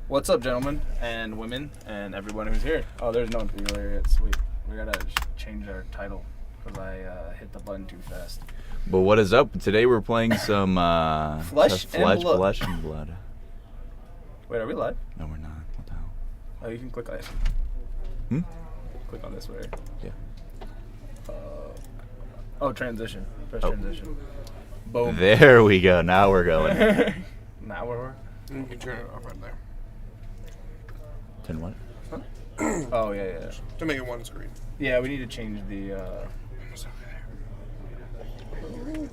What's up, gentlemen and women and everyone who's here? Oh, there's no one here yet. Sweet. We gotta change our title because I hit the button too fast. But what is up? Today we're playing some Flesh and Blood. Flesh and Blood. Wait, are we live? No, we're not. What the hell? Oh, you can click on it. Click on this way. Yeah. Transition. Press transition. Boom. There we go. Now we're going. Now we're. You can turn it off right there. Turn what? Huh? Oh yeah. To make it one screen. Yeah, we need to change the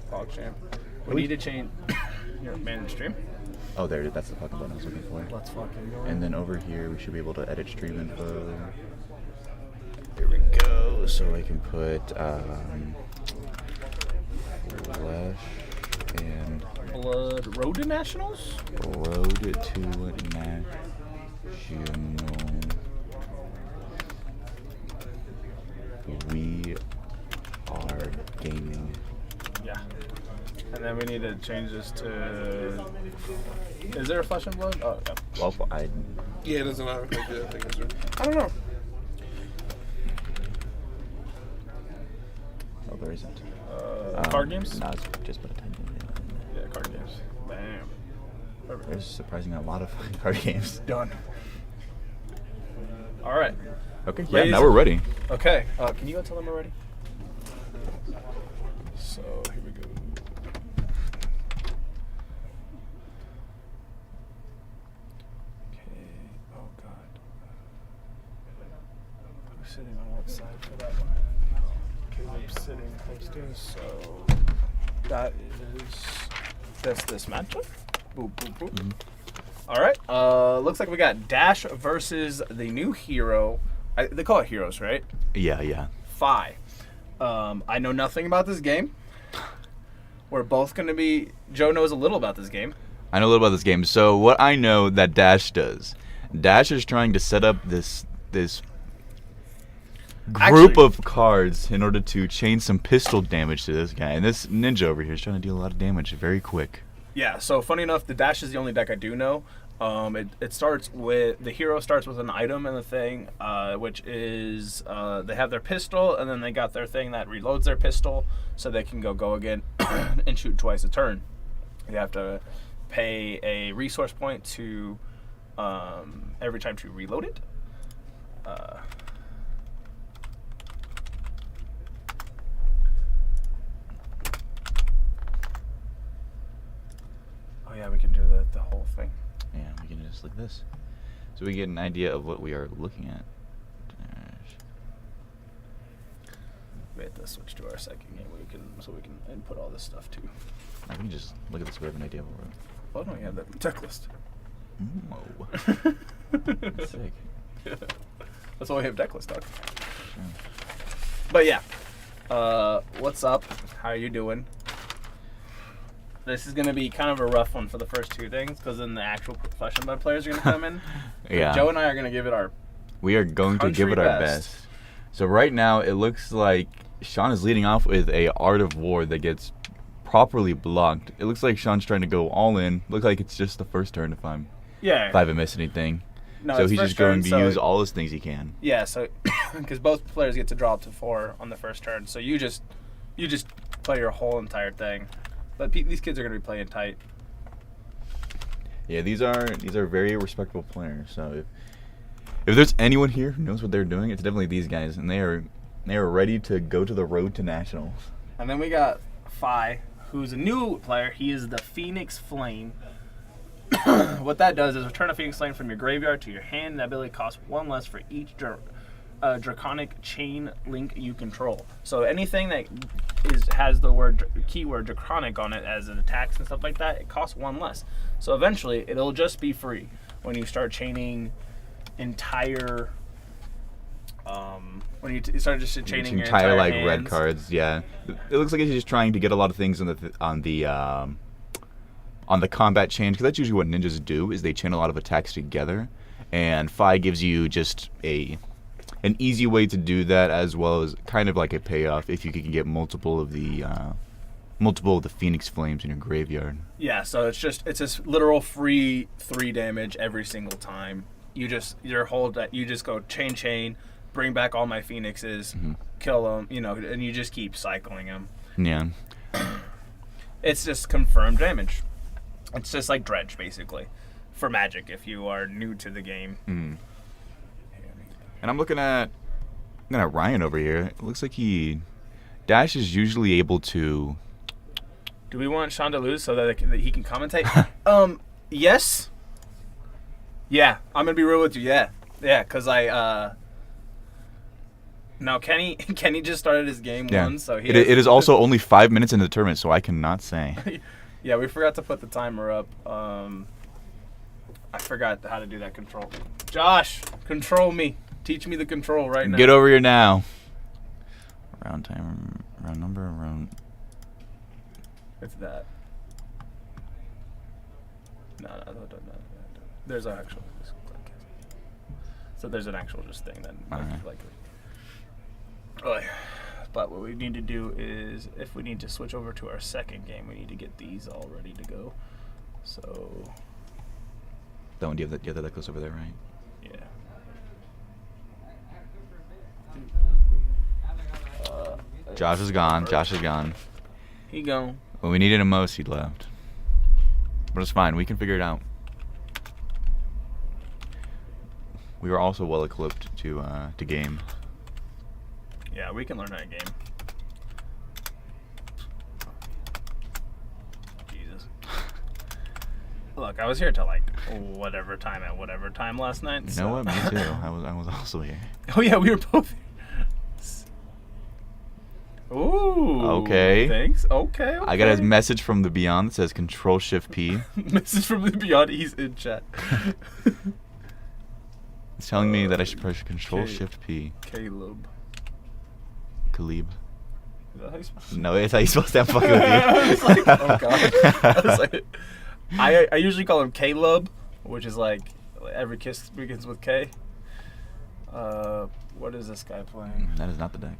Fog Champ. We need to change your manage stream. Oh, there it is. That's the fucking button I was looking for. Let's fucking go. And then over here, we should be able to edit stream info. Here we go. So I can put Flesh and Blood Road to Nationals? Road to National. We are gaming. Yeah. And then we need to change this to. Is there a Flesh and Blood? Oh, yeah. Well, Yeah, it doesn't matter if I do. I think it's I don't know. oh, there isn't. Card games? No, it's just put a 10 in. Yeah, card games. Bam. Perfect. There's surprisingly a lot of fucking card games. Done. All right. Okay, yeah, Ladies now we're ready. Okay. Can you go tell them we're ready? So here we go. Okay. Oh God. Who's sitting on what side for that one? Caleb's sitting close to us, so that is this matchup. Boop boop boop. Mm-hmm. All right. Looks like we got Dash versus the new hero. They call it heroes, right? Yeah. Fi. I know nothing about this game. We're both going to be... Joe knows a little about this game. I know a little about this game. So what I know that Dash does, Dash is trying to set up this group of cards in order to chain some pistol damage to this guy. And this ninja over here is trying to deal a lot of damage very quick. Yeah, so funny enough, the Dash is the only deck I do know. It starts with... The hero starts with an item in the thing, which is... they have their pistol, and then they got their thing that reloads their pistol, so they can go again and shoot twice a turn. You have to pay a resource point to... every time to reload it. Yeah, we can do the whole thing. Yeah, we can just like this. So we get an idea of what we are looking at. We have to switch to our second game so we can input all this stuff too. I can just look at this. We have an idea of what Oh no, you have the deck list. we're... That's sick. Yeah. That's why we have deck list, dog. Sure. But yeah, what's up? How are you doing? This is going to be kind of a rough one for the first two things, because then the actual Flesh and Blood players are going to come in. Yeah. Joe and I are going to give it our We are going to give it our best. So right now, it looks like Sean is leading off with a Art of War that gets properly blocked. It looks like Sean's trying to go all in. Looks like it's just the first turn if I haven't missed anything. No, so he's just going to use all his things he can. Yeah, so because both players get to draw up to 4 on the first turn, so you just play your whole entire thing. But these kids are going to be playing tight. Yeah, these are very respectable players. So if there's anyone here who knows what they're doing, it's definitely these guys, and they are ready to go to the road to nationals. And then we got Fi, who's a new player. He is the Phoenix Flame. What that does is return a Phoenix Flame from your graveyard to your hand. That ability costs 1 less for each draconic chain link you control. So anything that has the keyword draconic on it as an attacks and stuff like that, it costs 1 less. So eventually it'll just be free when you start chaining entire when you start just chaining your entire like hands. Red cards. Yeah, it looks like he's just trying to get a lot of things on the combat chain, because that's usually what ninjas do, is they chain a lot of attacks together, and Fi gives you just an easy way to do that, as well as kind of like a payoff if you can get multiple of the multiple of the Phoenix Flames in your graveyard. Yeah, so it's just literal free 3 damage every single time. You just go chain, bring back all my Phoenixes, kill them, and you just keep cycling them. Yeah. It's just confirmed damage. It's just like Dredge, basically, for Magic if you are new to the game. And I'm looking at Ryan over here. It looks like Dash is usually able to. Do we want Sean to lose so that he can commentate? Yes. Yeah, I'm gonna be real with you. Yeah, because now Kenny just started his game one, so it is also only 5 minutes into the tournament, so I cannot say. Yeah, we forgot to put the timer up. I forgot how to do that control. Josh, control me. Teach me the control right now. Get over here now. Round time, round number, round. It's that. No. There's an actual. So there's an actual just thing that but what we need to do is, if we need to switch over to our second game, we need to get these all ready to go. So. That one, do you have that close over there, right? Yeah. Josh is gone. He gone. When we needed him most, he left. But it's fine. We can figure it out. We were also well equipped to game. Yeah, we can learn how to game. Jesus. Look, I was here till whatever time last night. You know what? Me too. I was also here. Oh yeah, we were both here. Ooh. Okay. Thanks. Okay. I got a message from the Beyond that says Control Shift P. Message from the Beyond. He's in chat. It's telling me that I should press Control Shift P. Caleb. Khalib. Is that how you spell? No, it's how you supposed to have fucking with you. I was like, oh god. I usually call him Caleb, which is like every kiss begins with K. What is this guy playing? That is not the deck.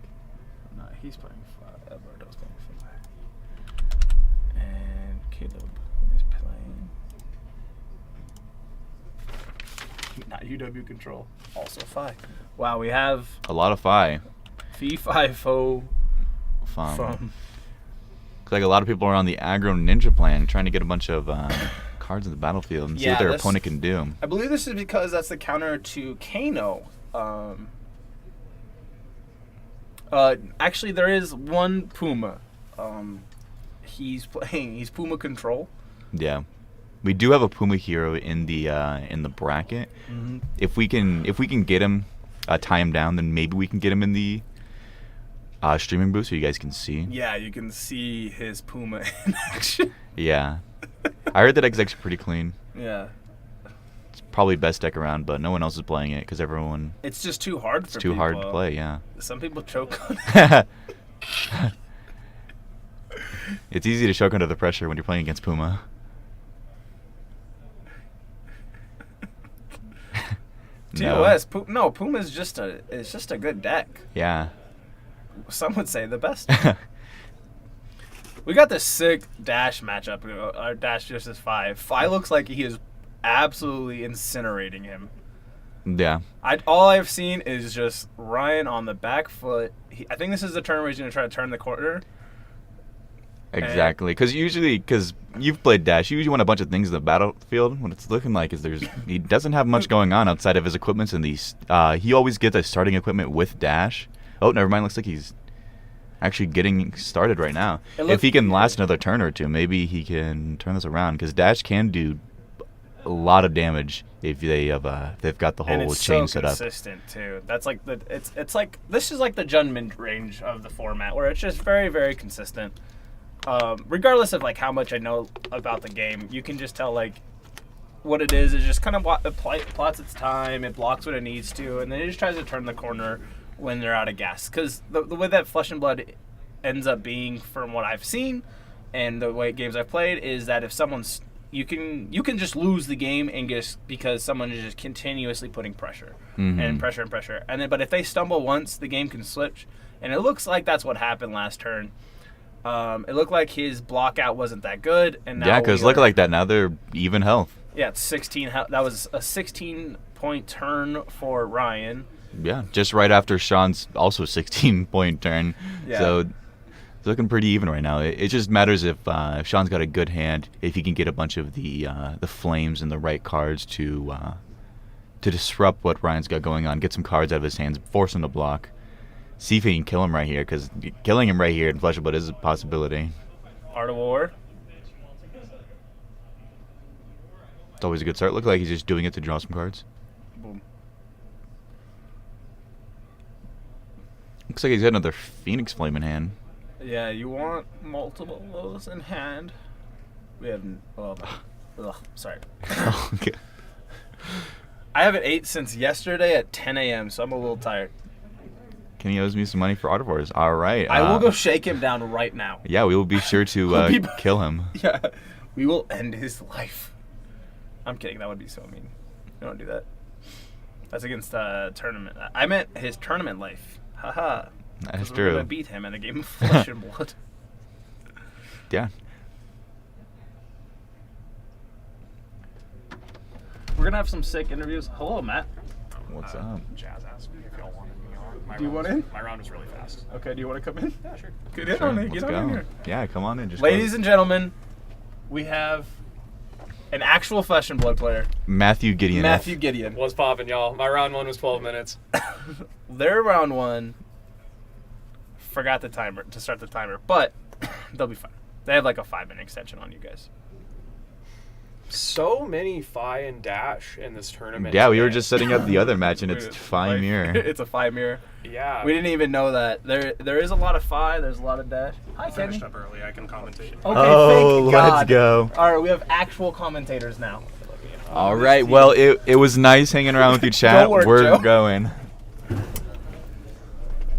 No, he's playing 5. Alberto's playing 5. And Caleb is playing. Not UW Control. Also 5. Wow, we have A lot of Phi. Fee 5 Fo Fun. from. Looks like a lot of people are on the aggro ninja plan, trying to get a bunch of cards in the battlefield and see what their opponent can do. I believe this is because that's the counter to Kano. Actually, there is one Puma. He's Puma Control. Yeah, we do have a Puma hero in the bracket. Mm-hmm. If we can get him, tie him down, then maybe we can get him in the streaming booth so you guys can see. Yeah, you can see his Puma in action. Yeah, I heard that deck is actually pretty clean. Yeah. It's probably best deck around, but no one else is playing it because everyone. It's just too hard for people. It's too hard to play. Yeah. Some people choke on it. It's easy to choke under the pressure when you're playing against Puma. TOS. No, Puma's just a good deck. Yeah. Some would say the best. We got this sick Dash matchup. Our Dash just is 5. Phi looks like he is absolutely incinerating him. Yeah. All I've seen is just Ryan on the back foot. I think this is the turn where he's going to try to turn the corner. Exactly. Because you've played Dash, you usually want a bunch of things in the battlefield. What it's looking like is he doesn't have much going on outside of his equipments and these. He always gets a starting equipment with Dash. Oh, never mind. Looks like he's actually getting started right now. If he can last another turn or two, maybe he can turn this around. Because Dash can do a lot of damage if they've got the whole chain set up. It's so consistent too. That's like it's like this is like the Jund mid range of the format where it's just very, very consistent. Regardless of like how much I know about the game, you can just tell like what it is just kind of plots its time, it blocks what it needs to, and then it just tries to turn the corner when they're out of gas. Because the way that Flesh and Blood ends up being, from what I've seen and the way games I've played, is that if someone's you can just lose the game and just because someone is just continuously putting pressure and pressure, and then but if they stumble once, the game can switch, and it looks like that's what happened last turn. It looked like his block out wasn't that good, and now Yeah, because look like that. Now they're even health. Yeah, it's 16. That was a 16-point turn for Ryan. Yeah, just right after Sean's also 16-point turn. Yeah. So it's looking pretty even right now. It just matters if Sean's got a good hand, if he can get a bunch of the flames and the right cards to disrupt what Ryan's got going on, get some cards out of his hands, force him to block. See if he can kill him right here, because killing him right here in Flesh of Blood is a possibility. Art of War. It's always a good start. Look like he's just doing it to draw some cards. Boom. Looks like he's got another Phoenix Flame in hand. Yeah, you want multiple of those in hand. We have... sorry. Okay. I haven't ate since yesterday at 10 a.m., so I'm a little tired. Kenny owes me some money for Audivores. All right. I will go shake him down right now. Yeah, we will be sure to kill him. Yeah, we will end his life. I'm kidding. That would be so mean. We don't do that. That's against tournament. I meant his tournament life. Haha. That's We're true. gonna beat him in a game of Flesh and Blood. Yeah. We're gonna have some sick interviews. Hello, Matt. What's up? Jazz asked me if y'all wanted me on. Do you want in? My round was really fast. Okay, do you want to come in? Yeah, sure. Get in Sure, on it. let's Get go. on in here. Yeah, come on in. Just Ladies go. and gentlemen, we have an actual Flesh and Blood player, Matthew Gideon. Matthew Gideon. What's poppin', y'all? My round one was 12 minutes. Their round one forgot the timer to start the timer, but they'll be fine. They have like a 5-minute extension on you guys. So many Fi and Dash in this tournament. Yeah, we were today. just setting up the other match, and it's Fi Mirror. It's a 5 mirror. Yeah. We didn't even know that. There is a lot of Fi. There's a lot of Dash. Hi, Kenny. Finished up early. I can commentate. Okay, Oh, thank let's God. go. All right, we have actual commentators now. All right. Well, it was nice hanging around with you, chat. Don't work, We're Joe. going.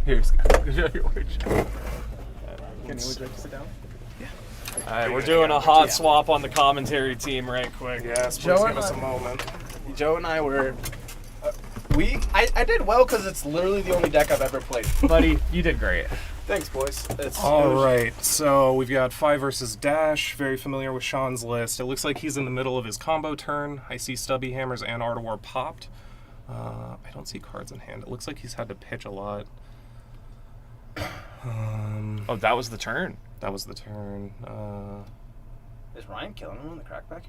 Here's your word. Kenny, would you like to sit down? All right, we're doing a hot swap on the commentary team right quick. Yes, Joe please and give us I- a moment. Joe and I were. I did well because it's literally the only deck I've ever played. Buddy, you did great. Thanks, boys. All right, so we've got Fi versus Dash. Very familiar with Sean's list. It looks like he's in the middle of his combo turn. I see Stubby Hammers and Art of War popped. I don't see cards in hand. It looks like he's had to pitch a lot. Oh, that was the turn. That was the turn. Is Ryan killing him in the crackback?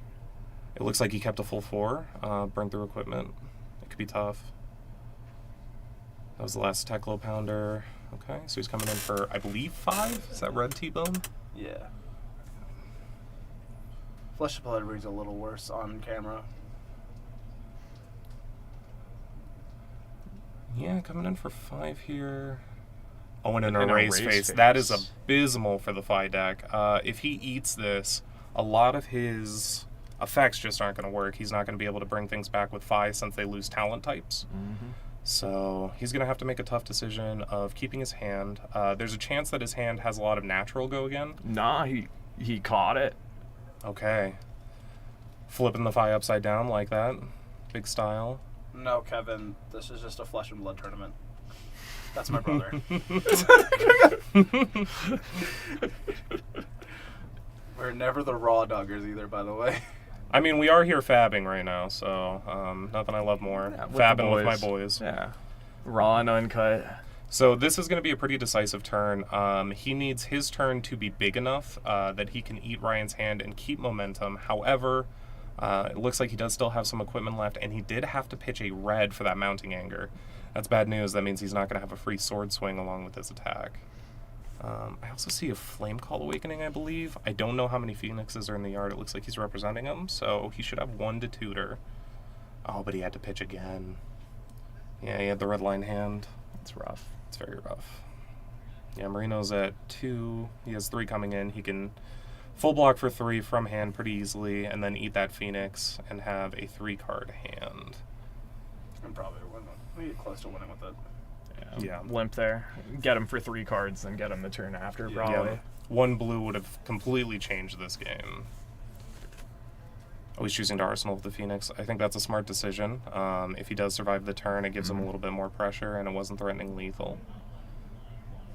It looks like he kept a full 4. Burned through equipment. It could be tough. That was the last Teclo Pounder. Okay, so he's coming in for, I believe, 5? Is that red T-bone? Yeah. Flesh of Blood reads a little worse on camera. Yeah, coming in for 5 here. Oh, and an An erase erase face. face. That is abysmal for the Fi deck. If he eats this, a lot of his effects just aren't going to work. He's not going to be able to bring things back with Fi since they lose talent types. So he's going to have to make a tough decision of keeping his hand. There's a chance that his hand has a lot of natural go again. Nah, he caught it. Okay. Flipping the Fi upside down like that. Big style. No, Kevin, this is just a Flesh and Blood tournament. That's my brother. We're never the raw doggers either, by the way. I mean, we are here fabbing right now, so nothing I love more. Yeah, the Fabbing with my boys. Yeah. Raw and uncut. So this is going to be a pretty decisive turn. He needs his turn to be big enough that he can eat Ryan's hand and keep momentum. However, it looks like he does still have some equipment left, and he did have to pitch a red for that mounting anger. That's bad news. That means he's not going to have a free sword swing along with his attack. I also see a Flame Call Awakening, I believe. I don't know how many Phoenixes are in the yard. It looks like he's representing them, so he should have 1 to tutor. Oh, but he had to pitch again. Yeah, he had the red line hand. It's rough. It's very rough. Yeah, Marino's at 2. He has 3 coming in. He can full block for 3 from hand pretty easily, and then eat that Phoenix and have a 3-card hand. I'm probably winning. We get close to winning with it. Yeah. Limp there. Get him for 3 cards, then get him the turn after, probably. Yeah, 1 blue would have completely changed this game. Oh, he's choosing to Arsenal with the Phoenix. I think that's a smart decision. If he does survive the turn, it gives him a little bit more pressure, and it wasn't threatening lethal.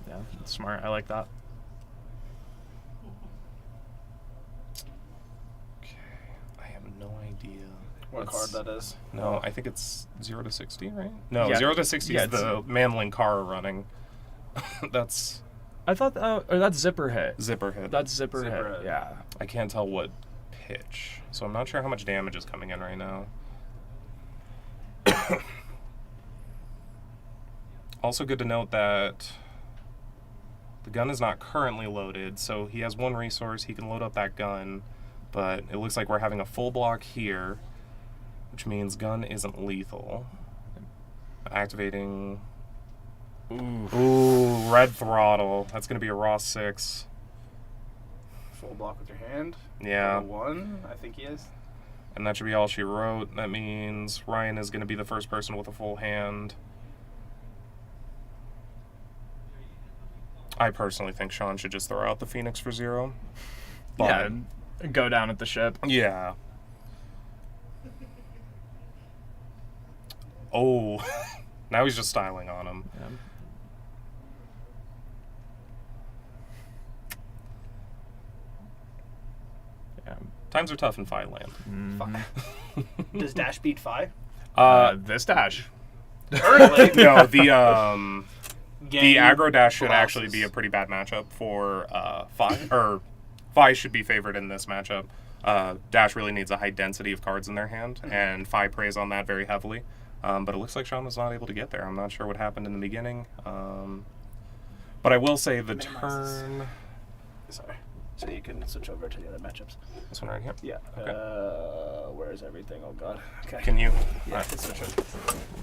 Yeah, it's smart. I like that. no idea. What card that is? No, I think it's 0 to 60, right? No, Yeah. 0 to 60 Yeah, is the Manling car running. That's I thought or that's zipper hit. zipper hit. That's zipper Zipper hit. hit. Yeah. I can't tell what pitch, so I'm not sure how much damage is coming in right now. Also good to note that the gun is not currently loaded, so he has one resource, he can load up that gun, but it looks like we're having a full block here, which means gun isn't lethal. Activating... Ooh, red throttle. That's going to be a raw 6. Full block with your hand. Yeah. 1, I think he is. And that should be all she wrote. That means Ryan is going to be the first person with a full hand. I personally think Sean should just throw out the Phoenix for 0. But Yeah. Go down at the ship. yeah. Oh, now he's just styling on him. Yeah. Yeah. Times are tough in Fi land. Does Dash beat Fi? This dash. Early. No, the Game aggro dash should losses. actually be a pretty bad matchup for Fi, or Fi should be favored in this matchup. Dash really needs a high density of cards in their hand, and Fi preys on that very heavily. But it looks like Sean was not able to get there. I'm not sure what happened in the beginning. But I will say the turn... Sorry. So you can switch over to the other matchups. This one right here? Yeah. Okay. Where's everything? Oh god. Okay. Can you? Yeah, I can switch over.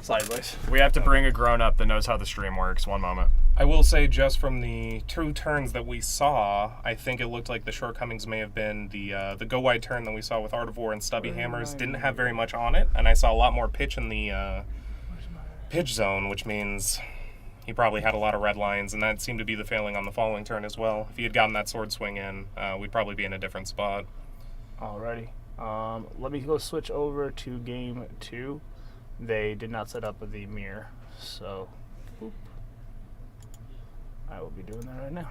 Sideways. We have to bring a grown-up that knows how the stream works. One moment. I will say, just from the 2 turns that we saw, I think it looked like the shortcomings may have been the go wide turn that we saw with Art of War and Stubby Hammers didn't have very much on it, and I saw a lot more pitch in the pitch zone, which means he probably had a lot of red lines, and that seemed to be the failing on the following turn as well. If he had gotten that sword swing in, we'd probably be in a different spot. Alrighty. Let me go switch over to game 2. They did not set up the mirror, so boop. I will be doing that right now.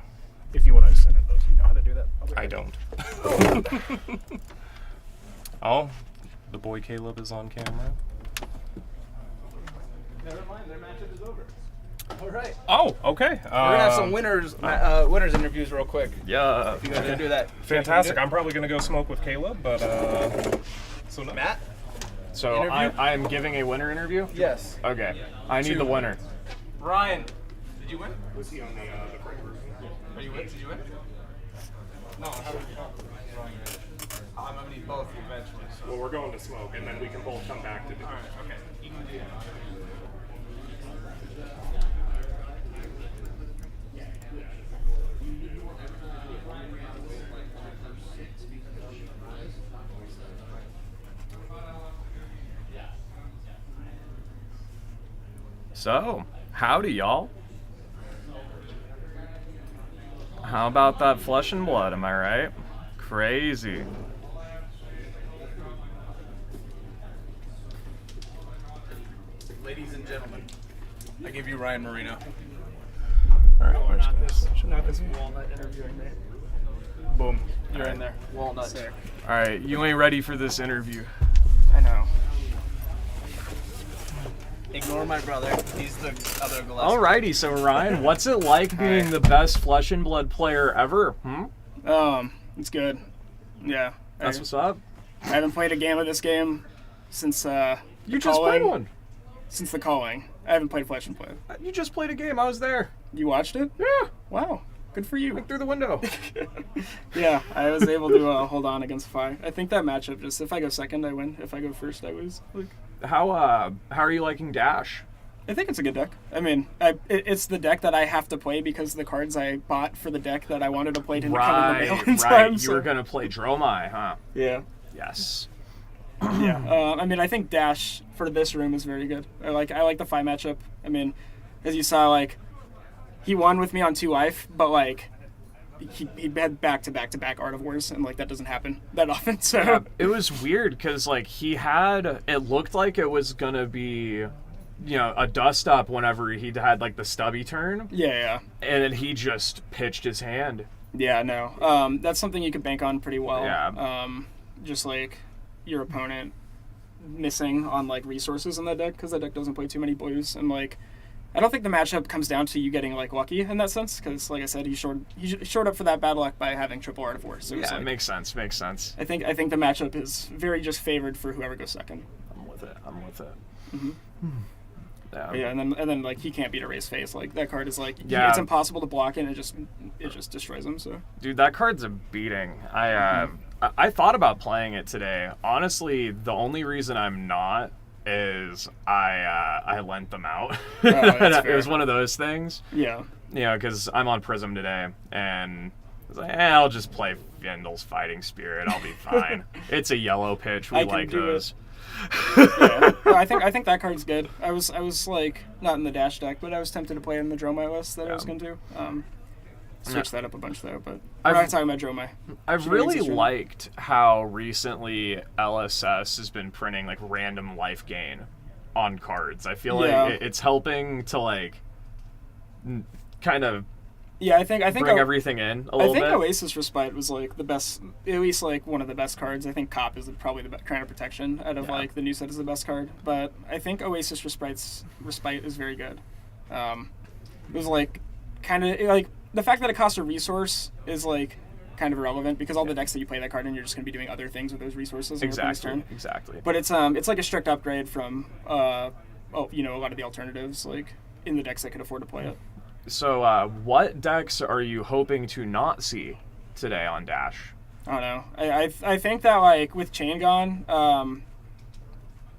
If you want to send it those, you know how to do that. I don't. Oh, the boy Caleb is on camera. Never mind, their matchup is over. All right. Oh, okay. We're gonna have some winners interviews real quick. Yeah. If you guys gonna do that. Fantastic. I'm probably going to go smoke with Caleb, but... so no. Matt? So Interview? I am giving a winner interview? Yes. Okay. I need the winner. Ryan, did you win? Was he on the break room? Are you win? Did you win? No, I'm gonna need both eventually. So. Well, we're going to smoke, and then we can both come back to do it. Alright, okay. You can do that. So, howdy, y'all. How about that flesh and blood, am I right? Crazy. Ladies and gentlemen, I give you Ryan Marino. Alright, where's this? Not this walnut interviewing me. Boom. You're in there. Walnut. Sick. Alright, you ain't ready for this interview. I know. Ignore my brother. He's the other Gillespie. Alrighty, so Ryan, what's it like being the best flesh and blood player ever? It's good. Yeah. That's what's up. I haven't played a game of this game since You just played one. Since the calling. I haven't played Flesh and Blood. You just played a game. I was there. You watched it? Yeah. Wow. Good for you. Look through the window. Yeah, I was able to hold on against Fi. I think that matchup, just if I go second, I win. If I go first, I lose. Like, How are you liking Dash? I think it's a good deck. I mean, it's the deck that I have to play because the cards I bought for the deck that I wanted to play didn't come in the mail in time. Right. You so- were gonna play Dromai, huh? Yeah. Yes. Yeah. I mean, I think Dash for this room is very good. I like the Fi matchup. I mean, as you saw, like, he won with me on 2 life, but like he had back-to-back Art of Wars, and like that doesn't happen that often. So Yeah, it was weird because like it looked like it was gonna be, a dust up whenever he had like the stubby turn, yeah. and then he just pitched his hand. Yeah, no. That's something you could bank on pretty well. Yeah. Just like, your opponent missing on like resources in that deck because that deck doesn't play too many blues, and like I don't think the matchup comes down to you getting like lucky in that sense because like I said he showed up for that bad luck by having triple Art of War. So it's Yeah, like, it makes sense. Makes sense. I think the matchup is very just favored for whoever goes second. I'm with it. I'm with it. Mhm. Yeah. But yeah, and then like he can't beat a raise face. Like that card is like Yeah. it's impossible to block it. And it just destroys him. So Dude, that card's a beating. I thought about playing it today. Honestly, the only reason I'm not is I lent them out. that's It was fair. one of those things. yeah, You know, because I'm on Prism today, and I was like, I'll just play Vendal's Fighting Spirit. I'll be fine. It's a yellow pitch. We I can like do those. yeah. No, I think that card's good. I was like not in the dash deck, but I was tempted to play it in the Dromai list that I was going to. Switch that up a bunch though, but we're not talking about Dromai. I've Should really exist, right? liked how recently LSS has been printing like random life gain on cards. I feel Yeah. like it's helping to like kind of Yeah, I think bring everything in a I little think bit. Oasis Respite was like the best, at least like one of the best cards. I think Cop is probably the Crown of Protection out of Yeah. like the new set is the best card, but I think Oasis Respite is very good. It was like kind of like the fact that it costs a resource is like kind of irrelevant because all the decks that you play that card in, you're just going to be doing other things with those resources. in your opponent's Exactly. turn. Exactly. But it's like a strict upgrade from a lot of the alternatives like in the decks that could afford to play it. So, what decks are you hoping to not see today on Dash? I don't know. I think that like with Chain Gone,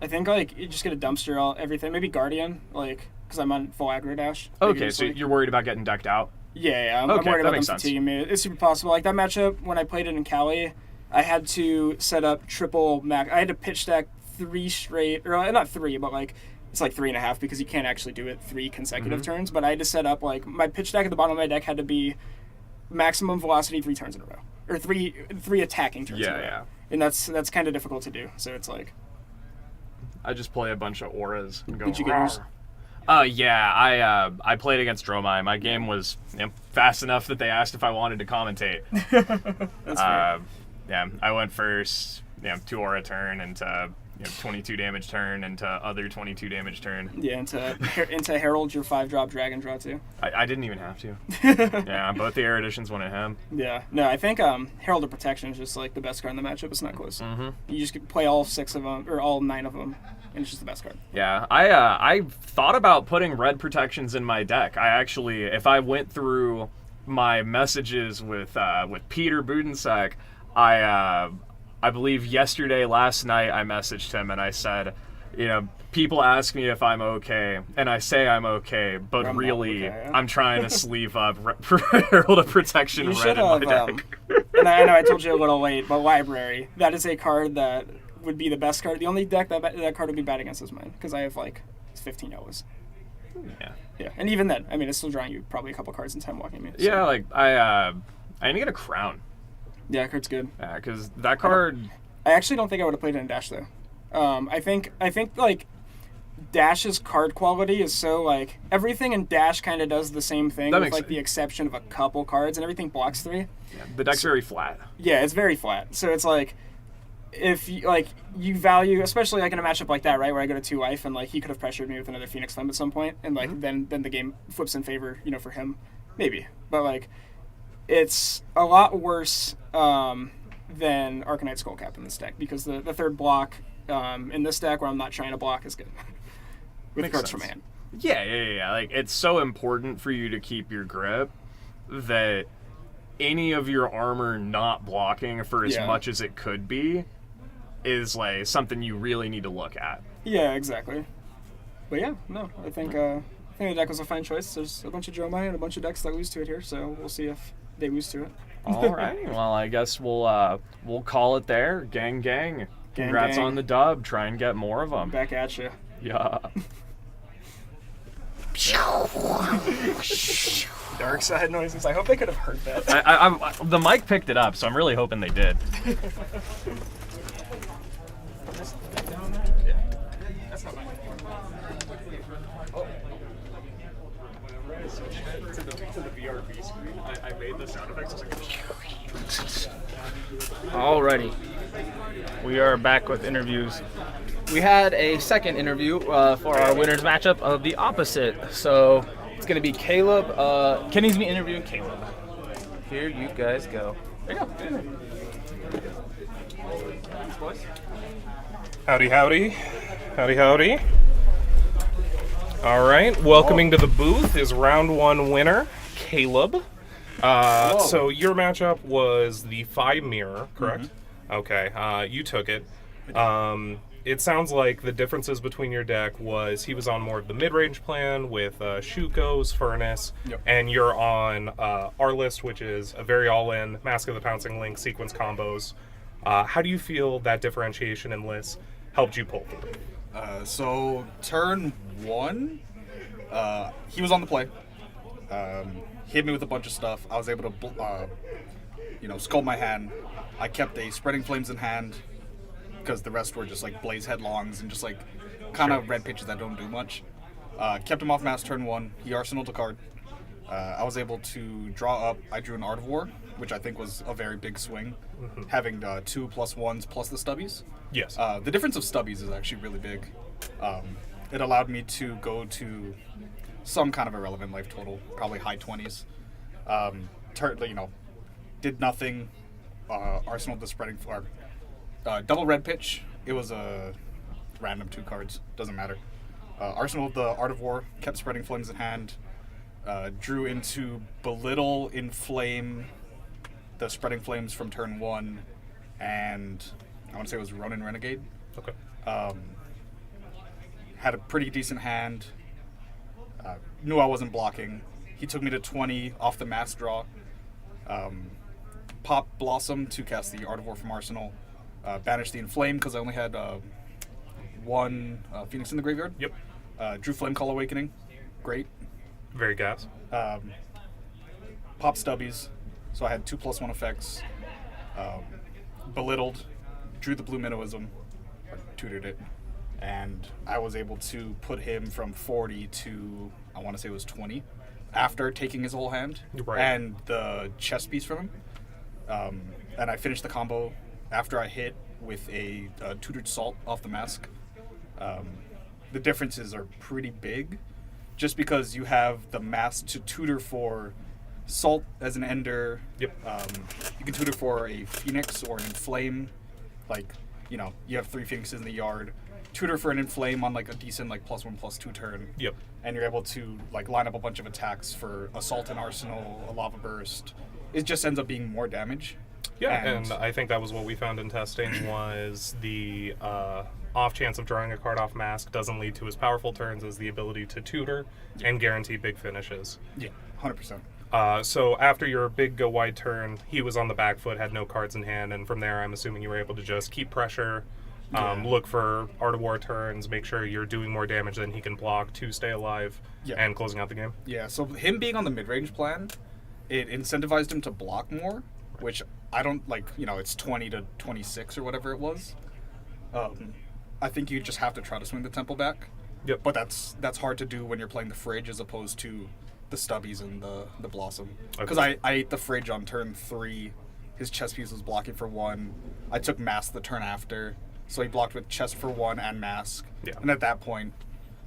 I think like you just get a dumpster all everything. Maybe Guardian, like because I'm on full aggro dash. Maybe Okay, just, so like- you're worried about getting decked out? yeah, I'm Okay, worried that about them makes sense. fatiguing me. It's super possible. Like that matchup when I played it in Cali, I had to set up triple max. I had to pitch stack 3 straight, or not 3, but like it's like 3.5 because you can't actually do it 3 consecutive Mm-hmm. turns. But I had to set up like my pitch stack at the bottom of my deck had to be maximum velocity 3 turns in a row, or three attacking turns in a row. Yeah. And that's kind of difficult to do. So it's like. I just play a bunch of auras and go. Did you get yours? Yeah, I played against Dromai. My game was fast enough that they asked if I wanted to commentate. That's fair. Yeah, I went first. 2 aura turn into 22 damage turn into other 22 damage turn. Yeah, into Herald your 5-drop dragon draw too. I didn't even have to. Yeah, both the air editions went at him. Yeah, no, I think Herald of Protection is just like the best card in the matchup. It's not close. Mm-hmm. You just play all 6 of them or all 9 of them, and it's just the best card. Yeah, I thought about putting red protections in my deck. I actually, if I went through my messages with Peter Budensack, I believe last night I messaged him and I said, people ask me if I'm okay, and I say I'm okay, but I'm not really, okay, yeah. I'm trying to sleeve up Herald of Protection You red should in my have. deck. And I know I told you a little late, but Library. That is a card that would be the best card. The only deck that card would be bad against is mine because I have like 15 yellows. Yeah. Yeah, and even then, I mean, it's still drawing you probably a couple cards in time walking me. So. Yeah, like I need to get a crown. Yeah, that card's good. Yeah, because that card. I actually don't think I would have played it in Dash though. I think like Dash's card quality is so like everything in Dash kind of does the same thing That with makes like sense. the exception of a couple cards and everything blocks 3. Yeah, the deck's very flat. Yeah, it's very flat. So it's like if you value, especially like in a matchup like that, right, where I go to 2 life and like he could have pressured me with another Phoenix Flame at some point, and like then the game flips in favor, for him, maybe. But like it's a lot worse than Arcanite Skullcap in this deck because the third block in this deck where I'm not trying to block is good with Makes cards sense. from hand. Yeah. Like it's so important for you to keep your grip that any of your armor not blocking for as Yeah. much as it could be is like something you really need to look at. Yeah, exactly. But yeah, no, I think the deck was a fine choice. There's a bunch of Dromai and a bunch of decks that lose to it here, so we'll see if they lose to it. All right. Well, I guess we'll call it there. Gang. Congrats gang. on the dub. Try and get more of them. Back at you. Yeah. Darkside noises. I hope they could have heard that. The mic picked it up, so I'm really hoping they did. That's not mine. To the VRB screen, I made the sound effects. Alrighty. We are back with interviews. We had a second interview for our winners matchup of the opposite. So it's going to be Caleb. Kenny's be interviewing Caleb. Here you guys go. There you go. Thanks, boys. Howdy, howdy. Howdy, howdy. All right, welcoming to the booth is round 1 winner, Caleb. So your matchup was the 5 mirror, correct? Mm-hmm. Okay, you took it. It sounds like the differences between your deck was he was on more of the mid-range plan with Shuko's Furnace, and you're on our list, which is a very all-in Mask of the Pouncing Link sequence combos. How do you feel that differentiation in lists helped you pull through? So turn 1, he was on the play. Hit me with a bunch of stuff. I was able to, sculpt my hand. I kept a Spreading Flames in hand because the rest were just like Blaze Headlongs and just like kind of red pitches that don't do much. Kept him off mass turn 1. He arsenaled a card. I was able to draw up. I drew an Art of War, which I think was a very big swing, having 2+1s plus the stubbies. Yes. The difference of stubbies is actually really big. It allowed me to go to some kind of irrelevant life total, probably high 20s. Did nothing. Arsenal the Spreading Flames. Double red pitch. It was a random 2 cards. Doesn't matter. Arsenal the Art of War. Kept Spreading Flames in hand. Drew into Belittle, Inflame, the Spreading Flames from turn 1, and I want to say it was Ronin Renegade. Okay. Had a pretty decent hand. Knew I wasn't blocking. He took me to 20 off the mass draw. Pop Blossom to cast the Art of War from Arsenal. Banish the Inflame because I only had 1 Phoenix in the graveyard. Yep. Drew Flame Call Awakening. Great. Very gas. Pop Stubbies. So I had 2+1 effects. Belittled. Drew the Blue Minnowism. Or tutored it. And I was able to put him from 40 to, I want to say it was 20, after taking his whole hand. Right. And the chest piece from him. And I finished the combo after I hit with a tutored Salt off the mask. The differences are pretty big, just because you have the mask to tutor for Salt as an ender. Yep. You can tutor for a Phoenix or an Inflame. Like, you have 3 Phoenixes in the yard. Tutor for an Inflame on like a decent like +1/+2 turn. Yep. And you're able to like line up a bunch of attacks for Assault and Arsenal, a Lava Burst. It just ends up being more damage. Yeah, and I think that was what we found in testing was the off chance of drawing a card off mask doesn't lead to as powerful turns as the ability to tutor and guarantee big finishes. Yeah, 100%. So after your big go wide turn, he was on the back foot, had no cards in hand, and from there I'm assuming you were able to just keep pressure, look for Art of War turns, make sure you're doing more damage than he can block to stay alive, and closing out the game. Yeah, so him being on the mid-range plan, it incentivized him to block more, which I don't like, it's 20 to 26 or whatever it was. I think you just have to try to swing the tempo back. Yep. But that's hard to do when you're playing the Fridge as opposed to the Stubbies and the Blossom. Because I ate the Fridge on turn 3. His chest piece was blocking for 1. I took Mask the turn after, so he blocked with chest for 1 and Mask. Yeah. And at that point,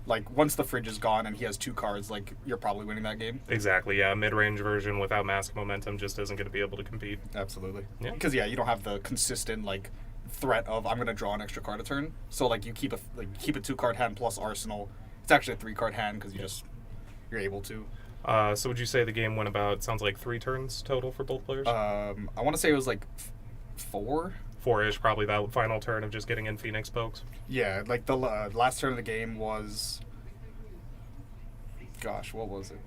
like, once the Fridge is gone and he has 2 cards, like, you're probably winning that game. Exactly, yeah. Mid-range version without Mask momentum just isn't going to be able to compete. Absolutely. Yeah. Because, you don't have the consistent, like, threat of I'm going to draw an extra card a turn. So, like, you keep a 2-card hand plus Arsenal. It's actually a 3-card hand because you're able to. So would you say the game went about, sounds like 3 turns total for both players? I want to say it was, like, 4. 4-ish, probably that final turn of just getting in Phoenix pokes. Yeah, like the last turn of the game was, gosh, what was it?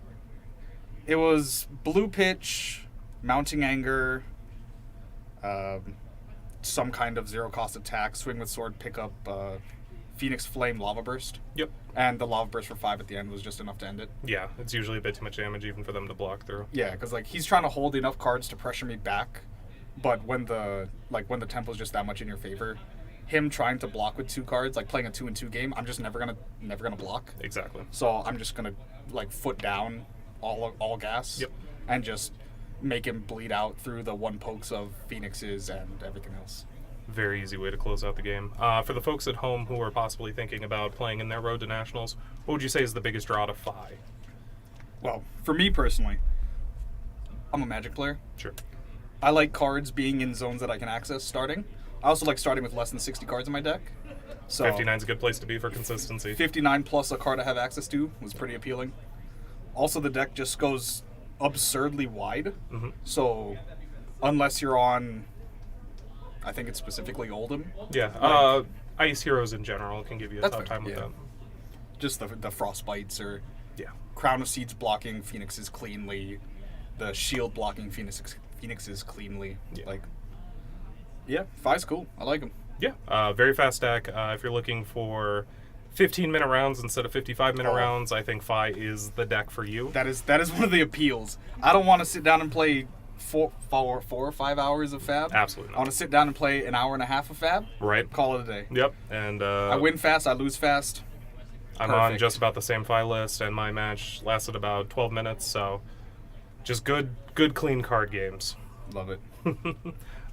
It was Blue Pitch, Mounting Anger, some kind of 0-cost attack, Swing with Sword, pick up Phoenix Flame, Lava Burst. Yep. And the Lava Burst for 5 at the end was just enough to end it. Yeah, it's usually a bit too much damage even for them to block through. Yeah, because like he's trying to hold enough cards to pressure me back, but when the tempo's just that much in your favor, him trying to block with 2 cards, like playing a 2-2 game, I'm just never gonna block. Exactly. So I'm just gonna like foot down all gas. Yep. And just make him bleed out through the 1 pokes of Phoenixes and everything else. Very easy way to close out the game. For the folks at home who are possibly thinking about playing in their road to nationals, what would you say is the biggest draw to Phi? Well, for me personally, I'm a Magic player. Sure. I like cards being in zones that I can access starting. I also like starting with less than 60 cards in my deck. So 59's a good place to be for consistency. 59 plus a card I have access to was pretty appealing. Also, the deck just goes absurdly wide. Mm-hmm. So unless you're on, I think it's specifically Oldham. Yeah. Ice Heroes in general can give you a That's tough fair, time with yeah. them. Just the Frostbites or Yeah. Crown of Seeds blocking Phoenixes cleanly, the Shield blocking Phoenixes cleanly. Yeah. Like, yeah, Phi's cool. I like him. Yeah. Very fast deck. If you're looking for 15-minute rounds instead of 55-minute rounds, I think Phi is the deck for you. That is one of the appeals. I don't want to sit down and play four or 5 hours of Fab. Absolutely I not. want to sit down and play an hour and a half of Fab. Right. Call it a day. Yep. And I win fast. I lose fast. I'm on Perfect. just about the same Phi list, and my match lasted about 12 minutes, so just good clean card games. Love it.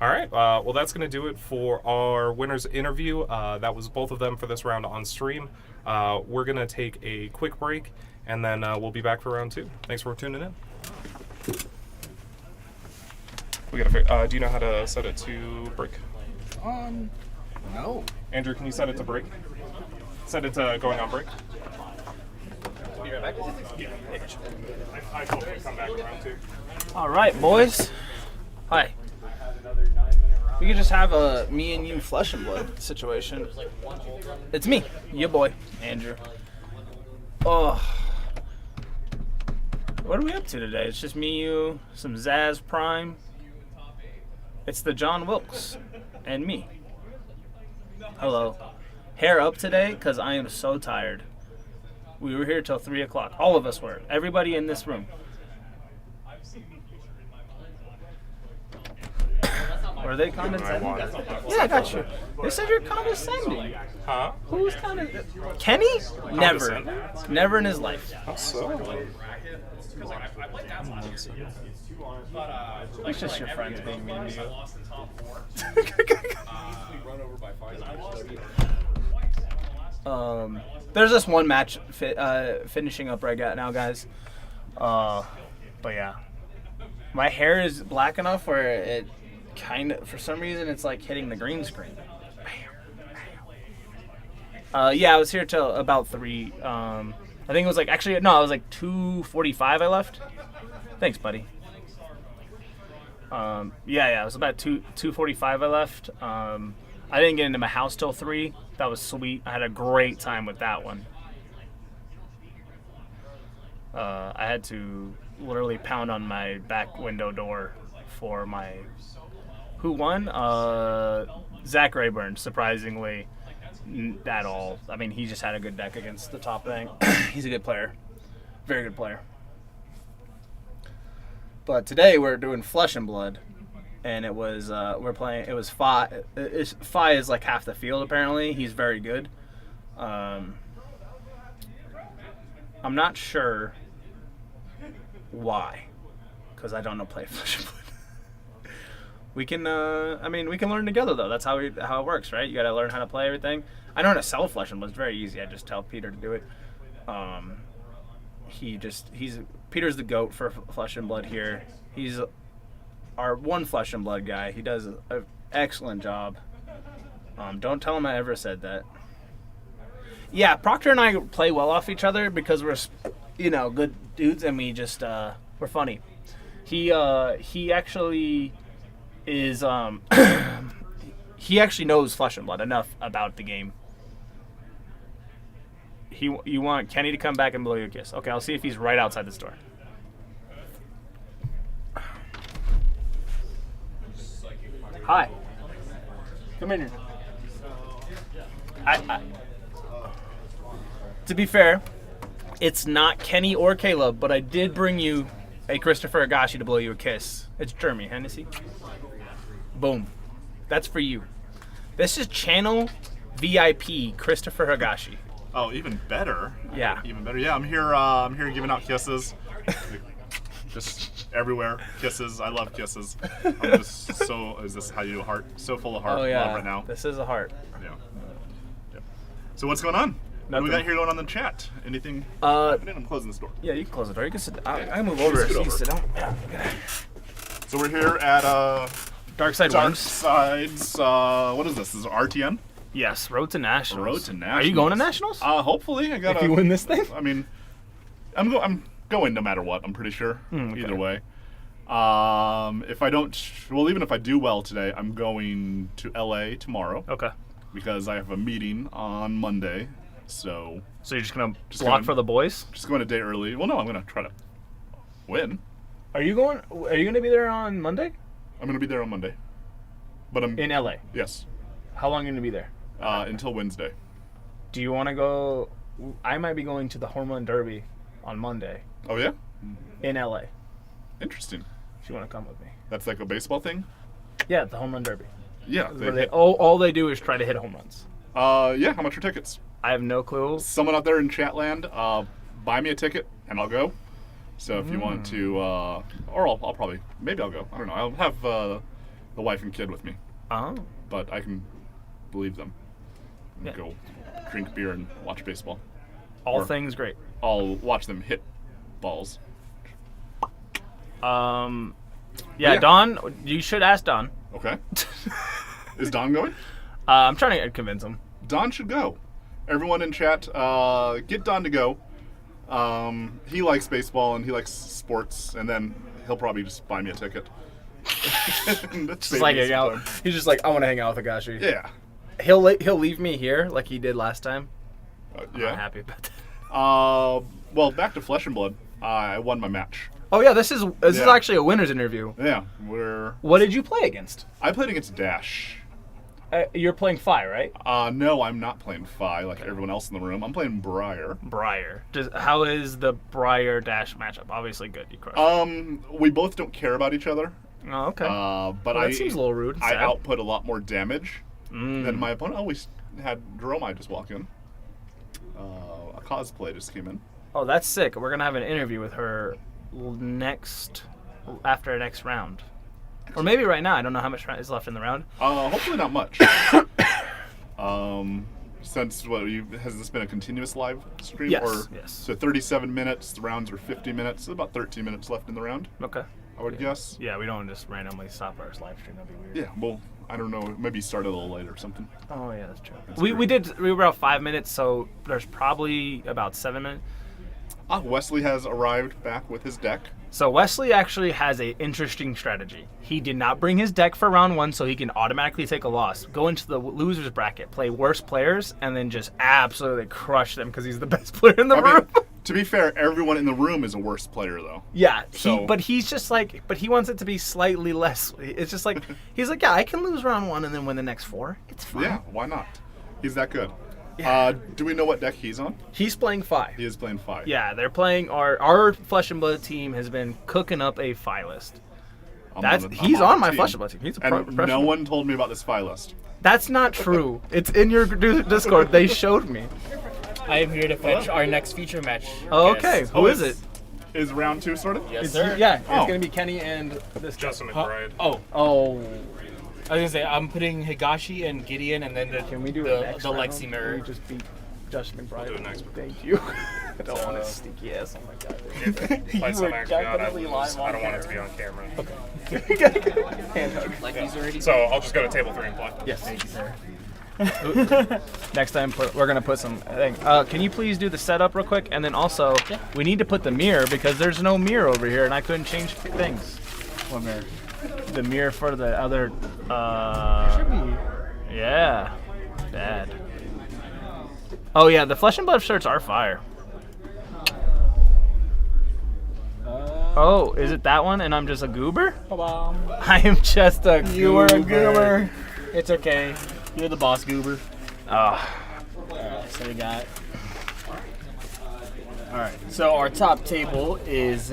All right. Well, that's going to do it for our winners interview. That was both of them for this round on stream. We're going to take a quick break, and then we'll be back for round 2. Thanks for tuning in. We got. Do you know how to set it to break? No. Andrew, can you set it to break? Set it to going on break. I hope we come back around 2. All right, boys. Hi. We could just have a me and you flesh and blood situation. It's me, your boy, Andrew. Oh. What are we up to today? It's just me, you, some Zaz Prime. It's the John Wilkes and me. Hello. Hair up today because I am so tired. We were here till 3 o'clock. All of us were. Everybody in this room. Were they condescending? Yeah, I got you. They said you're condescending. Huh? Who's condescending? Kenny? Never. Condescending? Never in his life. How so? It's just your friends being mean to you. There's this one match finishing up right now, guys. But yeah. My hair is black enough where it kind of, for some reason, it's like hitting the green screen. Yeah, I was here till about 3. I think it was like, actually, no, it was like 2:45 I left. Thanks, buddy. Yeah, it was about 2:45 I left. I didn't get into my house till 3. That was sweet. I had a great time with that one. I had to literally pound on my back window door for my... Who won? Zach Rayburn, surprisingly, at all. I mean, he just had a good deck against the top thing. He's a good player. Very good player. But today we're doing Flesh and Blood. And it was, it was Phi. Phi is like half the field, apparently. He's very good. I'm not sure why. Because I don't know play Flesh and Blood. We can, we can learn together, though. That's how it works, right? You got to learn how to play everything. I know how to sell Flesh and Blood. It's very easy. I just tell Peter to do it. Peter's the GOAT for Flesh and Blood here. He's our one Flesh and Blood guy. He does an excellent job. Don't tell him I ever said that. Yeah, Proctor and I play well off each other because we're, good dudes, and we just, we're funny. He actually is, he actually knows Flesh and Blood enough about the game. You want Kenny to come back and blow you a kiss. Okay, I'll see if he's right outside the store. Hi. Come in here. To be fair, it's not Kenny or Caleb, but I did bring you a Christopher Agashi to blow you a kiss. It's Jeremy Hennessy. Boom. That's for you. This is channel VIP Christopher Higashi. Oh, even better. Yeah. Even better. Yeah, I'm here giving out kisses. everywhere. Kisses. I love kisses. I'm just so. Is this how you do a heart? So full of heart Oh yeah. love right now. This is a heart. Yeah. Yeah. So what's going on? What do we Nothing. got here going on in the chat? Anything? Uh, happening? I'm closing this door. Yeah, you can close the door. You can sit. I move over. Scoot So you over. can sit down. Yeah. So we're here at Darkside Wings. Darkside's. What is this? This is RTN. Yes, Road to Nationals. Road to Are you going to Nationals. Nationals? Hopefully I got. If you win this thing? I mean, I'm going no matter what. I'm pretty sure. Okay. Either way. If I don't, well, even if I do well today, I'm going to LA tomorrow Okay. because I have a meeting on Monday. So So you're just gonna Just block gonna- for the boys? just going a day early. Well, no, I'm gonna try to win. Are you going? Are you gonna be there on Monday I'm gonna be there on Monday, but I'm in LA? yes How long are you gonna be there? until Wednesday. Do you want to go? I might be going to the Home Run Derby on Monday Oh yeah, in LA. interesting. If you want to come with me? That's like a baseball thing. Yeah, the Home Run Derby. Yeah. Where they, all they do is try to hit home runs. Yeah. How much are tickets? I have no clue. Someone out there in Chatland, buy me a ticket and I'll go. So if you want to, or I'll probably, maybe I'll go. I don't know. I'll have the wife and kid with me, Oh. but I can leave them and Yeah. go drink beer and watch baseball. All Or- things great. I'll watch them hit balls. Yeah, Yeah. Don, you should ask Don. Okay. Is Don going? I'm trying to convince him. Don should go. Everyone in chat, get Don to go. He likes baseball and he likes sports, and then he'll probably just buy me a ticket. Just like hang out. He's just like, I want to hang out with Agashi. Yeah. He'll leave me here like he did last time. I'm Yeah. happy about that. Well, back to Flesh and Blood. I won my match. Oh yeah, this is Yeah. actually a winner's interview. Yeah, What did you play against? I played against Dash. You're playing Fi, right? No, I'm not playing Fi like everyone else in the room. I'm playing Briar. Briar. How is the Briar Dash matchup? Obviously good. You crushed. We both don't care about each other. Oh, okay. But Well, that seems a little rude and I sad. output a lot more damage than my opponent. Oh, we had Jerome just walk in. A cosplay just came in. Oh, that's sick. We're gonna have an interview with her after next round, or maybe right now. I don't know how much is left in the round. Hopefully not much. Since has this been a continuous live stream? Yes, Or, yes. So 37 minutes. The rounds are 50 minutes. So about 13 minutes left in the round, Okay. I would guess. Yeah, we don't just randomly stop our live stream. That'd be weird. Yeah. Well, I don't know. Maybe start a little later or something. Oh yeah, that's true. That's We great. were about 5 minutes, so there's probably about 7 minutes. Wesley has arrived back with his deck. So Wesley actually has a interesting strategy. He did not bring his deck for round 1, so he can automatically take a loss, go into the losers bracket, play worse players, and then just absolutely crush them because he's the best player in the room. To be fair, everyone in the room is a worse player, though. Yeah, So- but he's just like, but he wants it to be slightly less. It's just like, he's like, yeah, I can lose round 1 and then win the next 4. It's fine. Yeah, why not? He's that good. Yeah. Do we know what deck he's on? He's playing Fi. He is playing 5. Yeah, they're playing, our Flesh and Blood team has been cooking up a Fi list. He's on my the Flesh and Blood team. He's a And no professional. one told me about this Fi list. That's not true. It's in your Discord. They showed me. I am here to fetch our next feature match. Oh, okay. guest. Who is it? Is round 2 started? Yes, It's, sir. yeah, it's Oh. gonna be Kenny and this guy. Justin McBride. Oh, Oh, I was gonna say I'm putting Higashi and Gideon, and then can we do the, it next the round? Lexi Can mirror. we just beat Justin McBride? do it next round. Thank you. I don't want his sneaky ass. Oh my god. If I somehow actually got, I definitely lose. live on I don't want it to be on camera. Hand hug. Like he's already. So I'll just go to table 3 and play. Yes. Thank you, sir. Next time, we're gonna put some. Can you please do the setup real quick, and then also we need to put the mirror because there's no mirror over here, and I couldn't change things. What mirror? The mirror for the other. Yeah. Bad. Oh yeah, the Flesh and Blood shirts are fire. Oh, is it that one? And I'm just a goober? I am just a goober. You were a goober. It's okay. You're the boss goober. Ah. Alright, so we got. Alright, so our top table is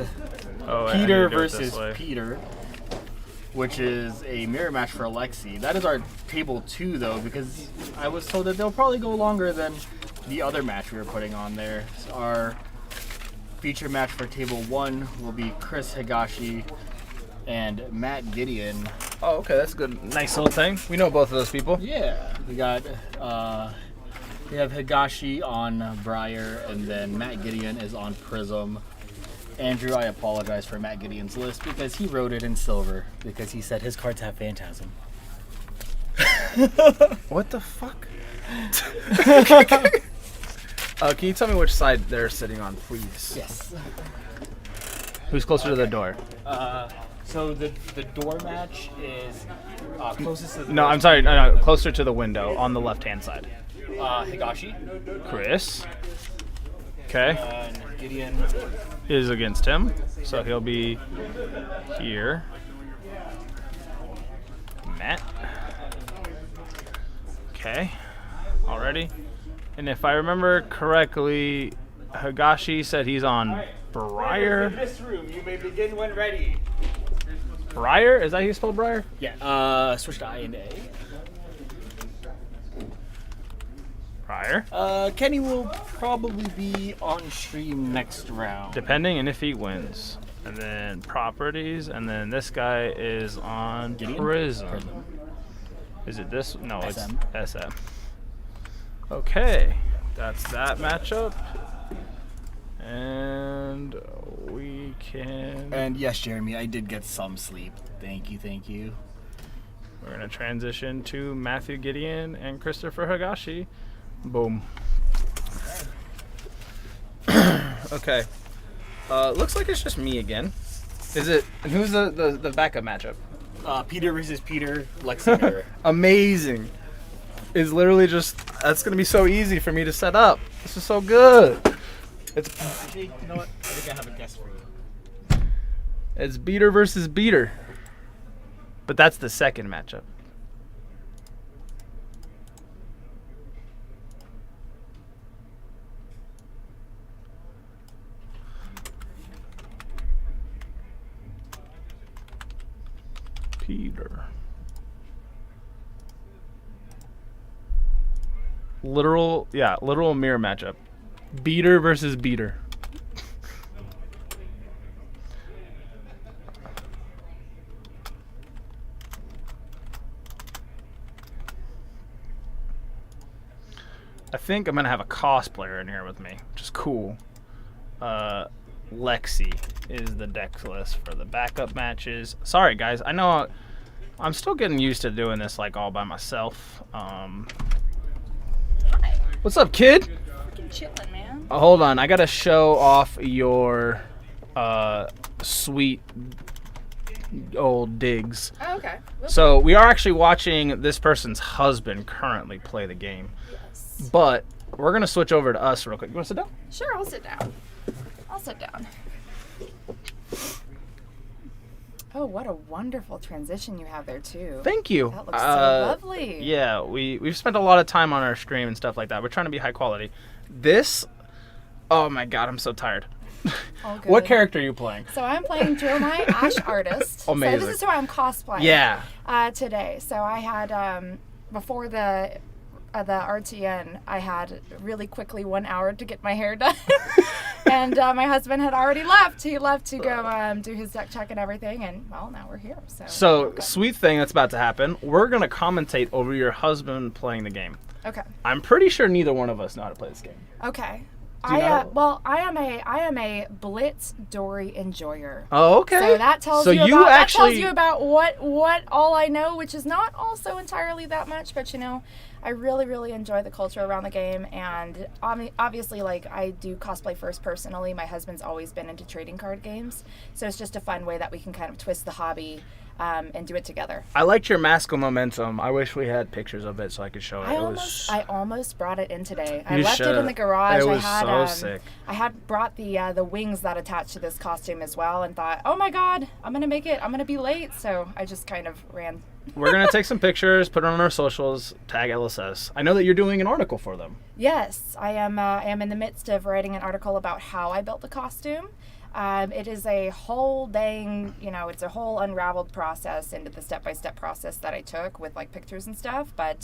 Oh, I need Peter to do it this versus way. Peter, which is a mirror match for Alexi. That is our table 2, though, because I was told that they'll probably go longer than the other match we were putting on there. So our feature match for table 1 will be Chris Higashi and Matt Gideon. Oh, okay, that's a good, nice little thing. We know both of those people. Yeah, we got we have Higashi on Briar, and then Matt Gideon is on Prism. Andrew, I apologize for Matt Gideon's list because he wrote it in silver because he said his cards have Phantasm. What the fuck? Can you tell me which side they're sitting on, please? Yes. Who's closer to the door? So the door match is closest to the No, I'm sorry. No, closer to the window on the left-hand side. Higashi. Chris. Okay. And Gideon. Is against him, so he'll be here. Matt. Okay. Already. And if I remember correctly, Higashi said he's on Briar. This room, you may begin when ready. Briar? Is that how you spell Briar? Yeah. Switch to I and A. Briar. Kenny will probably be on stream next round. Depending and if he wins. And then properties, and then this guy is on Gideon? Prism. Is it this? No, SM. it's SM. Okay, that's that matchup. And we can... And yes, Jeremy, I did get some sleep. Thank you. We're going to transition to Matthew Gideon and Christopher Higashi. Boom. Okay. Looks like it's just me again. Is it? Who's the backup matchup? Peter versus Peter, Lexi Mirror. Amazing. It's literally just, that's going to be so easy for me to set up. This is so good. Actually, you know what? I think I have a guess for you. It's beater versus beater. But that's the second matchup. Peter. Literal mirror matchup. Beater versus beater. I think I'm gonna have a cosplayer in here with me, which is cool. Lexi is the deck list for the backup matches. Sorry guys, I know I'm still getting used to doing this like all by myself. What's up, kid? Fucking chillin', man. Hold on, I gotta show off your sweet old digs. Oh, okay. So we are actually watching this person's husband currently play the game. Yes. But we're gonna switch over to us real quick. You wanna sit down? Sure, I'll sit down. Oh, what a wonderful transition you have there, too. Thank you. That looks so lovely. Yeah, we've spent a lot of time on our stream and stuff like that. We're trying to be high quality. This, oh my god, I'm so tired. All good. What character are you playing? So I'm playing Jeremiah Ash Artist. Amazing. So this is who I'm cosplaying. Yeah. Today. So I had before the RTN, I had really quickly 1 hour to get my hair done. And my husband had already left. He left to go do his deck check and everything. And, well, now we're here. So sweet thing that's about to happen. We're going to commentate over your husband playing the game. Okay. I'm pretty sure neither one of us know how to play this game. Okay. Do you know? Well, I am a Blitz Dory enjoyer. Oh, okay. So that tells you about what all I know, which is not also entirely that much, but I really, really enjoy the culture around the game, and obviously, like, I do cosplay first personally. My husband's always been into trading card games, so it's just a fun way that we can kind of twist the hobby and do it together. I liked your Mask of Momentum. I wish we had pictures of it so I could show it. I almost brought it in today. I You left it in the garage. It was so sick. I had brought the wings that attach to this costume as well, and thought, oh my god, I'm gonna be late. So I just kind of ran. We're gonna take some pictures, put it on our socials, tag LSS. I know that you're doing an article for them. Yes, I am in the midst of writing an article about how I built the costume. It is a whole dang, it's a whole unraveled process into the step-by-step process that I took with like pictures and stuff. But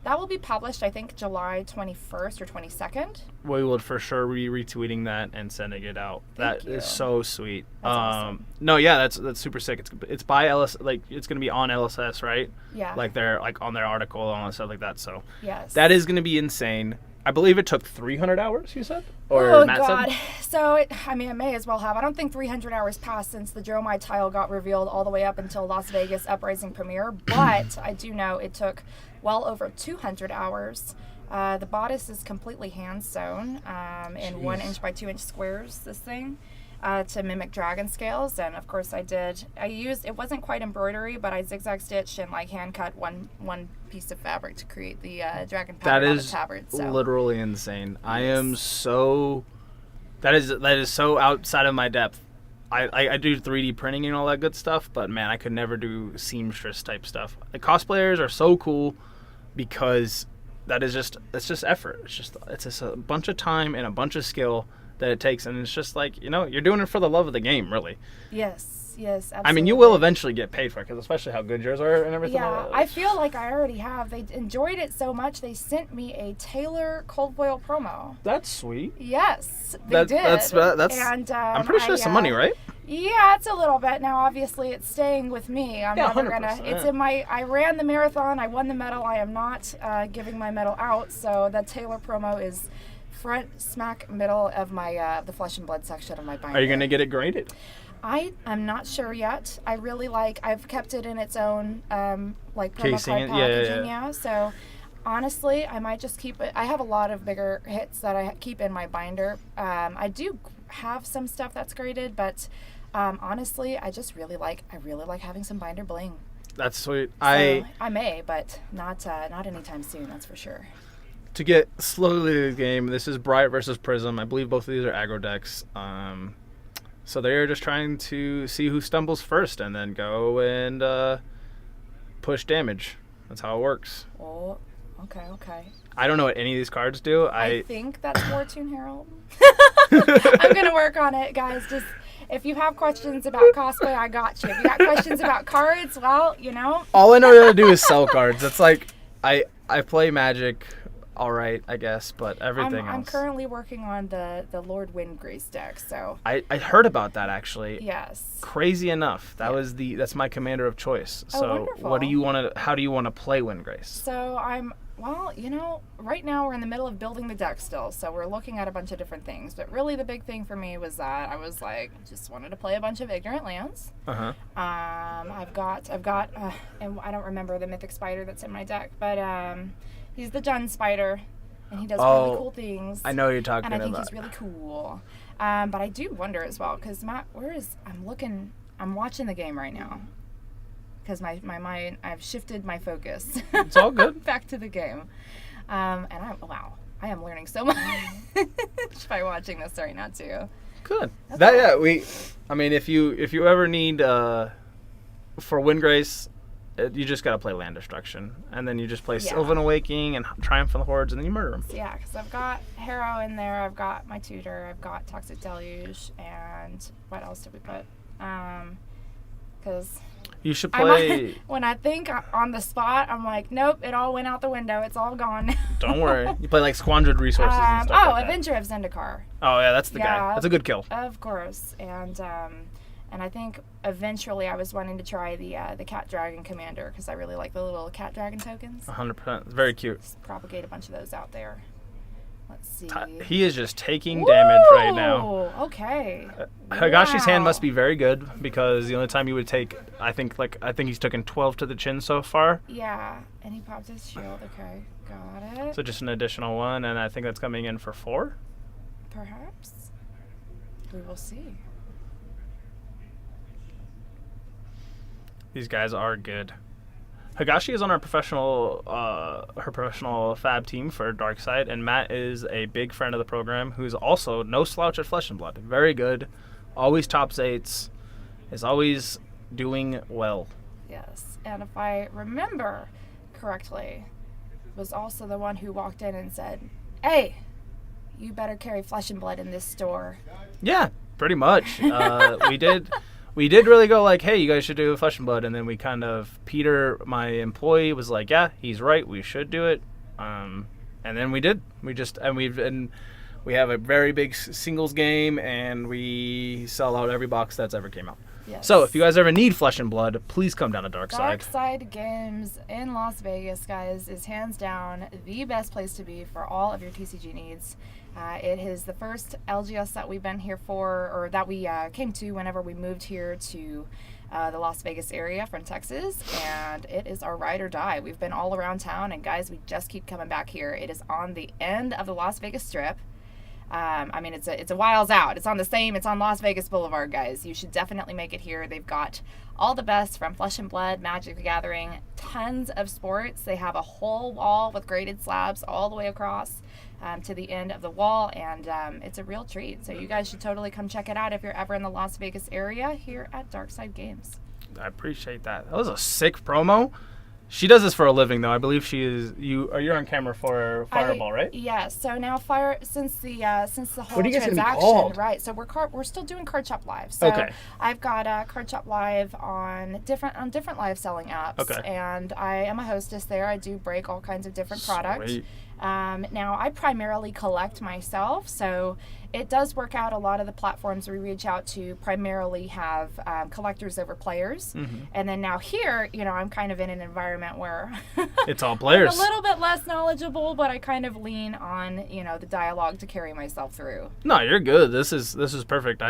that will be published, I think, July 21st or 22nd. We will for sure be retweeting that and sending it out. Thank That you. is so sweet. That's awesome. No, yeah, that's super sick. It's by LS, like it's gonna be on LSS, right? Yeah. Like they're like on their article and all that stuff like that. So Yes. that is gonna be insane. I believe it took 300 hours. You said, or Oh Matt God! said? So it may as well have. I don't think 300 hours passed since the Dromai tile got revealed all the way up until Las Vegas Uprising premiere. But I do know it took well over 200 hours. The bodice is completely hand sewn in 1 inch by 2 inch squares. This thing. To mimic dragon scales, and of course I used, it wasn't quite embroidery, but I zigzag stitched and like hand cut one piece of fabric to create the dragon That pattern on the is tabard. So. literally insane. I am so. That is so outside of my depth. I do 3D printing and all that good stuff, but man, I could never do seamstress type stuff. The cosplayers are so cool because it's just effort. It's just a bunch of time and a bunch of skill that it takes, and it's just like, you're doing it for the love of the game, really. Yes, absolutely. I mean, you will eventually get paid for it, because especially how good yours are and everything. Yeah, I feel like I already have. They enjoyed it so much, they sent me a Taylor cold boil promo. That's sweet. Yes, they did. That's and I'm pretty sure it's some money, right? Yeah, it's a little bit. Now, obviously, it's staying with me. I'm Yeah, never 100%. gonna. It's in my. I ran the marathon. I won the medal. I am not giving my medal out. So the Taylor promo is front smack middle of my the flesh and blood section of my binder. Are you gonna get it graded? I'm not sure yet. I really I've kept it in its own like promo Casing card it, packaging. yeah. So honestly, I might just keep it. I have a lot of bigger hits that I keep in my binder. I do have some stuff that's graded, but honestly, I really like having some binder bling. That's sweet. So I may, but not anytime soon. That's for sure. To get slowly to the game, this is Bright versus Prism. I believe both of these are aggro decks. So they're just trying to see who stumbles first and then go and push damage. That's how it works. Oh, okay. I don't know what any of these cards do. I think that's Fortune Herald. I'm going to work on it, guys. Just if you have questions about cosplay, I got you. If you got questions about cards, well, All I know how to do is sell cards. It's like I play Magic all right, I guess, but everything else. I'm currently working on the Lord Windgrace deck, so. I heard about that, actually. Yes. Crazy enough, that's my commander of choice. So wonderful. how do you want to play Windgrace? So right now we're in the middle of building the deck still, so we're looking at a bunch of different things, but really the big thing for me was that I was like, just wanted to play a bunch of ignorant lands. I've got and I don't remember the mythic spider that's in my deck, but he's the Jun Spider, and he does really cool things. I know what you're talking about. And I think he's really cool. But I do wonder as well, because Matt, I'm watching the game right now. Because my mind, I've shifted my focus. It's all good. Back to the game. And I am learning so much by watching this right now too. Good. If you ever need for Windgrace, you just gotta play Land Destruction, and then you just play Sylvan Awakening and Triumph of the Hordes, and then you murder them. Yeah, because I've got Harrow in there, I've got my tutor, I've got Toxic Deluge, and what else did we put? Because you should play. When I think on the spot, I'm like, nope, it all went out the window. It's all gone. Don't worry. You play like Squandered Resources and stuff like that. Avenger of Zendikar. Oh yeah, that's the guy. That's a good kill. Of course, and I think eventually I was wanting to try the Cat Dragon Commander because I really like the little Cat Dragon tokens. 100%. It's very cute. Just propagate a bunch of those out there. Let's see. He is just taking damage right now. Okay. Higashi's hand must be very good because the only time you would take, I think he's taken 12 to the chin so far. Yeah, and he popped his shield. Okay, got it. So just an additional one, and I think that's coming in for 4. Perhaps. We will see. These guys are good. Higashi is on our professional fab team for Darkside, and Matt is a big friend of the program who's also no slouch at Flesh and Blood. Very good, always tops 8s, is always doing well. Yes, and if I remember correctly, was also the one who walked in and said, "Hey, you better carry Flesh and Blood in this store." Yeah, Pretty much. We did really go like, hey, you guys should do Flesh and Blood, and then we kind of Peter, my employee, was like, yeah, he's right, we should do it. And then we did. We have a very big singles game, and we sell out every box that's ever came out. Yes. So if you guys ever need Flesh and Blood, please come down to Darkside. Darkside Games in Las Vegas, guys, is hands down the best place to be for all of your TCG needs. It is the first LGS that we've been here for, or that we came to whenever we moved here to the Las Vegas area from Texas, and it is our ride or die. We've been all around town, and guys, we just keep coming back here. It is on the end of the Las Vegas Strip. I mean, it's a whiles out. It's on Las Vegas Boulevard, guys. You should definitely make it here. They've got all the best from Flesh and Blood, Magic the Gathering, tons of sports. They have a whole wall with graded slabs all the way across to the end of the wall, and it's a real treat. So you guys should totally come check it out if you're ever in the Las Vegas area here at Darkside Games. I appreciate that. That was a sick promo. She does this for a living, though. I believe you're on camera for Fireball, right? Yeah. So now since the whole What are you guys gonna be transaction, called? right? So we're still doing Card Shop Live. So Okay. I've got Card Shop Live on different live selling apps, Okay. and I am a hostess there. I do break all kinds of different products. Sweet. Now I primarily collect myself, so it does work out. A lot of the platforms we reach out to primarily have collectors over players, and then now here, I'm kind of in an environment where It's all players. I'm a little bit less knowledgeable, but I kind of lean on the dialogue to carry myself through. No, you're good. This is perfect.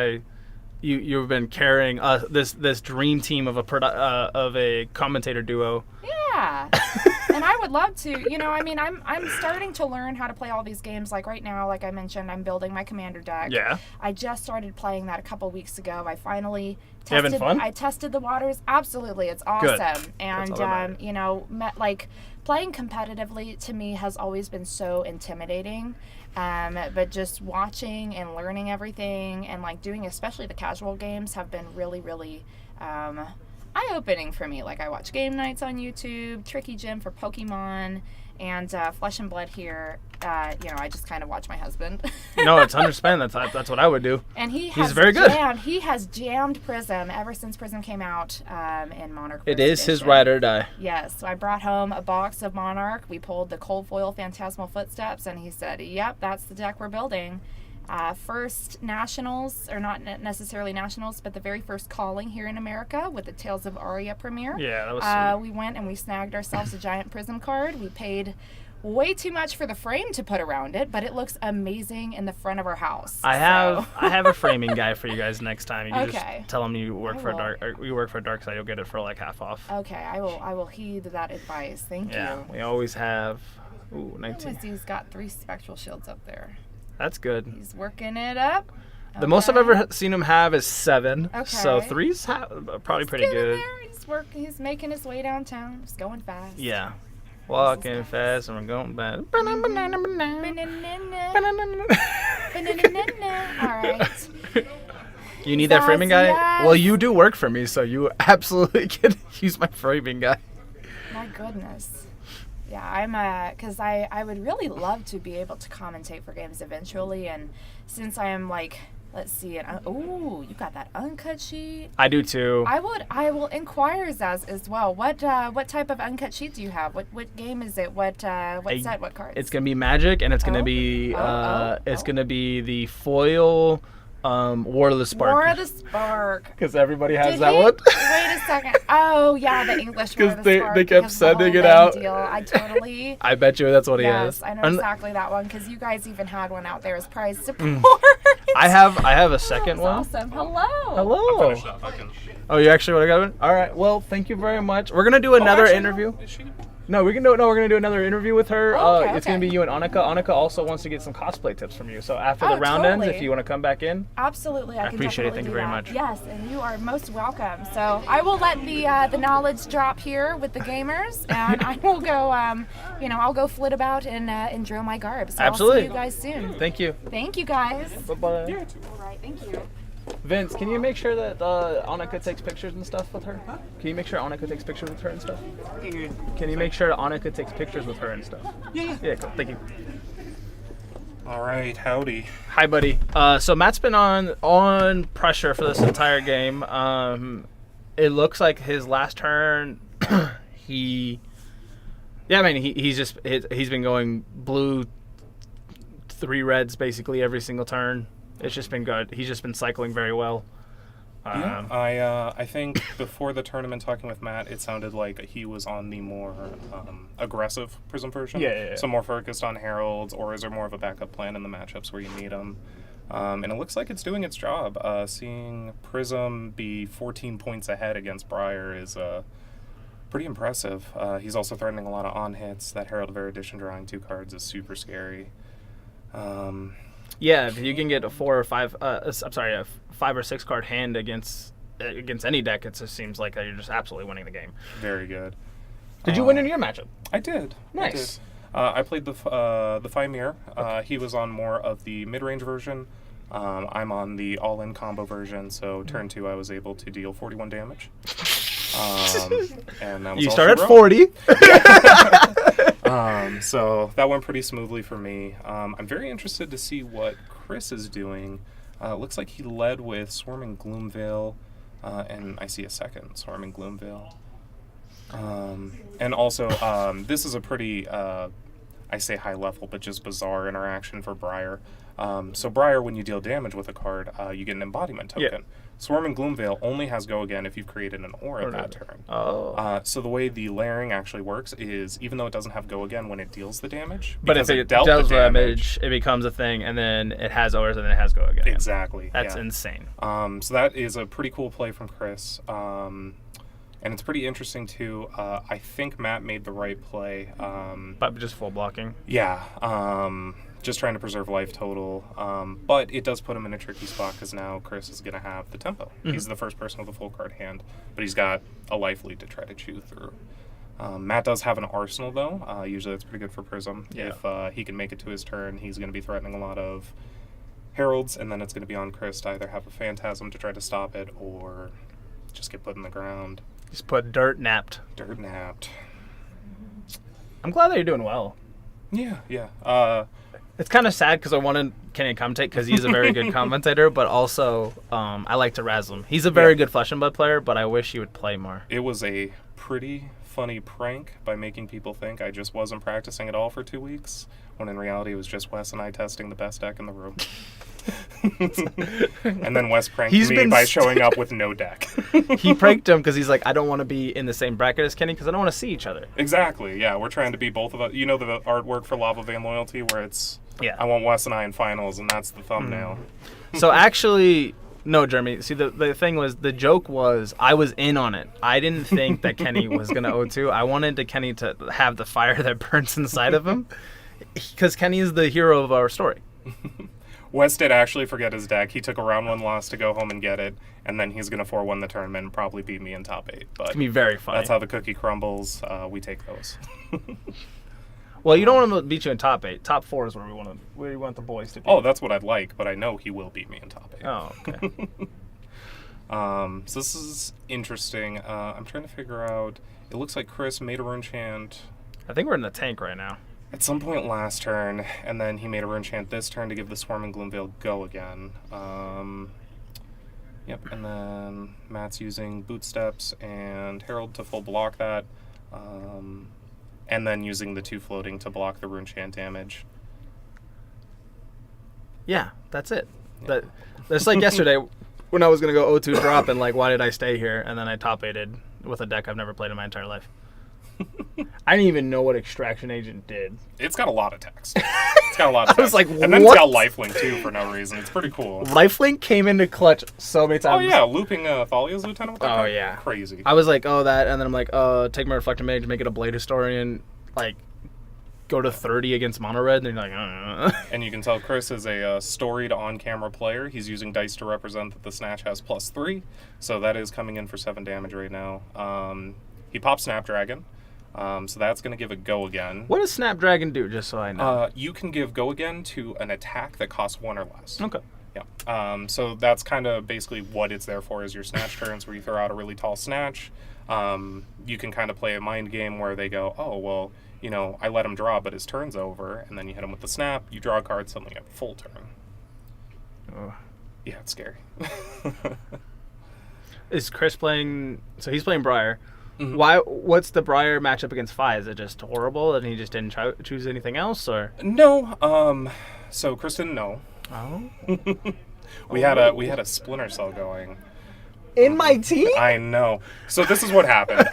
You've been carrying this dream team of a commentator duo. Yeah. And I would love to, I'm starting to learn how to play all these games. Like right now, like I mentioned, I'm building my Commander deck. Yeah. I just started playing that a couple weeks ago. I finally You having fun? I tested the waters. Absolutely. It's awesome. And, all that matters. playing competitively to me has always been so intimidating. But just watching and learning everything and doing especially the casual games have been really, really eye-opening for me. Like I watch game nights on YouTube, Tricky Gym for Pokemon, and Flesh and Blood here. I just kind of watch my husband. No, it's 100%. That's what I would do. And he's very good. He has jammed Prism ever since Prism came out in Monarch. It is his ride or die. Yes, so I brought home a box of Monarch. We pulled the Cold Foil Phantasmal Footsteps, and he said, "Yep, that's the deck we're building." First nationals, or not necessarily nationals, but the very first calling here in America with the Tales of Aria premiere. Yeah, that was we went and we snagged ourselves a giant Prism card. We paid way too much for the frame to put around it, but it looks amazing in the front of our house. I have a framing guy for you guys next time. You can Okay. just tell him you work for Darkside. You'll get it for like half off. Okay, I will heed that advice. Thank Yeah, you. we always have. Ooh, 19. He's got 3 spectral shields up there. That's good. He's working it up. The most I've ever seen him have is 7. Okay. So 3's probably pretty Getting good. there. He's making his way downtown. He's going fast. Yeah. Walking fast and we're going back. All right. You need that framing guy? Yes. Well, you do work for me, so you absolutely can use my framing guy. My goodness. Yeah, I'm because I would really love to be able to commentate for games eventually, and since I am let's see, you got that uncut sheet. I do too. I will inquire as well. What type of uncut sheet do you have? What game is it? What set? What cards? It's gonna be Magic, and it's gonna be gonna be the foil. War of the Spark. War of the Spark. Because everybody has Did that he? one. Wait a second. Oh, yeah, the English War of the Spark. They kept because the sending whole it out. Deal. I totally. I bet you that's what he yes, has. I know exactly that one because you guys even had one out there as prize support. I have a second one. Awesome. Hello. Hello. Oh, you actually would have got one? All right. Well, thank you very much. We're gonna do another interview. No, we're gonna do another interview with her. It's gonna be you and Annika. Annika also wants to get some cosplay tips from you. So after the round ends, if you want to come back in. Absolutely, I can appreciate it. definitely Thank you do very that. much. Yes, and you are most welcome. So I will let the knowledge drop here with the gamers, and I will go. I'll go flit about and drill my garb. So Absolutely. I'll see you guys soon. Thank you. Thank you guys. Bye bye. All right. Thank you. Vince, can you make sure that Annika takes pictures and stuff with her? Huh? Can you make sure Annika takes pictures with her and stuff? Can you make sure Annika takes pictures with her and stuff? Yeah, cool. Thank you. All right, howdy. Hi, buddy. So Matt's been on pressure for this entire game. It looks like his last turn, he's been going blue, 3 reds basically every single turn. It's just been good. He's just been cycling very well. I think before the tournament, talking with Matt, it sounded like he was on the more aggressive Prism version. Yeah. So more focused on Heralds, or is there more of a backup plan in the matchups where you need them? And it looks like it's doing its job. Seeing Prism be 14 points ahead against Briar is pretty impressive. He's also threatening a lot of on-hits. That Herald of Erudition drawing 2 cards is super scary. Yeah, if you can get a 4 or 5, a 5 or 6 card hand against any deck, it just seems like you're just absolutely winning the game. Very good. Did you win in your matchup? I did. Nice. I played the Fymir. He was on more of the mid-range version. I'm on the all-in combo version, so turn 2 I was able to deal 41 damage. And that was You all start at she wrote. 40. So that went pretty smoothly for me. I'm very interested to see what Chris is doing. Looks like he led with Swarming Gloomveil, and I see a second Swarming Gloomveil. And also, this is a pretty, I say high level, but just bizarre interaction for Briar. So Briar, when you deal damage with a card, you get an embodiment token. Yeah. Swarming Gloomveil only has go again if you've created an aura that turn. Oh. So the way the layering actually works is, even though it doesn't have go again when it deals the damage, But if because it dealt deals the damage, it becomes a thing, and then it has auras, and then it has go again. Exactly. That's yeah. insane. So that is a pretty cool play from Chris. And it's pretty interesting, too. I think Matt made the right play. But just full blocking. Yeah. Just trying to preserve life total. But it does put him in a tricky spot because now Chris is going to have the tempo. Mm-hmm. He's the first person with a full card hand, but he's got a life lead to try to chew through. Matt does have an arsenal, though. Usually that's pretty good for Prism. Yeah. If he can make it to his turn, he's going to be threatening a lot of Heralds, and then it's going to be on Chris to either have a Phantasm to try to stop it or just get put in the ground. Just put dirt napped. Dirt napped. I'm glad that you're doing well. Yeah. It's kind of sad because I wanted Kenny to commentate because he's a very good commentator, but also I like to razzle him. He's a very good Flesh and Blood player, but I wish he would play more. It was a pretty funny prank by making people think I just wasn't practicing at all for 2 weeks, when in reality it was just Wes and I testing the best deck in the room. And then Wes pranked me by showing up with no deck. He pranked him because he's like, I don't want to be in the same bracket as Kenny because I don't want to see each other. Exactly, yeah. We're trying to be both of us. You know the artwork for Lava Vein Loyalty where it's, Yeah. I want Wes and I in finals, and that's the thumbnail. So actually, no, Jeremy. See, the thing was, the joke was, I was in on it. I didn't think that Kenny was going to 0-2. I wanted Kenny to have the fire that burns inside of him because Kenny is the hero of our story. Wes did actually forget his deck. He took a round 1 loss to go home and get it, and then he's going to 4-1 the tournament and probably beat me in top 8. But It's going to be very funny. that's how the cookie crumbles. We take those. Well, you don't want him to beat you in top 8. Top 4 is where we want the boys to be. Oh, that's what I'd like, but I know he will beat me in top 8. Oh, okay. So this is interesting. I'm trying to figure out. It looks like Chris made a rune chant I think we're in the tank right now. at some point last turn, and then he made a rune chant this turn to give the Swarming Gloomveil go again. Yep, and then Matt's using Bootsteps and Herald to full block that, and then using the 2 floating to block the rune chant damage. Yeah, that's it. Yeah. That's like yesterday when I was going to go 0-2 drop and like, why did I stay here? And then I top 8'd with a deck I've never played in my entire life. I didn't even know what Extraction Agent did. It's got a lot of text. It's got a lot of text. I was like, and then what? it's got lifelink too for no reason. It's pretty cool. Lifelink came into clutch so many Oh times. yeah, looping Thalia's Lieutenant with that Oh, card? yeah. Crazy. I was like, oh, that. And then I'm like, take my Reflector Mage, make it a Blade Historian, like, go to 30 against Mono Red. And you're like, And you can tell Chris is a storied on-camera player. He's using dice to represent that the Snatch has +3, so that is coming in for 7 damage right now. He pops Snapdragon, so that's going to give a go again. What does Snapdragon do, just so I know? You can give go again to an attack that costs 1 or less. Okay. Yeah. So that's kind of basically what it's there for, is your Snatch turns where you throw out a really tall Snatch. You can kind of play a mind game where they go, oh, well, I let him draw, but his turn's over, and then you hit him with the snap, you draw a card, suddenly you have a full turn. Oh. Yeah, it's scary. Is Chris playing? So he's playing Briar. Mhm. What's the Briar matchup against Fi? Is it just horrible and he just didn't choose anything else, or? No. So Chris didn't know. Oh. We had a Splinter Cell going. In my team? I know. So this is what happened.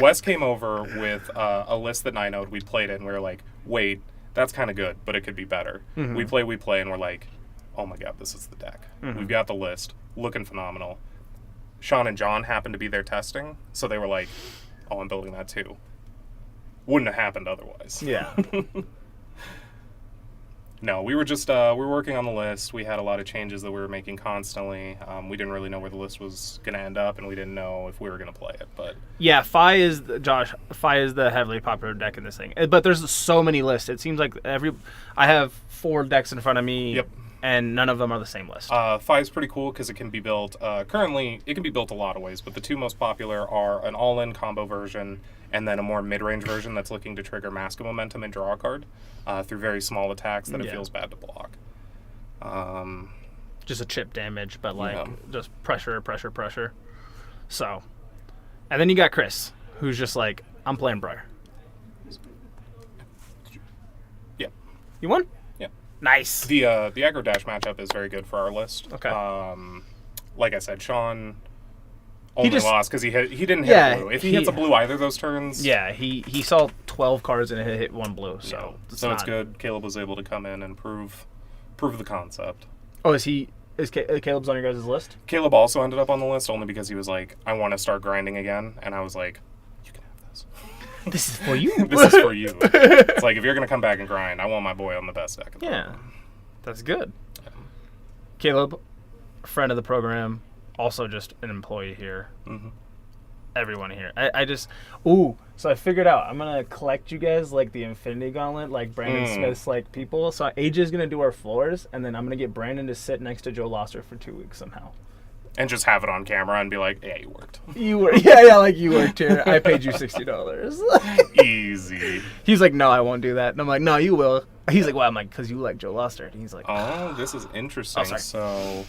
Wes came over with a list that I knowed. We played it, and we were like, wait, that's kind of good, but it could be better. Mm-hmm. We play, and we're like, oh my god, this is the deck. Mm-hmm. We've got the list, looking phenomenal. Sean and John happened to be there testing, so they were like, oh, I'm building that too. Wouldn't have happened otherwise. Yeah. No, we were just we were working on the list. We had a lot of changes that we were making constantly. We didn't really know where the list was going to end up, and we didn't know if we were going to play it. But Yeah, Fi is the heavily popular deck in this thing. But there's so many lists. It seems like I have 4 decks in front of me. Yep. And none of them are the same list. Fi is pretty cool because it can be built. Currently, it can be built a lot of ways, but the 2 most popular are an all-in combo version and then a more mid-range version that's looking to trigger Mask of Momentum and draw a card through very small attacks that it feels bad to block. Just a chip damage, but Yeah. just pressure. So, and then you got Chris, who's just like, I'm playing Briar. Yeah. You won? Yeah. Nice. The aggro dash matchup is very good for our list. Okay. Like I said, Sean only just- lost because he didn't hit Yeah, blue. If he hits a blue either of those turns, Yeah, he saw 12 cards and it hit 1 blue, so it's not- good. Caleb was able to come in and prove the concept. Oh, is Caleb's on your guys' list? Caleb also ended up on the list only because he was like, I want to start grinding again, and I was like, you can have this. This is for you. This is for you. It's like, if you're going to come back and grind, I want my boy on the best deck. Yeah, that's good. Caleb, friend of the program, also just an employee here. Mm-hmm. Everyone here. So I figured out I'm gonna collect you guys like the Infinity Gauntlet, like Brandon Smith's like people. So AJ's gonna do our floors, and then I'm gonna get Brandon to sit next to Joe Loster for 2 weeks somehow. And just have it on camera and be like, yeah, you worked. You were like you worked here. I paid you $60. Easy. He's like, no, I won't do that. And I'm like, no, you will. He's like, well, I'm like, because you like Joe Loster. And he's like, Oh, this is interesting. sorry. So,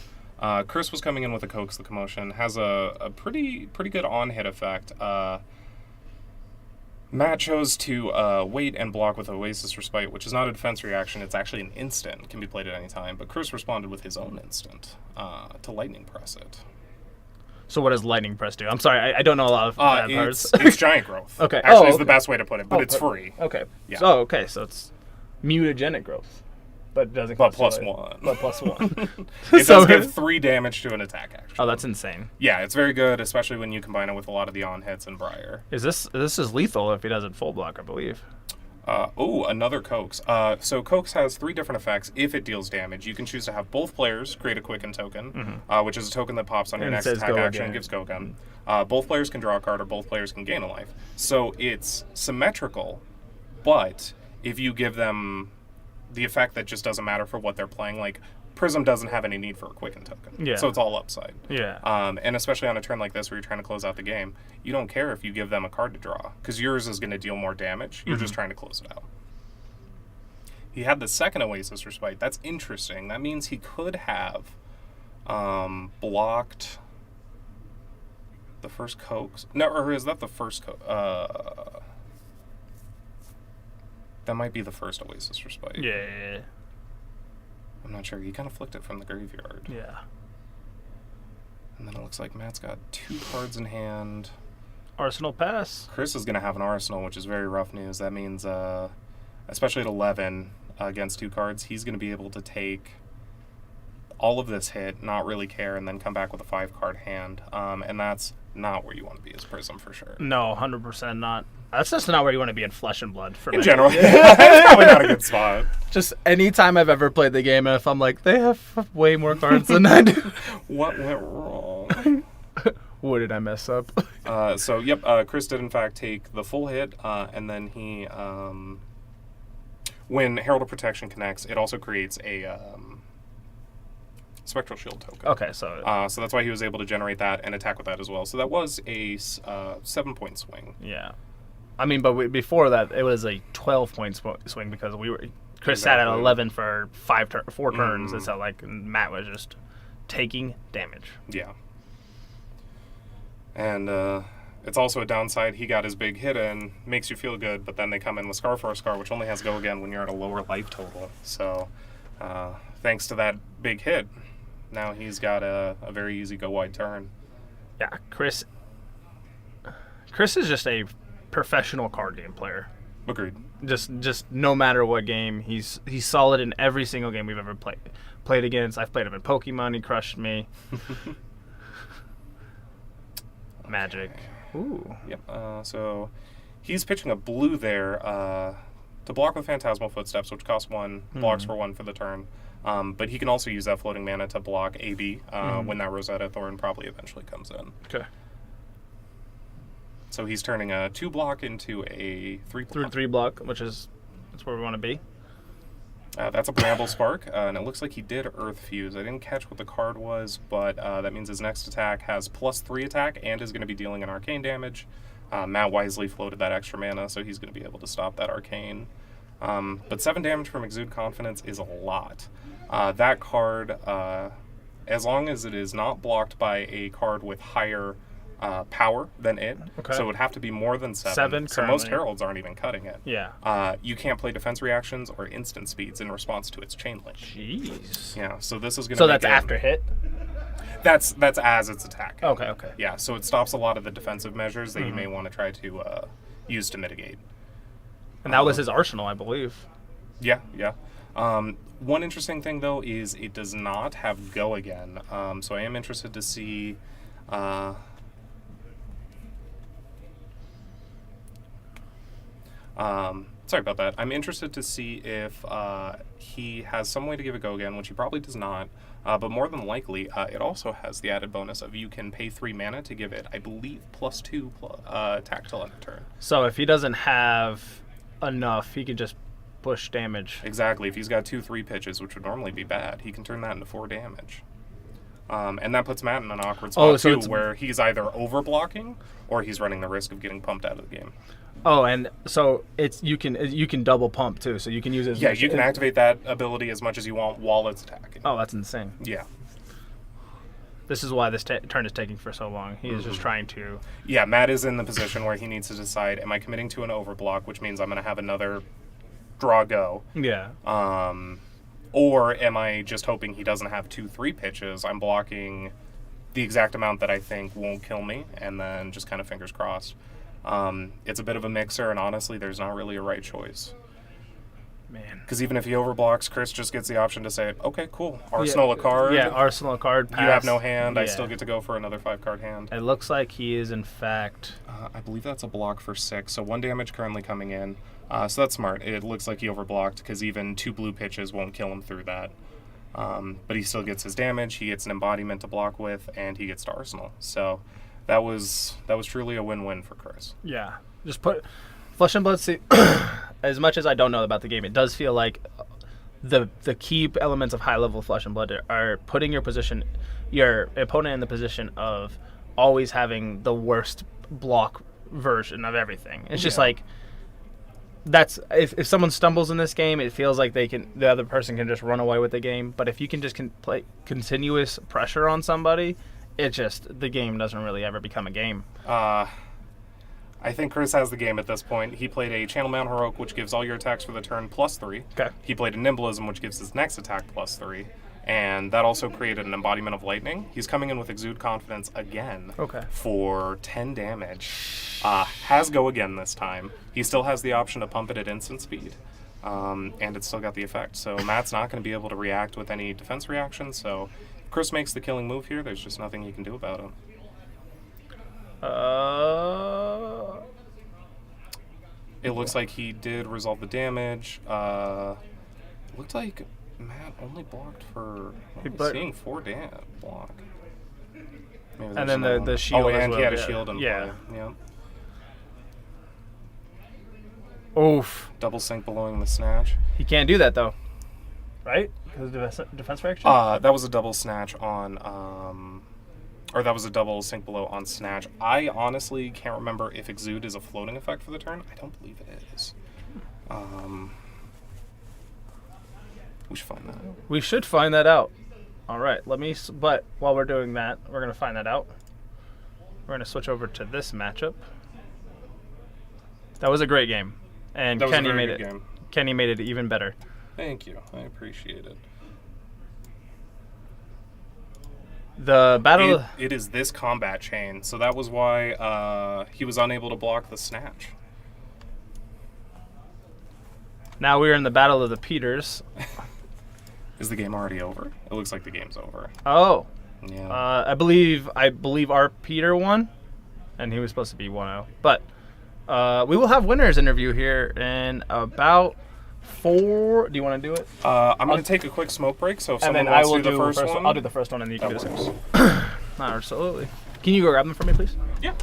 Chris was coming in with a Coax the Commotion. Has a pretty good on-hit effect. Matt chose to wait and block with Oasis Respite, which is not a defense reaction. It's actually an instant. It can be played at any time. But Chris responded with his own instant to Lightning Press it. so what does Lightning Press do? I'm sorry, I don't know a lot of bad parts. It's Giant Growth. Okay. Actually, Oh, is the okay. best way to put it, but it's per- free. Okay. Yeah. So it's mutagenic growth, but it doesn't. But cost you +1. But +1. It So- does give 3 damage to an attack action. Oh, that's insane. Yeah, it's very good, especially when you combine it with a lot of the on-hits and Briar. This is lethal if he does it full block, I believe. Another Coax. So Coax has 3 different effects. If it deals damage, you can choose to have both players create a Quicken token, which is a token that pops on your And it next says attack go action again. and gives Go Gun. Both players can draw a card, or both players can gain a life. So it's symmetrical, but if you give them the effect that just doesn't matter for what they're playing, like Prism doesn't have any need for a Quicken token. Yeah. So it's all upside. Yeah. And especially on a turn like this where you're trying to close out the game, you don't care if you give them a card to draw, because yours is going to deal more damage. You're just trying to close it out. He had the second Oasis Respite. That's interesting. That means he could have blocked the first Coax. No, or is that the first Coax? That might be the first Oasis Respite. Yeah. I'm not sure. He kind of flicked it from the graveyard. Yeah. And then it looks like Matt's got 2 cards in hand. Arsenal pass. Chris is going to have an Arsenal, which is very rough news. That means, especially at 11 against 2 cards, he's going to be able to take all of this hit, not really care, and then come back with a 5-card hand. And that's not where you want to be as Prism for sure. No, 100% not. That's just not where you want to be in Flesh and Blood. For In me. general, it's probably not a good spot. Just any time I've ever played the game, if I'm like, they have way more cards than I do. What went wrong? What did I mess up? Chris did in fact take the full hit, and then he, when Herald of Protection connects, it also creates a Spectral Shield token. Okay, so So that's why he was able to generate that and attack with that as well. So that was a 7-point swing. yeah. I mean, but before that, it was a 12-point swing because Chris sat at 11 for 4 turns, and so like Matt was just taking damage. Yeah. And it's also a downside. He got his big hit in, makes you feel good, but then they come in with Scar for a Scar, which only has go again when you're at a lower life total. So thanks to that big hit, now he's got a very easy go wide turn. Yeah, Chris is just a professional card game player. Agreed. Just no matter what game, he's solid in every single game we've ever played against. I've played him in Pokemon. He crushed me. Magic. Ooh. Yep. So he's pitching a blue there to block with Phantasmal Footsteps, which costs 1, blocks for 1 for the turn. But he can also use that floating mana to block AB when that Rosetta Thorn probably eventually comes in. Okay. So he's turning a 2 block into a 3 block. 3 block, that's where we want to be. That's a Bramble Spark, and it looks like he did Earth Fuse. I didn't catch what the card was, but that means his next attack has +3 attack and is going to be dealing an arcane damage. Matt wisely floated that extra mana, so he's going to be able to stop that arcane. But 7 damage from Exude Confidence is a lot. That card, as long as it is not blocked by a card with higher power than it, so it would have to be more than 7. So most Heralds aren't even cutting it. Yeah. You can't play defense reactions or instant speeds in response to its chain link. Jeez. Yeah, so this is going to So that's after hit? That's as its attack. Okay. Yeah, so it stops a lot of the defensive measures that you may want to try to use to mitigate. And that was his arsenal, I believe. Yeah. One interesting thing, though, is it does not have Go again. So I am interested to see... sorry about that. I'm interested to see if he has some way to give it Go again, which he probably does not. But more than likely, it also has the added bonus of you can pay 3 mana to give it, I believe, +2 attack till end of turn. So if he doesn't have enough, he can just push damage. Exactly. If he's got 2-3 pitches, which would normally be bad, he can turn that into 4 damage. And that puts Matt in an awkward spot, too, where he's either overblocking or he's running the risk of getting pumped out of the game. Oh, and so you can double pump too, so you can use it. Yeah, you can activate that ability as much as you want while it's attacking. Oh, that's insane. Yeah. This is why this turn is taking for so long. He is just trying to... Yeah, Matt is in the position where he needs to decide, am I committing to an overblock, which means I'm going to have another draw go? Yeah. Or am I just hoping he doesn't have 2-3 pitches? I'm blocking the exact amount that I think won't kill me, and then just kind of fingers crossed. It's a bit of a mixer, and honestly, there's not really a right choice. Man. Because even if he overblocks, Chris just gets the option to say, okay, cool, arsenal a card. Yeah, arsenal a card, pass. You have no hand, I still get to go for another 5-card hand. It looks like he is, in fact... I believe that's a block for 6, so 1 damage currently coming in. So that's smart. It looks like he overblocked, because even 2 blue pitches won't kill him through that. But he still gets his damage, he gets an embodiment to block with, and he gets to arsenal. So... That was truly a win-win for Chris. Yeah. Just put Flesh and Blood. As much as I don't know about the game, it does feel like the key elements of high-level Flesh and Blood are putting your opponent in the position of always having the worst block version of everything. It's just like that's if someone stumbles in this game, it feels like the other person can just run away with the game. But if you can just play continuous pressure on somebody, the game doesn't really ever become a game. I think Chris has the game at this point. He played a Channel Mount Heroic, which gives all your attacks for the turn +3. Okay. He played a Nimblism, which gives his next attack +3. And that also created an Embodiment of Lightning. He's coming in with Exude Confidence again for 10 damage. Has Go again this time. He still has the option to pump it at instant speed. And it's still got the effect. So Matt's not going to be able to react with any defense reactions, so... Chris makes the killing move here. There's just nothing he can do about it. It looks like he did resolve the damage. Looked like Matt only blocked for... seeing 4 block. And then the shield. Oh, and he had a shield in play. Yeah. Oof. Double sync blowing the snatch. He can't do that though, right? Because of defense reaction? That was a double snatch on Or that was a double Sink Below on Snatch. I honestly can't remember if Exude is a floating effect for the turn. I don't believe it is. We should find that out. We should find that out. All right, but while we're doing that, we're going to find that out. We're going to switch over to this matchup. That was a great game. And That was a Kenny very made good it. game. Kenny made it even better. Thank you. I appreciate it. The battle. It is this combat chain, so that was why he was unable to block the Snatch. Now we're in the battle of the Peters. Is the game already over? It looks like the game's over. Oh. Yeah. I believe our Peter won, and he was supposed to be 1-0. But we will have winners interview here in about 4. Do you want to do it? I'm going to take a quick smoke break, so if And someone then I wants will to do the first one. I'll do the first one, and then you can That do the works. second. Absolutely. Can you go grab them for me, please? Yeah.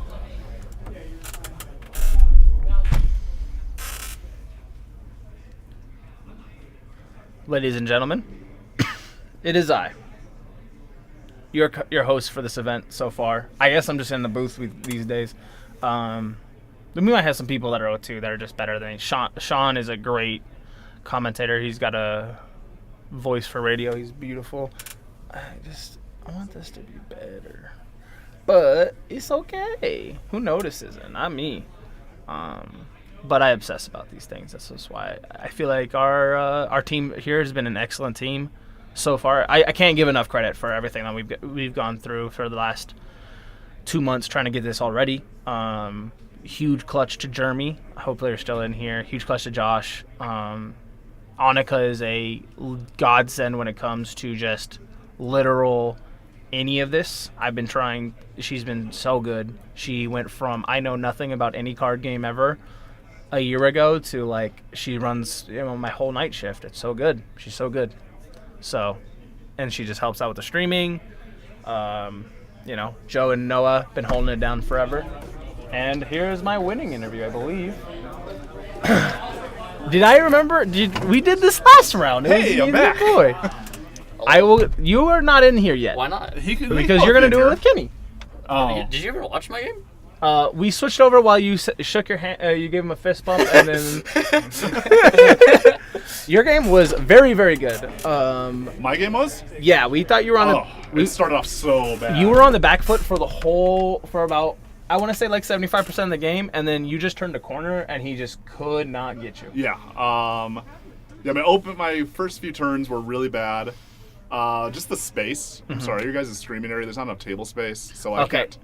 Ladies and gentlemen, it is I, your host for this event so far. I guess I'm just in the booth these days. We might have some people that are O2 that are just better than me. Sean is a great commentator. He's got a voice for radio. He's beautiful. I want this to be better. But it's okay. Who notices it? Not me. But I obsess about these things. That's just why I feel like our team here has been an excellent team so far. I can't give enough credit for everything that we've gone through for the last 2 months trying to get this all ready. Huge clutch to Jeremy. Hopefully they're still in here. Huge clutch to Josh. Annika is a godsend when it comes to just literal any of this. I've been trying. She's been so good. She went from I know nothing about any card game ever a year ago to like she runs my whole night shift. It's so good. She's so good. So, and she just helps out with the streaming. Joe and Noah been holding it down forever. And here's my winning interview, I believe. Did I remember? We did this last round. Hey, I'm back. Boy. I will. You are not in here yet. Why not? Because you're gonna do it with Kenny. Oh. Did you ever watch my game? We switched over while you shook your hand. You gave him a fist bump, and then your game was very, very good. My game was? Yeah, we thought you were on it started off so bad. You were on the back foot for about I want to say like 75% of the game, and then you just turned a corner, and he just could not get you. Yeah. My first few turns were really bad. Just the space. I'm sorry, your guys' streaming area, there's not enough table space, so I can't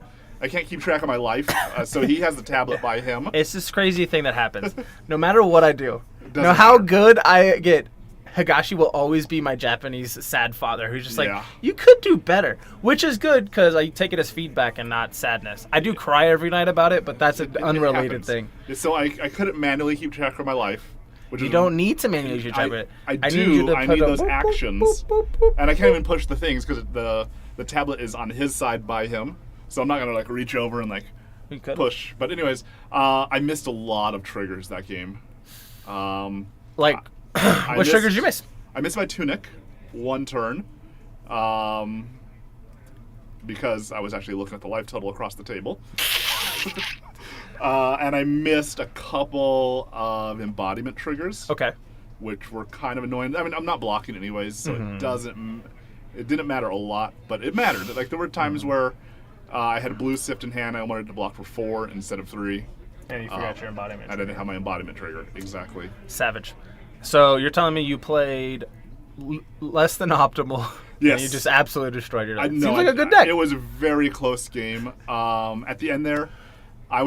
keep track of my life. So he has the tablet by him. It's this crazy thing that happens. No matter what I do, no Doesn't how matter. good I get, Higashi will always be my Japanese sad father who's just like, Yeah. you could do better, which is good because I take it as feedback and not sadness. I do cry every night about it, but that's an unrelated happens. thing. So I couldn't manually keep track of my life. You don't need to manually keep track of it. I need you to I put need a those boop, boop, actions. boop, boop, boop, And I can't even push the things because the tablet is on his side by him. So I'm not going to reach over and You could. push. But anyways, I missed a lot of triggers that game. What triggers did you miss? I missed my tunic one turn because I was actually looking at the life total across the table. And I missed a couple of embodiment triggers. Okay. Which were kind of annoying. I mean, I'm not blocking anyways, so it didn't matter a lot, but it mattered. There were times where I had a blue sift in hand, I wanted to block for 4 instead of 3. And you forgot your embodiment. I didn't have my embodiment trigger, exactly. Savage. So you're telling me you played less than optimal. Yes. And you just absolutely destroyed your deck. Seems like a good deck. It was a very close game. At the end there, I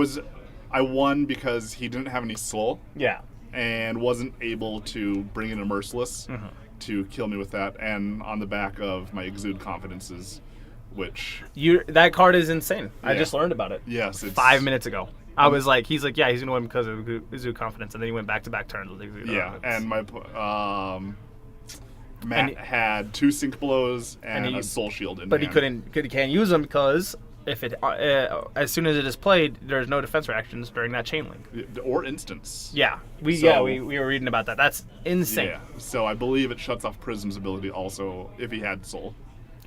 won because he didn't have any soul. Yeah. And wasn't able to bring in a Merciless to kill me with that, and on the back of my Exude Confidences, which... That card is insane. Yeah. I just learned about it. Yes, it's... 5 minutes ago. I was like, he's like, yeah, he's going to win because of Exude Confidence, and then he went back-to-back turns with Exude Confidence. And my... Matt had 2 Sink Blows and a Soul Shield in But hand. he can't use them because... If it as soon as it is played, there's no defense reactions during that chain link. Or instance. Yeah, we were reading about that. That's insane. Yeah, so I believe it shuts off Prism's ability also if he had Soul.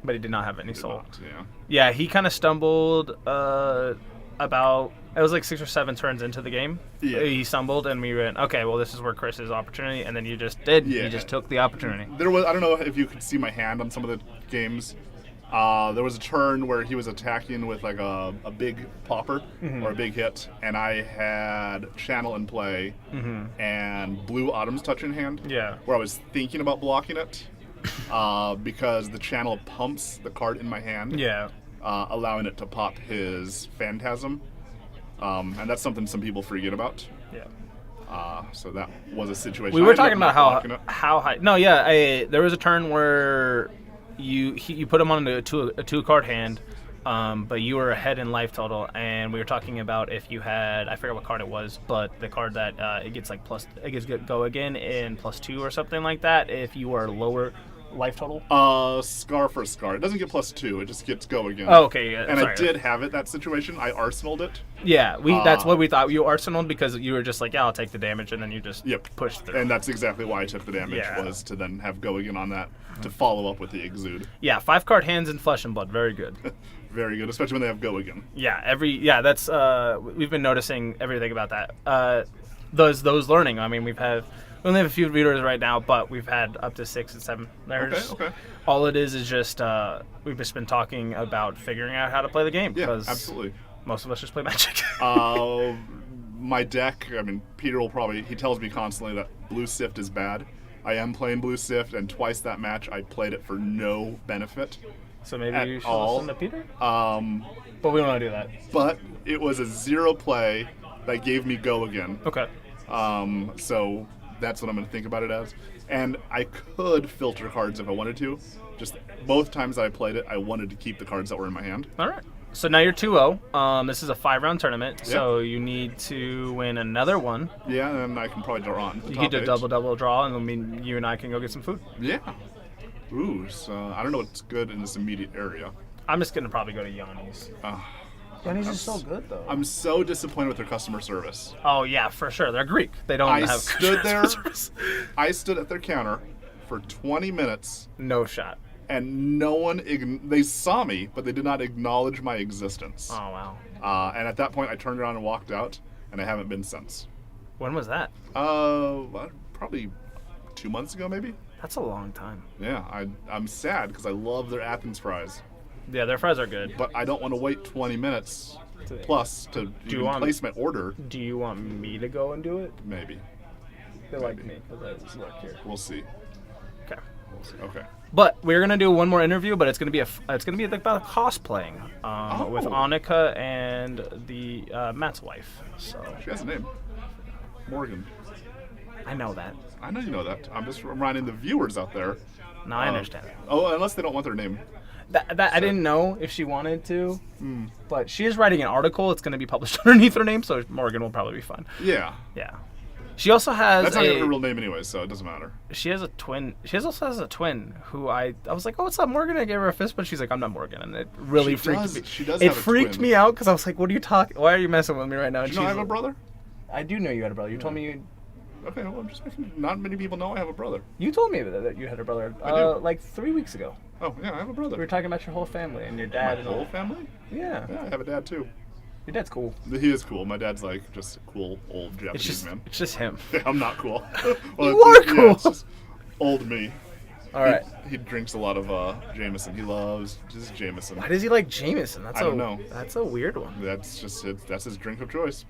but he did not have any Did soul. not, yeah. Yeah, he kind of stumbled about, it was like 6 or 7 turns into the game. Yeah. He stumbled, and we went, okay, well, this is where Chris's opportunity, and then you just did. Yeah. You just took the opportunity. There was, I don't know if you could see my hand on some of the games. There was a turn where he was attacking with like a big popper or a big hit, and I had channel in play and blue Autumn's touch in hand. Yeah. Where I was thinking about blocking it because the channel pumps the card in my hand. Yeah. Allowing it to pop his Phantasm. And that's something some people forget about. Yeah. So that was a situation. We I were ended talking up about not blocking it. how high. No, yeah, there was a turn where you put him on a 2-card hand, but you were ahead in life total, and we were talking about if you had, I forget what card it was, but the card that it gets like it gets go again in +2 or something like that if you are lower life total. Scar for scar. It doesn't get +2. It just gets go again. Oh, okay. Yeah, And sorry. I did have it, that situation. I arsenaled it. Yeah, that's what we thought. You arsenaled because you were just like, yeah, I'll take the damage, and then you just Yep. pushed through. And that's exactly why I took the damage, Yeah. was to then have go again on that, to follow up with the Exude. Yeah, 5-card hands in Flesh and Blood, very good. Very good, especially when they have go again. Yeah, that's we've been noticing everything about that. Those learning. I mean, we only have a few readers right now, but we've had up to 6 and 7. Okay. All it is just we've just been talking about figuring out how to play the game. Yeah, because absolutely. Most of us just play Magic. My deck, I mean, Peter will probably, he tells me constantly that Blue Sift is bad. I am playing Blue Sift, and twice that match I played it for no benefit. So maybe At you should all. listen to Peter. But we don't want to do that. But it was a 0 play that gave me go again. Okay. So that's what I'm going to think about it as. And I could filter cards if I wanted to. Just both times that I played it, I wanted to keep the cards that were in my hand. All right. So now you're 2-0. This is a 5-round tournament, so you need to win another one. Yeah, and I can probably draw on. You get a double draw, and I mean, you and I can go get some food. Yeah. Ooh, so I don't know what's good in this immediate area. I'm just gonna probably go to Yanni's. Yanni's is so good though. I'm so disappointed with their customer service. Oh yeah, for sure. They're Greek. They don't I have stood there. service. I stood at their counter for 20 minutes, No shot. and no one. They saw me, but they did not acknowledge my existence. Oh wow. And at that point, I turned around and walked out, and I haven't been since. When was that? Probably 2 months ago, maybe. That's a long time. Yeah, I'm sad because I love their Athens fries, Yeah, their fries are good. but I don't want to wait 20 minutes plus to even want- place my order. Do you want me to go and do it? Maybe. They like me because I just work here. We'll see. Okay. Okay. But we're gonna do one more interview, but it's gonna be about cosplaying with Oh. Annika and the Matt's wife. So She has a name. Morgan. I know that. I know you know that. I'm just reminding the viewers out there. No, I understand. Oh, unless they don't want their name. That I didn't know if she wanted to, but she is writing an article. It's going to be published underneath her name, so Morgan will probably be fine. Yeah. Yeah. She also has That's not even her real name anyway, so it doesn't matter. She has a twin. Also has a twin who I was like, oh, what's up, Morgan? I gave her a fist, but she's like, I'm not Morgan, and it really freaked me. She does It have a freaked twin. me out because I was like, what are you talking? Why are you messing with me right now? Do you know I have a brother? I do know you had a brother. You told me Okay, well, I'm just making. Not many people know I have a brother. you told me that you had a brother I do. like 3 weeks ago. Oh, yeah, I have a brother. We were talking about your whole family and your My dad and whole all. family? Yeah. Yeah, I have a dad too. Your dad's cool. He is cool. My dad's like just a cool old Japanese man. It's just him. I'm not cool. You are cool. Yeah, it's just old me. All right. He drinks a lot of Jameson. He loves just Jameson. Why does he like Jameson? That's I don't know. That's a weird one. That's just it. That's his drink of choice.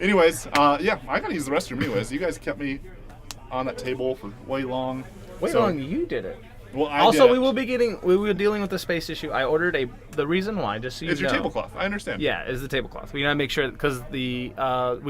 Anyways, yeah, I gotta use the restroom anyways. You guys kept me on that table for way long. Wait, So- long you did it. Well, I Also, did. we will be dealing with the space issue. I ordered the reason why, just so you It's your know. tablecloth. I understand. Yeah, is the tablecloth. We gotta make sure because we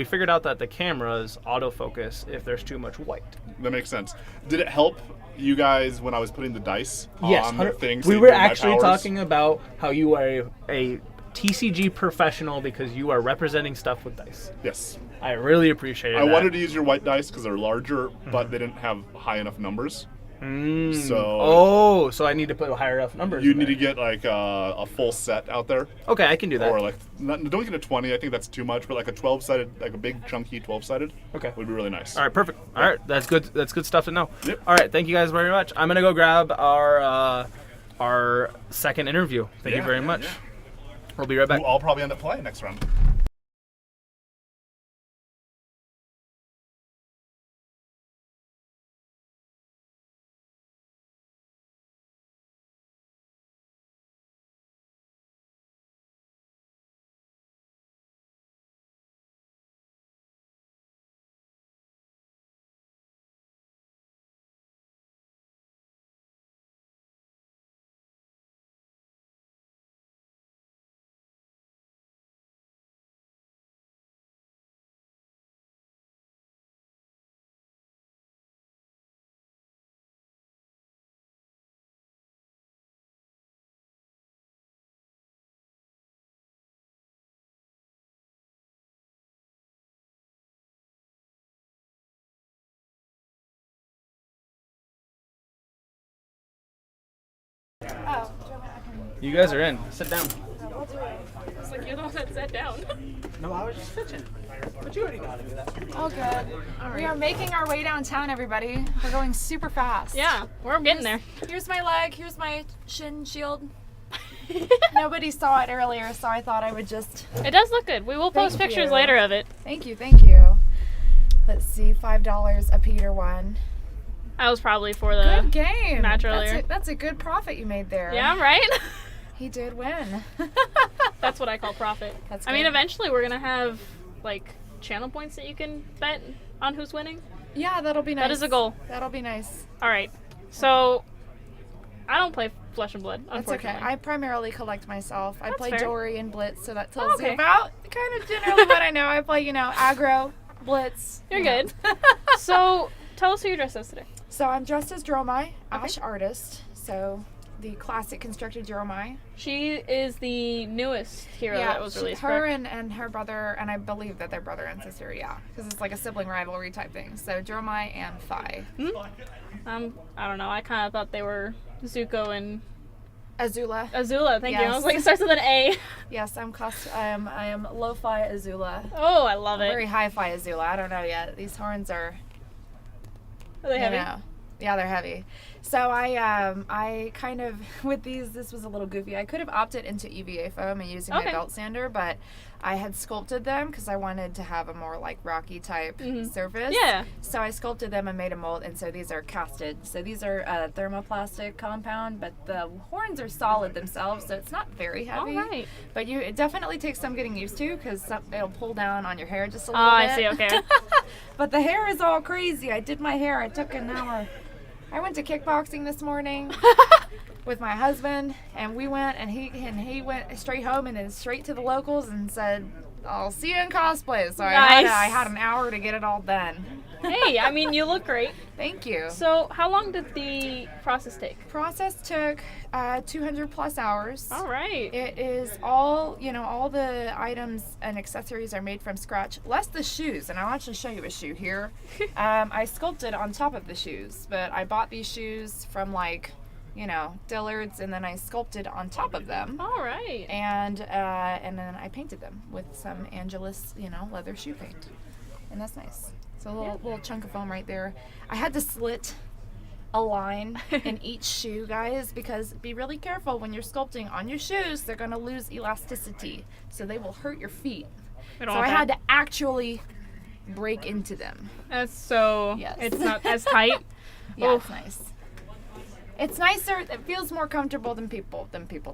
figured out that the cameras autofocus if there's too much white. That makes sense. Did it help you guys when I was putting the dice Yes, on the 100 thing? so we you were knew my actually powers? talking about how you are a TCG professional because you are representing stuff with dice. Yes. I really appreciate it. I wanted to use your white dice because they're larger, but they didn't have high enough numbers. So so I need to put higher enough numbers. you in need to there. get like a full set out there. Okay, I can do that. Or like, don't get a 20. I think that's too much. But like a 12-sided, like a big chunky 12-sided. Okay. Would be really nice. All right, perfect. All right, that's good. That's good stuff to know. Yep. All right, thank you guys very much. I'm gonna go grab our our second interview. Thank you very much. Yeah. We'll be right back. We'll all probably end up playing next round. You guys are in. Sit down. It's like you're the one that sat down. No, I was just pitching. But you already know how to do that. Oh, good. We are making our way downtown, everybody. We're going super fast. Yeah, we're getting there. Here's my leg. Here's my shin shield. Nobody saw it earlier, so I thought I would just... It does look good. We will post Thank pictures you. later of it. Thank you, thank you. Let's see, $5 a Peter one. That was probably for the Good game. match earlier. That's a good profit you made there. Yeah, right? He did win. That's what I call profit. That's I mean, good. eventually we're going to have, like, channel points that you can bet on who's winning. Yeah, that'll be nice. That is a goal. That'll be nice. All right. So, I don't play Flesh and Blood, That's okay. unfortunately. I primarily collect myself. I play fair. Dory and Blitz, so that tells you okay. about kind of generally what I know. I play, aggro, Blitz. You're good. So, tell us who you're dressed as today. So I'm dressed as Dromai, Ash Artist. So the classic constructed Dromai. She is the newest hero that was released. her correct? and her brother, and I believe that they're brother and sister, yeah. Because it's like a sibling rivalry type thing. So Dromai and Thai. I don't know. I kind of thought they were Zuko and Azula. Azula. Thank you. I Yes. was like, it starts with an A. Yes, I am lo-fi Azula. Oh, I love it. Very hi-fi Azula. I don't know yet. These horns are... Are they heavy? Yeah, they're heavy. So I kind of, with these, this was a little goofy. I could have opted into EVA foam and using my Okay. belt sander, but I had sculpted them because I wanted to have a more like rocky type surface. Yeah. So I sculpted them and made a mold, and so these are casted. So these are thermoplastic compound, but the horns are solid themselves, so it's not very heavy. All right. But it definitely takes some getting used to because it'll pull down on your hair just a little Oh, bit. I see. Okay. But the hair is all crazy. I did my hair. It took an hour. I went to kickboxing this morning with my husband, and we went, and he went straight home and then straight to the locals and said, "I'll see you in cosplay." So Nice. I had an hour to get it all done. Hey, I mean, you look great. Thank you. So, how long did the process take? Process took 200 plus hours. All right. It is all the items and accessories are made from scratch, less the shoes. And I'll actually show you a shoe here. I sculpted on top of the shoes, but I bought these shoes from Dillard's, and then I sculpted on top of them. All right. And then I painted them with some Angelus, leather shoe paint. And that's nice. So a little chunk of foam right there. I had to slit a line in each shoe, guys, because be really careful when you're sculpting on your shoes. They're going to lose elasticity, so they will hurt your feet. So I had to actually break into them. That's so. Yes. It's not as tight. Yeah, Oof. it's nice. It's nicer. It feels more comfortable than people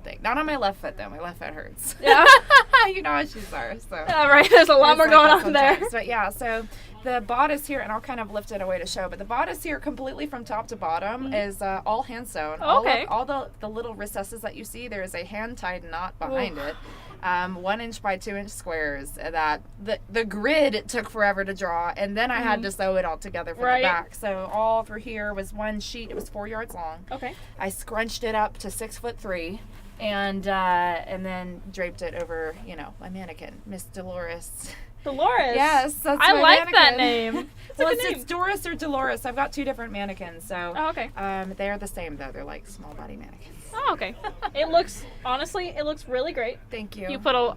think. Not on my left foot though. My left foot hurts. Yeah. You know how shoes are. So. All right. There's a lot more It's like going that on there. sometimes. But yeah, so the bodice here, and I'll kind of lift it away to show, but the bodice here completely from top to bottom is all hand sewn. Okay. All the little recesses that you see, there is a hand tied knot behind it. 1 inch by 2 inch squares that the grid took forever to draw, and then I had to sew it all together for Right. the back. So all through here was one sheet. It was 4 yards long. Okay. I scrunched it up to 6'3", and then draped it over, my mannequin, Miss Dolores. Dolores. Yes, that's I my like that mannequin. name. Well, a good it's Doris or Dolores. I've got 2 different mannequins, so Oh, okay. they're the same though. They're like small body mannequins. Oh, okay. It looks really great. Thank you.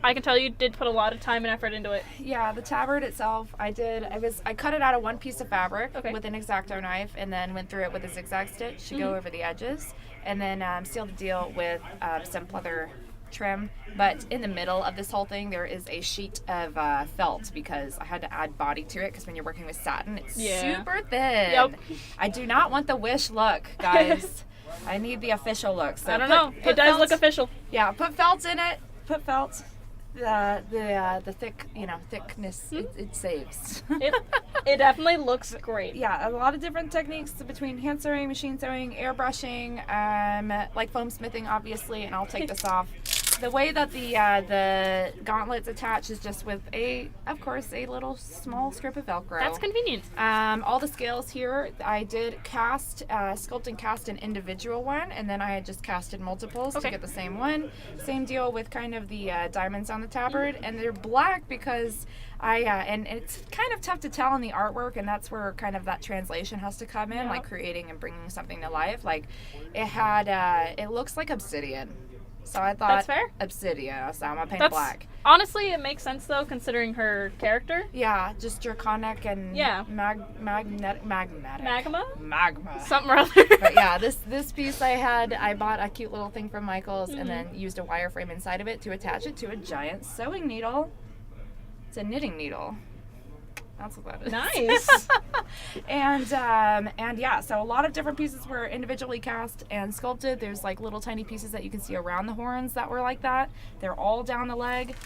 I can tell you did put a lot of time and effort into it. Yeah, the tabard itself, I cut it out of one piece of fabric Okay. with an X-Acto knife, and then went through it with a zigzag stitch to go over the edges, and then sealed the deal with some pleather trim. But in the middle of this whole thing, there is a sheet of felt because I had to add body to it. Because when you're working with satin, it's super thin. Yep. I do not want the Wish look, guys. I need the official look. So I don't know. It does look official. Yeah, put felt in it. Put felt. The thick, thickness, it saves. It definitely looks great. Yeah, a lot of different techniques between hand sewing, machine sewing, airbrushing, like foam smithing, obviously, and I'll take this off. The way that the gauntlets attach is just with of course, a little small strip of Velcro. That's convenient. All the scales here, I did sculpt and cast an individual one, and then I had just casted multiples to get the same one. Same deal with kind of the diamonds on the tabard, and they're black because and it's kind of tough to tell in the artwork, and that's where kind of that translation has to come in, like creating and bringing something to life. Like it looks like obsidian. So I thought That's fair. obsidian, so I'm gonna paint it black. Honestly, it makes sense though, considering her character. Yeah, just draconic and magmatic. Magma? Something or other. But yeah, this piece I bought a cute little thing from Michael's and then used a wireframe inside of it to attach it to a giant sewing needle. It's a knitting needle. That's what that is. Nice. and yeah, so a lot of different pieces were individually cast and sculpted. There's like little tiny pieces that you can see around the horns that were like that. They're all down the leg.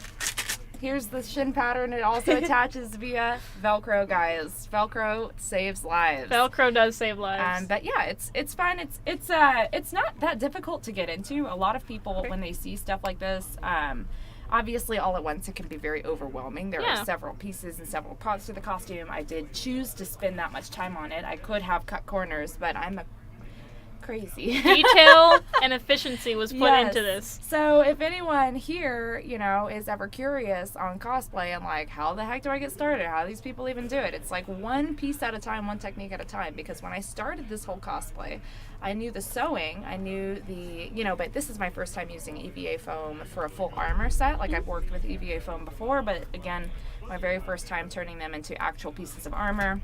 Here's the shin pattern. It also attaches via Velcro, guys. Velcro saves lives. Velcro does save lives. But yeah, it's fun. It's not that difficult to get into. A lot of people when they see stuff like this, obviously, all at once, it can be very overwhelming. There are several pieces and several parts to the costume. I did choose to spend that much time on it. I could have cut corners, but I'm crazy. Detail and efficiency was put into this. So if anyone here, is ever curious on cosplay and like, how the heck do I get started? How do these people even do it? It's like one piece at a time, one technique at a time. Because when I started this whole cosplay, I knew the sewing, I knew but this is my first time using EVA foam for a full armor set. Like I've worked with EVA foam before, but again, my very first time turning them into actual pieces of armor.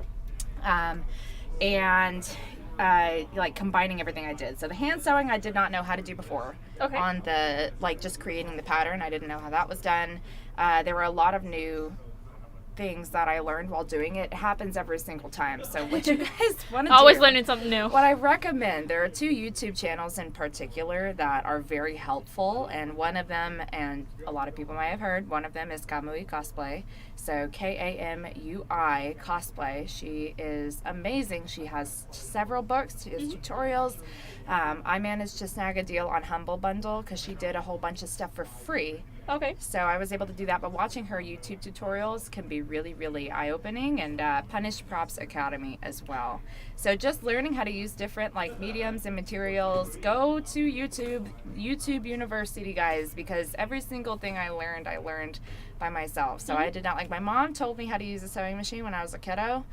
Like combining everything I did. So the hand sewing I did not know how to do before. Okay. On the, just creating the pattern, I didn't know how that was done. There were a lot of new things that I learned while doing it. It happens every single time. So what you guys want to do. Always learning something new. What I recommend, there are 2 YouTube channels in particular that are very helpful, and one of them, and a lot of people might have heard, one of them is Kamui Cosplay. So Kamui Cosplay. She is amazing. She has several books. She has tutorials. I managed to snag a deal on Humble Bundle because she did a whole bunch of stuff for free. Okay. So I was able to do that, but watching her YouTube tutorials can be really, really eye-opening, and Punished Props Academy as well. So just learning how to use different mediums and materials. Go to YouTube University, guys, because every single thing I learned by myself. So I did not, my mom told me how to use a sewing machine when I was a kiddo.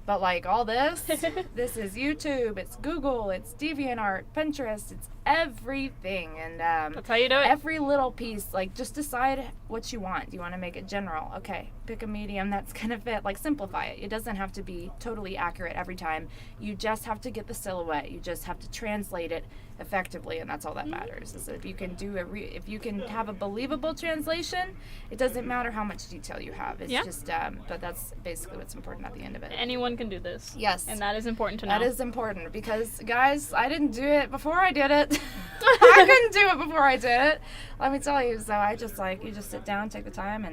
But all this, this is YouTube, it's Google, it's DeviantArt, Pinterest, it's everything. And that's how you do it. Every little piece, just decide what you want. Do you want to make it general? Okay, pick a medium that's going to fit. Simplify it. It doesn't have to be totally accurate every time. You just have to get the silhouette. You just have to translate it effectively, and that's all that matters. Is if you can if you can have a believable translation, it doesn't matter how much detail you have. It's just, but that's basically what's important at the end of it. Anyone can do this. Yes. And that is important to know. That is important because, guys, I didn't do it before I did it. I couldn't do it before I did it. Let me tell you. So I just you just sit down, take the time,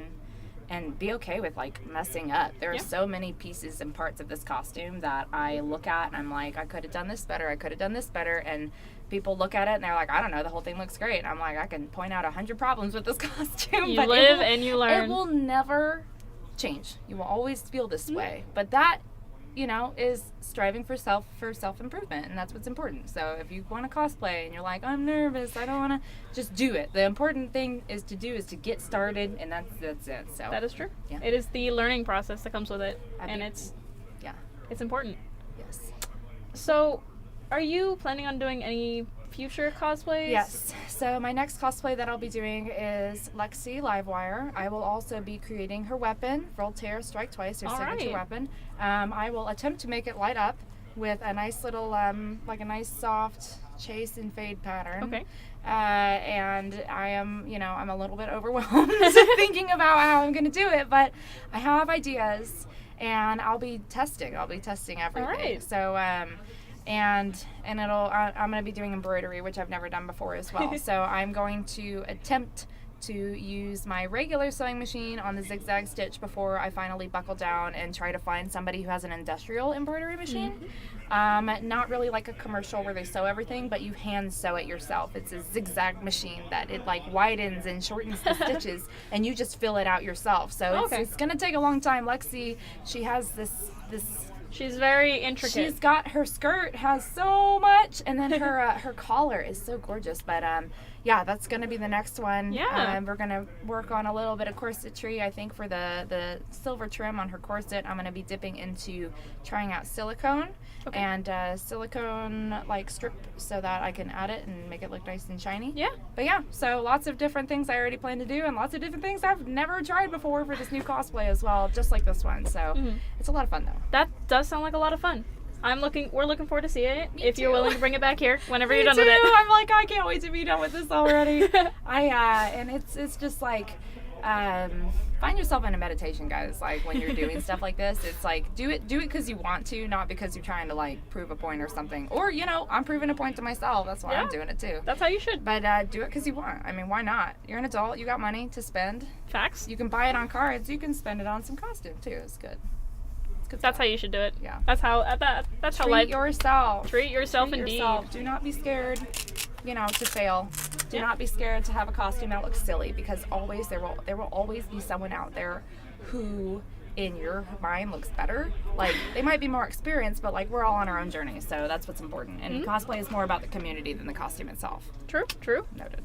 and be okay with messing up. There are so many pieces and parts of this costume that I look at and I'm like, I could have done this better. I could have done this better. And people look at it and they're like, I don't know, the whole thing looks great. And I'm like, I can point out 100 problems with this costume. You live and you learn. It will never change. You will always feel this way. But that is striving for self improvement, and that's what's important. So if you want to cosplay and you're like, I'm nervous, I don't want to, just do it. The important thing is to get started, and that's it. So That is true. Yeah. It is the learning process that comes with it, I and mean, it's yeah, important. yes. So, are you planning on doing any future cosplays? Yes. So my next cosplay that I'll be doing is Lexi Livewire. I will also be creating her weapon, Voltaire Strike Twice, her signature weapon. I will attempt to make it light up with a nice little, like a nice soft chase and fade pattern. Okay. And I am, I'm a little bit overwhelmed thinking about how I'm going to do it, but I have ideas, and I'll be testing everything. All right. So, and I'm going to be doing embroidery, which I've never done before as well. So I'm going to attempt to use my regular sewing machine on the zigzag stitch before I finally buckle down and try to find somebody who has an industrial embroidery machine. Not really like a commercial where they sew everything, but you hand sew it yourself. It's a zigzag machine that it like widens and shortens the stitches, and you just fill it out yourself. So it's going to take a long time. Lexi, she has this She's very intricate. She's got, her skirt has so much, and then her collar is so gorgeous. But yeah, that's gonna be the next one. Yeah. We're gonna work on a little bit of corsetry. I think for the silver trim on her corset, I'm gonna be dipping into trying out silicone and silicone like strip so that I can add it and make it look nice and shiny. Yeah. But yeah, so lots of different things I already plan to do, and lots of different things I've never tried before for this new cosplay as well, just like this one. So it's a lot of fun though. That does sound like a lot of fun. We're looking forward to seeing it. If you're too. willing to bring it back here whenever Me you're done too. with it. I'm like, I can't wait to be done with this already. And it's just like, find yourself in a meditation, guys. Like when you're doing stuff like this, it's like do it because you want to, not because you're trying to like prove a point or something. Or I'm proving a point to myself. That's why I'm doing it too. That's how you should. But do it because you want. I mean, why not? You're an adult. You got money to spend. Facts. You can buy it on cards. You can spend it on some costume too. It's good. That's how you should do it. Yeah. That's how how life. Yourself. Treat yourself Treat indeed. yourself. Do not be scared, to fail. Do not be scared to have a costume that looks silly, because there will always be someone out there who in your mind looks better. Like they might be more experienced, but like we're all on our own journey, so that's what's important. And cosplay is more about the community than the costume itself. True. Noted.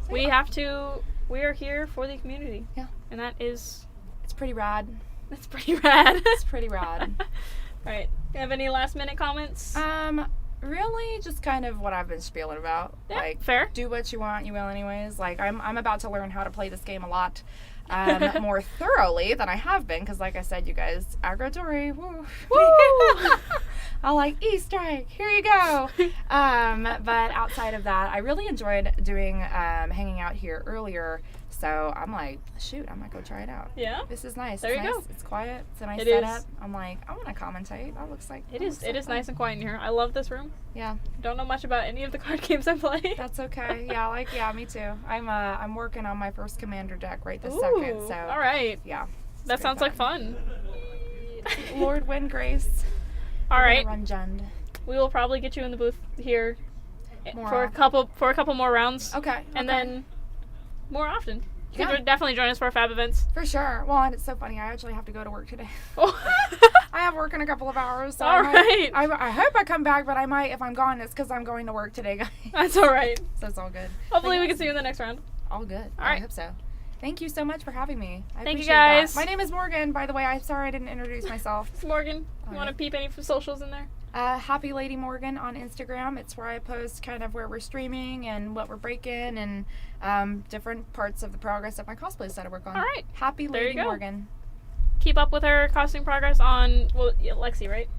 So, We are here for the community. Yeah. And it's pretty rad. that's pretty rad. It's pretty rad. All right. You have any last minute comments? Really just kind of what I've been spieling about. Yeah, like fair. Do what you want, you will anyways. Like I'm about to learn how to play this game a lot more thoroughly than I have been, because like I said, you guys, aggro-tory, woo. I like E-strike, here you go. But outside of that, I really enjoyed doing hanging out here earlier. So I'm like, shoot, I might go try it out. Yeah. This is nice. There it's you nice. go. It's quiet. It's a nice It setup. is. I'm like, I want to commentate. That looks like It is nice and quiet in here. I love this room. Yeah. Don't know much about any of the card games I play. That's okay. Yeah, me too. I'm working on my first commander deck right this Ooh, second. So all right. Yeah. That sounds like fun. Lord Windgrace. All right. Run Jund. We will probably get you in the booth here More for a couple more rounds. Okay. And then more often. You Yeah. can definitely join us for our Fab events. For sure. Well, and it's so funny. I actually have to go to work today. Oh. I have work in a couple of hours. So All right. I hope I come back, but I might, if I'm gone, it's because I'm going to work today, guys. That's all right. So it's all good. Hopefully But we yeah, can see you in the next round. all good. All I right. hope so. Thank you so much for having me. I Thank you, appreciate that. guys. My name is Morgan, by the way. I'm sorry I didn't introduce myself. It's Morgan. You All want to right. peep any socials in there? Happy Lady Morgan on Instagram. It's where I post kind of where we're streaming and what we're breaking and different parts of the progress of my cosplays that I work on. All right. Happy There you Lady go. Morgan. Keep up with her costume progress on Lexi, right?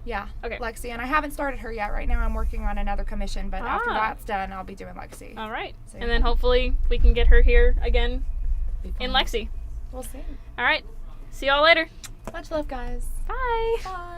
Yeah. Okay. Lexi. And I haven't started her yet. Right now I'm working on another commission, but after Ah. that's done, I'll be doing Lexi. All right. So, And then hopefully we can get her here again Be in fun. Lexi. We'll see. All right. See y'all later. Much love, guys. Bye. Bye.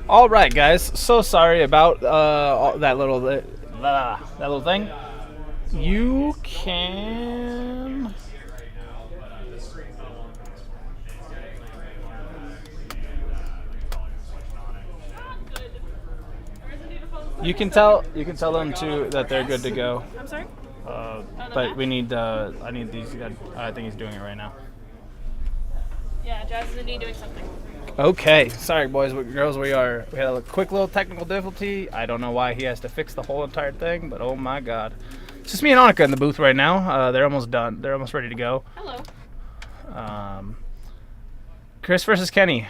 All right, guys. So sorry about that little thing. You can. You can tell them too that they're good to go. I'm sorry? But we need I need these. I think he's doing it right now. Yeah, Jazz is indeed doing something. Okay, sorry boys and girls. We had a quick little technical difficulty. I don't know why he has to fix the whole entire thing, but oh my god, it's just me and Annika in the booth right now. They're almost done. They're almost ready to go. Hello. Chris versus Kenny,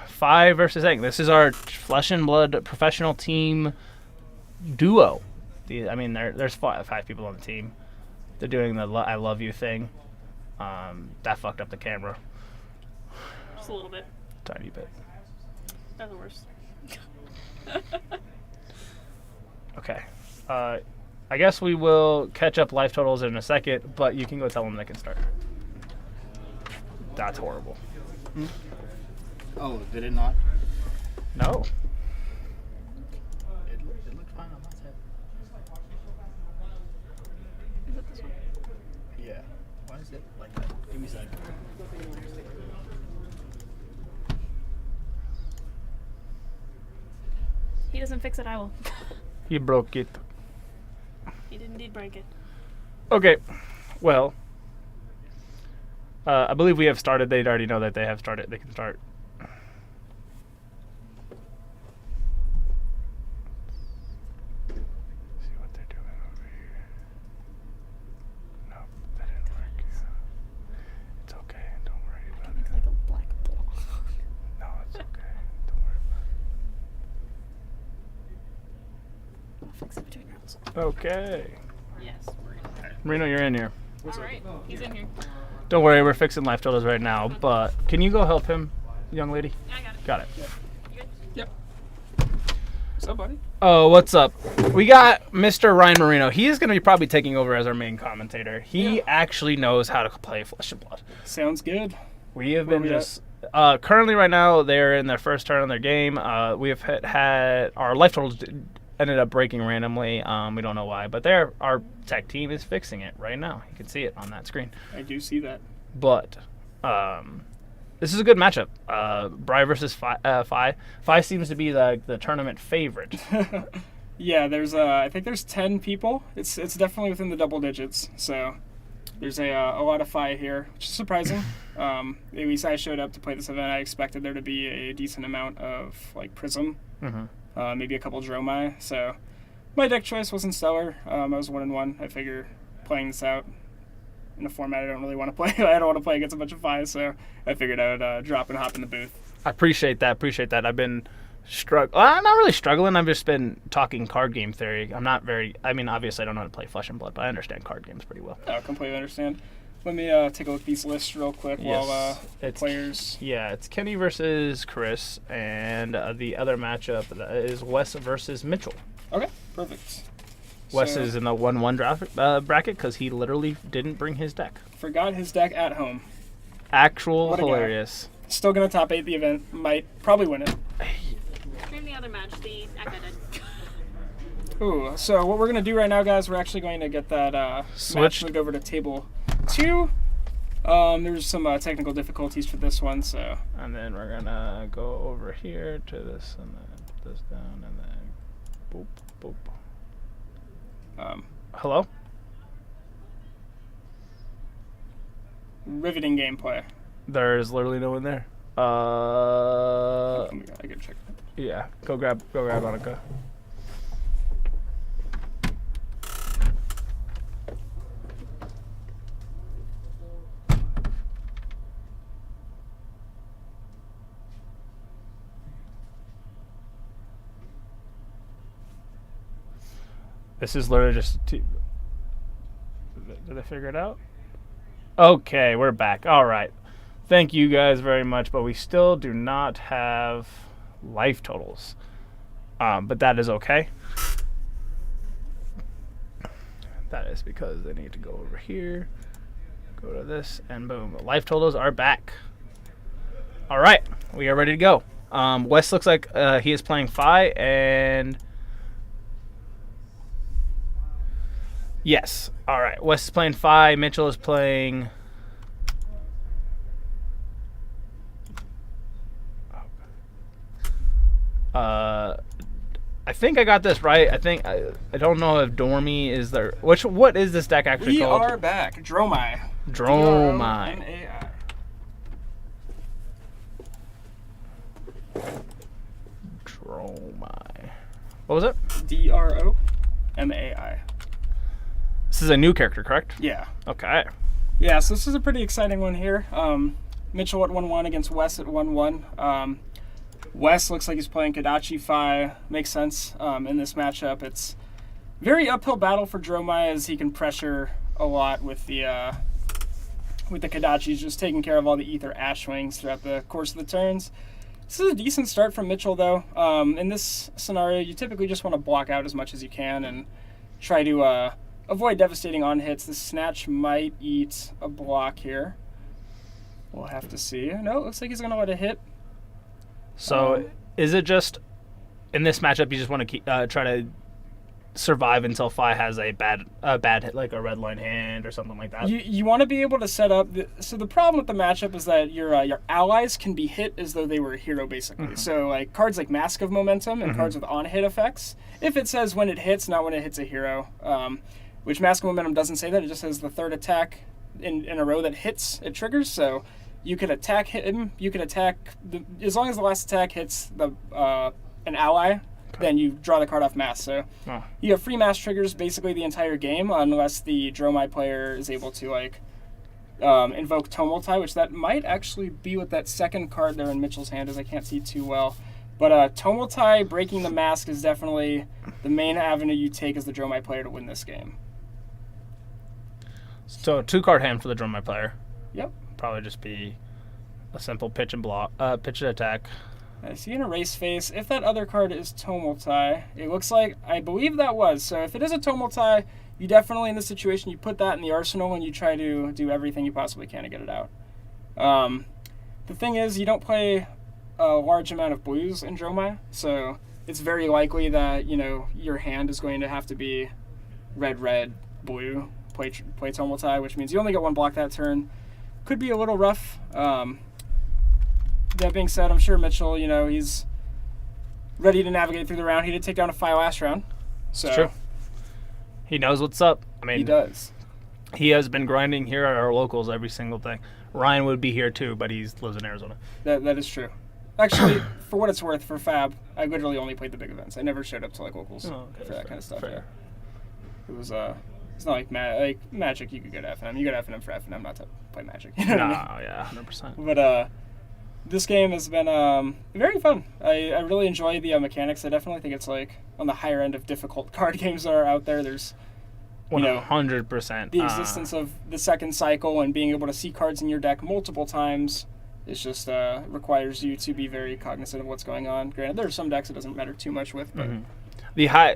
5 versus 8. This is our flesh and blood professional team duo. There's 5 people on the team. They're doing the I love you thing. That fucked up the camera. Just a little bit. Tiny bit. That's the worst. Okay. I guess we will catch up life totals in a second, but you can go tell them they can start. That's horrible. Oh, did it not? No. It looked fine on my side. Is it this one? Yeah. Why is it like that? Give me a second. He doesn't fix it, I will. He broke it. He did indeed break it. Okay. Well, I believe we have started. They already know that they have started. They can start. See what they're doing over here. Nope, that didn't work. It's okay. Don't worry about it. Like a black ball. No, it's okay. Don't worry about I'll fix it between rounds. it. Okay. Yes. Marino, you're in here. Alright, he's in here. Don't worry, we're fixing life totals right now, but can you go help him, young lady? Yeah, I got it. Got it. You good? Yep. What's up, buddy? Oh, what's up? We got Mr. Ryan Marino. He is going to be probably taking over as our main commentator. He actually knows how to play Flesh and Blood. Sounds good. We have Where been we just... currently, right now, they're in their first turn on their game. We have had our life totals ended up breaking randomly. We don't know why, but our tech team is fixing it right now. You can see it on that screen. I do see that. But this is a good matchup. Bri versus Fi. Fi seems to be the tournament favorite. Yeah, I think there's 10 people. It's definitely within the double digits. So there's a lot of Fi here, which is surprising. At least I showed up to play this event. I expected there to be a decent amount of like Prism. Mm-hmm. Maybe a couple Dromai. So my deck choice wasn't stellar. I was 1-1. I figure playing this out in a format I don't really want to play. I don't want to play against a bunch of Fives, so I figured I would drop and hop in the booth. I appreciate that. I've been I'm not really struggling. I've just been talking card game theory. Obviously I don't know how to play Flesh and Blood, but I understand card games pretty well. I completely understand. Let me take a look at these lists real quick while players... Yeah, it's Kenny versus Chris, and the other matchup is Wes versus Mitchell. Okay, perfect. Wes is in the 1-1 bracket because he literally didn't bring his deck. Forgot his deck at home. Actual hilarious. Still going to top 8 the event. Might probably win it. Stream the other match, the Echo did. Ooh, so what we're going to do right now, guys, we're actually going to get that match moved over to table 2. There's some technical difficulties for this one, so... And then we're going to go over here to this, and then put this down, and then boop, boop. Hello? Riveting gameplay. There's literally no one there. I can check that. Yeah, go grab Annika. This is literally just... Did I figure it out? Okay, we're back. All right. Thank you guys very much, but we still do not have life totals. But that is okay. That is because they need to go over here, go to this, and boom. Life totals are back. All right, we are ready to go. Wes looks like he is playing Fi, and yes, all right. Wes is playing Fi. Mitchell is playing. I think I got this right. I don't know if Dormy is there. What is this deck actually We called? are back. Dromai. Dromai. D-R-O-M-A-I. Dromai. What was it? D-R-O-M-A-I. This is a new character, correct? Yeah. Okay. Yeah, so this is a pretty exciting one here. Mitchell at 1-1 against Wes at 1-1. Wes looks like he's playing Kadachi Fi. Makes sense in this matchup. It's very uphill battle for Dromai as he can pressure a lot with the Kadachis, just taking care of all the Ether Ashwings throughout the course of the turns. This is a decent start from Mitchell, though. In this scenario, you typically just want to block out as much as you can and try to avoid devastating on-hits. The Snatch might eat a block here. We'll have to see. No, it looks like he's going to let it hit. So, is it just in this matchup you just want to keep, try to survive until Fi has a bad hit, like a red line hand or something like that? You want to be able to set up. So the problem with the matchup is that your allies can be hit as though they were a hero, basically. Mm-hmm. So like cards like Mask of Momentum and cards with on-hit effects. If it says when it hits, not when it hits a hero, which Mask of Momentum doesn't say that. It just says the third attack in a row that hits, it triggers. So you could attack him. You could attack as long as the last attack hits an ally. Then you draw the card off Mask. So you have free Mask triggers basically the entire game unless the Dromai player is able to invoke Tomultai, which that might actually be what that second card there in Mitchell's hand is. I can't see too well. But Tomultai breaking the Mask is definitely the main avenue you take as the Dromai player to win this game. So 2-card hand for the Dromai player. Yep. Probably just be a simple pitch and attack. I see an erase face. If that other card is Tomultai, it looks like, I believe that was. So if it is a Tomultai, you definitely, in this situation, you put that in the arsenal and you try to do everything you possibly can to get it out. The thing is, you don't play a large amount of blues in Dromai, so it's very likely that, your hand is going to have to be red, blue, play Tomultai, which means you only get one block that turn. Could be a little rough. That being said, I'm sure Mitchell, he's ready to navigate through the round. He did take down a Fi last round. So It's true. He knows what's up. I mean, he does. He has been grinding here at our locals every single thing. Ryan would be here too, but he lives in Arizona. That is true. Actually, for what it's worth, for Fab, I literally only played the big events. I never showed up to locals for that kind of stuff. Fair. Yeah. It was it's not like Magic. You could go to FNM. You go to FNM for FNM, not to play Magic. You know what I mean? Yeah, 100%. But this game has been very fun. I really enjoy the mechanics. I definitely think it's on the higher end of difficult card games that are out there. There's 100%. The existence of the second cycle and being able to see cards in your deck multiple times. It's just requires you to be very cognizant of what's going on. Granted, there are some decks it doesn't matter too much with, but the high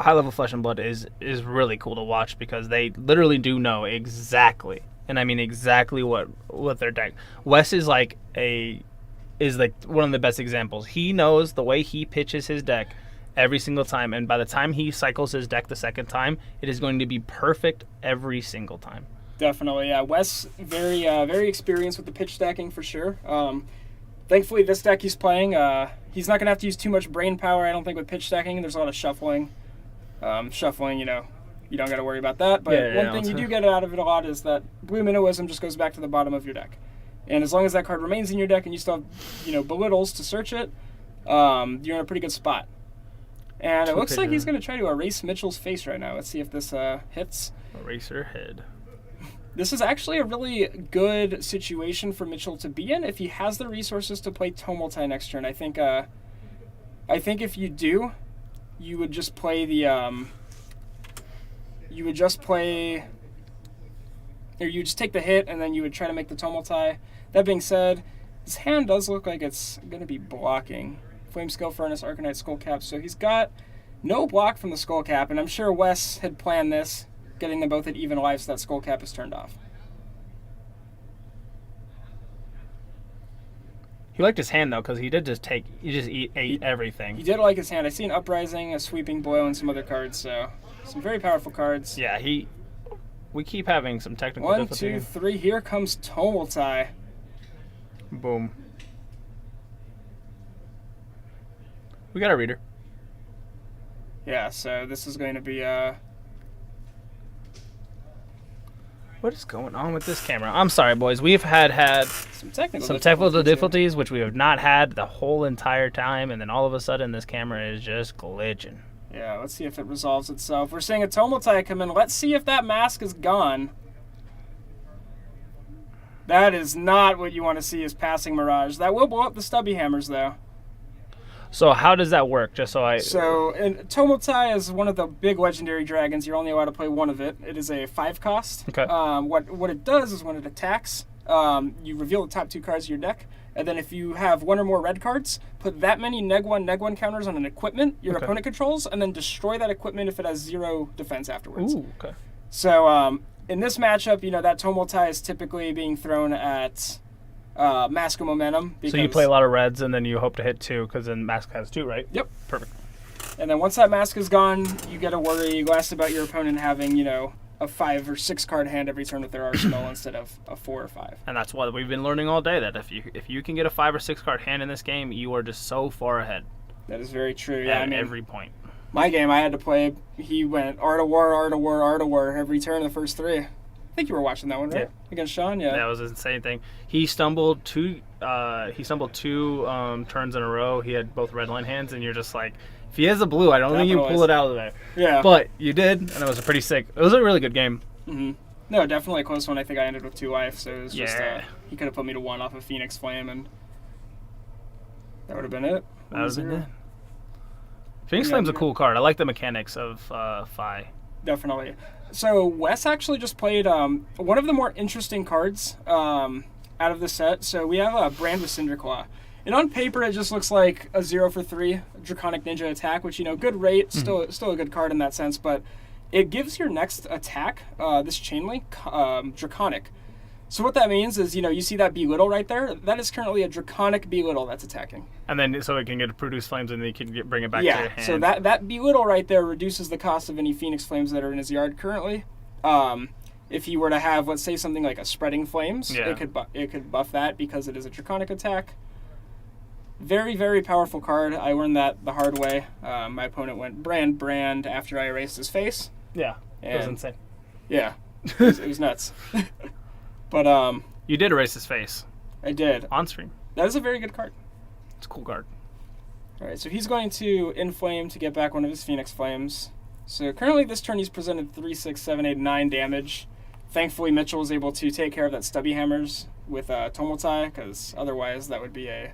level Flesh and Blood is really cool to watch because they literally do know exactly, and I mean exactly what their deck. Wes is like one of the best examples. He knows the way he pitches his deck every single time, and by the time he cycles his deck the second time, it is going to be perfect every single time. Definitely, yeah. Wes, very experienced with the pitch stacking for sure. Thankfully, this deck he's playing, he's not going to have to use too much brain power, I don't think, with pitch stacking. There's a lot of shuffling. You don't got to worry about that. But one thing you do get out of it a lot is that Blue Minnowism just goes back to the bottom of your deck. And as long as that card remains in your deck and you still have, belittles to search it, you're in a pretty good spot. And it looks like he's going to try to erase Mitchell's face right now. Let's see if this hits. Eraser head. This is actually a really good situation for Mitchell to be in if he has the resources to play Tomultai next turn. I think if you do, you would just play you just take the hit and then you would try to make the Tomultai. That being said, his hand does look like it's going to be blocking Flame Scale Furnace, Arcanite, Skullcap, so he's got no block from the Skullcap, and I'm sure Wes had planned this, getting them both at even life so that Skullcap is turned off. He liked his hand though, because he just ate everything. He did like his hand. I see an Uprising, a Sweeping Blow, and some other cards. So some very powerful cards. Yeah, we keep having some technical 1, difficulty. 2, 3. Here comes Tomultai. Boom. We got a reader. Yeah, so this is going to be What is going on with this camera? I'm sorry, boys. We've had some technical difficulties, which we have not had the whole entire time, and then all of a sudden this camera is just glitching. Yeah, let's see if it resolves itself. We're seeing a Tomultai come in. Let's see if that mask is gone. That is not what you want to see as passing Mirage. That will blow up the stubby hammers, though. So how does that work? And Tomultai is one of the big legendary dragons. You're only allowed to play one of it. It is a 5 cost. Okay. What it does is when it attacks, you reveal the top 2 cards of your deck, and then if you have 1 or more red cards, put that many neg1 counters on an equipment your opponent controls, and then destroy that equipment if it has 0 defense afterwards. Ooh, okay. So in this matchup, that Tomultai is typically being thrown at Mask of Momentum. So you play a lot of reds, and then you hope to hit 2, because then Mask has 2, right? Yep. Perfect. And then once that mask is gone, you get to worry less about your opponent having, a 5 or 6 card hand every turn with their arsenal instead of a 4 or 5. And that's what we've been learning all day, that if you can get a 5 or 6 card hand in this game, you are just so far ahead. That is very true. Yeah, at every point. My game, I had to play. He went Art of War, Art of War, Art of War every turn the first 3. I think you were watching that one, right? Yeah. Against Sean, yeah. That was an insane thing. He stumbled two turns in a row. He had both red line hands, and you're just like, if he has a blue, I don't think you pull it out of there. Yeah. But you did, and it was a pretty sick. It was a really good game. Mm-hmm. No, definitely a close one. I think I ended with 2 life, so it was just he could have put me to 1 off of Phoenix Flame, and that would have been it. That would have been it. Phoenix Flame's a cool card. I like the mechanics of Phi. Definitely. So Wes actually just played one of the more interesting cards out of the set. So we have a Brand with Cinderclaw. And on paper, it just looks like a 0 for 3 Draconic Ninja attack, which, good rate, still a good card in that sense. But it gives your next attack, this Chain Link, Draconic. So what that means is, you see that Belittle right there? That is currently a Draconic Belittle that's attacking. And then, so it can get produce flames, and then you can bring it back to your hand. Yeah, so that Belittle right there reduces the cost of any Phoenix Flames that are in his yard currently. If he were to have, let's say, something like a Spreading Flames, it could buff that because it is a Draconic attack. Very, very powerful card. I learned that the hard way. My opponent went Brand after I erased his face. Yeah, it was insane. Yeah, it was nuts. But you did erase his face. I did. On stream. That is a very good card. It's a cool card. All right, so he's going to Inflame to get back one of his Phoenix Flames. So currently this turn he's presented 3, 6, 7, 8, 9 damage. Thankfully Mitchell was able to take care of that Stubby Hammers with Tomultai, because otherwise that would be a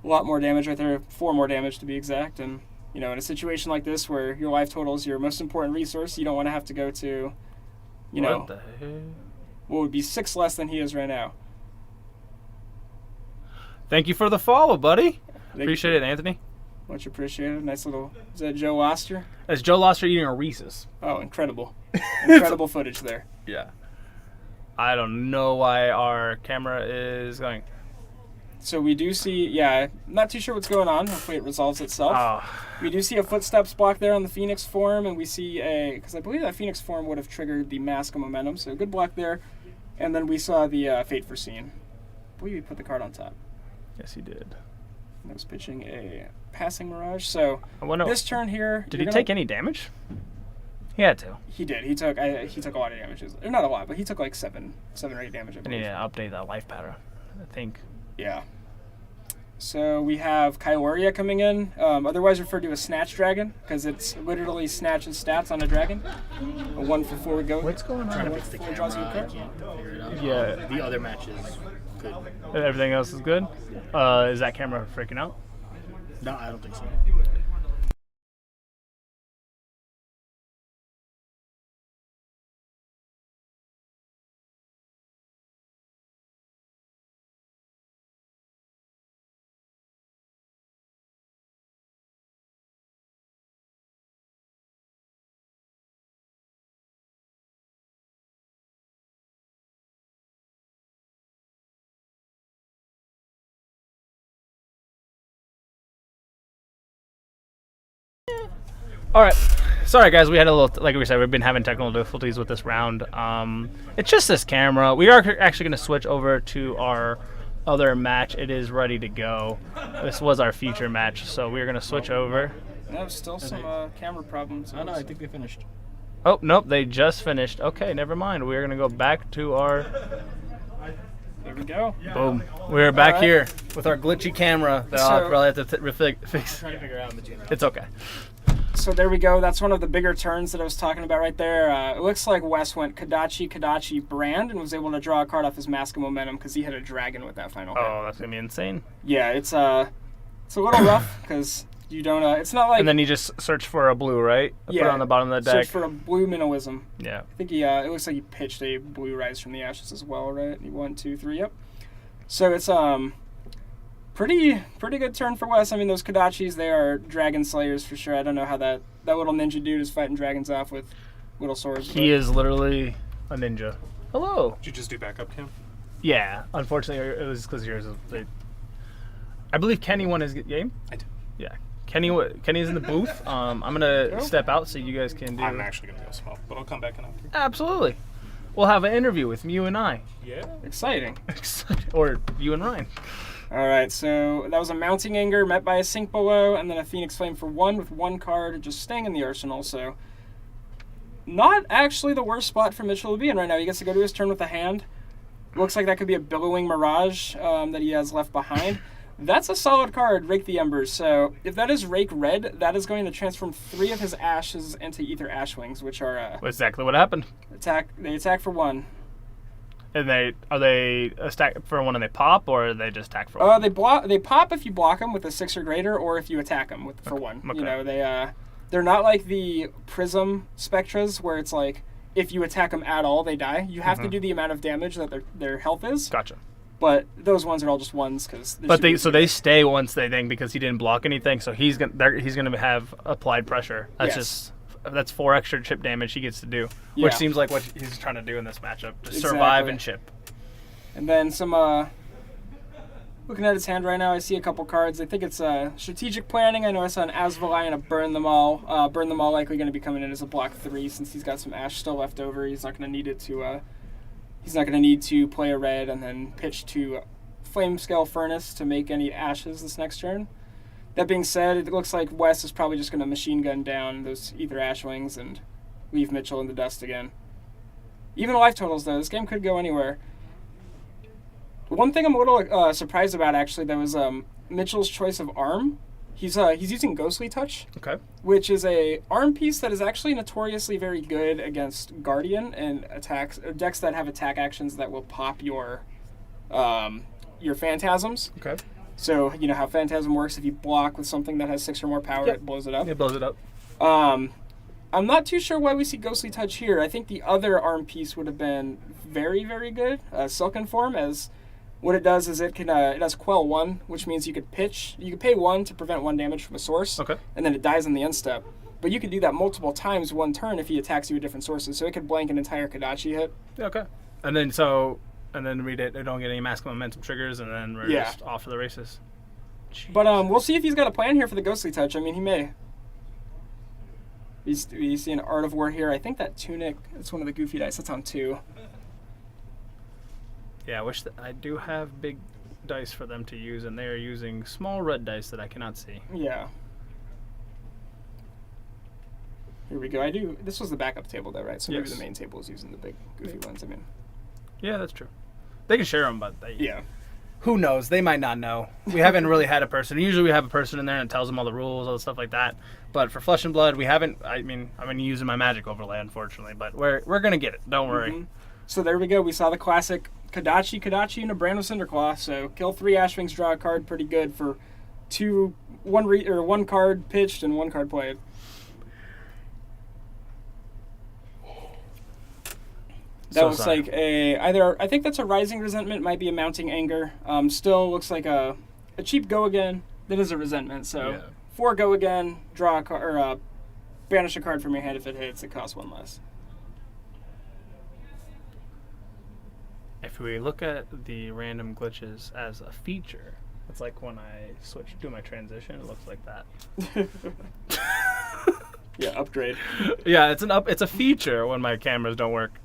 lot more damage right there, 4 more damage to be exact. And, in a situation like this where your life total is your most important resource, you don't want to have to go to, what the heck? What would be 6 less than he is right now. Thank you for the follow, buddy. Appreciate it, Anthony. Much appreciated. Nice little... Is that Joe Loster? That's Joe Loster eating a Reese's. Oh, incredible. Incredible footage there. Yeah. I don't know why our camera is going... So we do see... Yeah, not too sure what's going on. Hopefully it resolves itself. Oh. We do see a footsteps block there on the Phoenix form, and we see a... Because I believe that Phoenix form would have triggered the Mask of Momentum, so good block there. And then we saw the Fate Foreseen. I believe he put the card on top. Yes, he did. I was pitching a passing Mirage. So this turn here... Did he take any damage? He had to. He did. He took a lot of damage. Not a lot, but he took like 7 or 8 damage. I need to update that life pattern, I think. Yeah. So we have Kyoria coming in, otherwise referred to as Snatch Dragon, because it's literally snatches stats on a dragon. A 1 for 4 would go. What's going on? Trying to fix the camera. I can't figure it out. Yeah. The other match is good. Everything else is good? Is that camera freaking out? No, I don't think so. All right. Sorry, guys. We had a little, like we said, we've been having technical difficulties with this round. It's just this camera. We are actually going to switch over to our other match. It is ready to go. This was our feature match, so we're going to switch over. No, still some camera problems. Oh, no, I think we finished. Oh, nope. They just finished. Okay, never mind. We're going to go back to our... There we go. Boom. We're back right. here with our glitchy camera that I'll So- probably have to fix. Trying to figure out the genome. It's okay. So there we go. That's one of the bigger turns that I was talking about right there. It looks like Wes went Kadachi, Brand, and was able to draw a card off his Mask of Momentum because he hit a dragon with that final hit. Oh, that's going to be insane. Yeah, it's a little rough because you don't. It's not like. And then you just search for a blue, right? Put it on the bottom of the deck. Search for a blue minimalism. Yeah. I think he. It looks like he pitched a blue Rise from the Ashes as well, right? 1, 2, 3. Yep. So it's pretty good turn for Wes. I mean, those Kadachis, they are dragon slayers for sure. I don't know how that little ninja dude is fighting dragons off with little swords. He is literally a ninja. Hello. Did you just do backup, Cam? Yeah. Unfortunately, it was because yours. I believe Kenny won his game. I did. Yeah. Kenny's in the booth. I'm gonna step out so you guys can do. I'm actually gonna go smoke, but I'll come back in after. Absolutely. We'll have an interview with you and I. Yeah. Exciting. Or you and Ryan. All right, so that was a Mounting Anger met by a Sink Below, and then a Phoenix Flame for 1 with 1 card just staying in the arsenal. So not actually the worst spot for Mitchell to be in right now. He gets to go to his turn with a hand. Looks like that could be a Billowing Mirage that he has left behind. That's a solid card, Rake the Embers. So if that is Rake Red, that is going to transform 3 of his Ashes into Ether Ashwings, which are Exactly what happened. They attack for 1. And are they a stack for 1 and they pop, or are they just attack for 1? They pop if you block them with a 6 or greater, or if you attack them for 1. Okay. You know, they're not like the Prism Spectras where it's like if you attack them at all, they die. You have to do the amount of damage that their health is. Gotcha. But those ones are all just 1s because. But they stay once they think because he didn't block anything, so he's gonna have applied pressure. That's 4 extra chip damage he gets to do, which seems like what he's trying to do in this matchup to survive and chip. And then some. Looking at his hand right now, I see a couple cards. I think it's strategic planning. I know I saw an Asvalai and a Burn Them All. Burn Them All likely going to be coming in as a block 3 since he's got some Ash still left over. He's not going to need it to. He's not going to need to play a red and then pitch to Flame Scale Furnace to make any Ashes this next turn. That being said, it looks like Wes is probably just going to machine gun down those Ether Ashwings and leave Mitchell in the dust again. Even life totals, though, this game could go anywhere. One thing I'm a little surprised about, actually, that was Mitchell's choice of arm. He's using Ghostly Touch, which is a arm piece that is actually notoriously very good against Guardian and decks that have attack actions that will pop your Phantasms. Okay. So you know how Phantasm works. If you block with something that has 6 or more power, it blows it up. It blows it up. I'm not too sure why we see Ghostly Touch here. I think the other arm piece would have been very, very good. Silken Form, as what it does is it has Quell 1, which means you could pay 1 to prevent 1 damage from a source, and then it dies on the end step. But you could do that multiple times 1 turn if he attacks you with different sources. So it could blank an entire Kadachi hit. Okay. And then we don't get any Mask of Momentum triggers, and then we're just off to the races. Jeez. But we'll see if he's got a plan here for the Ghostly Touch. I mean, he may. We see an Art of War here. I think that Tunic, it's one of the goofy dice. That's on 2. Yeah, I wish that I do have big dice for them to use, and they are using small red dice that I cannot see. Yeah. Here we go. This was the backup table, though, right? So maybe the main table is using the big goofy ones. I mean. Yeah, that's true. They can share them, but yeah. Who knows? They might not know. We haven't really had a person. Usually we have a person in there and tells them all the rules, all the stuff like that. But for Flesh and Blood, we haven't. I mean, I've been using my magic overlay, unfortunately. But we're gonna get it. Don't worry. Mm-hmm. So there we go. We saw the classic Kadachi, and a Brand of Cinderclaw. So kill 3 Ashwings, draw a card. Pretty good for 1 card pitched and 1 card played. That looks like I think that's a Rising Resentment, might be a Mounting Anger. Still looks like a cheap Go Again. That is a Resentment. So 4 Go Again, draw a card, or banish a card from your hand if it hits. It costs 1 less. If we look at the random glitches as a feature, it's like when I do my transition, it looks like that. Yeah, upgrade. Yeah, it's a feature when my cameras don't work.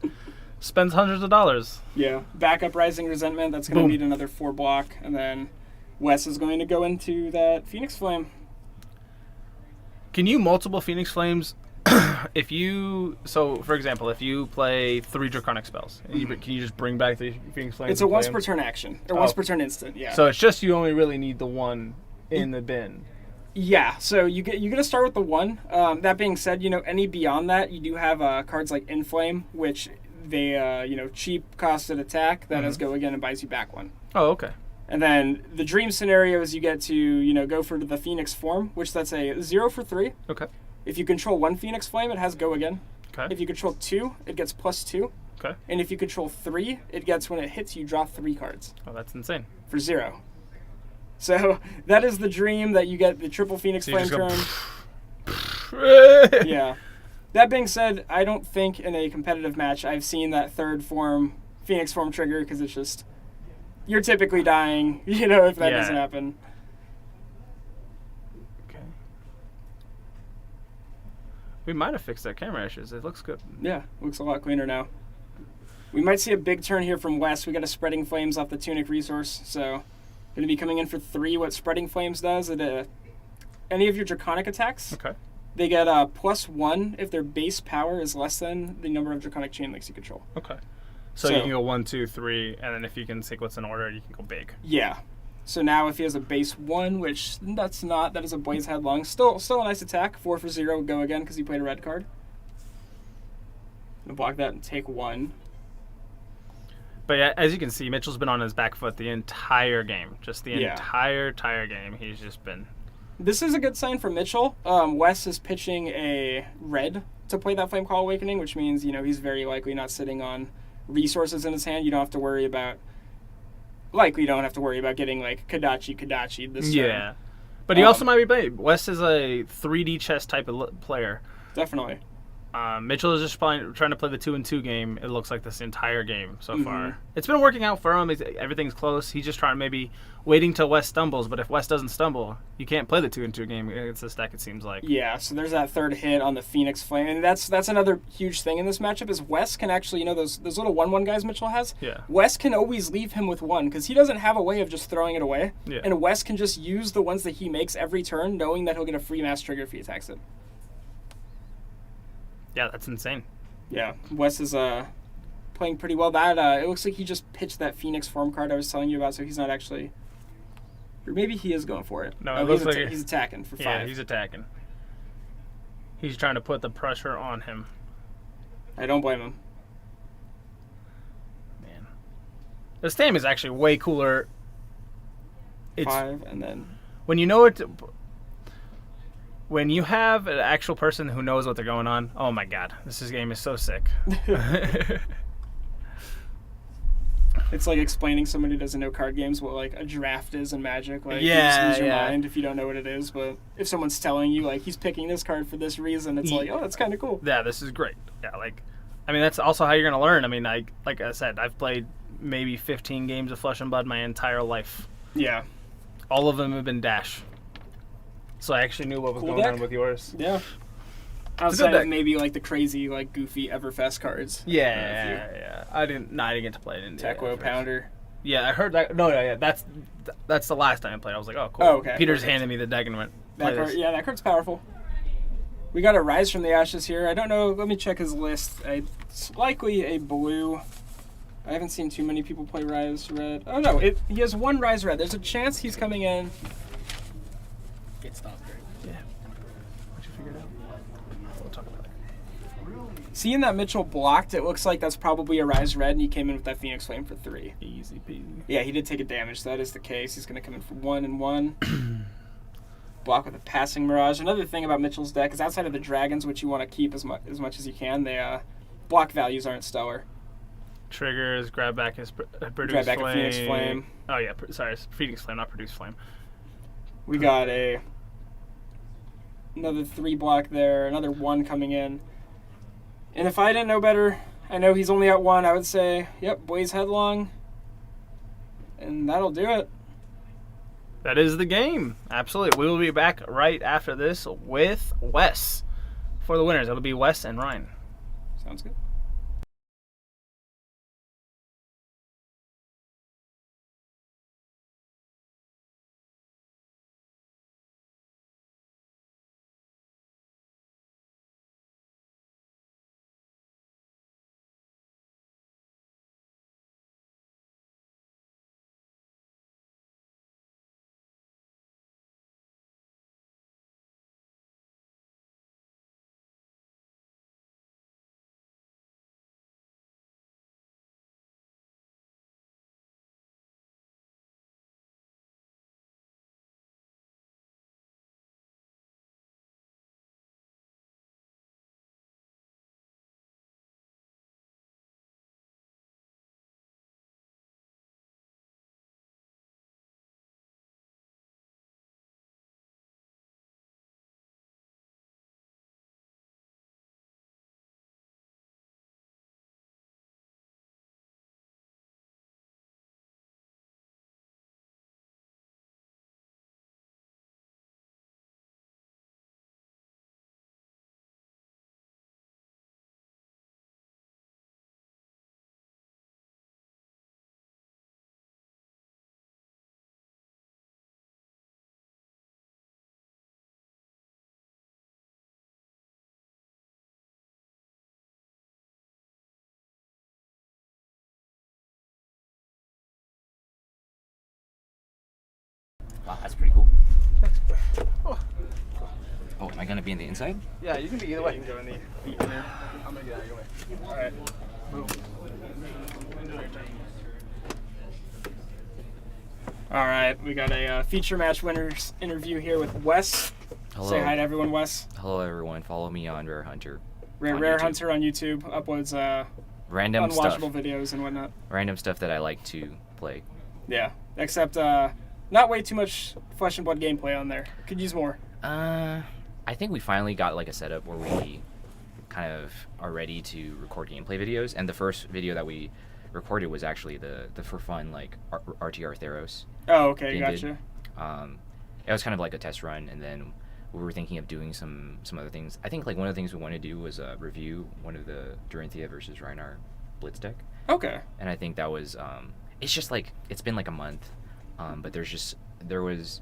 Spends hundreds of dollars. Yeah, backup Rising Resentment. That's going to Boom. need another 4 block, and then Wes is going to go into that Phoenix Flame. Can you multiple Phoenix Flames? For example, if you play 3 Draconic spells, can you just bring back the Phoenix Flames? It's a once per turn action, or once per turn instant. Yeah. So it's just you only really need the one in the bin. Yeah, so you get to start with the 1. That being said, any beyond that, you do have cards like Inflame, which they cheap costed attack that has go again and buys you back 1. Oh, okay. And then the dream scenario is you get to go for the Phoenix form, which that's a 0 for 3. Okay. If you control 1 Phoenix Flame, it has go again. Okay. If you control 2, it gets +2. Okay. And if you control 3, it gets when it hits you draw 3 cards Oh, that's insane. for 0. So that is the dream that you get the triple Phoenix So you Flame just turn. Yeah. That being said, I don't think in a competitive match I've seen that third form, Phoenix form trigger, because it's just, you're typically dying, if that doesn't happen. Okay. We might have fixed that camera issues. It looks good. Yeah, looks a lot cleaner now. We might see a big turn here from West. We got a Spreading Flames off the Tunic resource, so going to be coming in for 3. What Spreading Flames does, any of your Draconic attacks, Okay. they get +1 if their base power is less than the number of Draconic Chain Links you control. Okay. So you can go 1, 2, 3, and then if you can sequence in order, you can go big. Yeah. So now if he has a base 1, which that is a Blaze Headlong, still a nice attack. 4 for 0, go again because he played a red card. Gonna block that and take 1. But yeah, as you can see, Mitchell's been on his back foot the entire game. Just the Yeah. entire game. He's just been... This is a good sign for Mitchell. Wes is pitching a red to play that Flame Call Awakening, which means, he's very likely not sitting on resources in his hand. You don't have to worry about... Likely don't have to worry about getting, Kadachi this turn. Yeah. But he also might be big. Wes is a 3D chess type of player. Definitely. Mitchell is just trying to play the 2-2 game, it looks like, this entire game so far. It's been working out for him. Everything's close. He's just trying maybe waiting till West stumbles. But if West doesn't stumble, you can't play the 2-2 game against this deck, it seems like. Yeah, so there's that third hit on the Phoenix Flame. And that's another huge thing in this matchup is West can actually, those little 1/1 guys Mitchell has? Yeah. West can always leave him with 1 because he doesn't have a way of just throwing it away. Yeah. And West can just use the ones that he makes every turn knowing that he'll get a free mass trigger if he attacks it. Yeah, that's insane. Yeah, Wes is playing pretty well. That it looks like he just pitched that Phoenix form card I was telling you about, so he's not actually... Or maybe he is going for it. No, it looks like he's attacking for 5. Yeah, he's attacking. He's trying to put the pressure on him. I don't blame him. Man. This game is actually way cooler. It's 5, and then... when you know it... When you have an actual person who knows what they're going on, oh my god, this game is so sick. It's like explaining somebody who doesn't know card games what a draft is in Magic. You Yeah, just lose your yeah. mind if you don't know what it is. But if someone's telling you he's picking this card for this reason, it's oh, that's kind of cool. Yeah, this is great. Yeah, that's also how you're gonna learn. Like I said, I've played maybe 15 games of Flesh and Blood my entire life. Yeah. All of them have been Dash. So I actually knew what was going on with yours. Yeah. Outside of maybe the crazy goofy Everfest cards. Yeah. I didn't get to play it in Tekwo Pounder. Yeah, I heard that. No, yeah, that's the last time I played. I was like, oh, cool. Oh, okay. Peter's handed me the deck and went, play That card, this. yeah, that card's powerful. We got a Rise from the Ashes here. I don't know. Let me check his list. It's likely a blue. I haven't seen too many people play Rise Red. Oh, no. He has 1 Rise Red. There's a chance he's coming in. Get stopped. Yeah. Once you figure it out, we'll talk about it. Seeing that Mitchell blocked, it looks like that's probably a Rise Red, and he came in with that Phoenix Flame for 3. Easy peasy. Yeah, he did take a damage, so that is the case. He's going to come in for 1 and 1. Block with a Passing Mirage. Another thing about Mitchell's deck is outside of the Dragons, which you want to keep as much as you can, they block values aren't stellar. Triggers, grab back his Produce Grab back Flame. a Phoenix Flame. Oh, yeah, sorry, it's Phoenix Flame, not Produce Flame. We got another 3 block there, another 1 coming in. And if I didn't know better, I know he's only at 1, I would say, yep, Blaze Headlong. And that'll do it. That is the game. Absolutely. We will be back right after this with Wes for the winners. It'll be Wes and Ryan. Sounds good. Wow, that's pretty cool. Oh, am I gonna be in the inside? Yeah, you can be either way. You can go in the feet in there. I'm gonna get out of your way. All right. Boom. All right, we got a feature match winners interview here with Wes. Hello. Say hi to everyone, Wes. Hello, everyone. Follow me on Rare Hunter. Rare YouTube. Hunter on YouTube uploads Random unwatchable stuff. videos and whatnot. Random stuff that I like to play. Yeah, except not way too much flesh and blood gameplay on there. Could use more. I think we finally got like a setup where we kind of are ready to record gameplay videos, and the first video that we recorded was actually the for fun like RTR Theros. Oh, okay, game did. gotcha. It was kind of like a test run, and then we were thinking of doing some other things. I think like one of the things we want to do was review one of the Dorinthia versus Rhinar Blitz deck. Okay. And I think that was it's just like it's been like a month, but there was.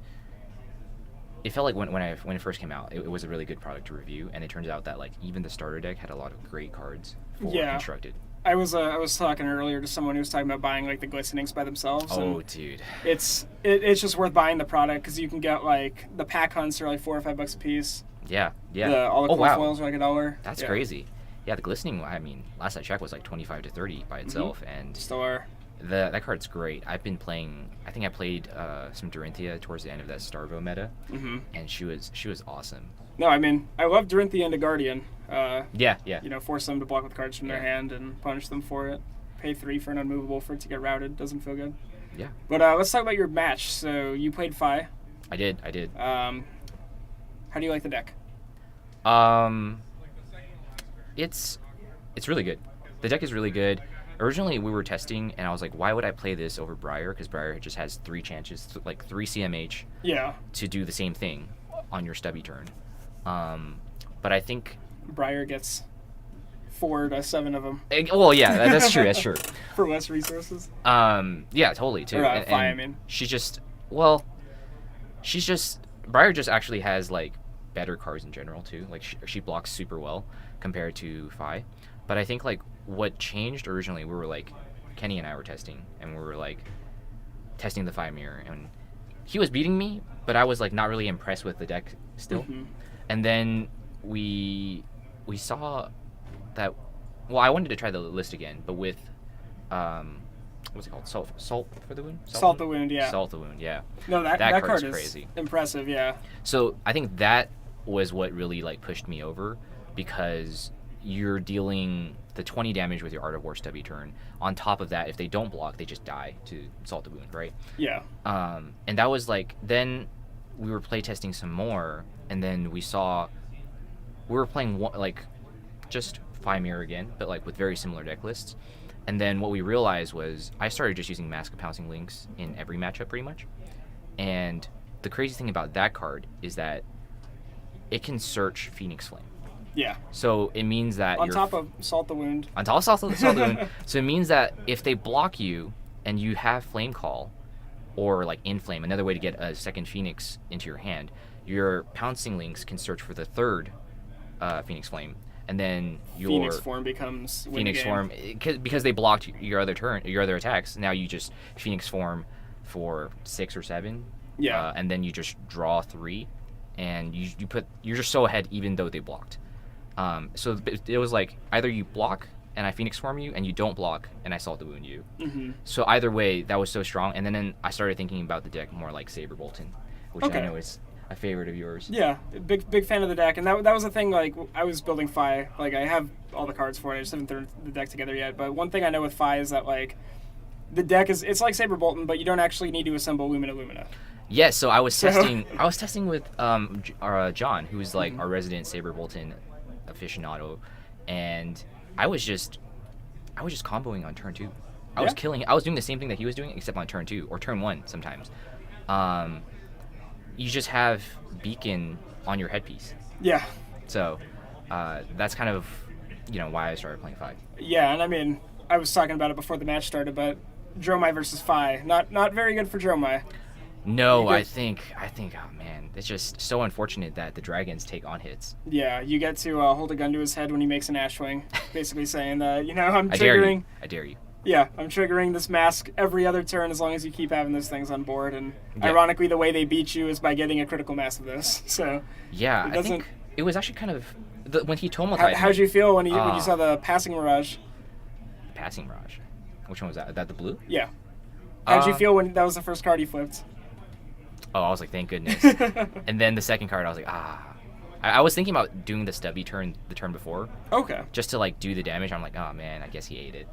It felt like when it first came out, it was a really good product to review, and it turns out that like even the starter deck had a lot of great cards for constructed. I was talking earlier to someone who was talking about buying like the glistenings by themselves. Oh, and dude! It's just worth buying the product because you can get like the pack hunts are like $4 or $5 a piece. Yeah, yeah. All the cool wow. foils are like $1. That's yeah. crazy. Yeah, the glistening. I mean, last I checked was like 25 to 30 by itself, and Still are. that card's great. I've been playing. I think I played some Dorinthia towards the end of that Starvo meta, and she was awesome. No, I mean I love Dorinthia and a Guardian. Yeah. You know, force them to block with cards from their hand and punish them for it. Pay 3 for an unmovable for it to get routed. Doesn't feel good. Yeah. But let's talk about your match. So you played Fi. I did. How do you like the deck? It's really good. The deck is really good. Originally, we were testing, and I was like, why would I play this over Briar? Because Briar just has 3 chances, like 3 CMH, to do the same thing on your stubby turn. But I think Briar gets 4 to 7 of them. Well, yeah, that's true. That's true. For less resources. Yeah, totally too. Or Fi, I mean. Briar just actually has like better cards in general too. Like she blocks super well compared to Fi. But I think like what changed originally, we were like, Kenny and I were testing, and we were like testing the Fi mirror, and he was beating me, but I was like not really impressed with the deck still. And then we saw that. Well, I wanted to try the list again, but with what's it called? Salt for the wound. Salt the wound, yeah. Salt the wound, yeah. No, that card is crazy. Impressive, yeah. So I think that was what really like pushed me over, because you're dealing the 20 damage with your Art of War stubby turn. On top of that, if they don't block, they just die to Salt the Wound, right? Yeah. And that was like, then we were playtesting some more, and then we were playing like just Fi Mirror again, but like with very similar deck lists. And then what we realized was I started just using Mask of Pouncing Links in every matchup pretty much. And the crazy thing about that card is that it can search Phoenix Flame. Yeah. So it means that On top of Salt the Wound. on top of Salt the Wound. So it means that if they block you and you have Flame Call, or like Inflame, another way to get a second Phoenix into your hand, your pouncing links can search for the third Phoenix Flame, and then your Phoenix form becomes win Phoenix the game. form because they blocked your other attacks. Now you just Phoenix form for 6 or 7, Yeah. and then you just draw 3, and you're just so ahead even though they blocked. So it was like either you block and I Phoenix form you, and you don't block and I Salt the Wound you. Mm-hmm. So either way, that was so strong. And then I started thinking about the deck more like Saber Bolton, which Okay. I know is a favorite of yours. Yeah, big fan of the deck, and that was the thing. Like, I was building Fi. Like, I have all the cards for it. I just haven't thrown the deck together yet. But one thing I know with Fi is that like, the deck it's like Saber Bolton, but you don't actually need to assemble Lumina. Yes, so I was testing with John, who is like Mm-hmm. our resident Saber Bolton aficionado, and I was just comboing on turn 2. I was killing. I was doing the same thing that he was doing, except on turn 2 or turn 1 sometimes. You just have Beacon on your headpiece. Yeah. So that's kind of why I started playing 5. Yeah, and I mean, I was talking about it before the match started, but Dromai versus Fi, not very good for Dromai. No, I think. Oh man, it's just so unfortunate that the dragons take on hits. Yeah, you get to hold a gun to his head when he makes an Ashwing, basically saying that I'm I dare triggering. you. I dare you. Yeah, I'm triggering this mask every other turn as long as you keep having those things on board. And Yeah. ironically, the way they beat you is by getting a critical mass of this. So Yeah, it I doesn't. think it was actually kind of when he Tomotide. How'd you feel when you saw the passing mirage? Passing Mirage. Which one was that? That the blue? Yeah. How'd you feel when that was the first card he flipped? Oh, I was like, thank goodness. And then the second card, I was like, I was thinking about doing the stubby turn the turn before, Okay. just to like do the damage. I'm like, oh man, I guess he ate it.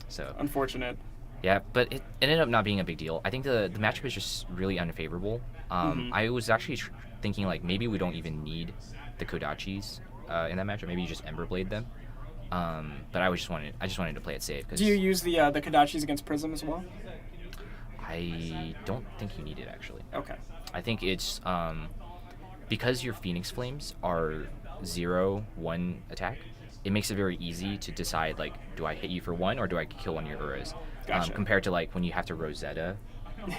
So Unfortunate. yeah, but it ended up not being a big deal. I think the matchup is just really unfavorable. I was actually thinking like maybe we don't even need the Kodachis in that matchup. Maybe you just Emberblade them. But I just wanted to play it safe. 'Cause Do you use the Kodachis against Prism as well? I don't think you need it actually. Okay. I think it's because your Phoenix Flames are 0-1 attack. It makes it very easy to decide like, do I hit you for 1 or do I kill one of your Uras? Gotcha. Compared to like when you have to Rosetta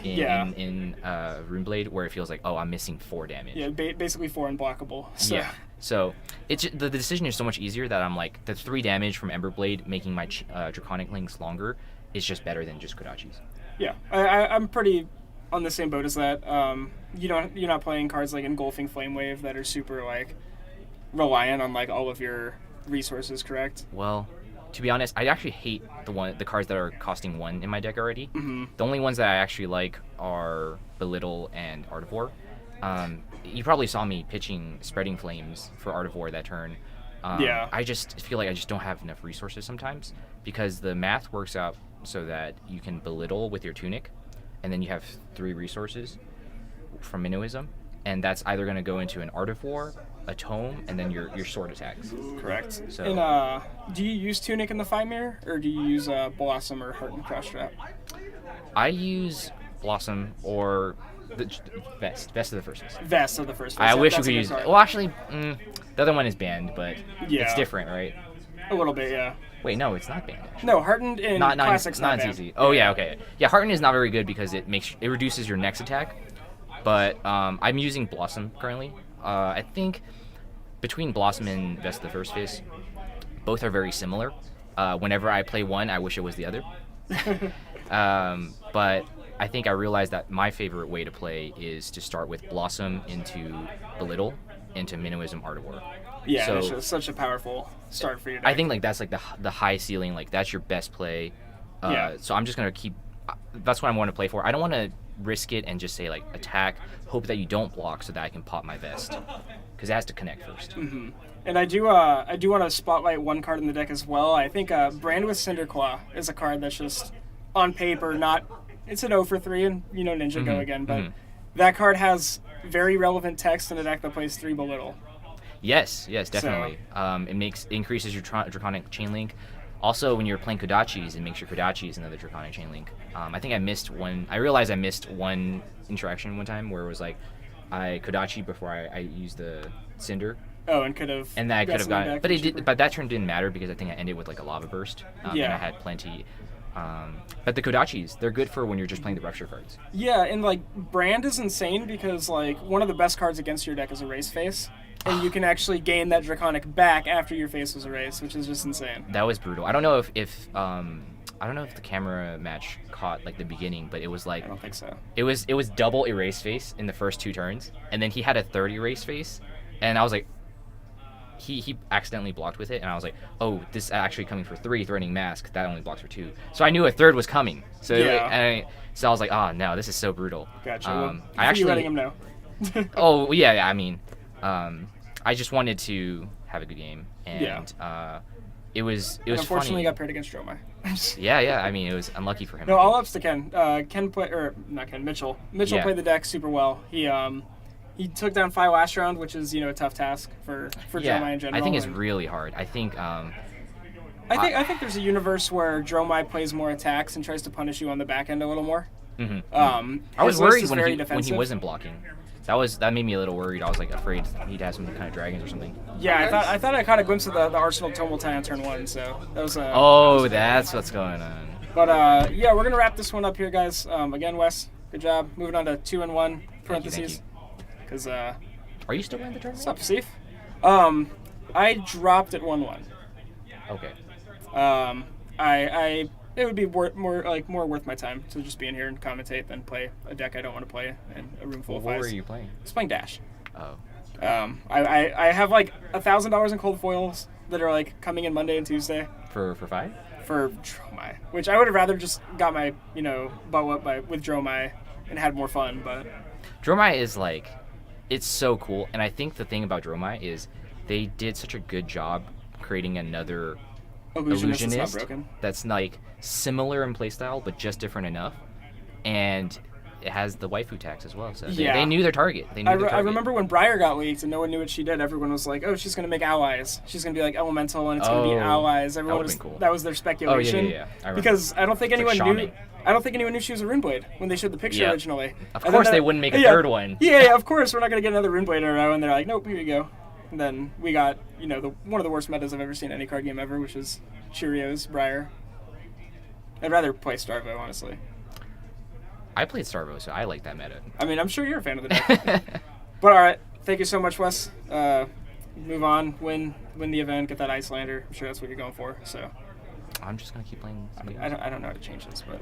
in Runeblade, where it feels like, oh, I'm missing 4 damage. Yeah, basically 4 unblockable. So. Yeah. So it's the decision is so much easier that I'm like the 3 damage from Emberblade making my Draconic Links longer is just better than just Kodachis. Yeah, I'm pretty on the same boat as that. You're not playing cards like Engulfing Flame Wave that are super like reliant on like all of your resources, correct? Well, to be honest, I actually hate the cards that are costing 1 in my deck already. Mm-hmm. The only ones that I actually like are Belittle and Art of War. You probably saw me pitching Spreading Flames for Art of War that turn. Yeah. I just feel like I just don't have enough resources sometimes because the math works out so that you can Belittle with your Tunic, and then you have 3 resources from Minnowism, and that's either going to go into an Art of War, a Tome, and then your sword attacks. Correct. So- And do you use Tunic in the Fire Mirror, or do you use Blossom or Heart and Cross Trap? I use Blossom or the Vest of the First Fist. Vest of the first. I phase. wish we That's a could good use. card. Well, actually, the other one is banned, but Yeah. it's different, right? A little bit, yeah. Wait, no, it's not banned. Actually. No, Heartened in Classic's not banned. easy. Oh yeah, okay. Yeah, Hearten is not very good because it reduces your next attack. But I'm using Blossom currently. I think between Blossom and Vest of the First Fist, both are very similar. Whenever I play one, I wish it was the other. But I think I realized that my favorite way to play is to start with Blossom into Belittle into Minnowism Art of War. Yeah, So- it's just such a powerful start for your deck. I think like that's like the high ceiling, like that's your best play. Yeah. So I'm just gonna keep. That's what I want to play for. I don't want to risk it and just say like attack, hope that you don't block so that I can pop my Vest, because it has to connect first. Mm-hmm. And I do want to spotlight one card in the deck as well. I think Brand with Cinderclaw is a card that's just on paper not. It's an 0 for 3, and Ninja Go again, but that card has very relevant text in a deck that plays 3 Belittle. Yes, definitely. It increases your Draconic Chain Link. Also, when you're playing Kodachis, it makes your Kodachis another Draconic Chain Link. I think I realized I missed one interaction one time where it was like I Kodachi before I used the Cinder, Oh, and could have. And that I could have gotten gotten, back but it cheaper. did, but that turn didn't matter because I think I ended with like a lava burst, and Yeah. I had plenty. But the Kodachis, they're good for when you're just playing the rupture cards. Yeah, and like Brand is insane because like one of the best cards against your deck is Erase Face, and you can actually gain that Draconic back after your face was erased, which is just insane. That was brutal. I don't know if I don't know if the camera match caught like the beginning, but it was like I don't think so. it was double erase face in the first 2 turns, and then he had a third erase face, and I was like, he accidentally blocked with it, and I was like, oh, this is actually coming for 3, threatening mask. That only blocks for 2. So I knew a third was coming. So Yeah. so I was like, oh no, this is so brutal. Gotcha. I actually you letting him know. oh yeah, I mean, I just wanted to have a good game, and it was Unfortunately, funny. he got paired against Dromai. Yeah. I mean, it was unlucky for him. No, I all think. ups to Ken. Mitchell. Mitchell Yeah. played the deck super well. He took down Fi last round, which is a tough task for Dromai in general. I think it's and really hard. I think I think there's a universe where Dromai plays more attacks and tries to punish you on the back end a little more. I his was list worried is when very he defensive. wasn't blocking. That made me a little worried. I was like afraid he'd have some kind of dragons or something. Yeah, I thought I caught a glimpse of the Arsenal Tumultai on turn 1, so that was Oh, that's what's going on. But yeah, we're gonna wrap this one up here, guys. Again, Wes, good job. Moving on to 2-1 parentheses. Because Are you still playing the tournament? what's up, Steve? I dropped at 1-1. Okay. It would be more worth my time to just be in here and commentate than play a deck I don't want to play in a room full of What fives. were you playing? I was playing Dash. Oh. I have like $1,000 in cold foils that are like coming in Monday and Tuesday For 5? for Dromai, which I would have rather just got my butt whooped with Dromai and had more fun. But Dromai is like, it's so cool, and I think the thing about Dromai is they did such a good job creating another Illusionist is not illusionist broken. that's like similar in playstyle but just different enough, and it has the waifu tax as well. So they knew their target. They knew their target. I remember when Briar got leaked and no one knew what she did. Everyone was like, "Oh, she's gonna make allies. She's gonna be like elemental, and it's gonna be allies." Everyone would've was been cool. that was their speculation. Yeah. I remember. Because I don't think It's like anyone knew. shaman. I don't think anyone knew she was a Runeblade when they showed the picture Yeah. originally. Of And course then they wouldn't make a yeah, third one. Yeah, of course we're not gonna get another Runeblade in a row. And they're like, "Nope, here you go." And then we got one of the worst metas I've ever seen in any card game ever, which is Cheerios Briar. I'd rather play Starvo, honestly. I played Starvo, so I like that meta. I mean, I'm sure you're a fan of the deck. But all right, thank you so much, Wes. Move on, win the event, get that Icelander. I'm sure that's what you're going for. So I'm just gonna keep playing. Some games. I don't know how to change this, but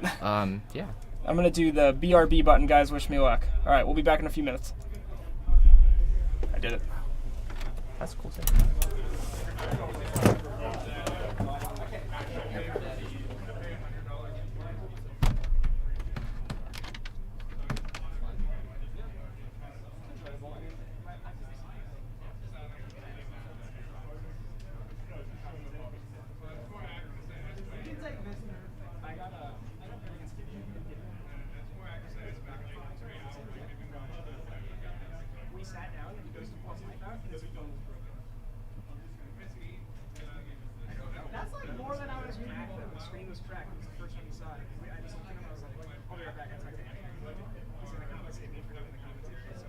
Yeah. I'm gonna do the BRB button, guys. Wish me luck. All right, we'll be back in a few minutes. I did it. That's cool. That's like more than I was using. The screen was cracked. It was the first time you saw it. I just looked at him. I was like, I'll be right back. I talked to Andy. He's gonna compensate me for doing the commentary. So.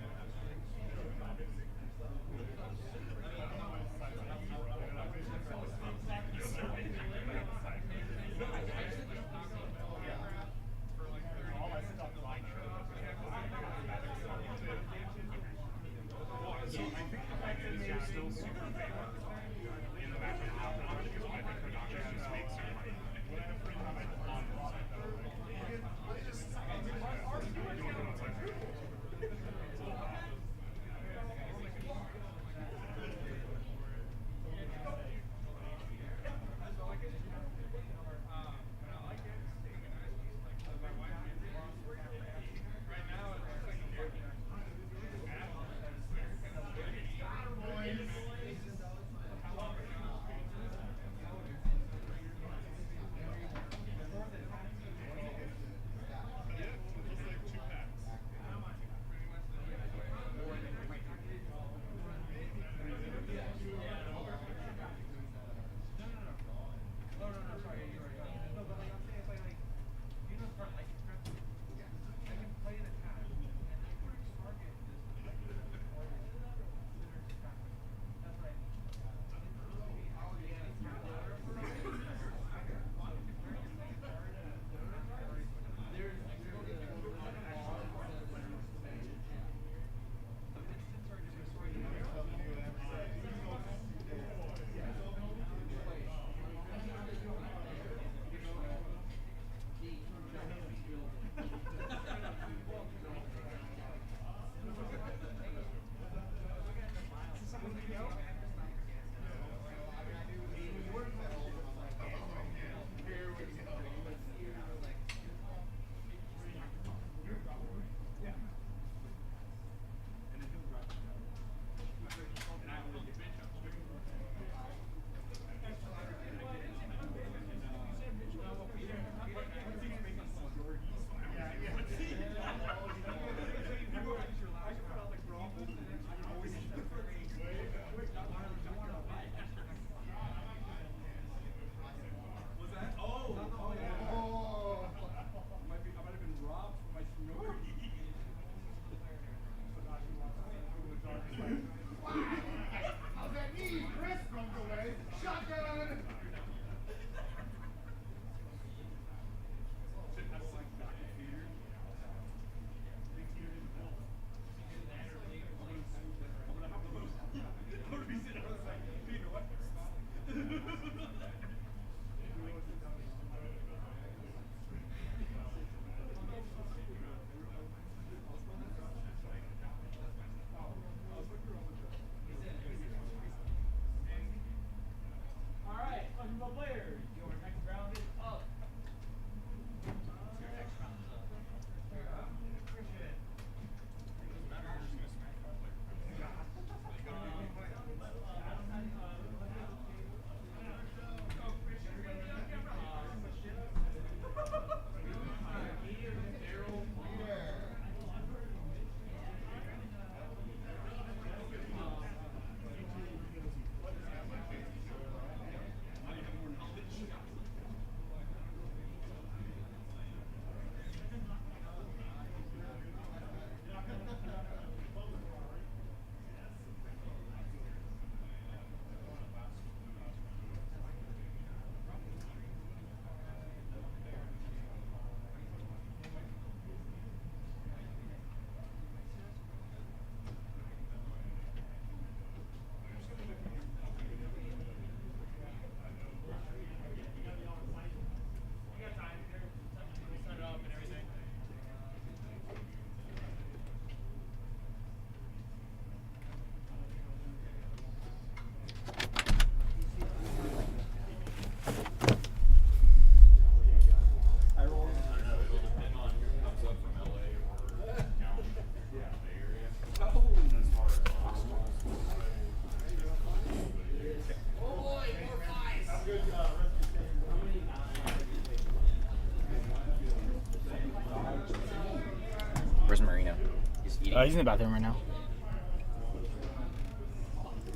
He's in the bathroom right now.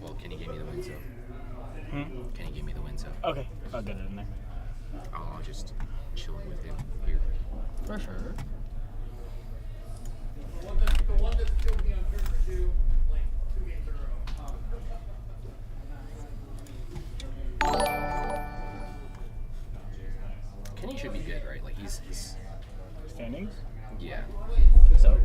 Well, Kenny gave me the win, so. Kenny gave me the win, so. Okay, I'll get it in there. I'll just chill with him here. For sure. Kenny should be good, right? Like he's Standings? yeah. So.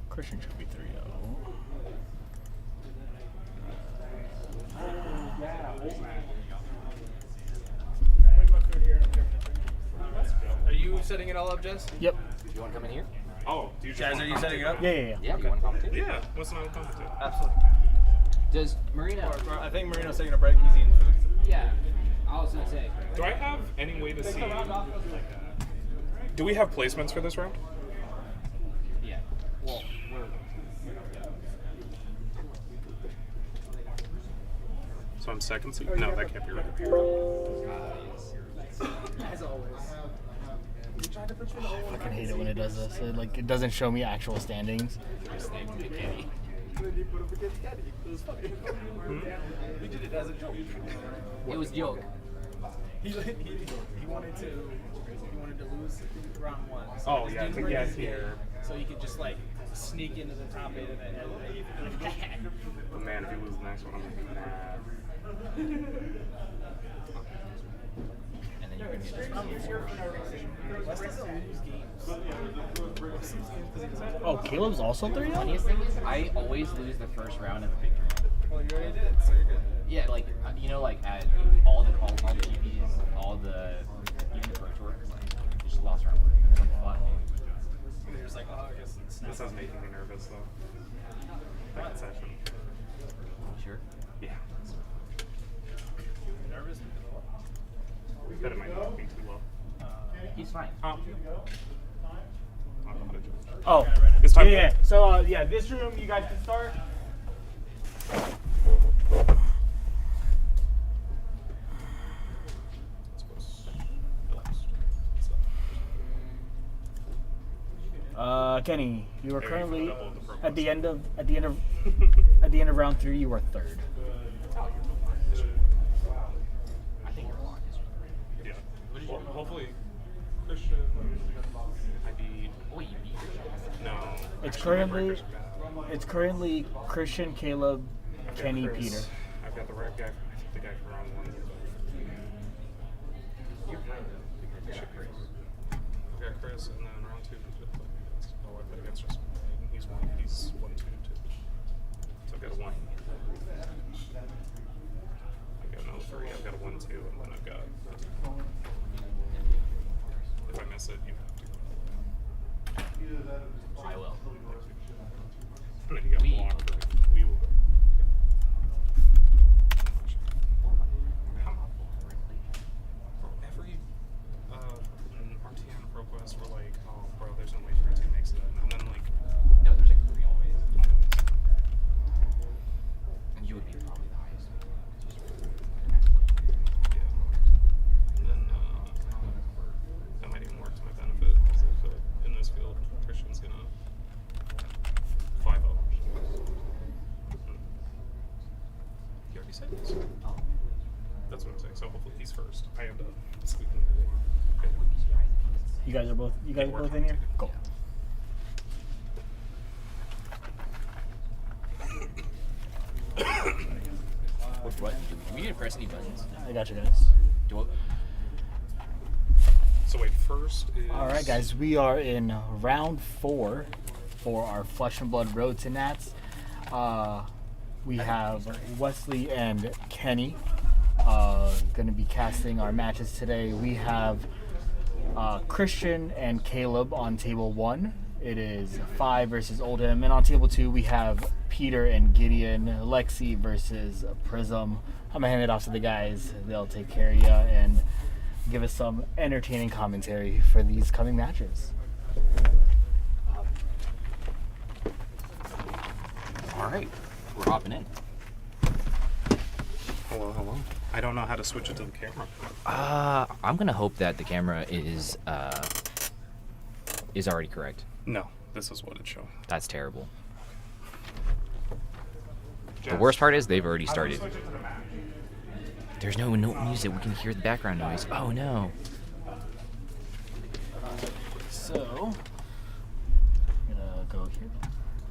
Christian should be 3-0. Are you setting it all up, Jess? Yep. You want to come in here? Oh, do you just Jazz, wanna are you setting it up? Yeah. Yeah. You want to commentate? Yeah, what's not commentate? Absolutely. Does Marina? I think Marino's taking a break. He's eating food. Yeah. I was gonna say. Do I have any way to see? Do we have placements for this round? Yeah. Well, So I'm second seat? No, that can't be right. As always. I fucking hate it when it does this. It doesn't show me actual standings. We did it as a joke. it was joke. He wanted to lose round one. So Oh, he yeah, just to didn't get raise it, here. So he could just like sneak into the top 8 of it. But man, if you lose the next one, I'm gonna be mad. And then you can get West doesn't lose games. Oh, Caleb's also 3-0? Funniest thing is, I always lose the first round of the big tournament. Well, you already did it, so you're good. Yeah, like you know, like at all the GPs, all the even the Pro Tour, just lost round one. It's like fuck. And you're just like, oh, I guess it's This is making me nervous though. Second session. Sure. Yeah. nervous. That it might not be too low. He's fine. I don't know how to judge. Oh, It's time. yeah. So, this room, you guys can start. Kenny, you are currently at the end of round 3. You are third. I think you're locked. Yeah. Well, hopefully, Christian. I beat. Oh, you beat Christian. No. It's actually, my currently breaker's bad. it's currently Christian, Caleb, I've got Kenny, Chris. Peter. I've got the right guy. I think the guy from round 1. I've got Chris, and then round 2. Oh, I played against just he's 1. He's 1, 2, 2. So I've got a 1. I've got another 3. I've got a 1, 2, and then I've got a 2. If I miss it, you have to. I will. And then you got blocked. We will go. Every RTN ProQuest were like, oh, bro, there's no way Chris can make it. And then, like, No, there's like 3 always. And you would be probably the highest. yeah. And then, that might even work to my benefit. Because if, in this field, Christian's gonna 5-0. He already said this. Oh. That's what I'm saying. So hopefully he's first. I end up squeaking. You guys are both in here? Cool. What? Do we need to press any buttons? I got you guys. Do it. So wait, first is. All right, guys, we are in round 4 for our Flesh and Blood Road to Nats. We have Wesley and Kenny going to be casting our matches today. We have Christian and Caleb on table 1. It is 5 versus Oldham. And on table 2, we have Peter and Gideon, Lexi versus Prism. I'm going to hand it off to the guys. They'll take care of you and give us some entertaining commentary for these coming matches. All right, we're hopping in. Hello, hello. I don't know how to switch it to the camera. I'm gonna hope that the camera is already correct. No, this is what it's showing. That's terrible. The worst part is they've already started. There's no music. We can hear the background noise. Oh no. So, I'm gonna go here,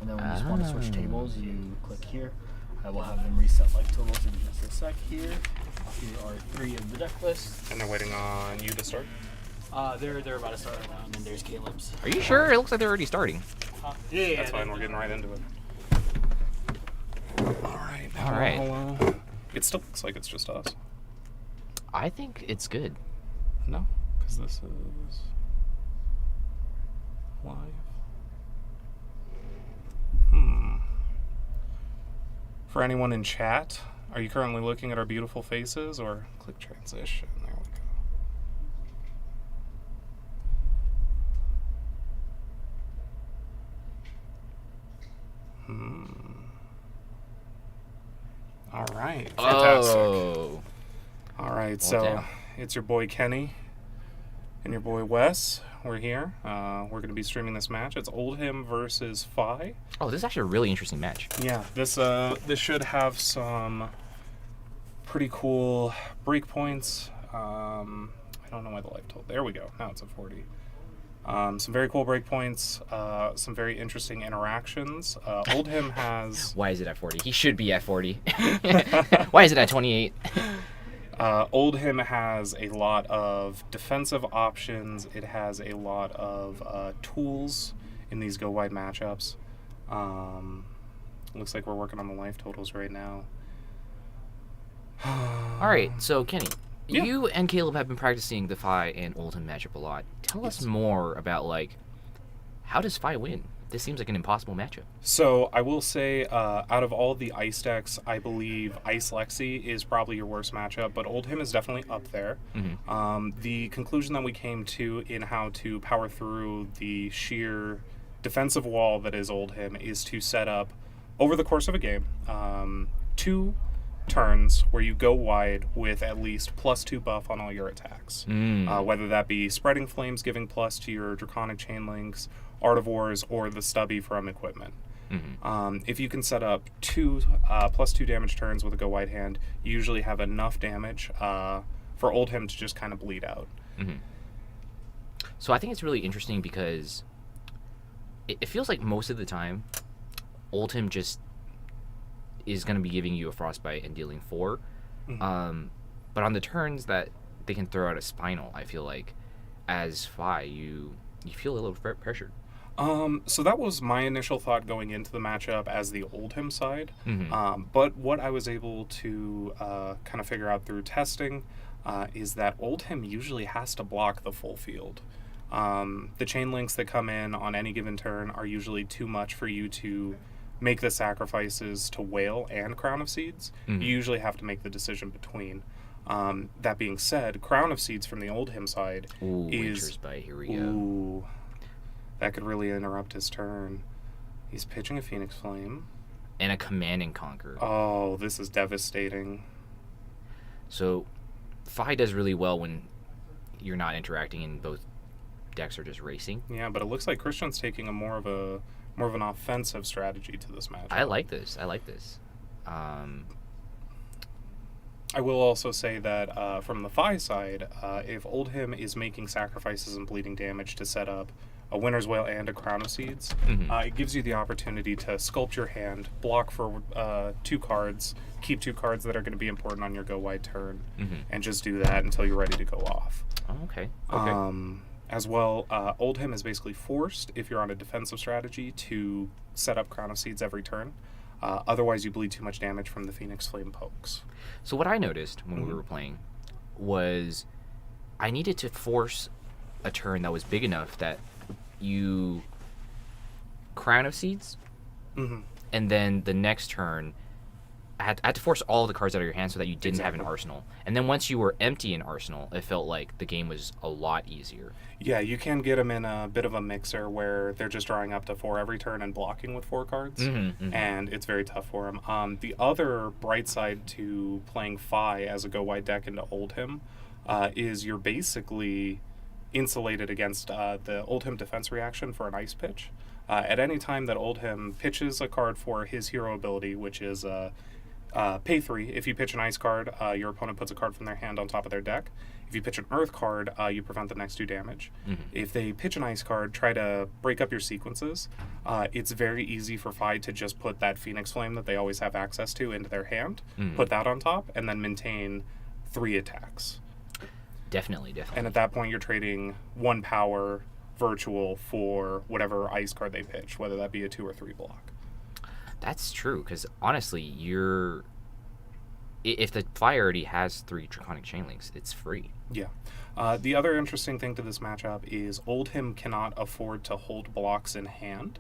and then when you just want to switch tables, you click here. I will have them reset life totals in just a sec here. Here are 3 of the deck lists. And they're waiting on you to start? They're about to start right now, and then there's Caleb's. Are you sure? It looks like they're already starting. Yeah, That's fine, we're getting right into it. Alright. All right. Hello. It still looks like it's just us. I think it's good. No? Because this is live. For anyone in chat, are you currently looking at our beautiful faces, or click transition? There we go. All right. Fantastic. Oh. All right, Well, so damn. it's your boy Kenny and your boy Wes. We're here. We're going to be streaming this match. It's Oldhim versus Fi. Oh, this is actually a really interesting match. Yeah, this should have some pretty cool breakpoints. I don't know why the life told. There we go. Now it's at 40. Some very cool breakpoints. Some very interesting interactions. Oldhim has. Why is it at 40? He should be at 40. Why is it at 28? Oldhim has a lot of defensive options. It has a lot of tools in these go wide matchups. Looks like we're working on the life totals right now. All right, so Kenny, Yeah. you and Caleb have been practicing the Fi and Oldhim matchup a lot. Tell us more about, like, how does Fi win? This seems like an impossible matchup. So I will say, out of all the ice decks, I believe Ice Lexi is probably your worst matchup, but Oldhim is definitely up there. The conclusion that we came to in how to power through the sheer defensive wall that is Oldhim is to set up, over the course of a game, 2 turns where you go wide with at least +2 buff on all your attacks. Whether that be Spreading Flames giving plus to your Draconic Chainlinks, Art of Wars, or the Stubby from equipment. If you can set up 2 +2 damage turns with a go wide hand, you usually have enough damage for Oldhim to just kind of bleed out. So I think it's really interesting because it feels like most of the time, Oldhim just is going to be giving you a Frostbite and dealing 4. But on the turns that they can throw out a Spinal, I feel like, as Fi, you feel a little pressured. So that was my initial thought going into the matchup as the Oldhim side. But what I was able to kind of figure out through testing is that Oldhim usually has to block the full field. The chain links that come in on any given turn are usually too much for you to make the sacrifices to Whale and Crown of Seeds. You usually have to make the decision between. That being said, Crown of Seeds from the Oldhim side Ooh, is... Winter's Bite, here we go. Ooh, that could really interrupt his turn. He's pitching a Phoenix Flame. And a Command and Conquer. Oh, this is devastating. So, Fi does really well when you're not interacting and both decks are just racing. Yeah, but it looks like Christian's taking a more of an offensive strategy to this match. I like this. I will also say that from the Fi side, if Oldhim is making sacrifices and bleeding damage to set up a Winter's Wail and a Crown of Seeds, it gives you the opportunity to sculpt your hand, block for 2 cards, keep 2 cards that are going to be important on your go wide turn, and just do that until you're ready to go off. Oh, okay. As well, Oldhim is basically forced, if you're on a defensive strategy, to set up Crown of Seeds every turn. Otherwise, you bleed too much damage from the Phoenix Flame pokes. So what I noticed when we were playing was I needed to force a turn that was big enough that you Crown of Seeds, and then the next turn I had to force all the cards out of your hand so that you didn't have an arsenal. And then once you were empty in arsenal, it felt like the game was a lot easier. Yeah, you can get them in a bit of a mixer where they're just drawing up to 4 every turn and blocking with 4 cards, and it's very tough for them. The other bright side to playing Fi as a go-wide deck into Oldhim is you're basically insulated against the Oldhim defense reaction for an ice pitch. At any time that Oldhim pitches a card for his hero ability, which is pay 3. If you pitch an ice card, your opponent puts a card from their hand on top of their deck. If you pitch an earth card, you prevent the next 2 damage. If they pitch an ice card, try to break up your sequences. It's very easy for Fi to just put that Phoenix Flame that they always have access to into their hand, put that on top, and then maintain 3 attacks. Definitely. And at that point, you're trading 1 power virtual for whatever ice card they pitch, whether that be a 2 or 3 block. That's true, because honestly, if the Fi already has 3 Draconic Chainlinks, it's free. Yeah. The other interesting thing to this matchup is Oldhim cannot afford to hold blocks in hand,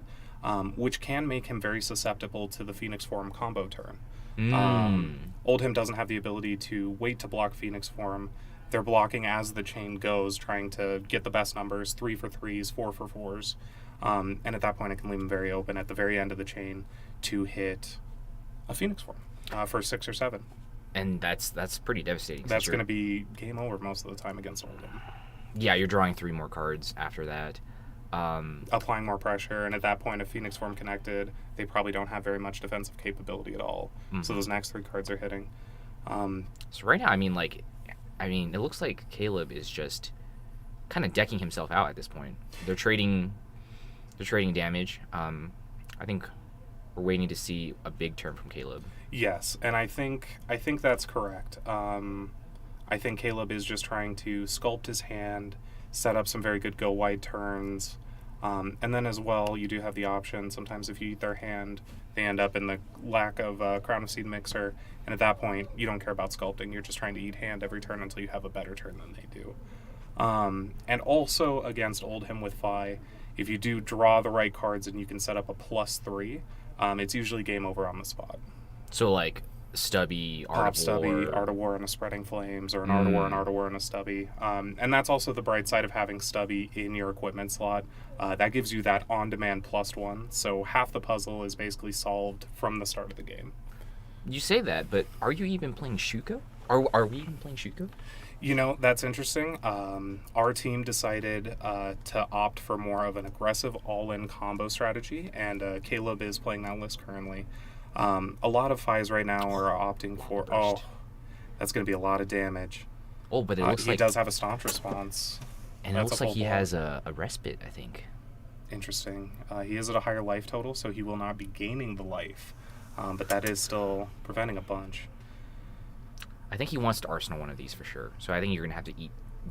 which can make him very susceptible to the Phoenix Form combo turn. Oldhim doesn't have the ability to wait to block Phoenix Form. They're blocking as the chain goes, trying to get the best numbers, 3 for 3s, 4 for 4s. And at that point, it can leave them very open at the very end of the chain to hit a Phoenix Form for 6 or 7. And that's pretty devastating. That's going to be game over most of the time against Oldhim. Yeah, you're drawing 3 more cards after that. Applying more pressure, and at that point, if Phoenix Form connected, they probably don't have very much defensive capability at all. So those next 3 cards are hitting. So right now, it looks like Caleb is just kind of decking himself out at this point. They're trading damage. I think we're waiting to see a big turn from Caleb. Yes, and I think that's correct. I think Caleb is just trying to sculpt his hand, set up some very good go wide turns, and then as well, you do have the option. Sometimes if you eat their hand, they end up in the lack of Crown of Seed Mixer, and at that point, you don't care about sculpting. You're just trying to eat hand every turn until you have a better turn than they do. And also against Oldhim with Fi, if you do draw the right cards and you can set up a +3, it's usually game over on the spot. So like Stubby, Art of War. Art of War and a Spreading Flames, or an Art of War and a Stubby. And that's also the bright side of having Stubby in your equipment slot. That gives you that on-demand +1, so half the puzzle is basically solved from the start of the game. You say that, but are you even playing Shuko? Are we even playing Shuko? You know, that's interesting. Our team decided to opt for more of an aggressive all-in combo strategy, and Caleb is playing that list currently. A lot of Fis right now are opting for... Oh, that's going to be a lot of damage. Oh, but it looks like... He does have a staunch response. And it looks like he has a respite, I think. Interesting. He is at a higher life total, so he will not be gaining the life. But that is still preventing a bunch. I think he wants to arsenal one of these for sure. So I think you're going to have to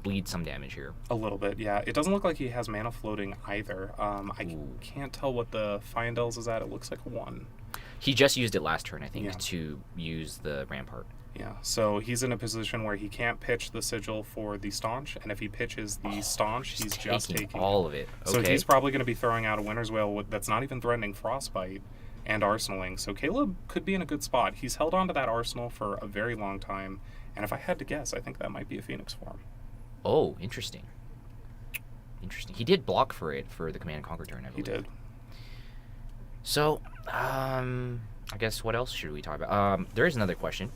bleed some damage here. A little bit, yeah. It doesn't look like he has mana floating either. I can't tell what the Fyendels is at. It looks like 1. He just used it last turn, I think, to use the Rampart. Yeah, so he's in a position where he can't pitch the Sigil for the Staunch, and if he pitches the Staunch, he's just taking all of it. Okay. So he's probably going to be throwing out a Winter's Wail that's not even threatening Frostbite and Arsenaling. So Caleb could be in a good spot. He's held on to that Arsenal for a very long time, and if I had to guess, I think that might be a Phoenix Form. Oh, interesting. He did block for it for the Command and Conquer turn, I believe. He did. So, I guess what else should we talk about? There is another question.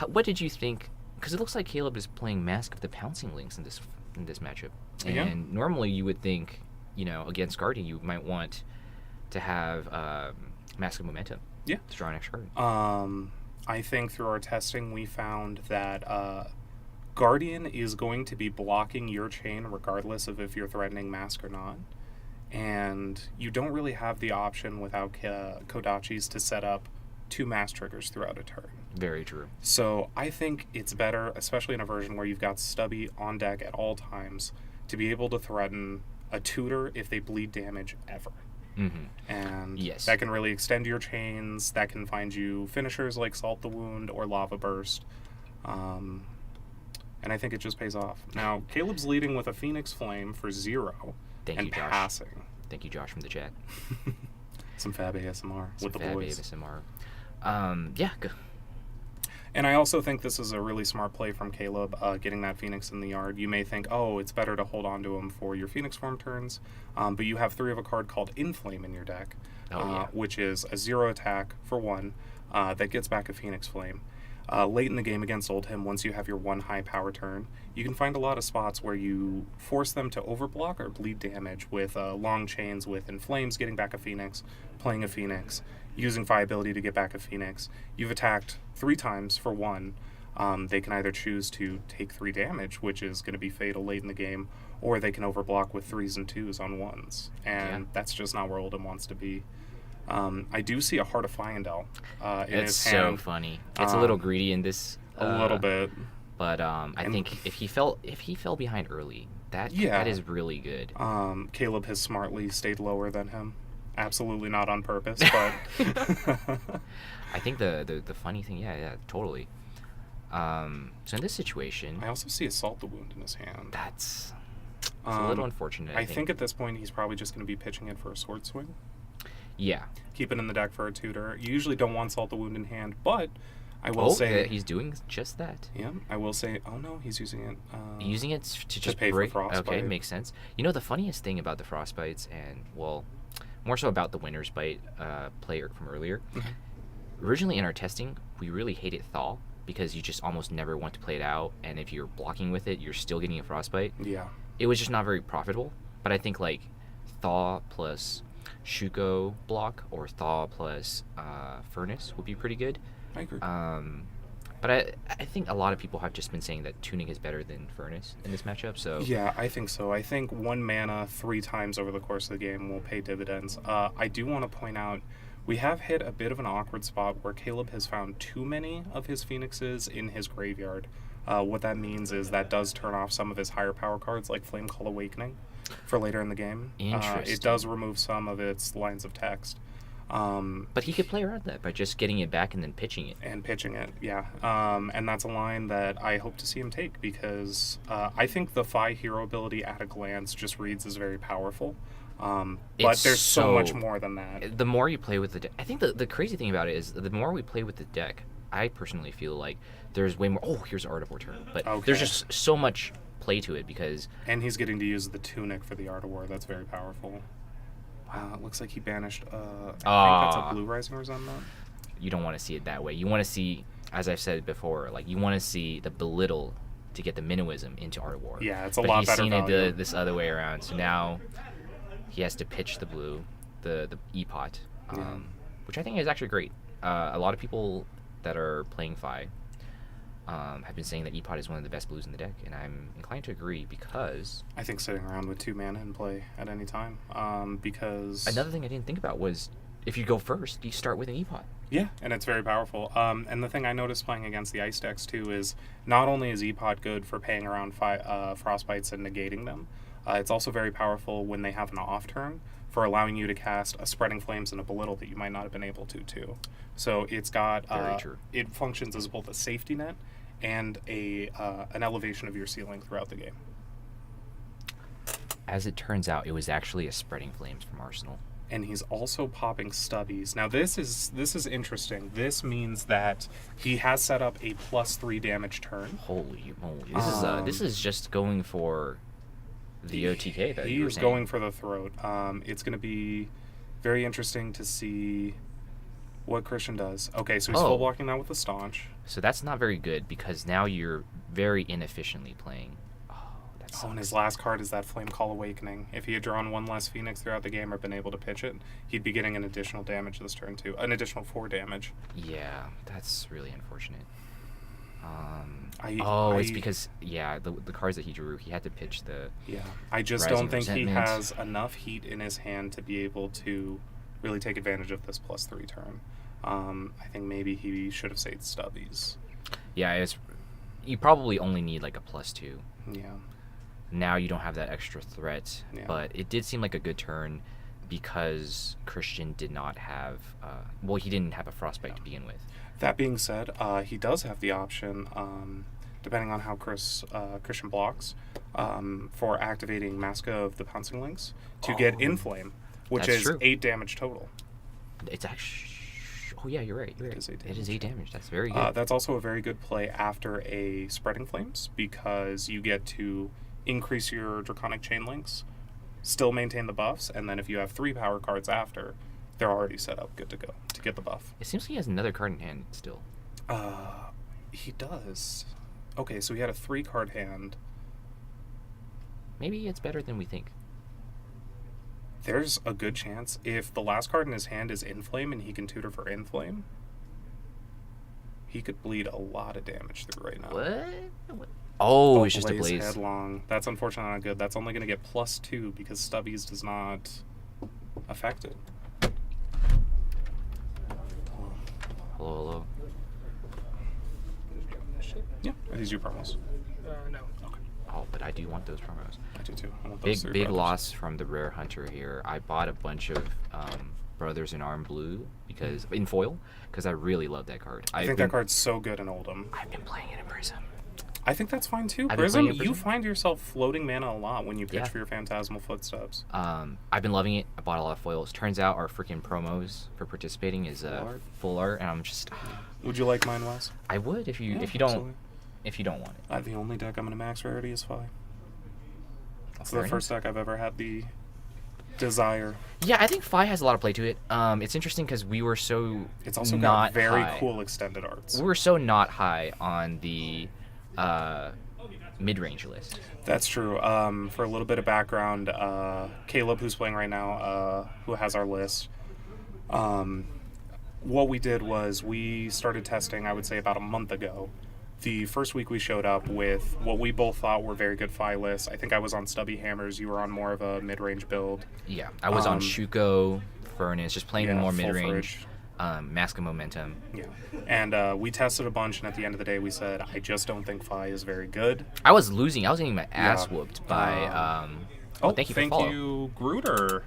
What did you think? Because it looks like Caleb is playing Mask of the Pouncing Lynx in this matchup. And normally you would think, against Guardian, you might want to have Mask of Momentum. Yeah. To draw an extra card. I think through our testing, we found that Guardian is going to be blocking your chain regardless of if you're threatening Mask or not. And you don't really have the option without Kodachis to set up 2 mass triggers throughout a turn. Very true. So I think it's better, especially in a version where you've got Stubby on deck at all times, to be able to threaten a tutor if they bleed damage ever. And that can really extend your chains. That can find you finishers like Salt the Wound or Lava Burst. And I think it just pays off. Now, Caleb's leading with a Phoenix Flame for 0. Thank you, Josh. Passing. Thank you, Josh, from the chat. Some Fab ASMR with the boys. ASMR. Yeah. And I also think this is a really smart play from Caleb, getting that Phoenix in the yard. You may think, oh, it's better to hold on to him for your Phoenix form turns, but you have 3 of a card called Inflame in your deck, which is a 0 attack for 1 that gets back a Phoenix Flame. Late in the game against Oldhim, once you have your 1 high power turn, you can find a lot of spots where you force them to overblock or bleed damage with long chains with Inflames getting back a Phoenix, playing a Phoenix, using Phi ability to get back a Phoenix. You've attacked 3 times for 1. They can either choose to take 3 damage, which is going to be fatal late in the game, or they can overblock with 3s and 2s on 1s. And that's just not where Oldhim wants to be. I do see a Heart of Fyendel in his hand. It's so funny. It's a little greedy in this. A little bit. But I think if he fell behind early, that is really good. Caleb has smartly stayed lower than him. Absolutely not on purpose, but I think the funny thing, totally. So in this situation, I also see Assault the Wound in his hand. That's a little unfortunate. I think at this point he's probably just going to be pitching it for a Sword Swing. Yeah. Keep it in the deck for a tutor. You usually don't want Salt the Wound in hand, but I will say he's doing just that. Yeah, I will say. Oh no, he's using it. Using it to just pay break. For Frostbite. Okay, makes sense. You know the funniest thing about the Frostbites, and well, more so about the Winter's Bite player from earlier. Originally in our testing, we really hated Thaw because you just almost never want to play it out, and if you're blocking with it, you're still getting a Frostbite. Yeah. It was just not very profitable. But I think like Thaw plus Shuko block or Thaw plus Furnace would be pretty good. I agree. But I think a lot of people have just been saying that Tuning is better than Furnace in this matchup. So yeah, I think so. I think 1 mana 3 times over the course of the game will pay dividends. I do want to point out we have hit a bit of an awkward spot where Caleb has found too many of his Phoenixes in his graveyard. What that means is that does turn off some of his higher power cards like Flame Call Awakening for later in the game. Interesting. It does remove some of its lines of text. But he could play around that by just getting it back and then pitching it. Yeah. And that's a line that I hope to see him take because I think the Phi hero ability at a glance just reads as very powerful. But there's so much more than that. The more you play with the deck, I think the crazy thing about it is the more we play with the deck, I personally feel like there's way more. Oh, here's Art of War turn. But there's just so much play to it because. And he's getting to use the Tunic for the Art of War. That's very powerful. Wow, it looks like he banished. I think that's a Blue Rising Resentment. You don't want to see it that way. You want to see, as I've said before, like you want to see the belittle to get the Minnowism into Art of War. Yeah, it's a lot better. But he's seen it this other way around, so now he has to pitch the blue, the E-Pot, which I think is actually great. A lot of people that are playing Phi have been saying that E-Pot is one of the best blues in the deck, and I'm inclined to agree because I think sitting around with 2 mana in play at any time, because another thing I didn't think about was if you go first, you start with an E-Pot. Yeah, and it's very powerful. And the thing I noticed playing against the Ice decks too is not only is E-Pot good for paying around Frostbites and negating them, it's also very powerful when they have an off turn for allowing you to cast a Spreading Flames and a Belittle that you might not have been able to too. So it's got it functions as both a safety net and an elevation of your ceiling throughout the game. As it turns out, it was actually a Spreading Flames from Arsenal. And he's also popping Stubbies. Now this is interesting. This means that he has set up a +3 damage turn. Holy moly! This is just going for the OTK that he you were is saying. going for the throat. It's going to be very interesting to see what Christian does. Okay, so he's full blocking that with the Staunch. So that's not very good because now you're very inefficiently playing. And his last card is that Flame Call Awakening. If he had drawn 1 less Phoenix throughout the game or been able to pitch it, he'd be getting an additional damage this turn too. An additional 4 damage. Yeah, that's really unfortunate. It's because the cards that he drew, he had to pitch the. Yeah, I just don't think he has enough heat in his hand to be able to really take advantage of this +3 turn. I think maybe he should have saved Stubbies. Yeah, you probably only need like a +2. Yeah. Now you don't have that extra threat, but it did seem like a good turn because Christian did not have. He didn't have a Frostbite to begin with. That being said, he does have the option, depending on how Christian blocks, for activating Mask of the Pouncing Lynx to get Inflame, which is 8 damage total. It's actually. Oh yeah, you're right. You're right. It is 8 damage. That's very good. That's also a very good play after a Spreading Flames because you get to increase your Draconic Chain Links, still maintain the buffs, and then if you have 3 power cards after, they're already set up, good to go, to get the buff. It seems like he has another card in hand still. He does. Okay, so he had a 3-card hand. Maybe it's better than we think. There's a good chance if the last card in his hand is Inflame and he can tutor for Inflame, he could bleed a lot of damage through right now. What? Oh, it's just a Blaze. Headlong. That's unfortunately not good. That's only going to get +2 because Stubbies does not affect it. Hello. Yeah, are these your promos? No. Okay. Oh, but I do want those promos. I do too. I want those Big brothers. loss from the Rare Hunter here. I bought a bunch of Brothers in Arm Blue because in foil because I really love that card. I think that card's so good in Oldham. I've been playing it in Prism. I think that's fine too. I've been playing Prism, in Prism. you find yourself floating mana a lot when you pitch Yeah. for your Phantasmal Footsteps. I've been loving it. I bought a lot of foils. Turns out our freaking promos for participating is full art, and I'm just. Would you like mine, Wes? I would if you absolutely. if you don't want it. The only deck I'm going to max rarity is Fi. That's Very the first deck I've ever had the desire. Yeah, I think Fi has a lot of play to it. It's interesting because we were so. It's also not got very high. cool extended arts. We were so not high on the mid-range list. That's true. For a little bit of background, Caleb, who's playing right now, who has our list, what we did was we started testing, I would say, about a month ago. The first week we showed up with what we both thought were very good Fi lists. I think I was on Stubby Hammers. You were on more of a mid-range build. Yeah, I was on Shuko, Furnace, just playing more full mid-range. Mask of Momentum. Yeah. And we tested a bunch, and at the end of the day, we said, I just don't think Fi is very good. I was losing. I was getting my ass whooped by. Thank you for thank follow. you, Gruder.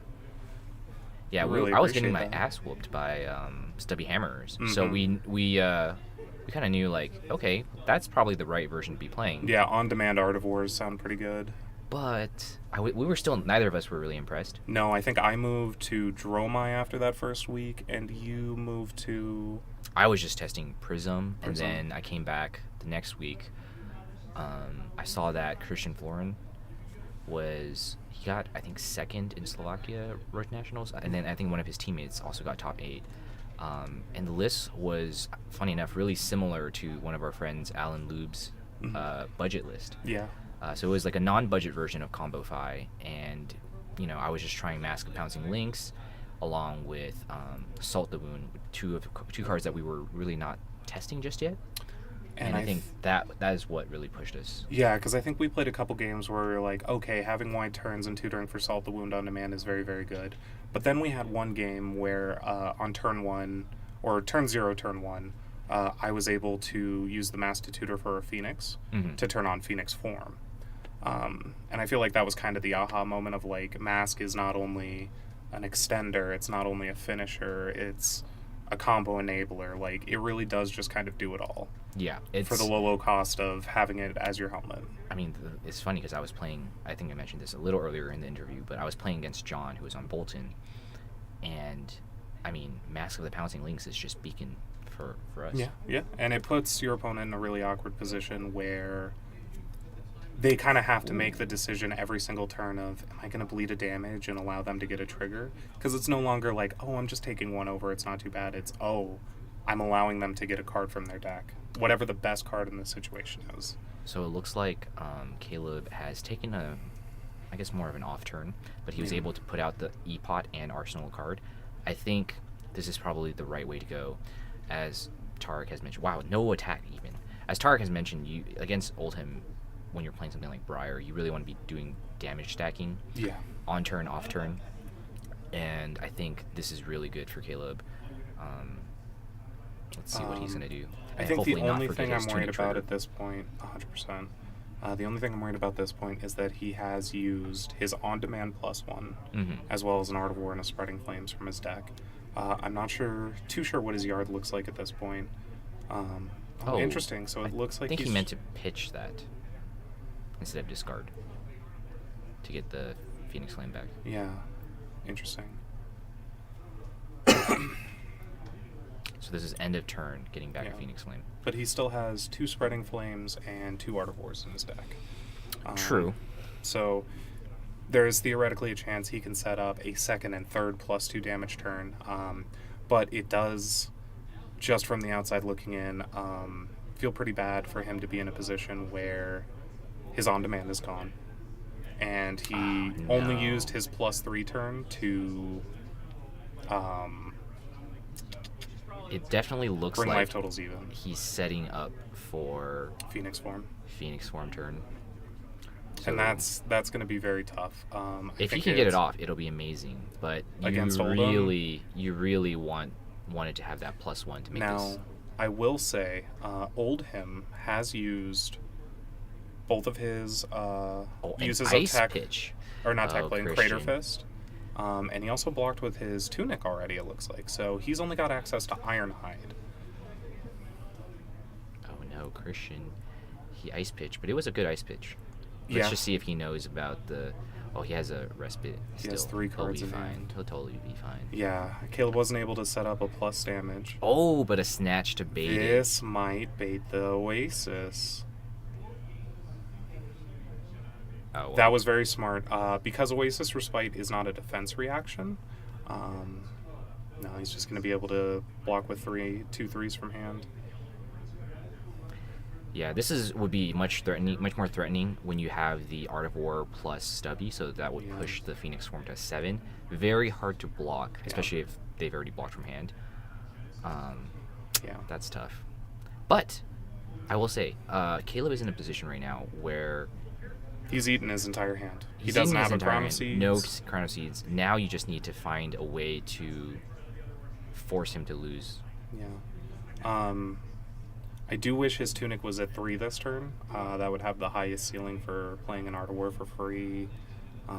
Yeah, Really I was getting my appreciate that. ass whooped by Stubby Hammers. Mm-hmm. So we kind of knew like, okay, that's probably the right version to be playing. Yeah, on-demand Artivores sound pretty good. But we were still, neither of us were really impressed. No, I think I moved to Dromai after that first week, and you moved to... I was just testing Prism, and Prism. then I came back the next week. I saw that Christian Florin he got, I think, second in Slovakia Road Nationals, and then I think one of his teammates also got top 8. And the list was, funny enough, really similar to one of our friends, Alan Lube's budget list. Yeah. So it was like a non-budget version of Combo Fi, and I was just trying Mask of Pouncing Links, along with Salt the Wound, two cards that we were really not testing just yet. And I think that is what really pushed us. Yeah, because I think we played a couple games where we were like, okay, having wide turns and tutoring for Salt the Wound on demand is very, very good. But then we had one game where on turn 1, or turn 0, turn 1, I was able to use the Mask to tutor for a Phoenix to turn on Phoenix Form. And I feel like that was kind of the aha moment of like, Mask is not only an extender, it's not only a finisher, it's a combo enabler. Like, it really does just kind of do it all. Yeah, For the low cost of having it as your helmet. I mean, it's funny because I was playing, I think I mentioned this a little earlier in the interview, but I was playing against John, who was on Bolton, and I mean, Mask of the Pouncing Links is just beacon for us. Yeah, and it puts your opponent in a really awkward position where they kind of have to make the decision every single turn of, am I going to bleed a damage and allow them to get a trigger? Because it's no longer like, oh, I'm just taking one over, it's not too bad. It's, oh, I'm allowing them to get a card from their deck. Whatever the best card in this situation is. So it looks like Caleb has taken I guess more of an off turn, but he was able to put out the E-Pot and Arsenal card. I think this is probably the right way to go, as Tarek has mentioned. Wow, no attack even. As Tarek has mentioned, you against Oldham, when you're playing something like Briar, you really want to be doing damage stacking. Yeah. On turn, off turn. And I think this is really good for Caleb. Let's see what he's going to do. I think the only thing I'm worried about at this point, 100%, the only thing I'm worried about at this point is that he has used his on-demand +1, as well as an Art of War and a Spreading Flames from his deck. I'm not too sure what his yard looks like at this point. Interesting. So it looks like I think he meant to pitch that instead of discard to get the Phoenix Flame back. Yeah, interesting. So So this is end of turn, getting back Yeah. a Phoenix Flame. But he still has 2 Spreading Flames and 2 Art of Wars in his deck. True. So there is theoretically a chance he can set up a second and third +2 damage turn. But it does, just from the outside looking in, feel pretty bad for him to be in a position where his on-demand is gone. And he only used his +3 turn to It definitely looks bring like life totals even. he's setting up for Phoenix Form. Phoenix Form turn. And that's going to be very tough. If he can get it off, it'll be amazing. But you Against Oldham? really wanted to have that +1 to make Now, this. I will say, Oldham has used both of his an uses of ice tech, pitch. or not tech Oh, blade, Christian. Crater Fist. And he also blocked with his Tunic already, it looks like. So he's only got access to Ironhide. Oh no, Christian. He ice pitch, but it was a good ice pitch. Let's Yeah. just see if he knows about the. Oh, he has a respite. He has still. 3 cards He'll in be fine. hand. He'll totally be fine. Yeah, Caleb wasn't able to set up a plus damage. Oh, but a snatch to bait it. This might bait the Oasis. Oh, well. That was very smart. Because Oasis Respite is not a defense reaction, no, he's just going to be able to block with 2 3s from hand. Yeah, would be much more threatening when you have the Art of War plus Stubby, so that would push the Phoenix Swarm to 7. Very hard to block, especially if they've already blocked from hand. Yeah, that's tough. But I will say, Caleb is in a position right now where he's eaten his entire hand. He he's doesn't eaten his have a entire Crown of hand. Seeds. No Crown of Seeds. Now you just need to find a way to force him to lose. Yeah. I do wish his Tunic was at 3 this turn. That would have the highest ceiling for playing an Art of War for free.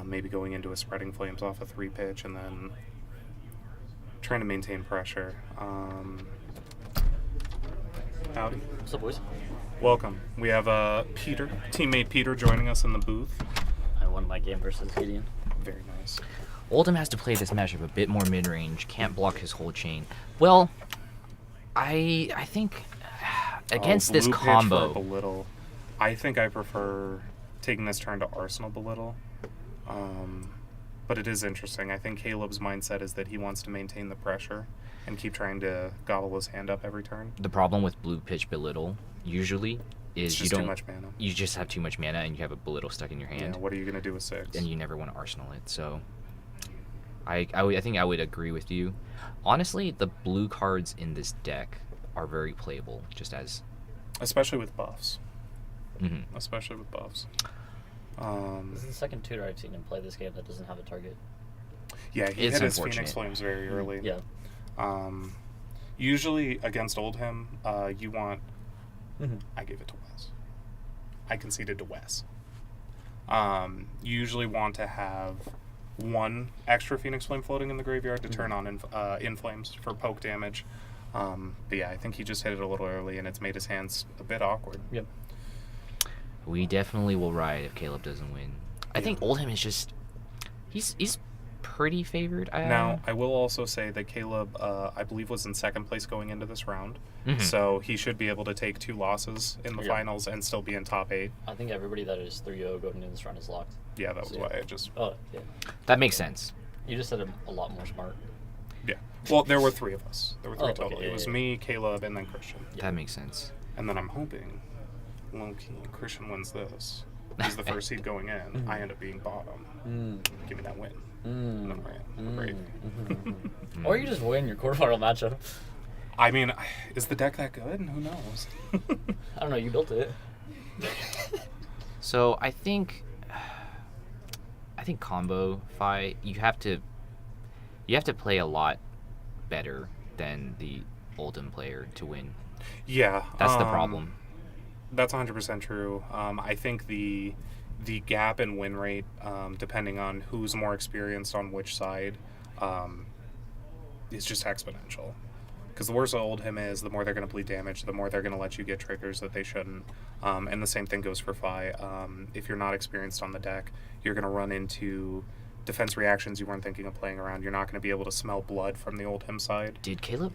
Maybe going into a Spreading Flames off a 3 pitch and then trying to maintain pressure. Howdy. What's up, boys? Welcome. We have Peter, teammate Peter, joining us in the booth. I won my game versus Gideon. Very nice. Oldham has to play this matchup a bit more mid-range, can't block his whole chain. Well, I think against this Blue pitch combo, for Belittle. I think I prefer taking this turn to Arsenal Belittle. But it is interesting. I think Caleb's mindset is that he wants to maintain the pressure and keep trying to gobble his hand up every turn. the problem with blue pitch belittle usually is It's you just don't too much mana. you just have too much mana and you have a belittle stuck in your hand. Yeah, what are you going to do with 6? And you never want to arsenal it. So I think I would agree with you. Honestly, the blue cards in this deck are very playable, just as Especially with buffs. Mm-hmm. Especially with buffs. This is the second tutor I've seen him play this game that doesn't have a target. Yeah, he It's hit his unfortunate. Phoenix Flames very early. Yeah. Usually against Oldham, you want... Mhm. I gave it to Wes. I conceded to Wes. You usually want to have 1 extra Phoenix Flame floating in the graveyard to turn on in flames for poke damage. But yeah, I think he just hit it a little early, and it's made his hands a bit awkward. Yep. we definitely will ride if Caleb doesn't win. I think Oldham is just he's pretty favored. Now, I will also say that Caleb, I believe, was in 2nd place going into this round. Mhm. So he should be able to take 2 losses in the Yeah. finals and still be in top 8. I think everybody that is 3-0 going into this round is locked. Yeah, that was So, why I just... Oh, yeah. that makes sense. You just said it a lot more smart. Yeah. Well, there were 3 of us. There were 3 Oh, total. okay, It was yeah. me, Caleb, and then Christian. That makes sense. And then I'm hoping, low-key, Christian wins this. He's the first seed going in. I end up being bottom. Give me that win. And I'm great. Or you just win your quarterfinal matchup. I mean, is the deck that good? Who knows? I don't know, you built it. So I think combo fight you have to play a lot better than the Oldham player to win. Yeah. That's the problem. That's 100% true. I think the gap in win rate, depending on who's more experienced on which side, is just exponential. Because the worse Oldham is, the more they're going to bleed damage, the more they're going to let you get triggers that they shouldn't. And the same thing goes for Fi. If you're not experienced on the deck, you're going to run into defense reactions you weren't thinking of playing around. You're not going to be able to smell blood from the Oldham side. Dude, Caleb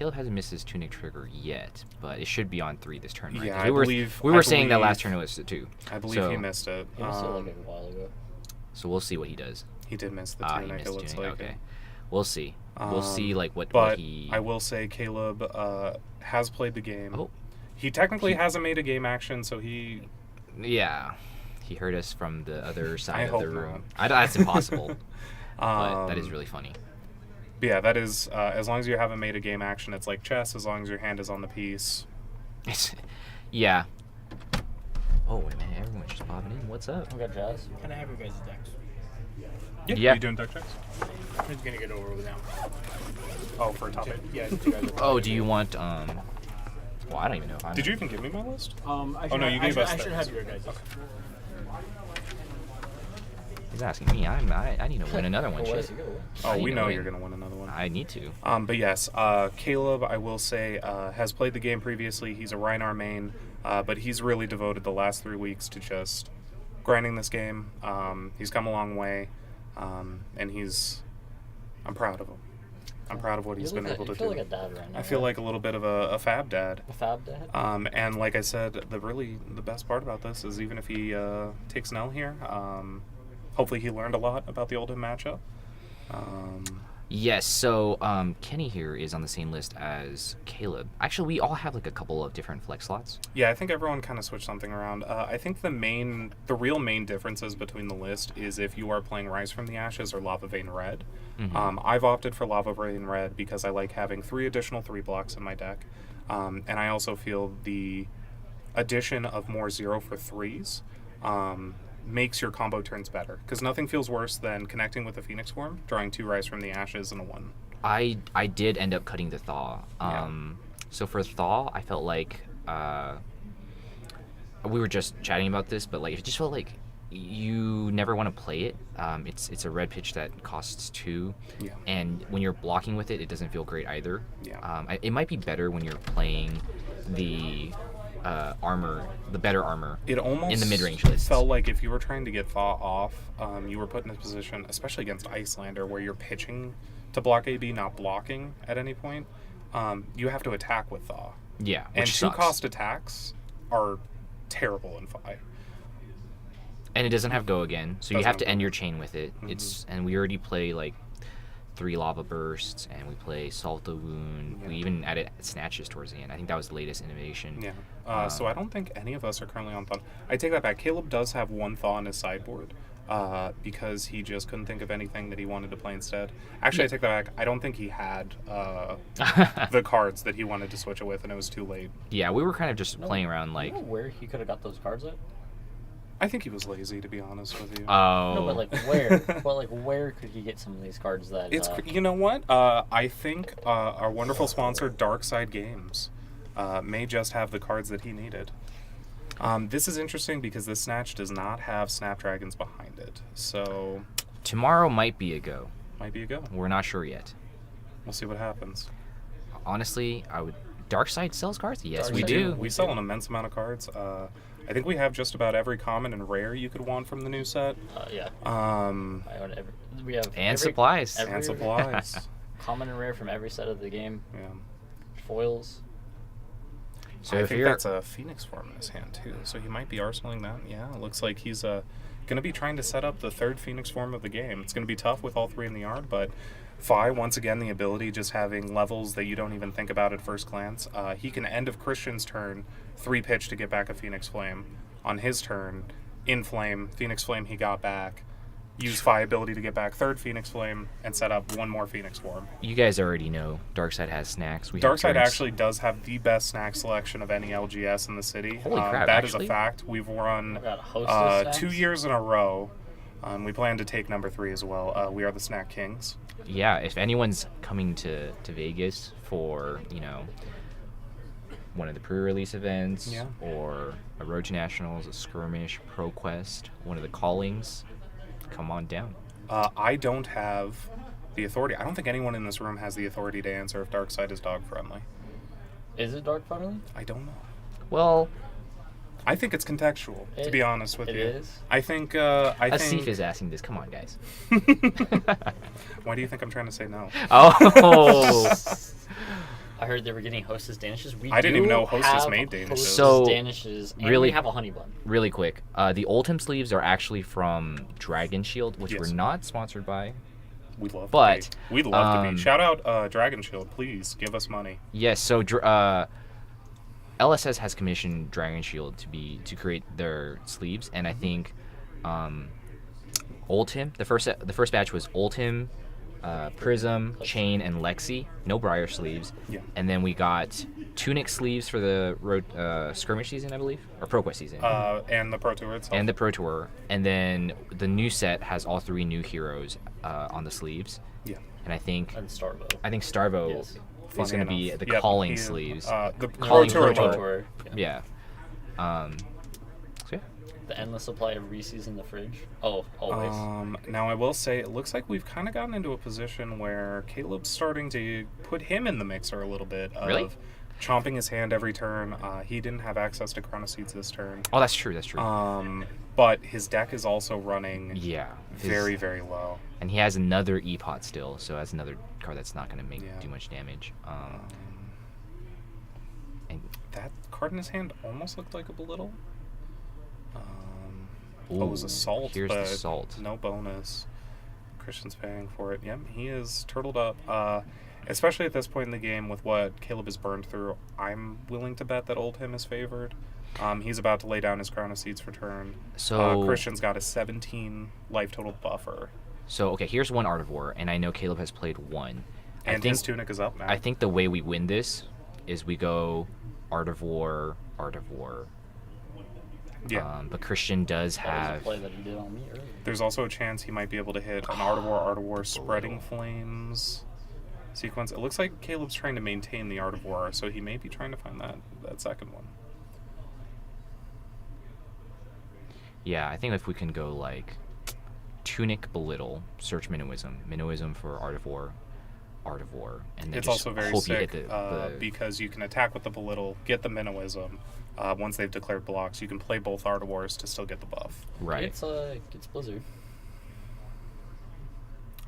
Caleb hasn't missed his Tunic trigger yet, but it should be on 3 this turn, right? Yeah, 'Cause I we were saying that believe- last turn it was 2. I believe So- he missed it. He missed it like a while ago. So we'll see what he does. He did miss the He tunic, missed it looks Tunic, like. okay. We'll see. We'll see like what But he. I will say Caleb has played the game. Oh. He technically hasn't made a game action, so he... Yeah, he heard us from the other side of hope the room. That's impossible. But that is really funny. But yeah, that is as long as you haven't made a game action, it's like chess. As long as your hand is on the piece. Yeah. Oh wait a minute, everyone's just popping in. What's up? We got Jazz. Can I have your guys' decks? Yeah. You doing deck checks? I'm just gonna get over with now. Oh, for a topic. Yeah. You guys Oh, do you want Well, I don't even know if I. Did you even give me my list? I Oh no, you gave us. I should theirs. have your guys'. Okay. He's asking me. I need to win another one. Well, Shit. you go. Oh, we know win. you're gonna win another one. I need to. But yes, Caleb, I will say, has played the game previously. He's a Rhinar main, but he's really devoted the last 3 weeks to just grinding this game. He's come a long way, and I'm proud of him. I'm proud of what he's been able to You feel do. like a dad right now. I feel like a little bit of a fab dad. a fab dad. And like I said, the best part about this is even if he takes an L here, hopefully he learned a lot about the Oldham matchup. Yes. So Kenny here is on the same list as Caleb. Actually, we all have like a couple of different flex slots. Yeah, I think everyone kind of switched something around. I think the real main differences between the list is if you are playing Rise from the Ashes or Lava Vein Red. Mm-hmm. I've opted for Lava Vein Red because I like having 3 additional 3 blocks in my deck. And I also feel the addition of more 0 for 3s makes your combo turns better. Because nothing feels worse than connecting with the Phoenix Form, drawing 2 Rise from the Ashes and a 1. I did end up cutting the Thaw. So for Thaw, I felt like we were just chatting about this, but like it just felt like you never want to play it. It's a red pitch that costs 2, and when you're blocking with it, it doesn't feel great either. It might be better when you're playing the armor, the better armor. It almost in the mid-range list felt like if you were trying to get Thaw off, you were put in a position, especially against Icelander, where you're pitching to block AB, not blocking at any point. You have to attack with Thaw. Yeah, and which sucks. 2-cost attacks are terrible in Fi. And it doesn't have go again, so you Doesn't have to have end go. your chain with it. Mhm. And we already play like 3 lava bursts, and we play Salt the Wound. We even added snatches towards the end. I think that was the latest innovation. Yeah. So I don't think any of us are currently on Thaw. I take that back. Caleb does have 1 Thaw on his sideboard because he just couldn't think of anything that he wanted to play instead. Actually, I take that back. I don't think he had the cards that he wanted to switch it with, and it was too late. Yeah, we were kind of just playing around like. You know where he could have got those cards at? I think he was lazy, to be honest with you. Oh. No, but like where? But like where could he get some of these cards that? It's you know what? I think our wonderful sponsor, Darkside Games, may just have the cards that he needed. This is interesting because this Snatch does not have Snapdragons behind it, so Tomorrow might be a go. might be a go. We're not sure yet. We'll see what happens. Honestly, I would. Darkside sells cards? Yes, we Darkside do. We sell an immense amount of cards. I think we have just about every common and rare you could want from the new set. Yeah. I own we have And supplies. And supplies. Common and rare from every set of the game. Yeah. Foils. So I if think you're that's a Phoenix Form in his hand too, so he might be arsenaling that. Yeah, it looks like he's going to be trying to set up the 3rd Phoenix Form of the game. It's going to be tough with all 3 in the yard, but Fi, once again, the ability just having levels that you don't even think about at first glance. He can end of Christian's turn 3 pitch to get back a Phoenix Flame. On his turn, in Flame, Phoenix Flame he got back. Use Fi ability to get back 3rd Phoenix Flame and set up 1 more Phoenix Form. You guys already know Darkside has snacks. We have Darkside drinks. actually does have the best snack selection of any LGS in the city. Holy crap, That is actually? a fact. We've run Got a host of snacks. 2 years in a row. We plan to take number 3 as well. We are the Snack Kings. Yeah, if anyone's coming to Vegas for, one of the pre-release events, Yeah. or a Road to Nationals, a skirmish, ProQuest, one of the callings, come on down. I don't have the authority. I don't think anyone in this room has the authority to answer if Darkside is dog friendly. Is it dark friendly? I don't know. Well, I think it's contextual, to be honest with it you. It is? I think. Asif is asking this. Come on, guys. Why do you think I'm trying to say no? Oh. I heard they were getting Hostess Danishes. I didn't even know Hostess made Danishes. Hostess So, Danishes, and really- we have a honey bun. Really quick, the Ultim sleeves are actually from Dragon Shield, which Yes. we're not sponsored by. We'd love But, to be. We'd love to um, be. Shout out Dragon Shield, please give us money. Yes, so LSS has commissioned Dragon Shield to create their sleeves, and I think Ultim, the first batch was Ultim, Prism, Chain, and Lexi. No Briar sleeves. Yeah. And then we got Tunic sleeves for the skirmish season, I believe, or ProQuest season. And the Pro Tour itself. And the Pro Tour. And then the new set has all 3 new heroes on the sleeves. Yeah. And I think And Starvo. Starvo Yes. is Funny going to be enough. the Yep, calling he is, sleeves. the Pro Calling Tour. Pro one. Tour. Yeah. So yeah. The endless supply of Reese's in the fridge. Oh, always. Now I will say, it looks like we've kind of gotten into a position where Caleb's starting to put him in the mixer a little bit of Really? chomping his hand every turn. He didn't have access to Chrono Seeds this turn. Oh, that's true. That's true. But his deck is also running yeah. very, very low. And he has another E-Pot still, so that's another card that's not going to Yeah. do much damage. And That card in his hand almost looked like a belittle. It was Ooh, Assault, here's but the Salt. no bonus. Christian's paying for it. Yep, he is turtled up. Especially at this point in the game with what Caleb has burned through, I'm willing to bet that Oldhim is favored. He's about to lay down his Crown of Seeds for turn. So Christian's got a 17 life total buffer. So okay, here's one Art of War, and I know Caleb has played one. And I think, his Tunic is up now. I think the way we win this is we go Art of War. Yeah. But Christian does That was a have. play that he did on me earlier. There's also a chance he might be able to hit an Art of War, Spreading Flames sequence. It looks like Caleb's trying to maintain the Art of War, so he may be trying to find that second one. Yeah, I think if we can go like Tunic, Belittle, search Minnowism for Art of War, and then It's just also very hope you sick hit the because you can attack with the Belittle, get the Minnowism. Once they've declared blocks, you can play both Art of Wars to still get the buff. right. It's Blizzard.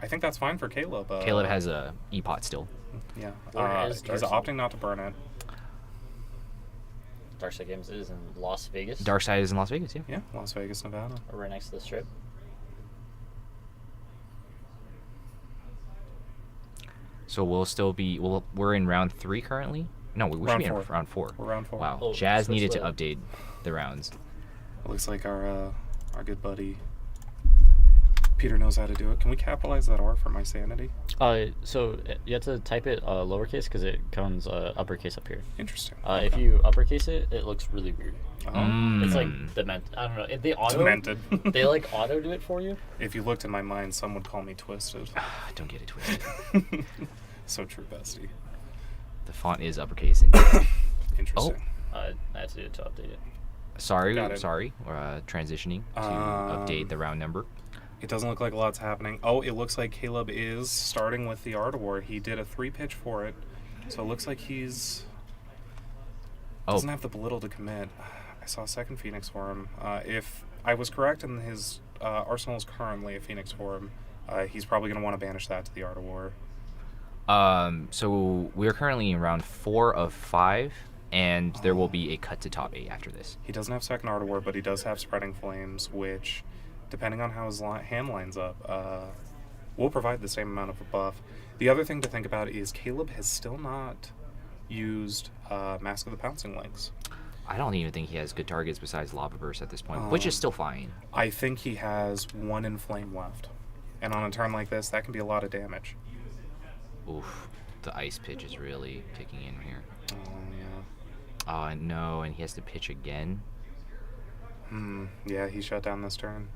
I think that's fine for Caleb. Caleb has a E-Pot still. Yeah. Where is He's Darkside? opting not to burn it. Darkside Games is in Las Vegas. Darkside is in Las Vegas, yeah. Yeah, Las Vegas, Nevada. Right next to the strip. So we'll still be. We're in round 3 currently. No, we should Round be in four. round 4. We're round 4. Wow, Oh, Jazz switch needed to the- update the rounds. It looks like our good buddy Peter knows how to do it. Can we capitalize that R for my sanity? So you have to type it lowercase because it comes uppercase up here. Interesting. If you uppercase it, it looks really weird. It's like Mm. demented. I don't know. If they auto, Demented. they like auto do it for you. If you looked in my mind, some would call me twisted. Don't get it twisted. So true, bestie. The font is uppercase. And Interesting. I had to do it to update it. sorry. Got it. We're transitioning to update the round number. It doesn't look like a lot's happening. Oh, it looks like Caleb is starting with the Art of War. He did a 3-pitch for it. So it looks like he's... Doesn't have the belittle to commit. I saw a second Phoenix for him. If I was correct and his arsenal is currently a Phoenix for him, he's probably going to want to banish that to the Art of War. So we're currently in round 4 of 5, and there will be a cut to top 8 after this. He doesn't have second Art of War, but he does have Spreading Flames, which, depending on how his hand lines up, will provide the same amount of a buff. The other thing to think about is Caleb has still not used Mask of the Pouncing Lynx. I don't even think he has good targets besides Lava Burst at this point, which is still fine. I think he has 1 Inflame left. And on a turn like this, that can be a lot of damage. Oof, the Ice Pitch is really kicking in here. Oh, yeah. Oh, no, and he has to pitch again. Yeah, he shut down this turn.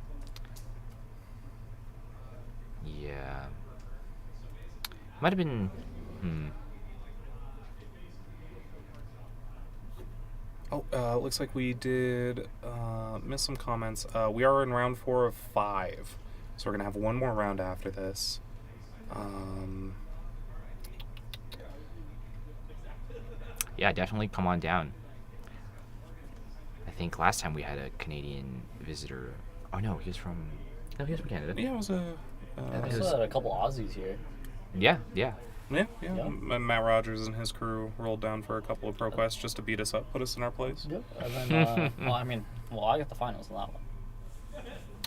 Yeah. Might have been... Oh, looks like we did miss some comments. We are in round 4 of 5. So we're going to have one more round after this. Yeah, definitely come on down. I think last time we had a Canadian visitor. Oh, no, he was from Canada. Yeah, it was a... I saw a couple Aussies here. Yeah, yeah. Yeah. Yeah. Matt Rogers and his crew rolled down for a couple of pro quests just to beat us up, put us in our place. Yep. And then, I got the finals in that one.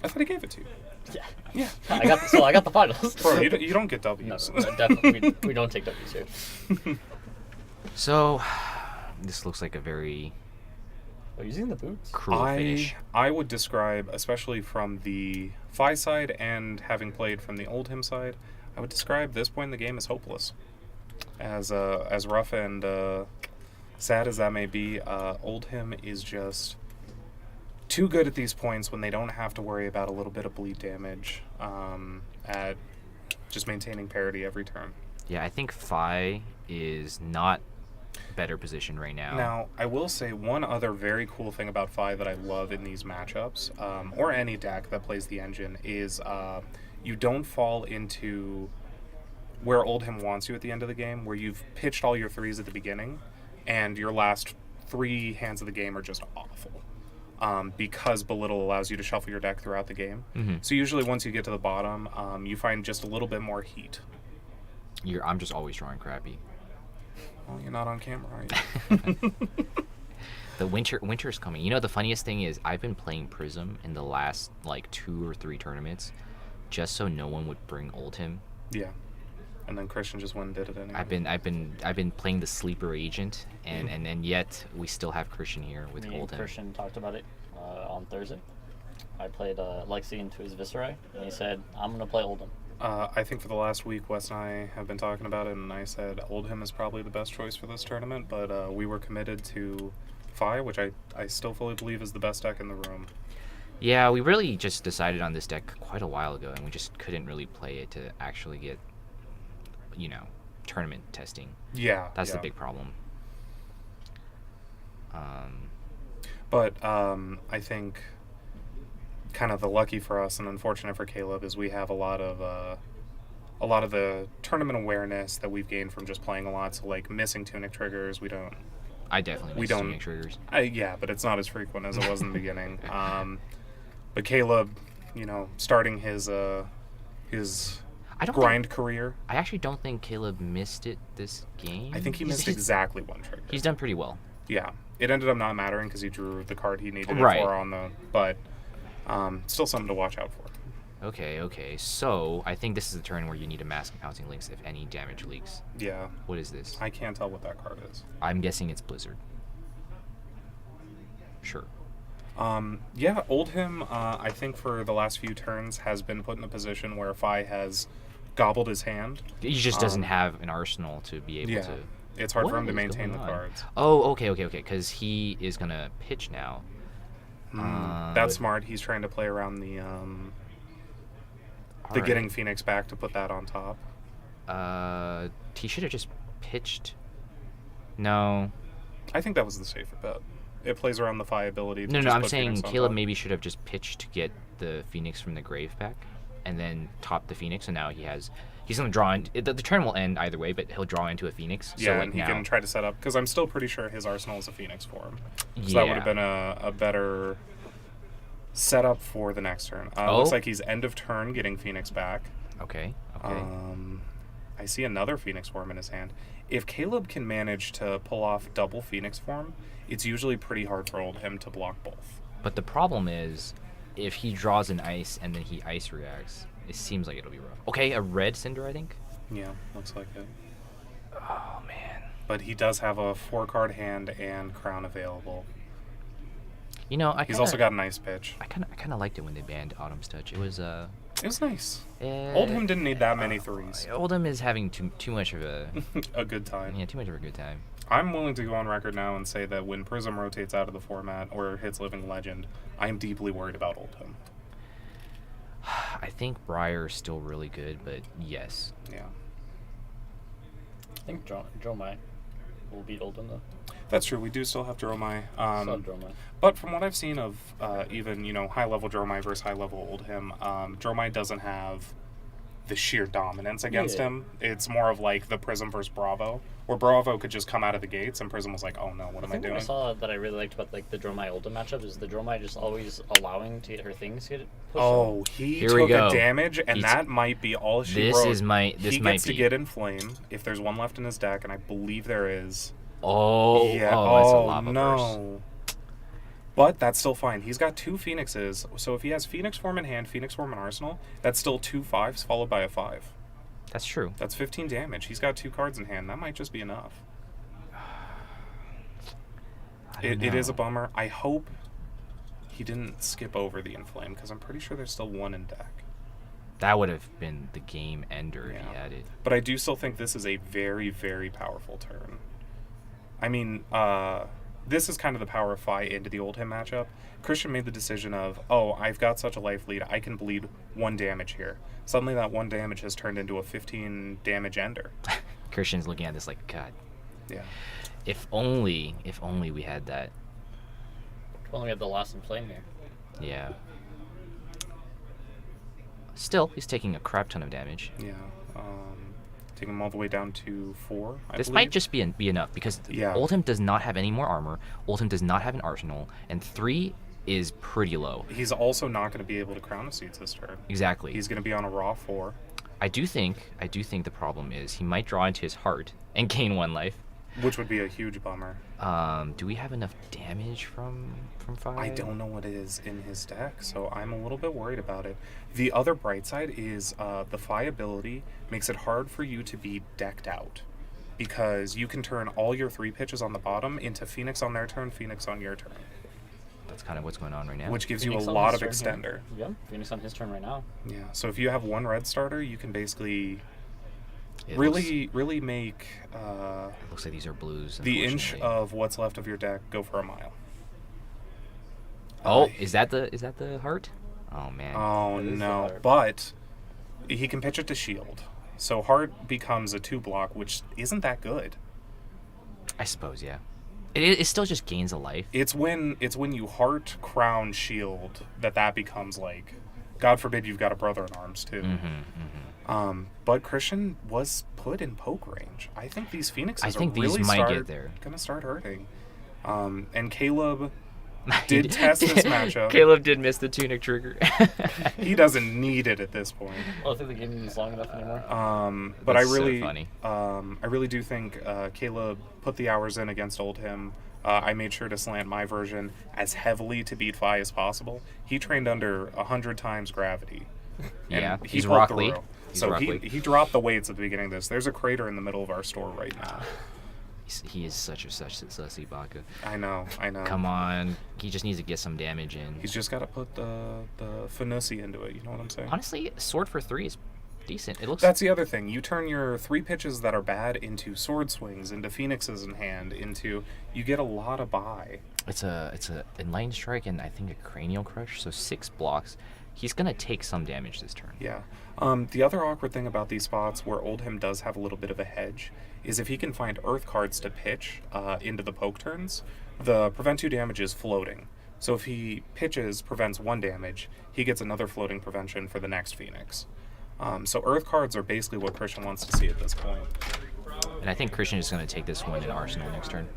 I thought he gave it to you. Yeah. I got the finals. Bro, you don't get W's. No, definitely. We don't take W's here. So, this looks like a very Are you using the boots? cruel finish. I would describe, especially from the Fi side and having played from the Oldhim side, I would describe this point in the game as hopeless. As rough and sad as that may be, Oldhim is just too good at these points when they don't have to worry about a little bit of bleed damage at just maintaining parity every turn. Yeah, I think Fi is not better positioned right now. Now, I will say one other very cool thing about Fi that I love in these matchups, or any deck that plays the engine, is you don't fall into where Oldhim wants you at the end of the game, where you've pitched all your threes at the beginning, and your last 3 hands of the game are just awful. Because Belittle allows you to shuffle your deck throughout the game. Mm-hmm. So usually once you get to the bottom, you find just a little bit more heat. I'm just always drawing crappy. Well, you're not on camera, are you? The winter's coming. You know, the funniest thing is I've been playing Prism in the last like 2 or 3 tournaments, just so no one would bring Oldhim. Yeah. And then Christian just went and did it anyway. I've been playing the sleeper agent, and yet we still have Christian here with Me and Oldhim. Christian talked about it on Thursday. I played Lexi into his Viscerai, and he said, I'm going to play Oldhim. I think for the last week, Wes and I have been talking about it, and I said Oldhim is probably the best choice for this tournament, but we were committed to Fi, which I still fully believe is the best deck in the room. Yeah, we really just decided on this deck quite a while ago, and we just couldn't really play it to actually get, tournament testing. Yeah. That's the big problem. But I think kind of the lucky for us and unfortunate for Caleb is we have a lot of the tournament awareness that we've gained from just playing a lot. So like missing Tunic triggers, I definitely miss Tunic triggers. Yeah, but it's not as frequent as it was in the beginning. But Caleb, starting his grind career. I actually don't think Caleb missed it this game. I think he missed exactly 1 trigger. He's done pretty well. Yeah, it ended up not mattering because he drew the card he needed it for on the. But still something to watch out for. Okay. So I think this is the turn where you need a Mask of Pouncing Lynx if any damage leaks. Yeah. What is this? I can't tell what that card is. I'm guessing it's Blizzard. Sure. Yeah, Oldhim, I think for the last few turns has been put in a position where Fi has gobbled his hand. He just doesn't have an arsenal to be able to. It's hard for him to maintain the cards. Oh, okay. Because he is gonna pitch now. That's smart. He's trying to play around the getting Phoenix back to put that on top. He should have just pitched. No. I think that was the safer bet. It plays around the Fi ability. No, I'm saying Caleb maybe should have just pitched to get the Phoenix from the grave back, and then top the Phoenix. And now he's gonna draw in. The turn will end either way, but he'll draw into a Phoenix. Yeah, so and he can try to set up because I'm still pretty sure his arsenal is a Phoenix for him. So Yeah. that would have been a better setup for the next turn. Looks like he's end of turn getting Phoenix back. Okay. I see another Phoenix form in his hand. If Caleb can manage to pull off double Phoenix form, it's usually pretty hard for him to block both. But the problem is, if he draws an ice and then he ice reacts, it seems like it'll be rough. Okay, a red Cinder, I think? Yeah, looks like it. Oh, man. But he does have a 4-card hand and Crown available. He's also got an ice pitch. I kind of liked it when they banned Autumn's Touch. It was nice. Oldhim didn't need that many threes. Oldhim is having too much of a a good time. Yeah, too much of a good time. I'm willing to go on record now and say that when Prism rotates out of the format or hits Living Legend, I am deeply worried about Oldhim. I think Briar is still really good, but yes. Yeah. I think Dromai will beat Oldhim though. That's true. We do still have Dromai. Dromai. But from what I've seen of even high level Dromai versus high level Oldhim, Dromai doesn't have the sheer dominance against Yeah. him. It's more of like the Prism versus Bravo, where Bravo could just come out of the gates and Prism was like, oh no, what am I I doing? saw that I really liked about like the Dromai Ulta matchup is the Dromai just always allowing to get her things get pushed. Oh, he Here we took go. a damage, and He's- that might be all she This wrote. is my- this he might gets to be- get Inflame if there's one left in his deck, and I believe there is. Oh, Yeah. oh, that's a Oh, lava burst. no. But that's still fine. He's got 2 Phoenixes, so if he has Phoenix Form in hand, Phoenix Form in Arsenal, that's still 2 5s followed by a 5. That's true. That's 15 damage. He's got 2 cards in hand. That might just be enough. It is a bummer. I hope he didn't skip over the Inflame, because I'm pretty sure there's still 1 in deck. That would have been the game ender if he had it. But I do still think this is a very, very powerful turn. I mean, this is kind of the power of Fi into the Oldhim matchup. Christian made the decision of, oh, I've got such a life lead, I can bleed 1 damage here. Suddenly that 1 damage has turned into a 15 damage ender. Christian's looking at this like, God. Yeah. If only we had that. Well, we had the Lost in Flame here. Yeah. Still, he's taking a crap ton of damage. Yeah. Taking him all the way down to 4, I This believe. might just be enough because Yeah. Oldhim does not have any more armor. Oldhim does not have an arsenal, and 3 is pretty low. He's also not going to be able to Crown of Seeds this turn. Exactly. He's going to be on a raw 4. I do think the problem is he might draw into his heart and gain 1 life. Which would be a huge bummer. Do we have enough damage from 5? I don't know what is in his deck, so I'm a little bit worried about it. The other bright side is the Fi ability makes it hard for you to be decked out, because you can turn all your 3 pitches on the bottom into Phoenix on their turn, Phoenix on your turn. That's kind of what's going on right now. Which gives Phoenix you a on lot of his turn extender. here. Yeah, Phoenix on his turn right now. Yeah, so if you have 1 red starter, you can basically It really make looks like these are blues. the inch unfortunately. of what's left of your deck go for a mile. Oh, is that the heart? Oh man. Oh It is the no! heart. But he can pitch it to shield, so heart becomes a 2 block, which isn't that good. I suppose, yeah. It still just gains a life. It's when you heart, crown, shield that becomes like, God forbid you've got a brother in arms too. But Christian was put in poke range. I think these Phoenixes I think are these really might get there. gonna start hurting. And Caleb did test this matchup. Caleb did miss the tunic trigger. He doesn't need it at this point. I don't think the game is long enough anymore. But That's I so really, funny. I really do think Caleb put the hours in against Oldhim. I made sure to slant my version as heavily to beat Fi as possible. He trained under 100 times gravity. And Yeah, he he's pulled Rock through. Lee. He's So Rock he Lee. dropped the weights at the beginning of this. There's a crater in the middle of our store right now. He is such a sussy Baka. I know. Come on, he just needs to get some damage in. He's just got to put the Fanussi into it. You know what I'm saying? Honestly, sword for 3 is decent. It looks. That's the other thing. You turn your 3 pitches that are bad into sword swings, into Phoenixes in hand, you get a lot of buy. It's a enlightened strike and I think a cranial crush, so 6 blocks. He's gonna take some damage this turn. Yeah. The other awkward thing about these spots where Oldhim does have a little bit of a hedge is if he can find Earth cards to pitch into the poke turns, the prevent 2 damage is floating. So if he pitches, prevents 1 damage, he gets another floating prevention for the next Phoenix. So Earth cards are basically what Christian wants to see at this point. And I think Christian is gonna take this one in Arsenal next turn.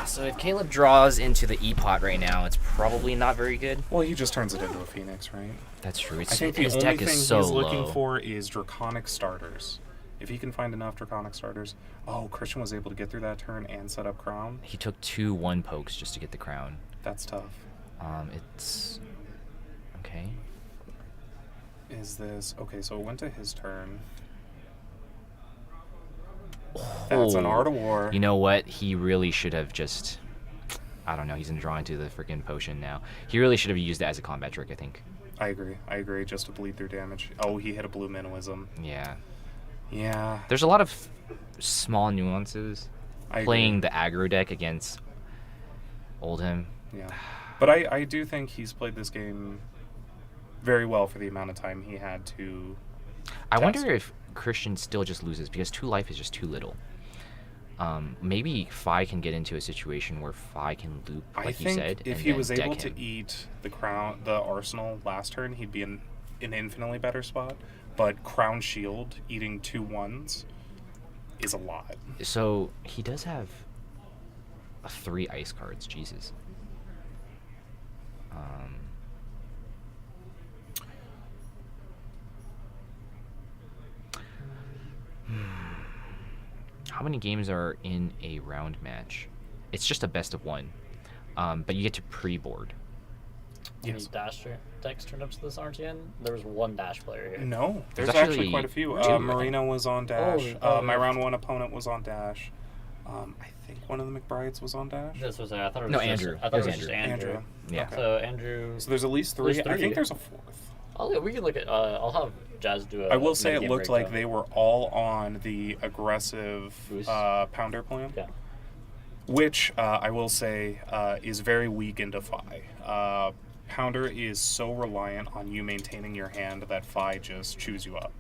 So if Caleb draws into the E-pot right now, it's probably not very good. Well, he just turns it into a Phoenix, right? That's true. I think the his only deck thing is so he's looking low. for is Draconic starters. If he can find enough Draconic starters... Oh, Christian was able to get through that turn and set up Crown. He took 2 1 pokes just to get the crown. That's tough. It's okay. Is this... Okay, so it went to his turn. That's an Art of War. You know what? He really should have just... I don't know. He's drawing to the freaking potion now. He really should have used that as a combat trick, I think. I agree, just to bleed through damage. Oh, he hit a blue Minnoism. Yeah. Yeah. There's a lot of small nuances I playing agree. the aggro deck against Oldhim. Yeah. But I do think he's played this game very well for the amount of time he had to I test. wonder if Christian still just loses because 2 life is just too little. Maybe Fi can get into a situation where Fi can loop, like I you think said, if and he then was deck able him. to eat the Arsenal last turn, he'd be in an infinitely better spot. But Crown Shield eating 2 1s is a lot. So he does have 3 ice cards. Jesus. How many games are in a round match? It's just a best of 1, but you get to pre-board. Any dash decks turned up to this RTN? There was 1 dash player here. No, there's There's actually actually quite a few. 2, Marino was on dash. My yeah. round 1 opponent was on dash. I think one of the McBrides was on dash. This was I thought it was No, just, Andrew. I thought it was just Andrew. Andrew. Yeah. So Andrew. So there's at least 3. There's I 3. think there's a 4th. Yeah, we can look at. I'll have Jazz do a. I will say it metagame looked like breakdown. they were all on the aggressive Boost. pounder plan. Yeah. Which I will say is very weak into Fi. Pounder is so reliant on you maintaining your hand that Fi just chews you up.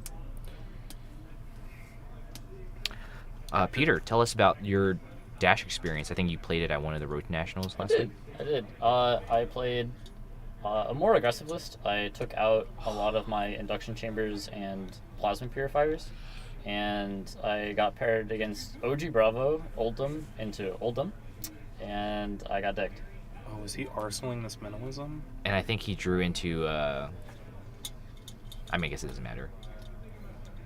Peter, tell us about your dash experience. I think you played it at one of the Road Nationals last week. I did. I played a more aggressive list. I took out a lot of my induction chambers and plasma purifiers, and I got paired against OG Bravo, Oldham, into Oldham, and I got decked. Oh, is he arsenaling this minimalism? And I think he drew into. I guess it doesn't matter.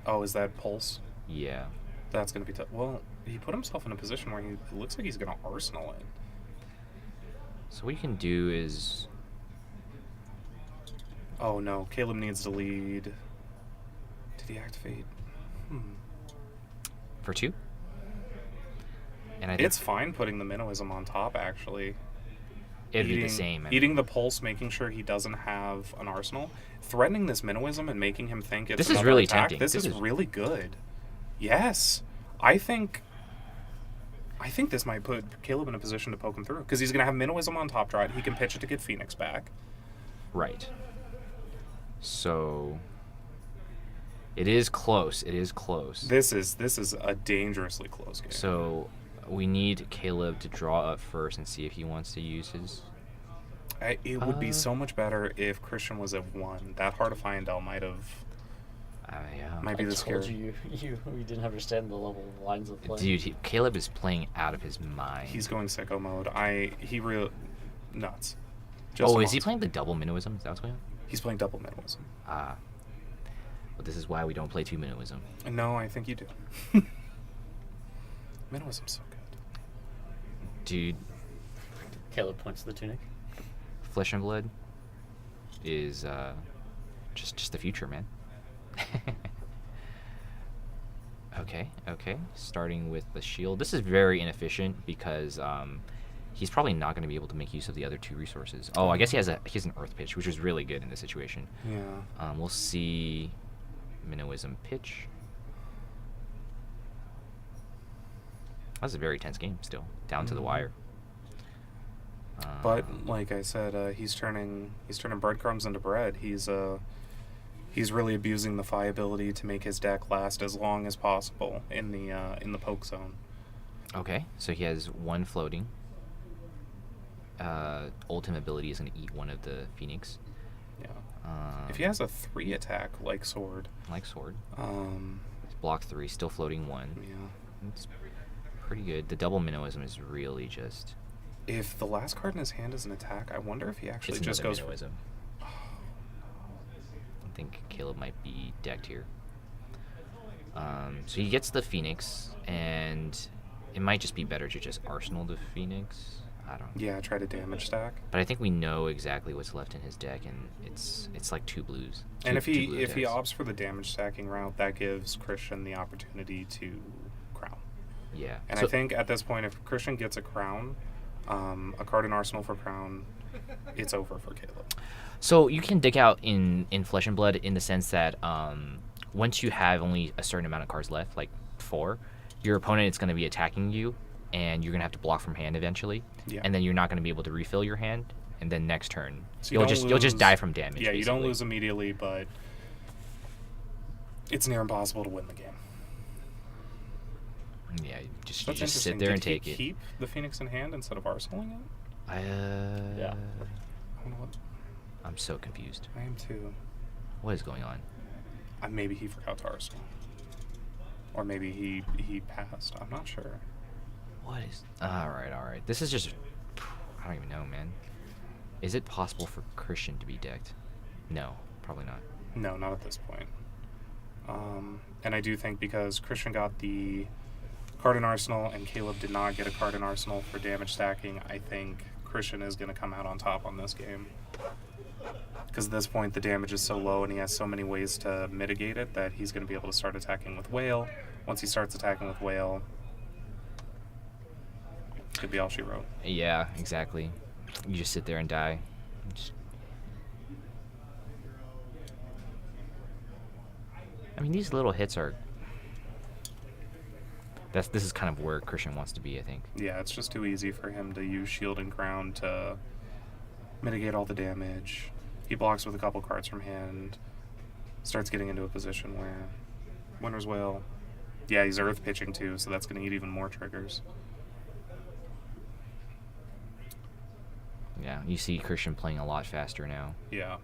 Oh, is that Pulse? Yeah. That's going to be tough. Well, he put himself in a position where it looks like he's going to arsenal it. So what you can do is. Oh no, Caleb needs to lead. Did he activate? For 2? And I think It's fine putting the Minnowism on top, actually. it'd be the same. Eating the Pulse, making sure he doesn't have an arsenal. Threatening this Minnowism and making him think it's This is another really attack. tempting. This is really good. Yes. I think this might put Caleb in a position to poke him through. Because he's going to have Minnowism on top drive. He can pitch it to get Phoenix back. Right. So it is close. It is close. This is a dangerously close game. So we need Caleb to draw up first and see if he wants to use his. It would be so much better if Christian was at 1. That Heart of Fyendel might have. Yeah. Might be the I told scary. you didn't understand the level of lines of play. Dude, Caleb is playing out of his mind. He's going sicko mode. He real nuts. Is he playing the double Minnowism? Is that what's going on? He's playing double Minnowism. But this is why we don't play 2 Minnowism. No, I think you do. Minnowism's so good. Dude, Caleb points to the tunic. Flesh and Blood is just the future, man. Okay. Starting with the shield. This is very inefficient because he's probably not going to be able to make use of the other 2 resources. Oh, I guess he has an Earth Pitch, which is really good in this situation. Yeah. We'll see Minnowism pitch. That's a very tense game still, down to the wire. But like I said, he's turning breadcrumbs into bread. He's really abusing the Fi ability to make his deck last as long as possible in the poke zone. Okay, so he has 1 floating. Ultimate ability is going to eat one of the Phoenix. Yeah. If he has a 3 attack like Sword. It's block 3, still floating 1. Yeah. It's pretty good. The double Minnowism is really just. If the last card in his hand is an attack, I wonder if he actually It's just another goes. Minnowism. I think Caleb might be decked here. So he gets the Phoenix, and it might just be better to just arsenal the Phoenix. I don't know. Yeah, try to damage stack. But I think we know exactly what's left in his deck, and it's like 2 blues. And if two blue he decks. opts for the damage stacking route, that gives Christian the opportunity to crown. Yeah. And I think at this point, if Christian gets a crown, a card in Arsenal for crown, it's over for Caleb. So you can dig out in Flesh and Blood in the sense that once you have only a certain amount of cards left, like 4, your opponent is going to be attacking you, and you're going to have to block from hand eventually. Yeah. And then you're not going to be able to refill your hand, and then next turn So you'll just die from damage. Yeah, you don't basically. lose immediately, but it's near impossible to win the game. Yeah, you just That's sit interesting. there Did and he take it. keep the Phoenix in hand instead of arsenaling it? Yeah. I don't know what. I'm so confused. I am too. What is going on? Maybe he forgot to arsenal. Or maybe he passed. I'm not sure. What is... Alright. This is just... I don't even know, man. Is it possible for Christian to be decked? No, probably not. No, not at this point. And I do think because Christian got the card in Arsenal and Caleb did not get a card in Arsenal for damage stacking, I think Christian is going to come out on top on this game. Because at this point the damage is so low and he has so many ways to mitigate it that he's going to be able to start attacking with Whale. Once he starts attacking with Whale, could be all she wrote. Yeah, exactly. You just sit there and die. I mean, these little hits are... This is kind of where Christian wants to be, I think. Yeah, it's just too easy for him to use Shield and Crown to mitigate all the damage. He blocks with a couple cards from hand, starts getting into a position where Winter's Whale... Yeah, he's Earth pitching too, so that's going to eat even more triggers. Yeah, you see Christian playing a lot faster now. Yeah.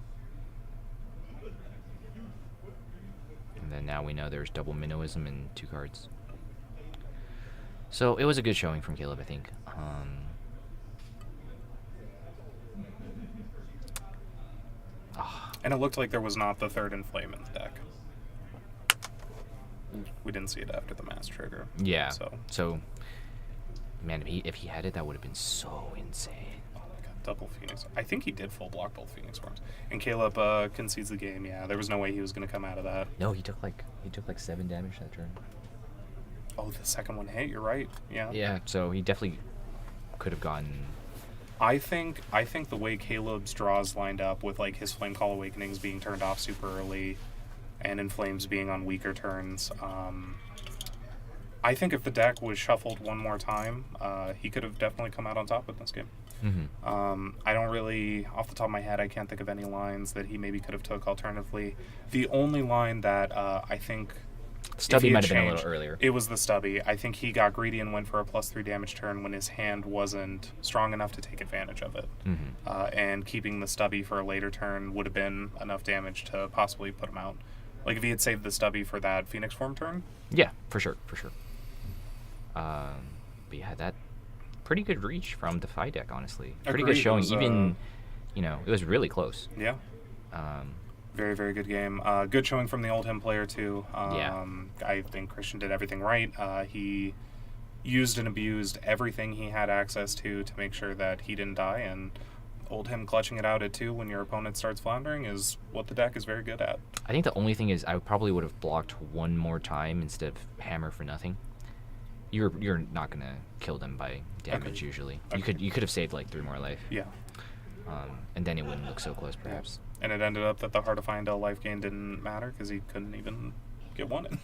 And then now we know there's double Minnowism in 2 cards. So it was a good showing from Caleb, I think. And it looked like there was not the third Inflame in the deck. We didn't see it after the mass trigger. Yeah. So man, if he had it, that would have been so insane. Oh my god, double Phoenix. I think he did full block both Phoenix Forms. And Caleb concedes the game. Yeah, there was no way he was going to come out of that. No, he took like 7 damage that turn. Oh, the second one hit. You're right. Yeah. Yeah. So he definitely could have gotten. I think the way Caleb's draws lined up with like his Flame Call Awakenings being turned off super early, and Inflames being on weaker turns. I think if the deck was shuffled one more time, he could have definitely come out on top in this game. Mm-hmm. I don't really, off the top of my head, I can't think of any lines that he maybe could have took alternatively. The only line that I think Stubby might have been a changed, little earlier. It was the Stubby. I think he got greedy and went for a +3 damage turn when his hand wasn't strong enough to take advantage of it. Mm-hmm. And keeping the Stubby for a later turn would have been enough damage to possibly put him out. Like if he had saved the Stubby for that Phoenix form turn. Yeah, for sure. But yeah, that pretty good reach from the Phi deck, honestly. Pretty good showing. Even, it was really close. Yeah. Very, very good game. Good showing from the old him player too. Yeah. I think Christian did everything right. He used and abused everything he had access to make sure that he didn't die, and old him clutching it out at 2 when your opponent starts floundering is what the deck is very good at. I think the only thing is I probably would have blocked one more time instead of hammer for nothing. You're not gonna kill them by damage usually. Okay. You could have saved like 3 more life. Yeah. And then it wouldn't look so close, perhaps. And it ended up that the Heart of Fyendel life gain didn't matter because he couldn't even get one in.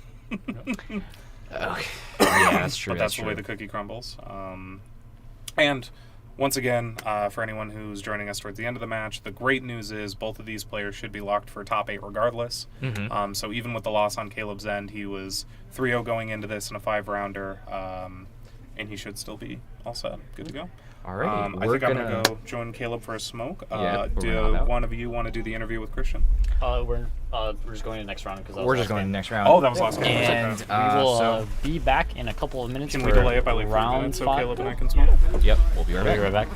Okay. Yeah, that's true. But that's the way the cookie crumbles. And once again, for anyone who's joining us towards the end of the match, the great news is both of these players should be locked for top 8 regardless. Mm-hmm. So even with the loss on Caleb's end, he was 3-0 going into this in a 5-rounder, and he should still be all set. Good to go. All right. I think I'm going to go join Caleb for a smoke. Do one of you want to do the interview with Christian? We're just going to the next round. We're just going to the next round. Oh, that was last game. And we will be back in a couple of minutes. Can for we delay it by like 3 round minutes so 5? Caleb and I can smoke? Yep, we'll be right back. We'll be right back.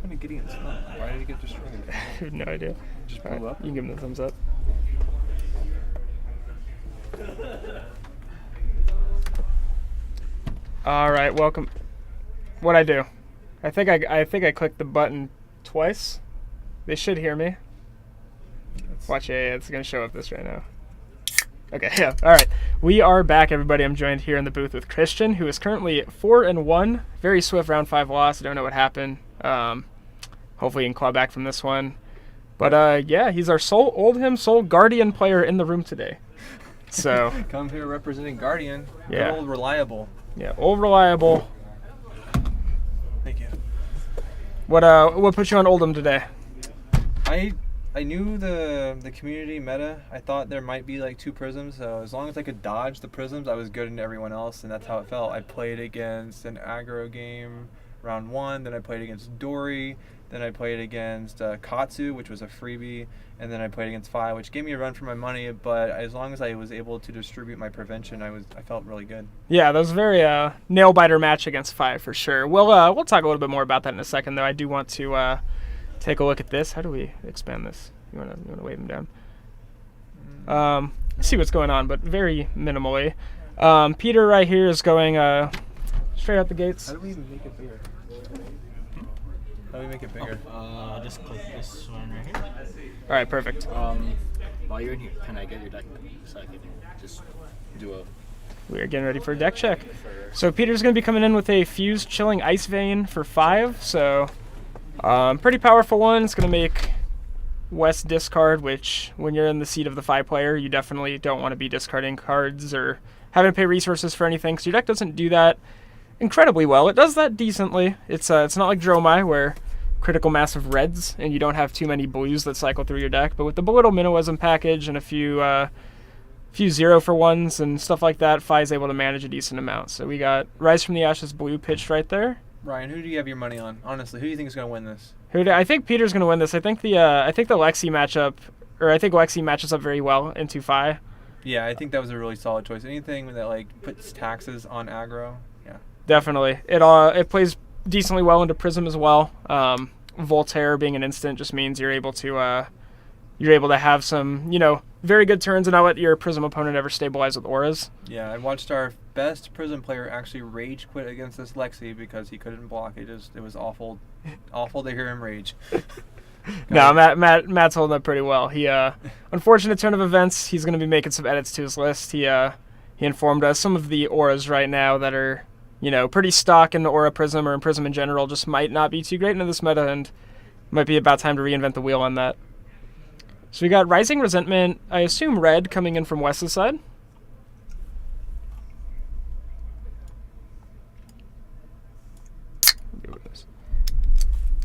happened to Gideon's phone? Why did he get destroyed? I have no idea. Just All right, blew up? you can give him the thumbs up. All right, welcome. What'd I do? I think I clicked the button twice. They should hear me. Watch, yeah, it's gonna show up this right now. Okay, yeah. All right, we are back, everybody. I'm joined here in the booth with Christian, who is currently 4-1. Very swift round 5 loss. I don't know what happened. Hopefully, he can claw back from this one. But yeah, he's our Soul Guardian player in the room today. So come here representing Guardian. Yeah. Good old reliable. Yeah, old reliable. Thank you. What put you on Oldham today? I knew the community meta. I thought there might be like 2 prisms, so as long as I could dodge the prisms, I was good into everyone else, and that's how it felt. I played against an aggro game round 1, then I played against Dory, then I played against Katsu, which was a freebie, and then I played against Fi, which gave me a run for my money, but as long as I was able to distribute my prevention, I felt really good. Yeah, that was a very nail-biter match against Fi for sure. We'll talk a little bit more about that in a second, though. I do want to take a look at this. How do we expand this? You wanna wave him down? See what's going on, but very minimally. Peter right here is going straight out the gates. How do we make it bigger? How do we make it bigger? Just click this one right here. All right, perfect. While you're in here, can I get your deck so I can just do a... We are getting ready for a deck check. So Peter's going to be coming in with a Fused Chilling Ice Vein for 5. So pretty powerful one. It's going to make Wes discard, which when you're in the seat of the 5 player, you definitely don't want to be discarding cards or having to pay resources for anything, because your deck doesn't do that incredibly well. It does that decently. It's not like Dromai, where critical mass of reds and you don't have too many blues that cycle through your deck. But with the Belittle Minnowism package and a few 0-for-1s and stuff like that, Fi is able to manage a decent amount. So we got Rise from the Ashes blue pitched right there. Ryan, who do you have your money on? Honestly, who do you think is going to win this? I think Peter's going to win this. I think the Lexi matchup, or I think Lexi matches up very well into Fi. Yeah, I think that was a really solid choice. Anything that like puts taxes on aggro, yeah. Definitely. It plays decently well into Prism as well. Voltaire being an instant just means you're able to have some, very good turns and not let your Prism opponent ever stabilize with auras. Yeah, I watched our best Prism player actually rage quit against this Lexi because he couldn't block. It was awful to hear him rage. No, Matt's holding up pretty well. He unfortunate turn of events, he's going to be making some edits to his list. He informed us some of the auras right now that are pretty stock in the Aura Prism or in Prism in general just might not be too great into this meta, and might be about time to reinvent the wheel on that. So we got Rising Resentment, I assume red, coming in from Wes's side.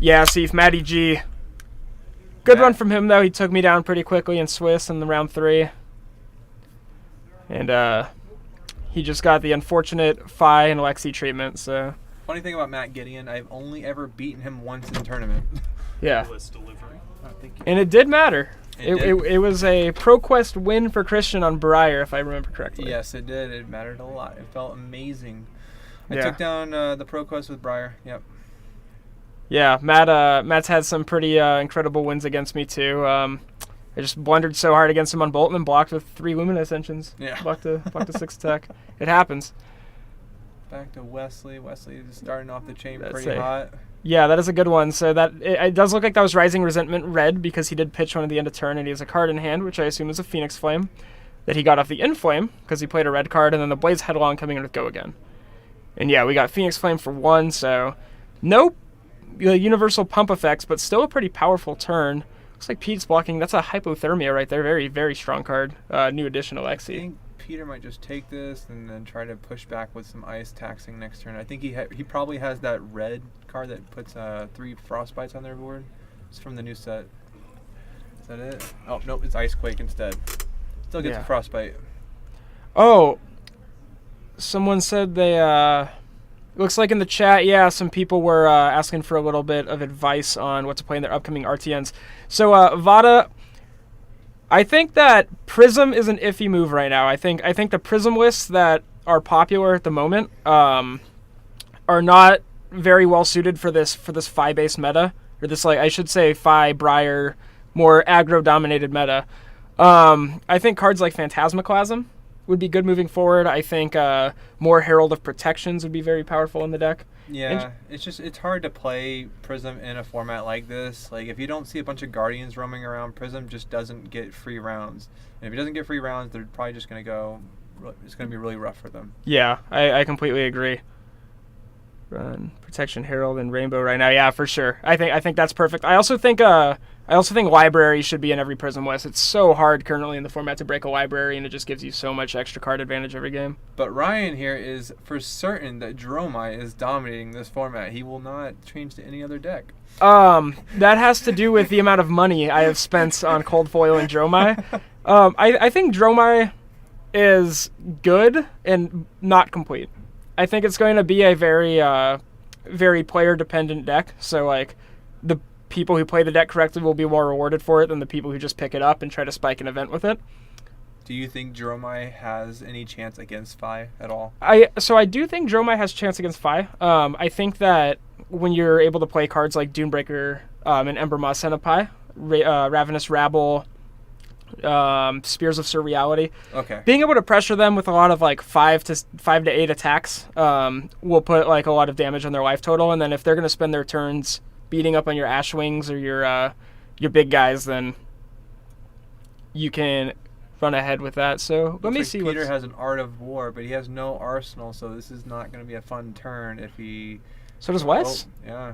Yeah, see if Matty G. Good run from him, though. He took me down pretty quickly in Swiss in the round 3. And he just got the unfortunate Fi and Lexi treatment, so... Funny thing about Matt Gideon, I've only ever beaten him once in tournament. Yeah. Delivery. Oh, thank you. And it did matter. It was a ProQuest win for Christian on Briar, if I remember correctly. Yes, it did. It mattered a lot. It felt amazing. I Yeah. took down the ProQuest with Briar. Yep. Yeah, Matt's had some pretty incredible wins against me, too. I just blundered so hard against him on Bolt and then blocked with 3 Lumina Ascensions. Yeah. Blocked a 6 attack. It happens. Back to Wesley. Wesley is starting off the chain That's pretty hot. Yeah, that is a good one. So that it does look like that was Rising Resentment red, because he did pitch one at the end of turn, and he has a card in hand, which I assume is a Phoenix Flame, that he got off the Inflame, because he played a red card, and then the Blaze Headlong coming in with Go Again. And yeah, we got Phoenix Flame for 1, so no universal pump effects, but still a pretty powerful turn. Looks like Pete's blocking. That's a Hypothermia right there. Very, very strong card. New addition to I Lexi. think Peter might just take this and then try to push back with some ice taxing next turn. I think he probably has that red card that puts 3 Frostbites on their board. It's from the new set. Is that it? Oh, nope, it's Ice Quake instead. Still gets a Frostbite. Oh, someone said they... Looks like in the chat, yeah, some people were asking for a little bit of advice on what to play in their upcoming RTNs. So, Vada, I think that Prism is an iffy move right now. I think the Prism lists that are popular at the moment are not very well suited for this Fi-based meta, or this like I should say Phi Briar more aggro dominated meta. I think cards like Phantasmaclasm would be good moving forward. I think more Herald of Protections would be very powerful in the deck. Yeah, it's hard to play Prism in a format like this. Like, if you don't see a bunch of Guardians roaming around, Prism just doesn't get free rounds. And if he doesn't get free rounds, they're probably just going to go... It's going to be really rough for them. Yeah, I completely agree. Run Protection Herald and Rainbow right now. Yeah, for sure. I think that's perfect. I also think library should be in every Prism West. It's so hard currently in the format to break a library, and it just gives you so much extra card advantage every game. But Ryan here is for certain that Dromai is dominating this format. He will not change to any other deck. That has to do with the amount of money I have spent on Cold Foil and Dromai. I think Dromai is good and not complete. I think it's going to be a very player-dependent deck. So, like, the people who play the deck correctly will be more rewarded for it than the people who just pick it up and try to spike an event with it. Do you think Dromai has any chance against Phi at all? I do think Dromai has a chance against Phi. I think that when you're able to play cards like Dunebreaker and Ember Moth Centipede, Ravenous Rabble, Spears of Surreality. Okay. Being able to pressure them with a lot of like 5 to 8 attacks will put like a lot of damage on their life total, and then if they're going to spend their turns beating up on your Ashwings or your big guys, then you can run ahead with that. So let me see. Peter has an Art of War, but he has no arsenal, so this is not going to be a fun turn if he. So does Wes? Oh, yeah.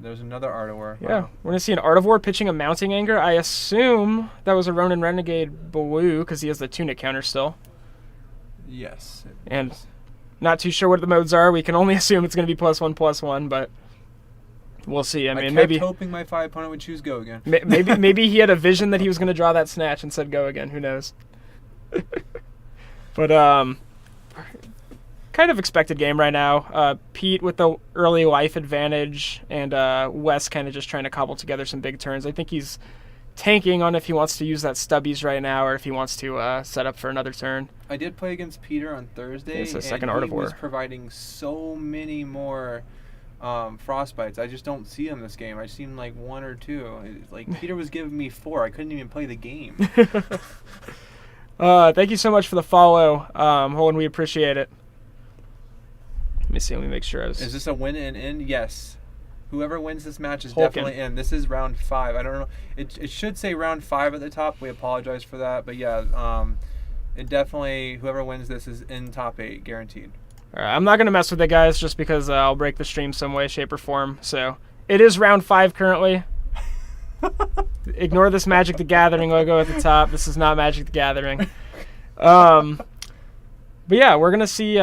There's another Art of War. Yeah, we're gonna see an Art of War pitching a Mounting Anger. I assume that was a Ronin Renegade blue because he has the Tunic counter still. Yes. And not too sure what the modes are. We can only assume it's gonna be +1/+1, but we'll see. I mean, maybe hoping my Phi opponent would choose Go again. maybe he had a vision that he was gonna draw that Snatch and said Go again. Who knows? But kind of expected game right now. Pete with the early life advantage, and Wes kind of just trying to cobble together some big turns. I think he's tanking on if he wants to use that Stubbies right now or if he wants to set up for another turn. I did play against Peter on Thursday. It's a second Art of War. He was providing so many more Frostbites. I just don't see him this game. I seen like 1 or 2. Peter was giving me 4. I couldn't even play the game. Thank you so much for the follow, Holden. We appreciate it. Let me see. Let me make sure. Is this a win and in? Yes. Whoever wins this match is Holken. definitely in. This is round 5. I don't know. It should say round 5 at the top. We apologize for that. But yeah, it definitely, whoever wins this is in top 8, guaranteed. All right, I'm not going to mess with it, guys, just because I'll break the stream some way, shape, or form. So it is round 5 currently. Ignore this Magic the Gathering logo at the top. This is not Magic the Gathering. But yeah, we're going to see...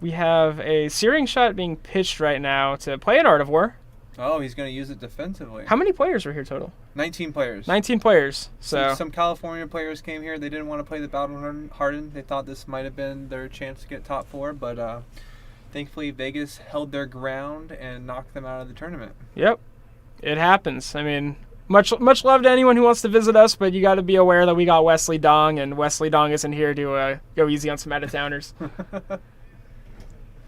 we have a Searing Shot being pitched right now to play an Art of War. Oh, he's going to use it defensively. How many players were here total? 19 players. 19 players. So some California players came here. They didn't want to play the Battle Hardened. They thought this might have been their chance to get top 4, but thankfully Vegas held their ground and knocked them out of the tournament. Yep, it happens. I mean, much love to anyone who wants to visit us, but you got to be aware that we got Wesley Dong, and Wesley Dong isn't here to go easy on some out-of-towners.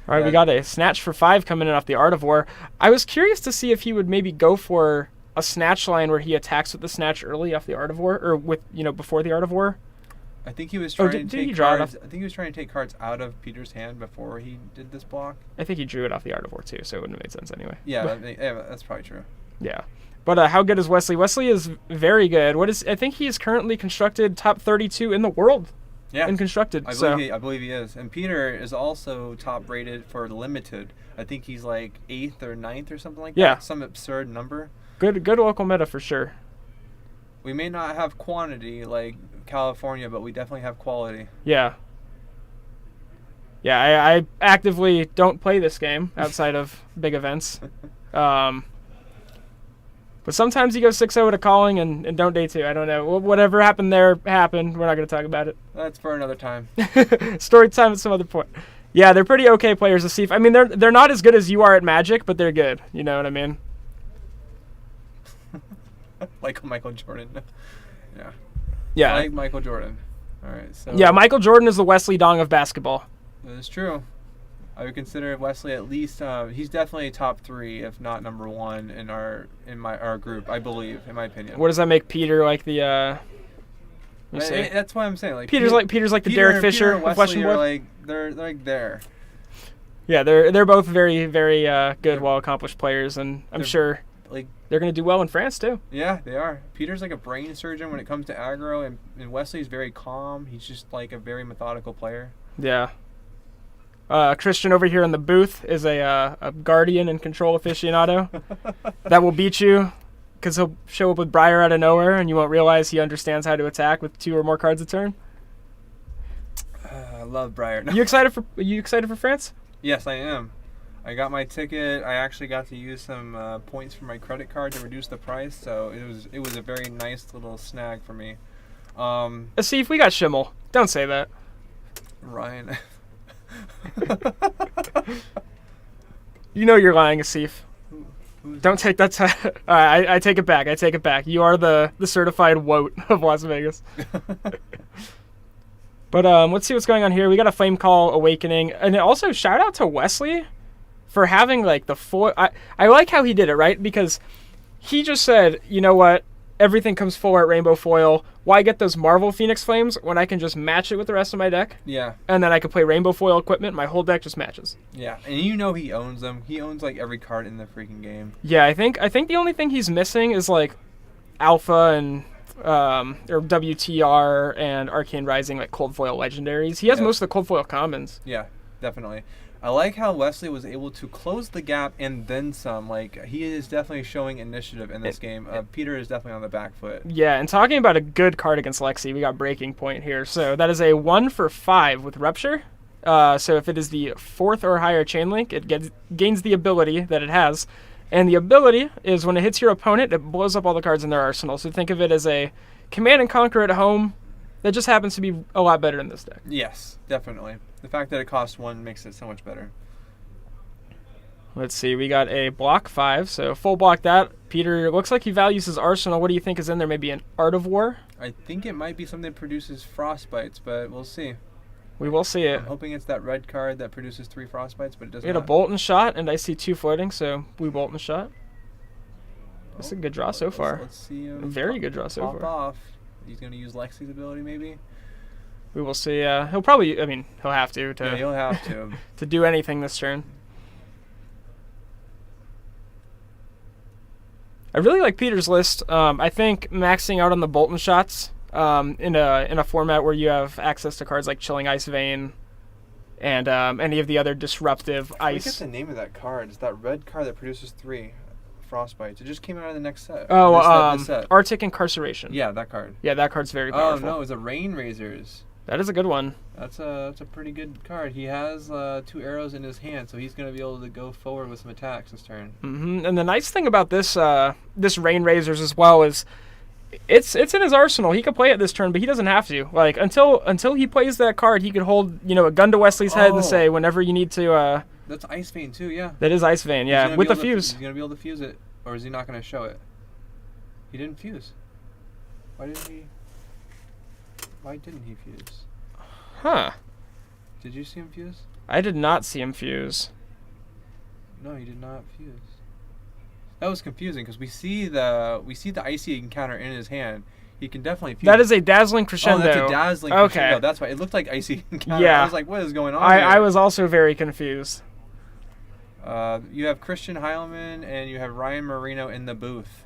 All right, we got a Snatch for 5 coming in off the Art of War. I was curious to see if he would maybe go for a Snatch line where he attacks with the Snatch early off the Art of War, or with before the Art of War. I think he was trying to take cards. I think he was trying to take cards out of Peter's hand before he did this block. I think he drew it off the Art of War too, so it wouldn't have made sense anyway. Yeah, that's probably true. Yeah, but how good is Wesley? Wesley is very good. I think he is currently constructed top 32 in the world. Yeah, and constructed. I believe he is. And Peter is also top rated for limited. I think he's like 8th or 9th or something like that. Some absurd number. Good local meta for sure. We may not have quantity like California, but we definitely have quality. Yeah. Yeah, I actively don't play this game outside of big events. But sometimes you go 6-0 at a calling and don't day 2. I don't know. Whatever happened there happened. We're not going to talk about it. That's for another time. Story time at some other point. Yeah, they're pretty okay players to see. I mean, they're not as good as you are at Magic, but they're good. You know what I mean? Like Michael Jordan. Yeah. Yeah. Like Michael Jordan. All right. So. Yeah, Michael Jordan is the Wesley Dong of basketball. That is true. I would consider Wesley at least. He's definitely top 3, if not number 1 in our group. I believe, in my opinion. What does that make Peter like the? That's why I'm saying like Peter's like the Derek Fisher and of Flesh and Wesley are Blood. like they're like there. Yeah, they're both very very good, well accomplished players, and I'm sure like they're gonna do well in France too. Yeah, they are. Peter's like a brain surgeon when it comes to aggro, and Wesley's very calm. He's just like a very methodical player. Yeah. Christian over here in the booth is a guardian and control aficionado that will beat you because he'll show up with Briar out of nowhere and you won't realize he understands how to attack with 2 or more cards a turn. I love Briar. Are you excited for France? Yes, I am. I got my ticket. I actually got to use some points from my credit card to reduce the price, so it was a very nice little snag for me. Asif, we got Schimmel. Don't say that. Ryan. You know you're lying, Asif. Don't take that. I take it back. I take it back. You are the certified woat of Las Vegas. But let's see what's going on here. We got a Flame Call Awakening, and also shout out to Wesley for having like the foil. I like how he did it, right? Because he just said, you know what? Everything comes full art rainbow foil. Why get those Marvel Phoenix Flames when I can just match it with the rest of my deck? Yeah. And then I can play rainbow foil equipment. My whole deck just matches. Yeah, and you know he owns them. He owns like every card in the freaking game. Yeah, I think the only thing he's missing is like Alpha and or WTR and Arcane Rising, like cold foil legendaries. He has most of the cold foil commons. Yeah, definitely. I like how Wesley was able to close the gap and then some. Like, he is definitely showing initiative in this game. Peter is definitely on the back foot. Yeah, and talking about a good card against Lexi, we got Breaking Point here. So that is a 1 for 5 with Rupture. So if it is the 4th or higher chain link, it gains the ability that it has. And the ability is when it hits your opponent, it blows up all the cards in their arsenal. So think of it as a Command and Conquer at home that just happens to be a lot better in this deck. Yes, definitely. The fact that it costs 1 makes it so much better. Let's see, we got a block 5, so full block that. Peter, looks like he values his arsenal. What do you think is in there? Maybe an Art of War? I think it might be something that produces frostbites, but we'll see. We will see it. I'm hoping it's that red card that produces 3 frostbites, but it doesn't. We had a Bolt and Shot, and I see 2 floating, so Blue Bolt and Shot. That's a good draw so far. Let's see him. A very good draw so far. Off. He's going to use Lexi's ability, maybe? We will see. He'll probably, he'll have to. Yeah, he'll have to. To do anything this turn. I really like Peter's list. I think maxing out on the Bolton shots in a format where you have access to cards like Chilling Ice Vein and any of the other disruptive ice. I forget the name of that card. It's that red card that produces 3 frostbites. It just came out of the next set. Oh, this set. Arctic Incarceration. Yeah, that card. Yeah, that card's very powerful. Oh no, it's a Rain Razors. That is a good one. That's a pretty good card. He has 2 arrows in his hand, so he's going to be able to go forward with some attacks this turn. Mm-hmm. And the nice thing about this this Rain Razors as well is it's in his arsenal. He could play it this turn, but he doesn't have to. Like until he plays that card, he could hold a gun to Wesley's head and say whenever you need to. That's Ice Vein too, yeah. That is Ice Vein, yeah, with the fuse. He's going to be able to fuse it, or is he not going to show it? He didn't fuse. Why didn't he fuse? Huh. Did you see him fuse? I did not see him fuse. No, he did not fuse. That was confusing because we see the icy encounter in his hand. He can definitely fuse. That is a Dazzling Crescendo. Oh, that's a Dazzling Crescendo. That's why it looked like icy encounter. Yeah. I was like, what is going on here? I was also very confused. You have Christian Heilman and you have Ryan Marino in the booth.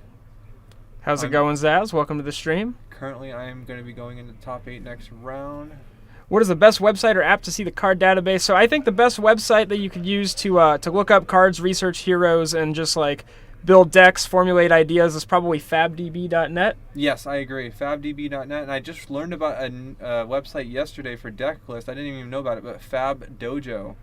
How's it going, Zaz? Welcome to the stream. Currently, I am going to be going into the top 8 next round. What is the best website or app to see the card database? So I think the best website that you could use to look up cards, research heroes, and just like build decks, formulate ideas is probably fabdb.net. Yes, I agree. Fabdb.net. And I just learned about a website yesterday for deck list. I didn't even know about it, but Fab Dojo.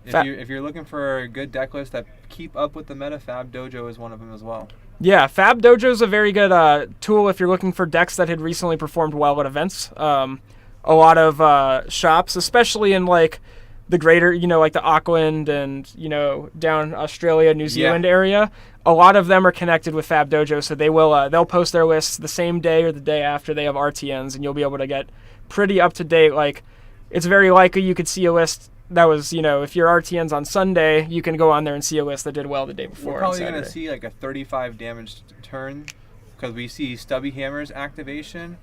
If you're looking for a good deck list that keep up with the meta, Fab Dojo is one of them as well. Yeah, Fab Dojo is a very good tool if you're looking for decks that had recently performed well at events. A lot of shops, especially in like the greater, like the Auckland and down Australia, New Zealand area. A lot of them are connected with Fab Dojo, so they'll post their lists the same day or the day after they have RTNs, and you'll be able to get pretty up to date. Like, it's very likely you could see a list that was, if your RTN's on Sunday, you can go on there and see a list that did well the day before. We're probably going to see like a 35 damage turn because we see Stubby Hammer's activation.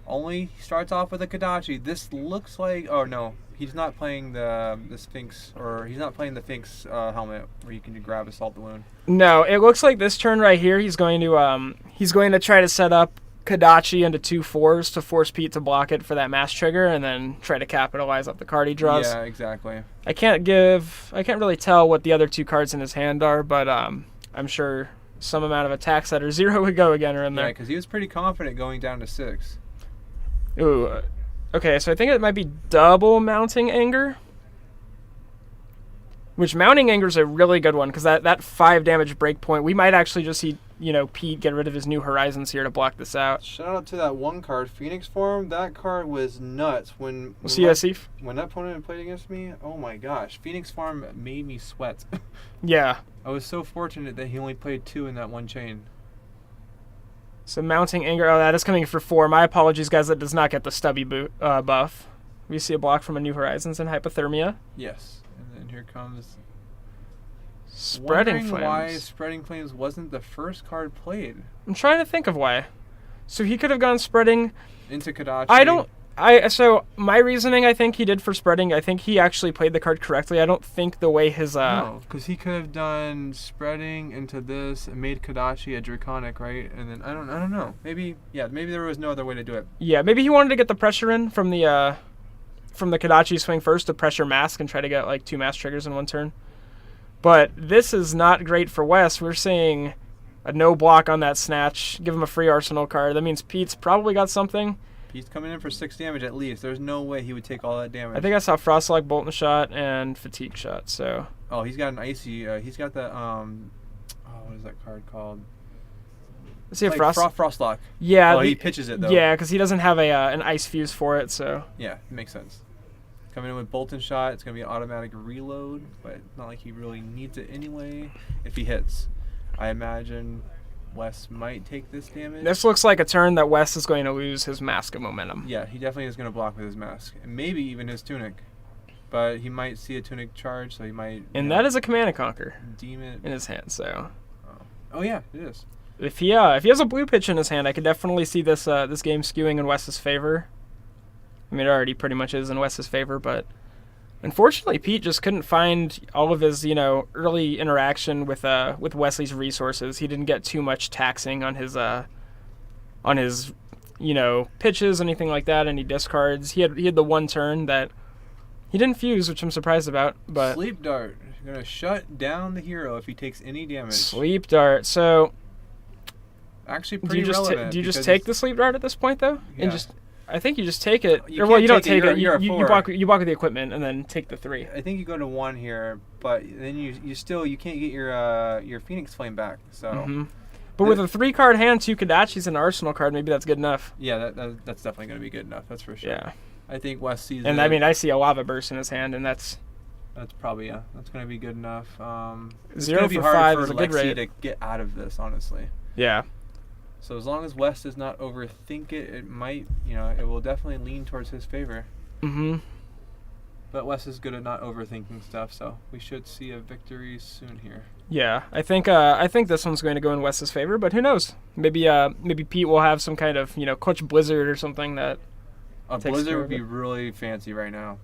Only starts off with a Kodachi. This looks like, oh no, he's not playing the Sphinx, or he's not playing the Sphinx helmet where you can grab Assault the Wound. No, it looks like this turn right here, he's going to try to set up Kodachi into 2/4s to force Pete to block it for that mass trigger, and then try to capitalize off the card he draws. Yeah, exactly. I can't really tell what the other 2 cards in his hand are, but I'm sure some amount of attacks that are 0 would go again are in there. Yeah, because he was pretty confident going down to 6. Ooh, okay, so I think it might be double Mounting Anger. Which Mounting Anger is a really good one, because that 5 damage breakpoint, we might actually just see, Pete get rid of his New Horizons here to block this out. Shout out to that one card, Phoenix Form. That card was nuts. When that opponent played against me, oh my gosh, Phoenix Form made me sweat. Yeah. I was so fortunate that he only played 2 in that one chain. So Mounting Anger, that is coming for 4. My apologies, guys, that does not get the Stubby buff. We see a block from a New Horizons and Hypothermia. Yes, and then here comes Spreading Flames. Why Spreading Flames wasn't the first card played? I'm trying to think of why. So he could have gone Spreading into Kodachi. So my reasoning, I think he did for Spreading, I think he actually played the card correctly. I don't think the way his No, because he could have done Spreading into this and made Kodachi a Draconic, right? And then I don't know. Maybe there was no other way to do it. Yeah, maybe he wanted to get the pressure in from the Kodachi swing first to pressure Mask and try to get like 2 mass triggers in one turn. But this is not great for Wes. We're seeing a no block on that Snatch. Give him a free Arsenal card. That means Pete's probably got something. He's coming in for 6 damage at least. There's no way he would take all that damage. I think I saw Frostlock, Bolton Shot, and Fatigue Shot. So. Oh, he's got an icy. He's got the what is that card called? Is he a Frostlock? Yeah. Oh, he pitches it though. Yeah, because he doesn't have an ice fuse for it. So. Yeah, it makes sense. Coming in with Bolton Shot, it's gonna be an automatic reload, but not like he really needs it anyway. If he hits, I imagine Wes might take this damage. This looks like a turn that Wes is going to lose his Mask of Momentum. Yeah, he definitely is going to block with his Mask. And maybe even his Tunic. But he might see a Tunic charge, so he might... And that is a Command and Conquer. Deem it. In his hand, so... Oh yeah, it is. If he has a blue pitch in his hand, I could definitely see this this game skewing in Wes's favor. I mean, it already pretty much is in Wes's favor, but... Unfortunately, Pete just couldn't find all of his, early interaction with Wesley's resources. He didn't get too much taxing on his pitches, anything like that, any discards. He had the one turn that he didn't fuse, which I'm surprised about. But Sleep Dart. You're going to shut down the hero if he takes any damage. Sleep Dart. So actually pretty relevant. Do you just take the Sleep Dart at this point, though? Yeah. And just... I think you just take it. You don't take it. You're You block with the equipment and then take the 3. I think you go to 1 here, but then you can't get your Phoenix Flame back. So, But with a 3-card hand, 2 Kodachi's and an Arsenal card, maybe that's good enough. Yeah, that's definitely going to be good enough. That's for sure. Yeah, I think Wes sees. And I see a Lava Burst in his hand, and that's probably that's going to be good enough. 0 for 5 is a good rate to get out of this, honestly. Yeah. So as long as Wes does not overthink it, it might, it will definitely lean towards his favor. Mm-hmm. But Wes is good at not overthinking stuff, so we should see a victory soon here. Yeah, I think this one's going to go in Wes's favor, but who knows? Maybe Pete will have some kind of Clutch Blizzard or something that. A Blizzard would be really fancy right now.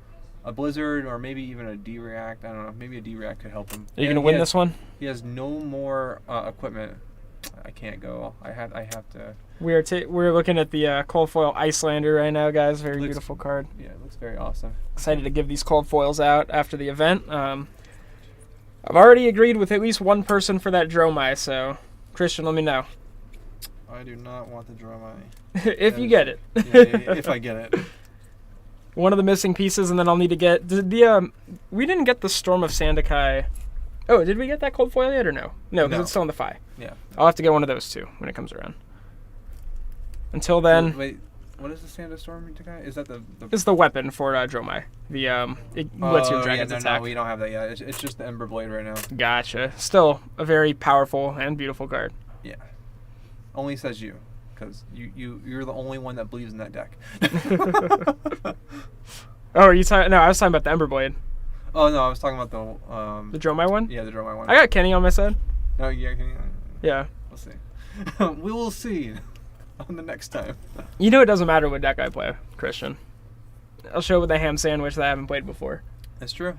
A Blizzard or maybe even a D-React. I don't know. Maybe a D-React could help him. Are you gonna win this one? He has no more equipment. I can't go. I have to. We're looking at the Cold Foil Icelander right now, guys. Very beautiful card. Yeah, it looks very awesome. Excited to give these cold foils out after the event. I've already agreed with at least one person for that Dromai, so Christian, let me know. I do not want the Dromai. If you get it. Yeah, if I get it. One of the missing pieces, and then I'll need to get we didn't get the Storm of Sandakai. Oh, did we get that cold foil yet or no? No, because it's still in the Fi. Yeah. I'll have to get one of those too when it comes around. Until then... Wait, what is the Sandstorm guy? Is that the... It's the weapon for Dromai. It lets your dragons attack. No, we don't have that yet. It's just the Ember Blade right now. Gotcha. Still a very powerful and beautiful card. Yeah. Only says you, because you're the only one that believes in that deck. Oh, are you talking? No, I was talking about the Ember Blade. Oh no, I was talking about The Dromai one? Yeah, the Dromai one. I got Kenny on my side. Oh yeah, Kenny. Yeah. We'll see. We will see on the next time. You know it doesn't matter what deck I play, Christian. I'll show with a ham sandwich that I haven't played before. That's true.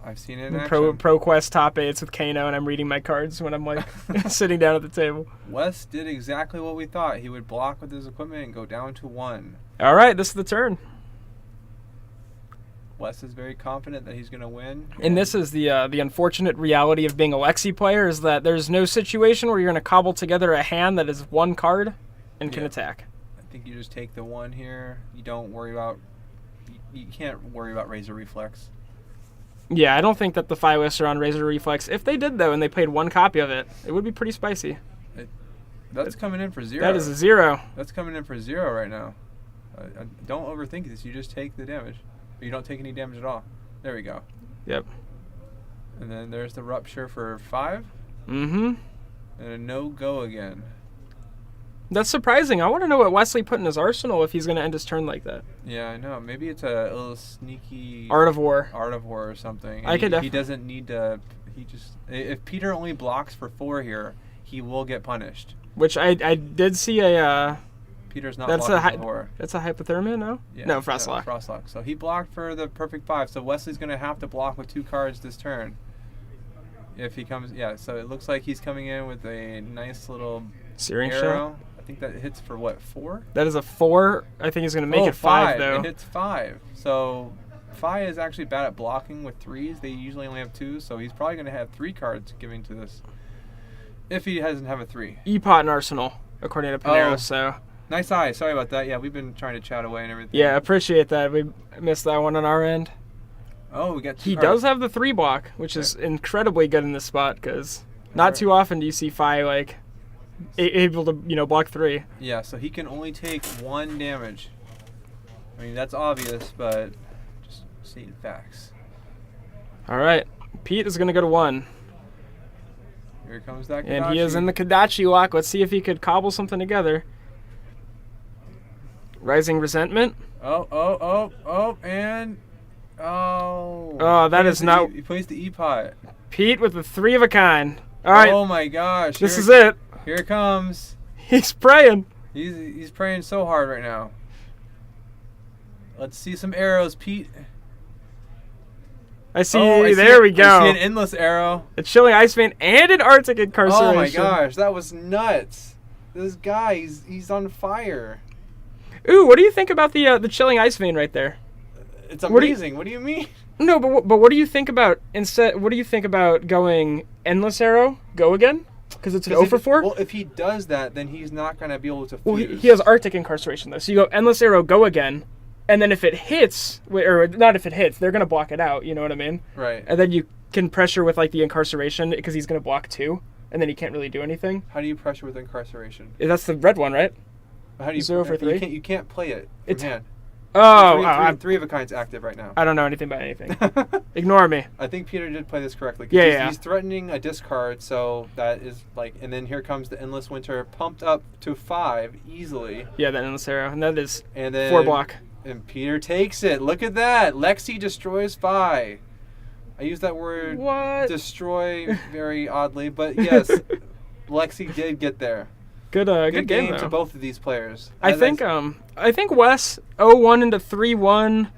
I've seen it in Pro action. Quest top 8s with Kano, and I'm reading my cards when I'm like sitting down at the table. Wes did exactly what we thought. He would block with his equipment and go down to 1. All right, this is the turn. Wes is very confident that he's going to win. And this is the unfortunate reality of being a Lexi player is that there's no situation where you're going to cobble together a hand that is 1 card and can attack. I think you just take the 1 here. You don't worry about... You can't worry about Razor Reflex. Yeah, I don't think that the Phyllis are on Razor Reflex. If they did, though, and they played 1 copy of it, it would be pretty spicy. That's coming in for 0. That is a 0. That's coming in for 0 right now. Don't overthink this. You just take the damage. You don't take any damage at all. There we go. Yep. And then there's the Rupture for 5. Mm-hmm. And a no-go again. That's surprising. I want to know what Wesley put in his arsenal if he's going to end his turn like that. Yeah, I know. Maybe it's a little sneaky... Art of War. Art of War or something. He doesn't need to... He just... If Peter only blocks for 4 here, he will get punished. Which I did see a... Peter's not blocking for 4. That's a Hypothermia, no? Yeah, no, Frostlock. Yeah, Frostlock. So he blocked for the perfect 5. So Wesley's going to have to block with 2 cards this turn. If he comes... Yeah, so it looks like he's coming in with a nice little Searing arrow. Shot? I think that hits for what, 4? That is a 4. I think he's going to make it 5, though. It hits 5. So Fi is actually bad at blocking with 3s. They usually only have 2s, so he's probably going to have 3 cards giving to this. If he doesn't have a 3. E-Pot and Arsenal, according to Panero, so... Nice eye. Sorry about that. Yeah, we've been trying to chat away and everything. Yeah, appreciate that. We missed that one on our end. Oh, we got 2 He cards. does have the 3 block, which is incredibly good in this spot, because not too often do you see Fi, like... able to, block 3. Yeah, so he can only take 1 damage. I mean, that's obvious, but just stating facts. All right. Pete is going to go to 1. Here comes that Kodachi. And he is in the Kodachi lock. Let's see if he could cobble something together. Rising Resentment. And... Oh, that is not... He plays the E-Pot. Pete with the 3 of a kind. All right. Oh, my gosh. This is it. Here it comes. He's praying. He's praying so hard right now. Let's see some arrows, Pete. I see. There we go. I see an endless arrow. A Chilling Ice Vein and an Arctic Incarceration. Oh my gosh, that was nuts. This guy, he's on fire. Ooh, what do you think about the Chilling Ice Vein right there? It's amazing. What do you mean? No, but what do you think about instead? What do you think about going Endless Arrow? Go again? Because it's an 0 for 4? Well, if he does that, then he's not going to be able to fuse. Well, he has Arctic Incarceration, though. So you go Endless Arrow, go again. And then if it hits, or not if it hits, they're going to block it out. You know what I mean? Right. And then you can pressure with, like, the Incarceration, because he's going to block 2. And then he can't really do anything. How do you pressure with Incarceration? That's the red one, right? How do you 0 for 3? You can't play it from hand. Oh, 3 of a kind's active right now. I don't know anything about anything. Ignore me. I think Peter did play this correctly. Yeah, He's threatening a discard, so that is like, and then here comes the Endless Winter, pumped up to 5 easily. Yeah, that Endless Arrow, and that is and then, 4 block. And Peter takes it. Look at that. Lexi destroys Fi. I use that word destroy very oddly, but yes, Lexi did get there. Good game to both of these players. I think Wes 0-1 into 3-1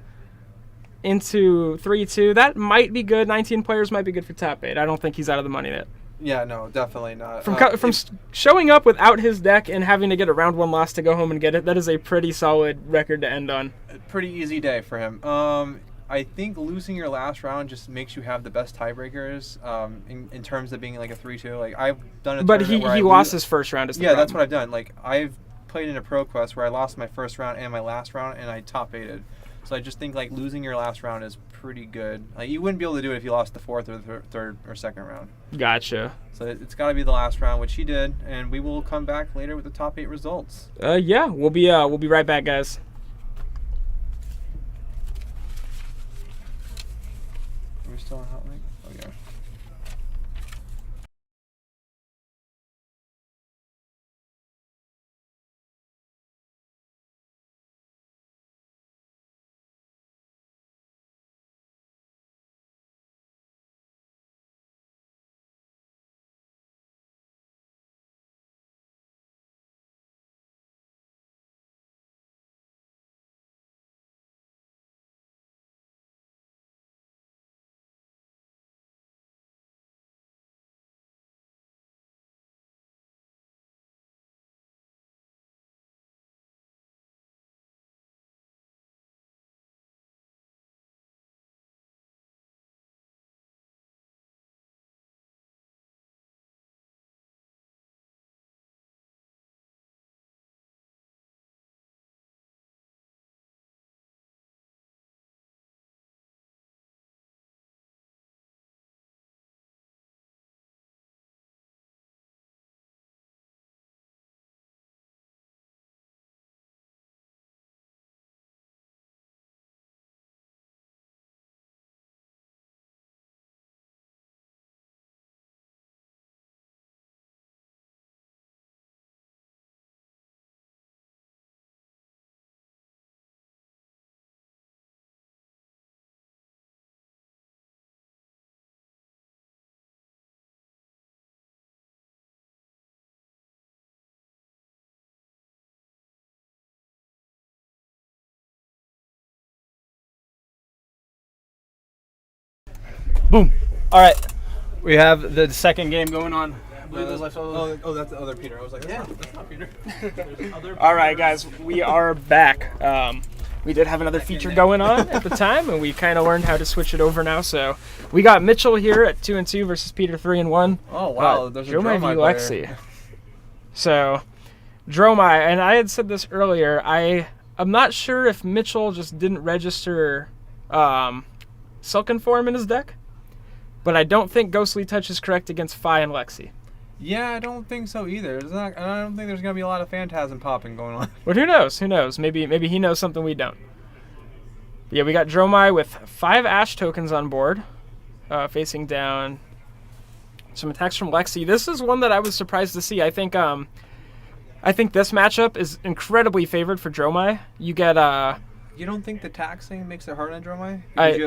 into 3-2. That might be good. 19 players might be good for top 8. I don't think he's out of the money yet. Yeah, no, definitely not. From showing up without his deck and having to get a round 1 loss to go home and get it, that is a pretty solid record to end on. Pretty easy day for him. I think losing your last round just makes you have the best tiebreakers in terms of being like a 3-2. Like I've done a But he lost his first round. Yeah, that's what I've done. Like I've played in a Pro Quest where I lost my first round and my last round, and I top 8'd. So I just think like losing your last round is pretty good. Like you wouldn't be able to do it if you lost the 4th or the 3rd or 2nd round. Gotcha. So it's got to be the last round, which he did, and we will come back later with the top 8 results. Yeah, we'll be right back, guys. Are we still on Hot Link? Oh yeah. Boom. All right. We have the second game going on. I believe there's left over. Oh, that's the other Peter. I was like, that's not Peter. All right, guys, we are back. We did have another feature going on at the time, and we kind of learned how to switch it over now. So we got Mitchell here at 2-2 versus Peter 3-1. Oh wow, there's a Dromai Dromai v. Lexi. So Dromai, and I had said this earlier. I'm not sure if Mitchell just didn't register Silken Form in his deck, but I don't think Ghostly Touch is correct against Fi and Lexi. Yeah, I don't think so either. I don't think there's gonna be a lot of Phantasm popping going on. But who knows? Who knows? Maybe he knows something we don't. Yeah, we got Dromai with 5 Ash tokens on board, facing down some attacks from Lexi. This is one that I was surprised to see. I think this matchup is incredibly favored for Dromai. You get You don't think the taxing makes it hard on Dromai?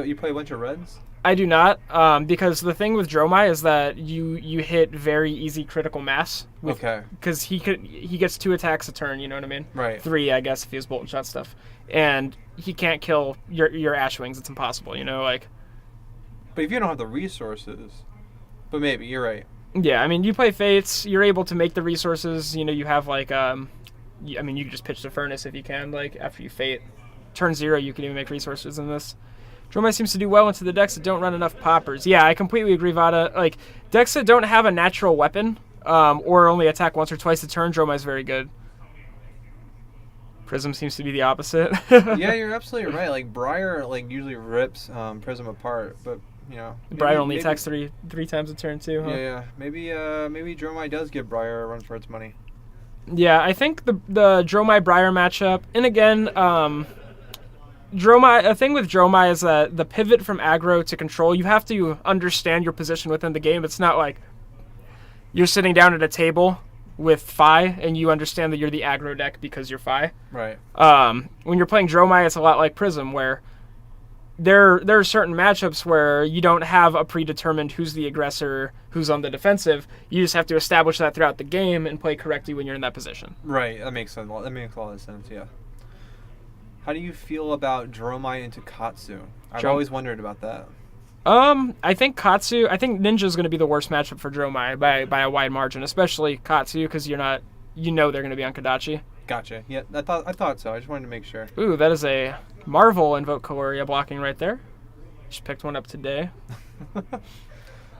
You play a bunch of reds? I do not, because the thing with Dromai is that you hit very easy critical mass. Because he gets 2 attacks a turn. You know what I mean? Right. 3, I guess, if he has bolt and shot stuff, and he can't kill your Ash Wings. It's impossible. You know, like. But if you don't have the resources, but maybe you're right. Yeah, I mean, you play Fates. You're able to make the resources. You know, you have like you can just pitch the Furnace if you can. Like after you Fate, turn 0, you can even make resources in this. Dromai seems to do well into the decks that don't run enough poppers. Yeah, I completely agree, Vada. Like, decks that don't have a natural weapon or only attack once or twice a turn, Dromai's very good. Prism seems to be the opposite. Yeah, you're absolutely right. Like, Briar usually rips Prism apart, but, you know. Briar only attacks three times a turn, too, huh? Yeah. Maybe Dromai does give Briar a run for its money. Yeah, I think the Dromai-Briar matchup, and again, Dromai, a thing with Dromai is that the pivot from aggro to control, you have to understand your position within the game. It's not like you're sitting down at a table with Fi and you understand that you're the aggro deck because you're Fi. Right. When you're playing Dromai, it's a lot like Prism, where there are certain matchups where you don't have a predetermined who's the aggressor, who's on the defensive. You just have to establish that throughout the game and play correctly when you're in that position. Right. That makes sense. That makes a lot of sense. Yeah. How do you feel about Dromai into Katsu? I've always wondered about that. I think Ninja's going to be the worst matchup for Dromai by a wide margin, especially Katsu, because they're going to be on Kodachi. Gotcha. Yeah, I thought so. I just wanted to make sure. Ooh, that is a Marvel Invoke Caloria blocking right there. Just picked one up today.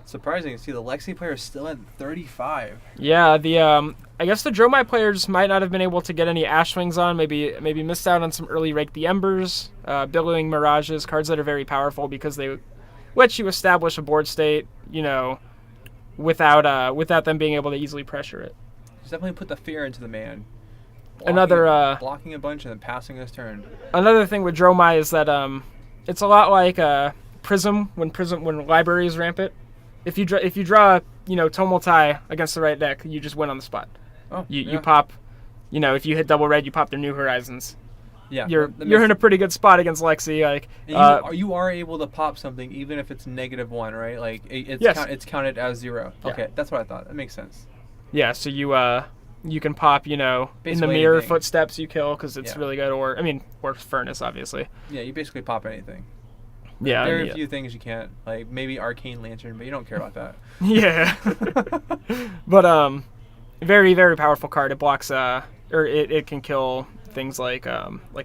Surprising to see the Lexi player still at 35. Yeah, I guess the Dromai players might not have been able to get any Ash Wings on. Maybe missed out on some early Rake the Embers, Billowing Mirages, cards that are very powerful because they let you establish a board state, you know, without them being able to easily pressure it. Just definitely put the fear into the man. Blocking a bunch and then passing his turn. Another thing with Dromai is that it's a lot like Prism when Library is rampant. If you draw, you know, Tomultai against the right deck, you just win on the spot. Oh, you pop, you know, if you hit double red, you pop their New Horizons. Yeah, you're in a pretty good spot against Lexi. Like you are able to pop something even if it's -1, right? Like it's counted as 0. Yeah. Okay, that's what I thought. That makes sense. Yeah, so you can pop, you know, basically in the mirror anything. Footsteps you kill because it's really good, or Furnace obviously. Yeah, you basically pop anything. Yeah, there are a few things you can't, like maybe Arcane Lantern, but you don't care about that. Yeah, but very very powerful card. It blocks or it can kill things like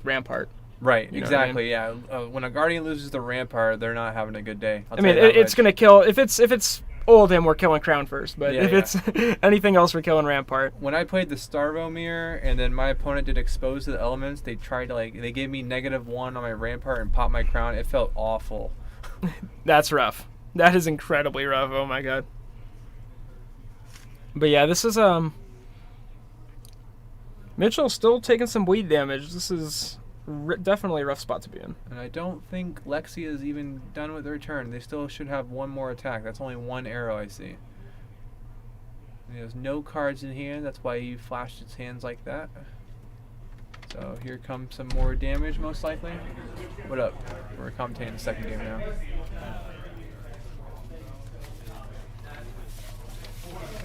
Rampart. Right, exactly. I mean? Yeah, when a Guardian loses the Rampart, they're not having a good day. It's gonna kill if it's Oldhim, we're killing Crown first, but if it's anything else, we're killing Rampart. When I played the Starvo Mirror and then my opponent did Expose to the Elements, they tried to they gave me -1 on my Rampart and popped my Crown. It felt awful. That's rough. That is incredibly rough. Oh my god. But yeah, this is Mitchell's still taking some bleed damage. This is definitely a rough spot to be in. And I don't think Lexi is even done with their turn. They still should have one more attack. That's only 1 arrow I see. There's no cards in hand. That's why he flashed its hands like that. So here comes some more damage, most likely. What up? We're commentating the second game now.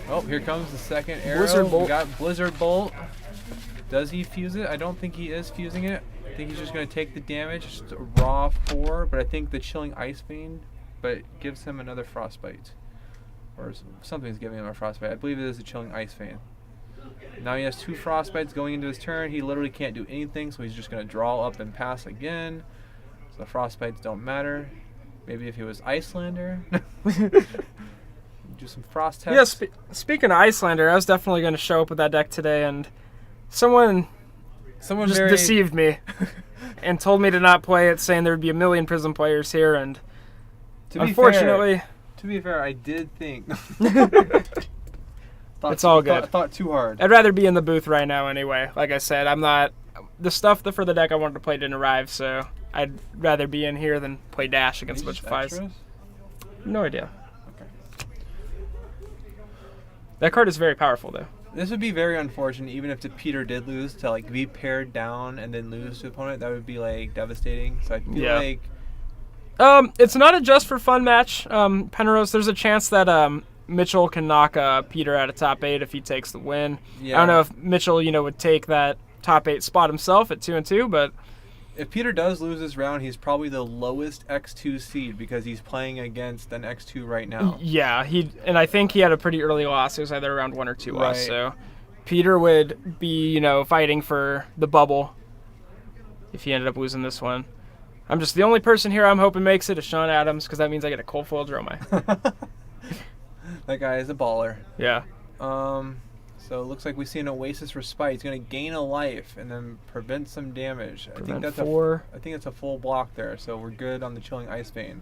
Oh, here comes the second arrow. Blizzard Bolt. We got Blizzard Bolt. Does he fuse it? I don't think he is fusing it. I think he's just going to take the damage, just a raw 4, but I think the Chilling Ice Vein but gives him another frostbite. Or something's giving him a frostbite. I believe it is a chilling ice fan. Now he has 2 frostbites going into his turn. He literally can't do anything, so he's just going to draw up and pass again. So the frostbites don't matter. Maybe if he was Icelander. Do some frost tests. Yeah, speaking of Icelander, I was definitely going to show up with that deck today, and someone just deceived me and told me to not play it, saying there would be a million Prism players here, and unfortunately... To be fair, I did think... It's all good. I thought too hard. I'd rather be in the booth right now anyway. Like I said, I'm not... The stuff for the deck I wanted to play didn't arrive, so I'd rather be in here than play Dash against a bunch of fives. No idea. Okay. That card is very powerful, though. This would be very unfortunate, even if Peter did lose, to like be paired down and then lose to opponent. That would be like devastating. So I feel like... It's not a just for fun match. Penrose, there's a chance that Mitchell can knock Peter out of top 8 if he takes the win. Yeah. I don't know if Mitchell, would take that top 8 spot himself at 2-2, but if Peter does lose this round, he's probably the lowest X2 seed because he's playing against an X2 right now. Yeah, and I think he had a pretty early loss. It was either around 1 or 2 loss. Right. So Peter would be, fighting for the bubble if he ended up losing this one. I'm just the only person here I'm hoping makes it is Sean Adams, because that means I get a cold foil Dromai. That guy is a baller. Yeah. So it looks like we see an Oasis Respite. He's going to gain a life and then prevent some damage. I think that's 4. I think it's a full block there, so we're good on the Chilling Ice Vein.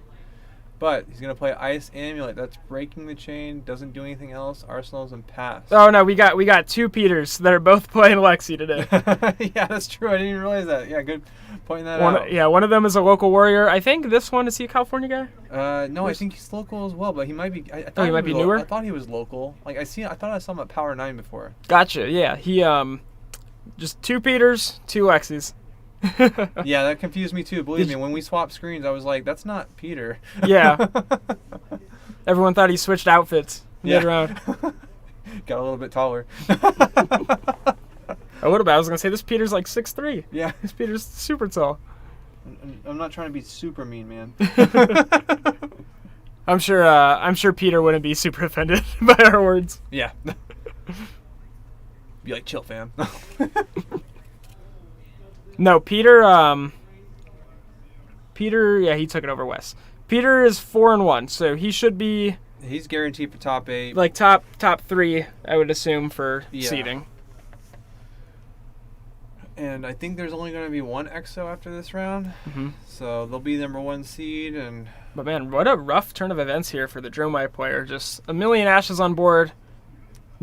But he's going to play Ice Amulet. That's breaking the chain, doesn't do anything else. Arsenals and pass. Oh no, we got 2 Peters that are both playing Lexi today. Yeah, that's true. I didn't even realize that. Yeah, good pointing that out. Yeah, one of them is a local warrior. I think this one, is he a California guy? No, I think he's local as well, but he might be. I thought he might be newer. I thought he was local. Like I thought I saw him at Power 9 before. Gotcha. Yeah, he just 2 Peters, 2 Lexis. Yeah, that confused me too. Believe me, when we swapped screens, I was like, "That's not Peter." Yeah. Everyone thought he switched outfits mid-round. Got a little bit taller. A little bit. I was gonna say this Peter's like 6'3". Yeah, this Peter's super tall. I'm not trying to be super mean, man. I'm sure Peter wouldn't be super offended by our words. Yeah. Be like, chill, fam. No, Peter, yeah, he took it over Wes. Peter is 4-1, so he should be... He's guaranteed for top 8. Like top 3, I would assume, for seeding. And I think there's only going to be 1 EXO after this round. Mm-hmm. So they'll be number 1 seed. But man, what a rough turn of events here for the Dromai player. Just a million ashes on board.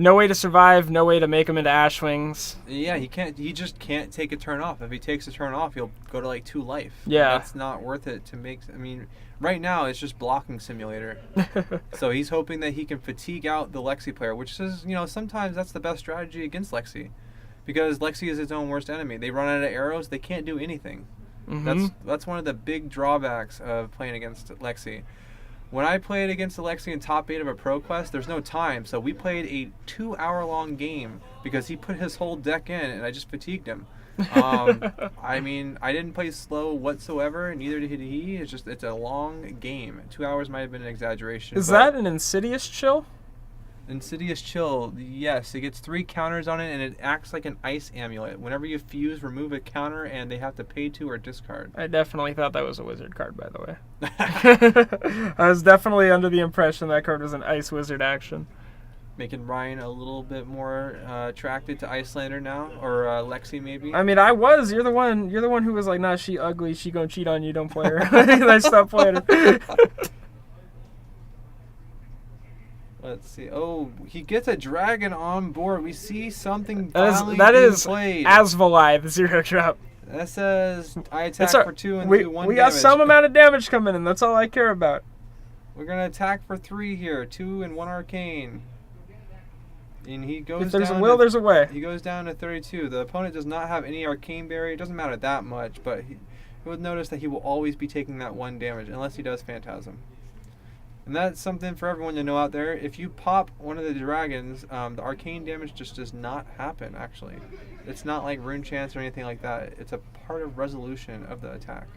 No way to survive, no way to make him into Ash Wings. Yeah, he just can't take a turn off. If he takes a turn off, he'll go to like 2 life. Yeah. That's not worth it to make. I mean, right now it's just blocking simulator. So he's hoping that he can fatigue out the Lexi player, which is, sometimes that's the best strategy against Lexi. Because Lexi is its own worst enemy. They run out of arrows, they can't do anything. Mm-hmm. That's one of the big drawbacks of playing against Lexi. When I played against Alexi in top 8 of a Pro Quest, there's no time, so we played a 2-hour-long game because he put his whole deck in, and I just fatigued him. I mean, I didn't play slow whatsoever, neither did he. It's a long game. 2 hours might have been an exaggeration. Is that an Insidious Chill? Insidious Chill, yes. It gets 3 counters on it, and it acts like an ice amulet. Whenever you fuse, remove a counter, and they have to pay to or discard. I definitely thought that was a wizard card, by the way. I was definitely under the impression that card was an ice wizard action. Making Ryan a little bit more attracted to Icelander now, or Lexi maybe. I mean, I was. You're the one who was like, "Nah, she ugly. She gonna cheat on you. Don't play her." And I stopped playing her. Let's see. Oh, he gets a dragon on board. We see something that is played. Asvalai, the 0 drop. That says I attack for 2 and do 1 damage. We got some amount of damage coming in. That's all I care about. We're gonna attack for 3 here. 2 and 1 arcane. And he goes. If there's a will, there's a way. He goes down to 32. The opponent does not have any arcane barrier. It doesn't matter that much, but he would notice that he will always be taking that 1 damage unless he does Phantasm. And that's something for everyone to know out there. If you pop one of the dragons, the arcane damage just does not happen, actually. It's not like Rune Chance or anything like that. It's a part of resolution of the attack.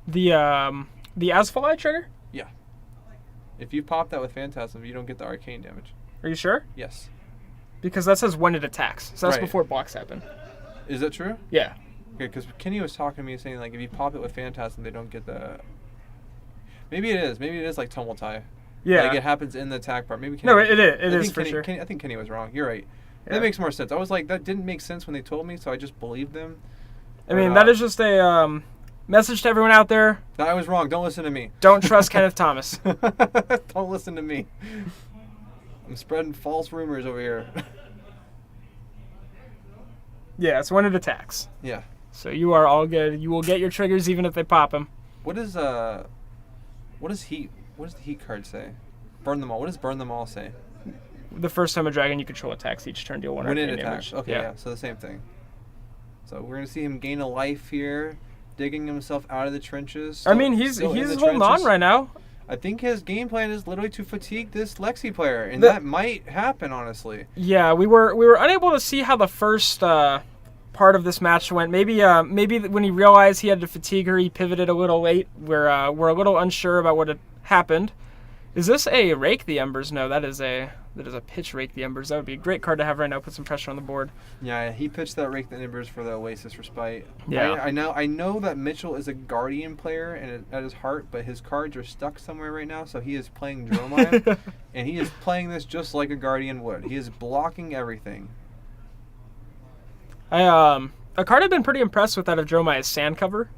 The The Asphalt trigger? Yeah. If you pop that with Phantasm, you don't get the arcane damage. Are you sure? Yes. Because that says when it attacks. So that's Right. before blocks happen. Is that true? Yeah. Okay, because Kenny was talking to me saying like if you pop it with Phantasm, they don't get the. Maybe it is. Maybe it is like Tumultai. Yeah. Like it happens in the attack part. Maybe Kenny No, it is. It is for Kenny, sure. I think Kenny was wrong. You're right. Yeah. That makes more sense. I was like, that didn't make sense when they told me, so I just believed them. I mean, that is just a message to everyone out there. No, I was wrong. Don't listen to me. Don't trust Kenneth Thomas. Don't listen to me. I'm spreading false rumors over here. Yeah, it's when it attacks. Yeah. So you are all good. You will get your triggers even if they pop them. What does the heat card say? Burn them all. What does burn them all say? The first time a dragon you control attacks each turn, deal 1 When it arcane attacks. damage. Okay, yeah. So the same thing. So we're gonna see him gain a life here, digging himself out of the trenches. I mean, he's holding on right now. I think his game plan is literally to fatigue this Lexi player, and that might happen, honestly. Yeah, we were unable to see how the first part of this match went. Maybe when he realized he had to fatigue her, he pivoted a little late. We're a little unsure about what had happened. Is this a Rake the Embers? No, that is a pitch Rake the Embers. That would be a great card to have right now. Put some pressure on the board. Yeah, he pitched that Rake the Embers for the Oasis Respite. Yeah. I know that Mitchell is a Guardian player and at his heart, but his cards are stuck somewhere right now, so he is playing Dromai, and he is playing this just like a Guardian would. He is blocking everything. A card I've been pretty impressed with out of Dromai is Sand Cover.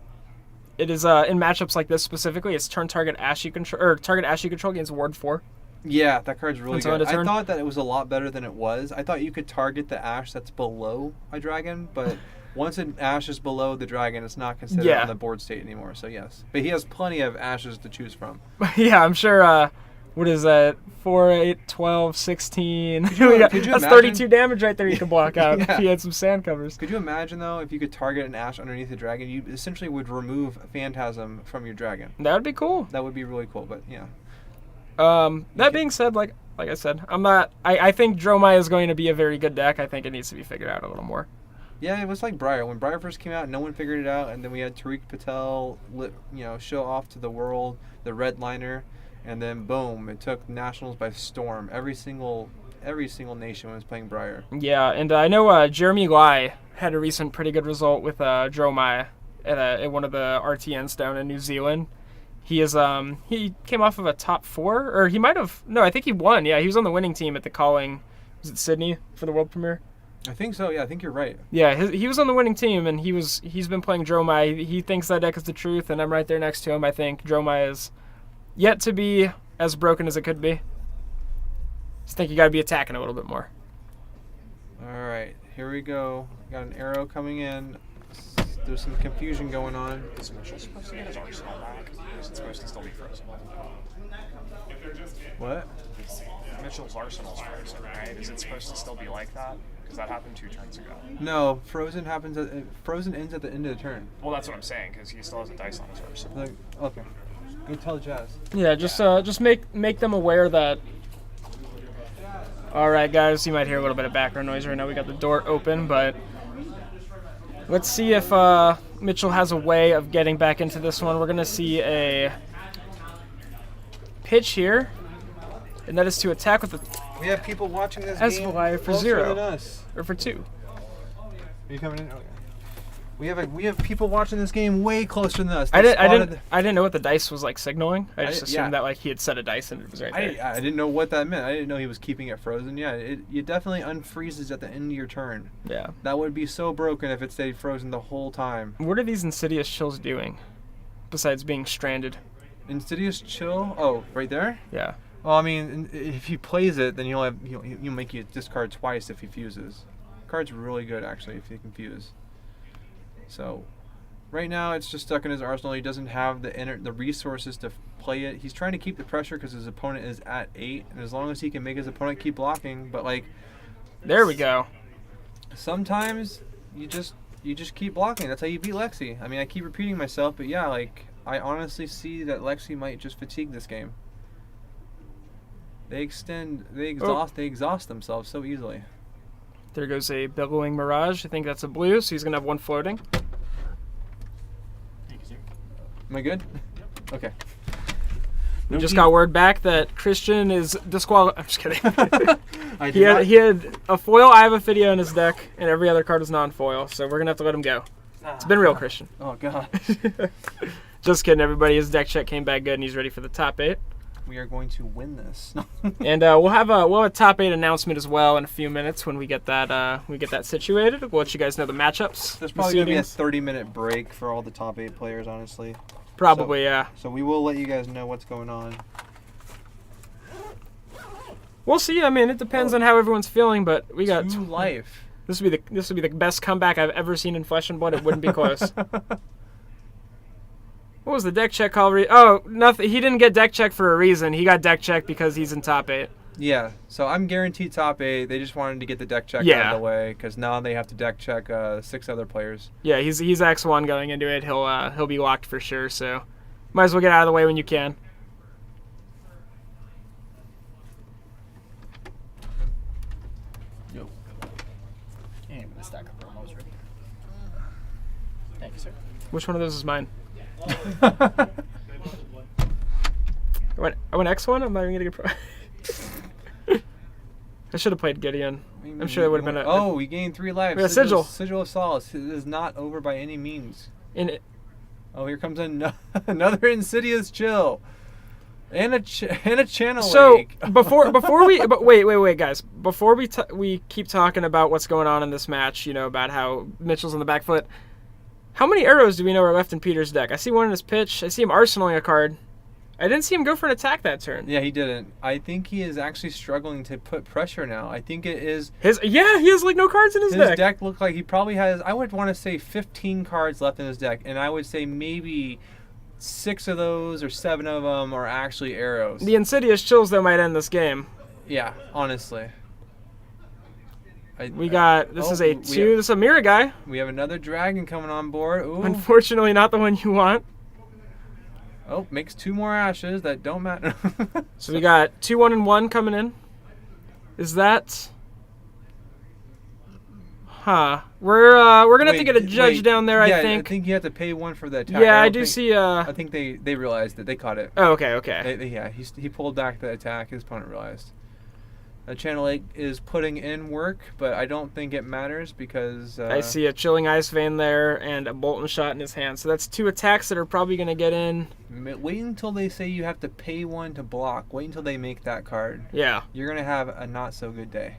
It is in matchups like this specifically. It's target Ash you control against Ward 4. Yeah, that card's really good. I Turn. thought that it was a lot better than it was. I thought you could target the Ash that's below a dragon, but once an Ash is below the dragon, it's not considered on the board state anymore. So yes, but he has plenty of Ashes to choose from. Yeah, I'm sure. What is that? 4, 8, 12, 16. Could you that's imagine? 32 damage right there you can block out if you had some Sand Covers. Could you imagine, though, if you could target an Ash underneath the dragon, you essentially would remove Phantasm from your dragon. That would be cool. That would be really cool, but yeah. That being said, like I said, I think Dromai is going to be a very good deck. I think it needs to be figured out a little more. Yeah, it was like Briar. When Briar first came out, no one figured it out, and then we had Tariq Patel, show off to the world the red liner, and then boom, it took nationals by storm. Every single nation was playing Briar. Yeah, and I know Jeremy Lai had a recent pretty good result with Dromai at one of the RTNs down in New Zealand. He came off of a top 4, or he might have. No, I think he won. Yeah, he was on the winning team at the calling. Was it Sydney for the world premiere? I think so. Yeah, I think you're right. Yeah, he was on the winning team, and he's been playing Dromai. He thinks that deck is the truth, and I'm right there next to him. I think Dromai is yet to be as broken as it could be. Just think you got to be attacking a little bit more. All right, here we go. Got an arrow coming in. There's some confusion going on. Is Mitchell supposed to get his arsenal back, or is it supposed to still be frozen? What? Mitchell's arsenal's frozen, right? Is it supposed to still be like that? Because that happened 2 turns ago. No, Frozen ends at the end of the turn. Well, that's what I'm saying, because he still has a dice on his arsenal. Okay. Go tell Jazz. Yeah, just make them aware that. All right, guys, you might hear a little bit of background noise right now. We got the door open, but let's see if Mitchell has a way of getting back into this one. We're gonna see a pitch here, and that is to attack with the. We have people watching this game for 0 than us. or for 2. Are you coming in? Okay. We have people watching this game way closer than us. I didn't know what the dice was like signaling. I just assumed that like he had set a dice and it was right there. I didn't know what that meant. I didn't know he was keeping it frozen. Yeah, it definitely unfreezes at the end of your turn. Yeah. That would be so broken if it stayed frozen the whole time. What are these Insidious Chills doing, besides being stranded? Insidious Chill? Oh, right there? Yeah. Well, I mean, if he plays it, then you'll make you discard twice if he fuses. The card's really good actually if he can fuse. So, right now it's just stuck in his arsenal. He doesn't have the resources to play it. He's trying to keep the pressure because his opponent is at 8, and as long as he can make his opponent keep blocking, but like, there we go. Sometimes you just keep blocking. That's how you beat Lexi. I mean, I keep repeating myself, but yeah, like I honestly see that Lexi might just fatigue this game. They exhaust themselves so easily. There goes a Billowing Mirage. I think that's a blue, so he's going to have 1 floating. Am I good? Okay. We just got word back that Christian is disqualified. I'm just kidding. He had a foil I have a video in his deck, and every other card is non-foil, so we're going to have to let him go. It's been real, Christian. Oh, God. Just kidding, everybody. His deck check came back good, and he's ready for the top 8. We are going to win this. And we'll have a top 8 announcement as well in a few minutes when we get that situated. We'll let you guys know the matchups. There's probably going to be a 30-minute break for all the top 8 players, honestly. Probably, yeah. So we will let you guys know what's going on. We'll see. I mean, it depends on how everyone's feeling, but we got 2 life. This would be the best comeback I've ever seen in Flesh and Blood. It wouldn't be close. What was the deck check call? Oh, nothing. He didn't get deck check for a reason. He got deck check because he's in top 8. Yeah, so I'm guaranteed top 8. They just wanted to get the deck check out of the way because now they have to deck check 6 other players. Yeah, he's X1 going into it. He'll be locked for sure. So might as well get out of the way when you can. Yo. And I'm gonna stack up promos ready. Thank you, sir. Which one of those is mine? I went X1. I'm not even gonna get pro. I should have played Gideon. I'm sure it would have been a. Oh, we gained 3 lives. We got Sigil. Sigil of Solace. It is not over by any means. Oh, here comes another Insidious Chill. And a channel so lake. before we wait guys, before we keep talking about what's going on in this match, about how Mitchell's on the back foot. How many arrows do we know are left in Peter's deck? I see one in his pitch. I see him arsenaling a card. I didn't see him go for an attack that turn. Yeah, he didn't. I think he is actually struggling to put pressure now. I think it is he has like no cards in his deck. His deck looked like he probably has, I would want to say 15 cards left in his deck, and I would say maybe 6 of those or 7 of them are actually arrows. The Insidious Chills though might end this game. Yeah, honestly. This is a 2. This is a Mira guy. We have another dragon coming on board. Ooh. Unfortunately, not the one you want. Oh, makes 2 more ashes that don't matter. So we got 2 1 and 1 coming in. Is that? We're gonna have to get a judge down there. Yeah, I think. I think you have to pay 1 for the attack. Yeah, I do see. I think they realized that they caught it. Oh, okay. Yeah, he pulled back the attack. His opponent realized. Channel 8 is putting in work, but I don't think it matters because... I see a Chilling Ice Vein there and a Bolton Shot in his hand. So that's 2 attacks that are probably going to get in. Wait until they say you have to pay 1 to block. Wait until they make that card. Yeah. You're going to have a not-so-good day.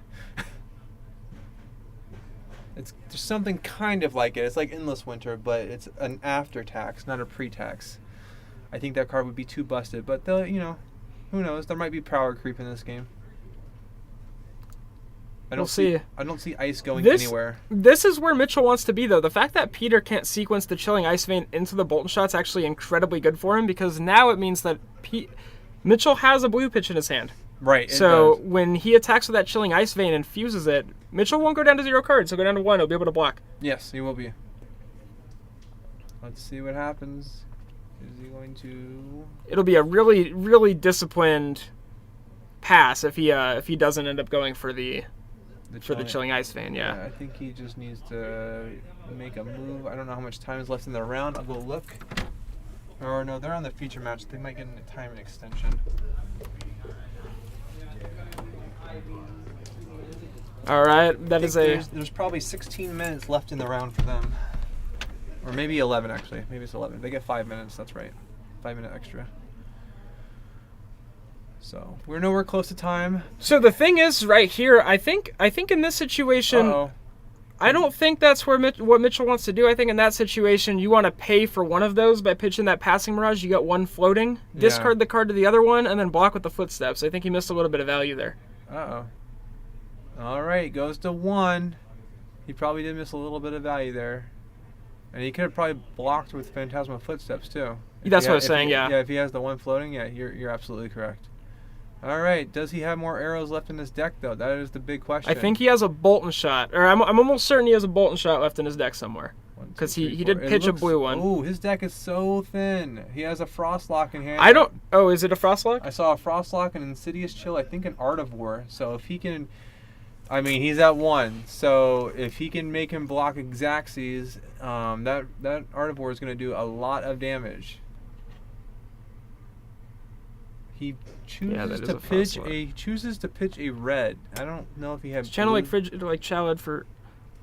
There's something kind of like it. It's like Endless Winter, but it's an after-tax, not a pre-tax. I think that card would be too busted, but who knows? There might be power creep in this game. I don't see ice going anywhere. This is where Mitchell wants to be, though. The fact that Peter can't sequence the Chilling Ice Vein into the Bolton Shot's actually incredibly good for him because now it means that Mitchell has a blue pitch in his hand. Right. So when he attacks with that Chilling Ice Vein and fuses it, Mitchell won't go down to 0 cards. He'll go down to 1. He'll be able to block. Yes, he will be. Let's see what happens. Is he going to... It'll be a really, really disciplined pass if he doesn't end up going for the Chilling Ice Vein, yeah. I think he just needs to make a move. I don't know how much time is left in the round. I'll go look. Or no, they're on the feature match. They might get a time and extension. All right, there's probably 16 minutes left in the round for them. Or maybe 11, actually. Maybe it's 11. They get 5 minutes, that's right. 5-minute extra. So we're nowhere close to time. So the thing is, right here, I think in this situation, I don't think that's what Mitchell wants to do. I think in that situation, you want to pay for one of those by pitching that Passing Mirage. You got 1 floating, discard the card to the other one, and then block with the Footsteps. I think he missed a little bit of value there. All right, goes to 1. He probably did miss a little bit of value there. And he could have probably blocked with Phantasma Footsteps, too. That's what I was saying, yeah. Yeah, if he has the 1 floating, yeah, you're absolutely correct. All right, does he have more arrows left in his deck, though? That is the big question. I think he has a Bolton Shot. Or I'm almost certain he has a Bolton Shot left in his deck somewhere. Because he did pitch a blue one. Oh, his deck is so thin. He has a Frostlock in hand. Oh, is it a Frostlock? I saw a Frostlock, an Insidious Chill, I think an Art of War. So if he can... I mean, he's at 1. So if he can make him block Xaxes, that Art of War is going to do a lot of damage. He Yeah, that chooses is to a pitch fossil. a chooses to pitch a red. I don't know if he has. It's channel like blue. Chalid for.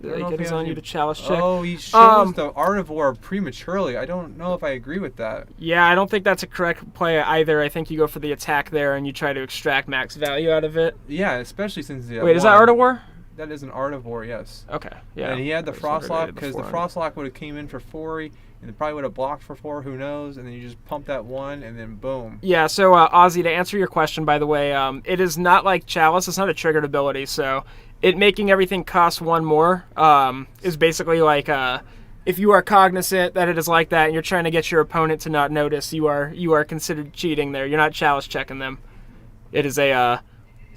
I don't know Like if it he is has on any- you to chalice check. Oh, he shows the Art of War prematurely. I don't know if I agree with that. Yeah, I don't think that's a correct play either. I think you go for the attack there and you try to extract max value out of it. Yeah, especially since he had Wait, is that one. Art of War? That is an Art of War, yes. Okay, yeah. And he had the I was Frost wondering Lock if because the beforehand. Frost Lock would have came in for 4, and it probably would have blocked for 4. Who knows? And then you just pump that 1, and then boom. Yeah, so Ozzy, to answer your question, by the way, it is not like Chalice. It's not a triggered ability, so it making everything cost 1 more is basically like if you are cognizant that it is like that and you're trying to get your opponent to not notice, you are considered cheating there. You're not Chalice checking them. It is a...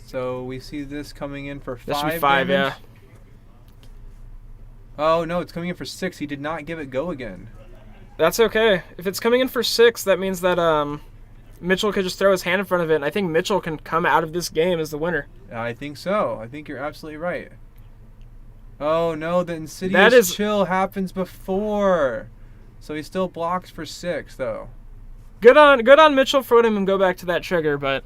So we see this coming in for 5 This should be 5, damage. yeah. Oh, no, it's coming in for 6. He did not give it go again. That's okay. If it's coming in for 6, that means that Mitchell could just throw his hand in front of it, and I think Mitchell can come out of this game as the winner. I think so. I think you're absolutely right. Oh, no, the Insidious chill happens before. So he still blocks for 6, though. Good on Mitchell for letting him go back to that trigger, but...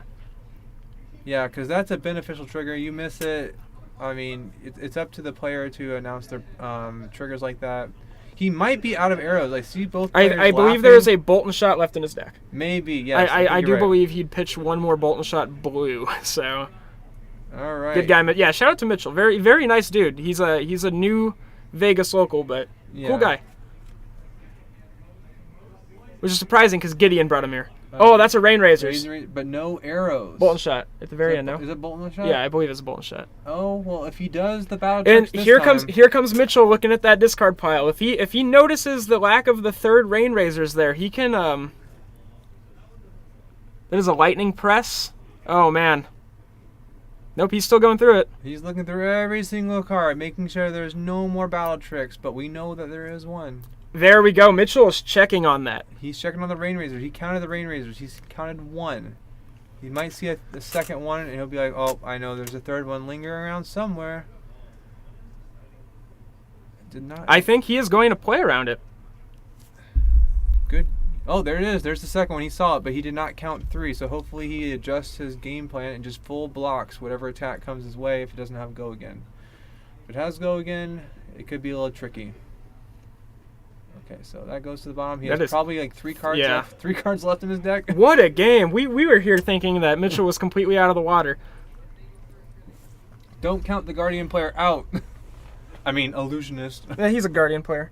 Yeah, because that's a beneficial trigger. You miss it. I mean, it's up to the player to announce their triggers like that. He might be out of arrows. I see both players I believe there is a Bolton shot left in his deck. Maybe, yes. I do believe he'd pitch 1 more Bolton shot blue, so... All right. Good guy. Yeah, shout out to Mitchell. Very, very nice dude. He's a new Vegas local, but cool guy. Which is surprising because Gideon brought him here. Oh, that's a Rain Razors. But no arrows. Bolton shot at the very end, no? Is it Bolton shot? Yeah, I believe it's a Bolton shot. Oh, well, if he does the battle And tricks this here time- comes Mitchell looking at that discard pile. If he notices the lack of the 3rd Rain Razors there, he can That is a lightning press. Oh man. Nope, he's still going through it. He's looking through every single card, making sure there's no more battle tricks, but we know that there is one. There we go. Mitchell is checking on that. He's checking on the Rain Razors. He counted the Rain Razors. He's counted 1. He might see the second one, and he'll be like, oh, I know there's a 3rd one lingering around somewhere. Did not. I think he is going to play around it. Good. Oh, there it is. There's the second one. He saw it, but he did not count 3, so hopefully he adjusts his game plan and just full blocks whatever attack comes his way if it doesn't have go again. If it has go again, it could be a little tricky. Okay, so that goes to the bottom. He has probably like 3 cards left. 3 cards left in his deck. What a game. We were here thinking that Mitchell was completely out of the water. Don't count the Guardian player out. I mean, Illusionist. Yeah, he's a Guardian player.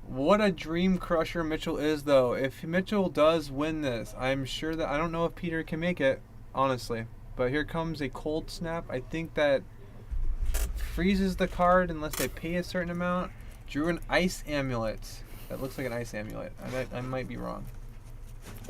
What a dream crusher Mitchell is, though. If Mitchell does win this, I'm sure that... I don't know if Peter can make it, honestly. But here comes a Cold Snap. I think that freezes the card unless they pay a certain amount. Drew an Ice Amulet. That looks like an Ice Amulet. I might be wrong.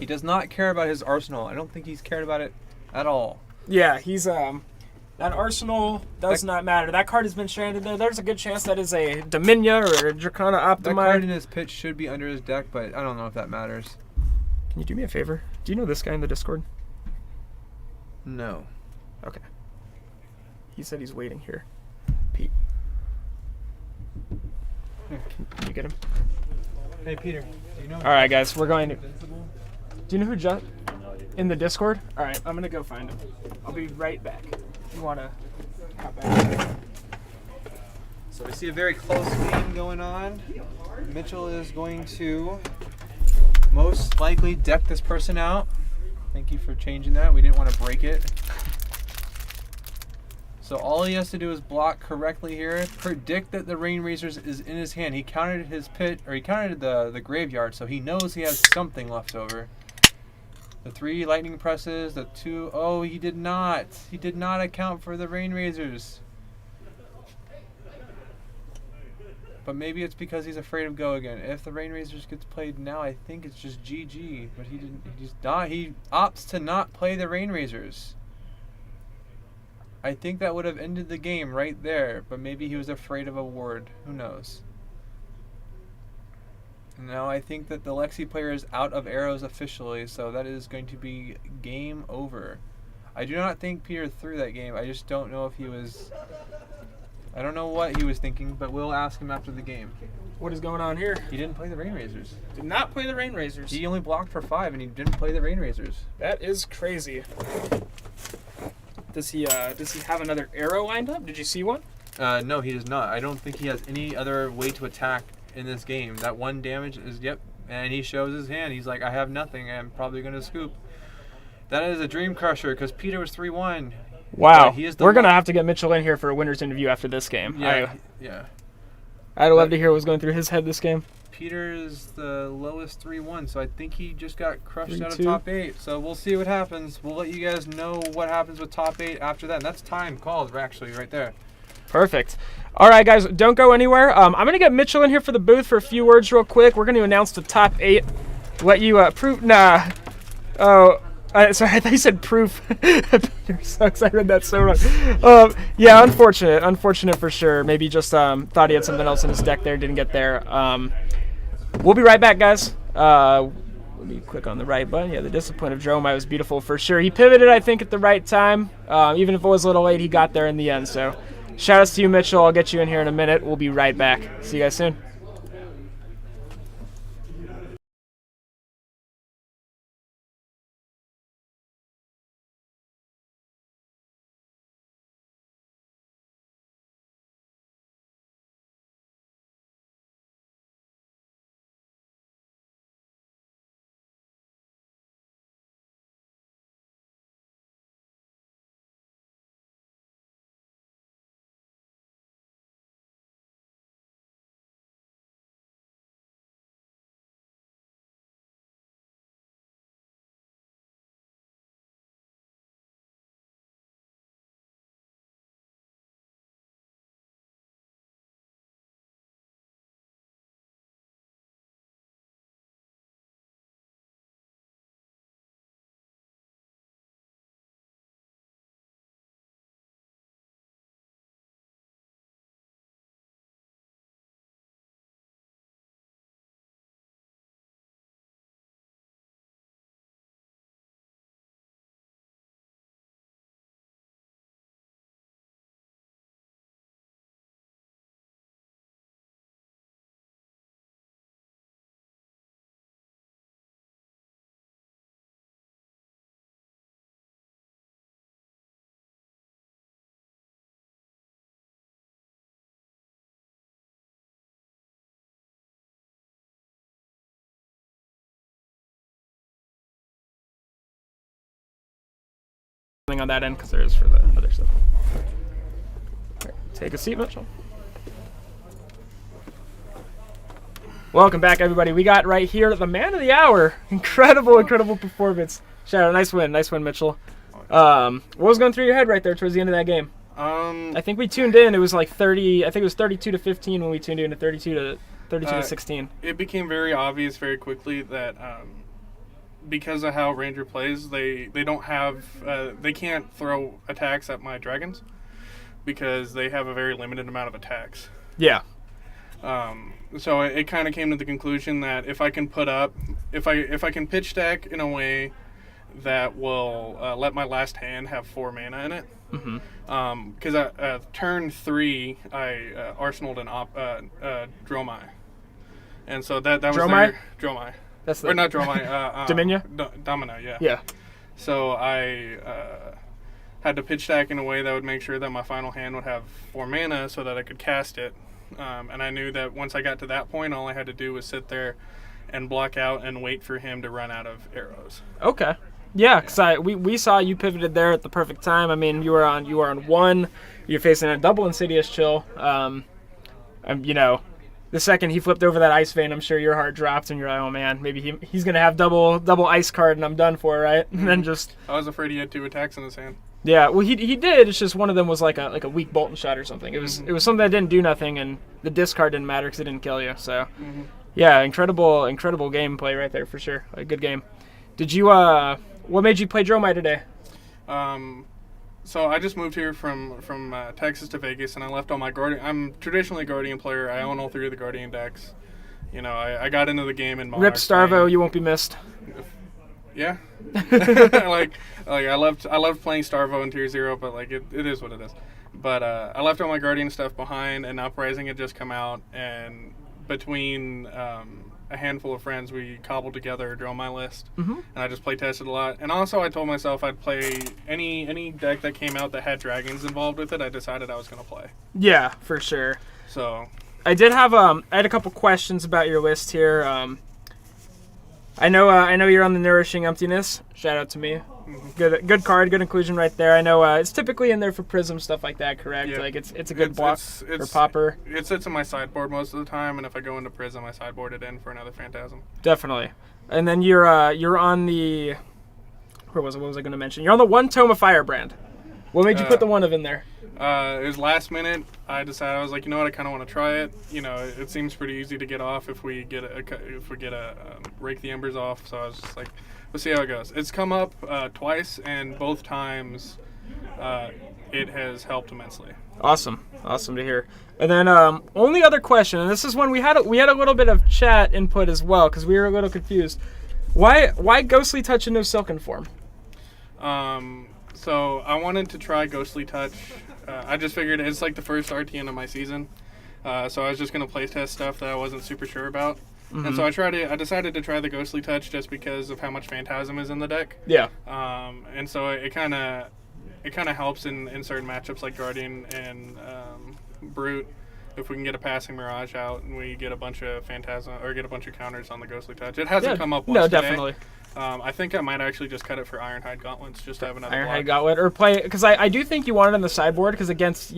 He does not care about his arsenal. I don't think he's cared about it at all. Yeah, he's that arsenal does not matter. That card has been stranded there. There's a good chance that is a Dominia or a Dracona Optimize. That card in his pitch should be under his deck, but I don't know if that matters. Can you do me a favor? Do you know this guy in the Discord? No. Okay. He said he's waiting here. Pete. Can you get him? Hey, Peter. Do you know? All right, guys, we're going to... Do you know who just... In the Discord? All right, I'm going to go find him. I'll be right back. You want to hop back? So we see a very close game going on. Mitchell is going to most likely deck this person out. Thank you for changing that. We didn't want to break it. So all he has to do is block correctly here. Predict that the Rain Razors is in his hand. He counted his pit, or he counted the graveyard, so he knows he has something left over. The 3 lightning presses, the 2... Oh, he did not. He did not account for the Rain Razors. But maybe it's because he's afraid of go again. If the Rain Razors gets played now, I think it's just GG. But he didn't. He opts to not play the Rain Razors. I think that would have ended the game right there. But maybe he was afraid of a ward. Who knows? Now I think that the Lexi player is out of arrows officially, so that is going to be game over. I do not think Peter threw that game. I just don't know if he was... I don't know what he was thinking, but we'll ask him after the game. What is going on here? He didn't play the Rain Razors. Did not play the Rain Razors. He only blocked for 5, and he didn't play the Rain Razors. That is crazy. Does he have another arrow lined up? Did you see one? No, he does not. I don't think he has any other way to attack in this game. That 1 damage is, yep. And he shows his hand. He's like, I have nothing. I'm probably going to scoop. That is a Dream Crusher, because Peter was 3-1. Wow. We're going to have to get Mitchell in here for a winner's interview after this game. Yeah. I'd love to hear what was going through his head this game. Peter is the lowest 3-1, so I think he just got crushed out of 3-2. top 8. So we'll see what happens. We'll let you guys know what happens with top 8 after that. And that's time called, actually, right there. Perfect. All right, guys, don't go anywhere. I'm going to get Mitchell in here for the booth for a few words real quick. We're going to announce the top 8. Let you prove. Nah. Oh, sorry, I thought you said proof. Peter sucks. I read that so wrong. Yeah, unfortunate. Unfortunate for sure. Maybe just thought he had something else in his deck there, didn't get there. We'll be right back, guys. Let me click on the right button. Yeah, the discipline of Dromai was beautiful for sure. He pivoted, I think, at the right time. Even if it was a little late, he got there in the end. So shout outs to you, Mitchell. I'll get you in here in a minute. We'll be right back. See you guys soon. On that end because there is for the other stuff. Right, take a seat, Mitchell. Welcome back, everybody. We got right here the man of the hour. Incredible performance. Shout out, nice win, Mitchell. What was going through your head right there towards the end of that game? I think we tuned in. It was like 30. I think it was 32-15 when we tuned in to 32 to 16. It became very obvious very quickly that. Because of how Ranger plays, they don't have they can't throw attacks at my dragons because they have a very limited amount of attacks. Yeah. So it kind of came to the conclusion that if I can can pitch deck in a way that will let my last hand have 4 mana in it. Because turn 3 I arsenaled an Dromai, and so that was Dromai. That's or not Dromai. Domino, yeah. Yeah. So I had to pitch deck in a way that would make sure that my final hand would have 4 mana so that I could cast it. And I knew that once I got to that point, all I had to do was sit there and block out and wait for him to run out of arrows. Okay. Yeah, because we saw you pivoted there at the perfect time. I mean, you were on 1. You're facing a double Insidious Chill. The second he flipped over that Ice Vein, I'm sure your heart dropped, and you're like, oh man, maybe he's gonna have double Ice card, and I'm done for, right? And then just I was afraid he had 2 attacks in his hand. Yeah, well he did. It's just one of them was like a weak Bolton shot or something. It was something that didn't do nothing, and the discard didn't matter because it didn't kill you. So yeah, incredible gameplay right there for sure. A good game. Did you what made you play Dromai today? So I just moved here from Texas to Vegas, and I left all my Guardian. I'm traditionally a Guardian player. I own all 3 of the Guardian decks. You know, I got into the game in Monarch. Rip Starvo, you won't be missed. Yeah. like I loved playing Starvo in Tier 0, but like it is what it is. But I left all my Guardian stuff behind, and Uprising had just come out, and between a handful of friends, we cobbled together a Draw My List, and I just play tested a lot. And also, I told myself I'd play any deck that came out that had dragons involved with it. I decided I was going to play. Yeah, for sure. So I did have I had a couple questions about your list here. I know you're on the Nourishing Emptiness. Shout out to me. Good card, good inclusion right there. I know it's typically in there for Prism stuff like that, correct? Yeah. Like it's a good block for Popper. It sits in my sideboard most of the time, and if I go into Prism, I sideboard it in for another Phantasm. Definitely. And then you're on the where was it? What was I going to mention? You're on the One Tome of Firebrand. What made you put the one of in there? It was last minute. I decided, I was like, you know what, I kind of want to try it. You know, it seems pretty easy to get off if we get a Rake the Embers off. So I was just like, we'll see how it goes. It's come up twice, and both times it has helped immensely. Awesome to hear. And then only other question, and this is one we had a little bit of chat input as well because we were a little confused. Why Ghostly Touch and no Silken Form? So I wanted to try Ghostly Touch. I just figured it's like the first RTN of my season, so I was just gonna play test stuff that I wasn't super sure about. And so I decided to try the Ghostly Touch just because of how much Phantasm is in the deck. Yeah. And so it kind of helps in certain matchups like Guardian and Brute. If we can get a passing Mirage out and we get a bunch of Phantasm or get a bunch of counters on the Ghostly Touch. It hasn't come up once today. Definitely. I think I might actually just cut it for Ironhide Gauntlets just to have another Ironhide block. Gauntlet or play because I do think you want it on the sideboard because against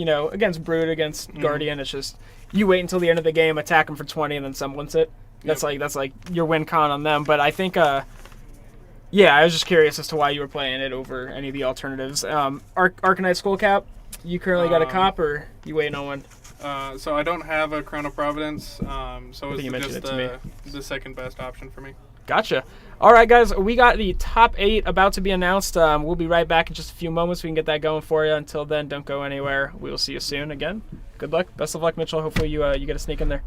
Brute, against Guardian, it's just you wait until the end of the game, attack them for 20, and then semblance it. That's like your win con on them. But I think I was just curious as to why you were playing it over any of the alternatives. Arcanite Skullcap, you currently got a cop or you waiting on one? So I don't have a Crown of Providence, so think you it's mentioned just it to the second best option for me. Gotcha. All right, guys, we got the top 8 about to be announced. We'll be right back in just a few moments. We can get that going for you. Until then, don't go anywhere. We will see you soon again. Good luck. Best of luck, Mitchell. Hopefully you get a sneak in there.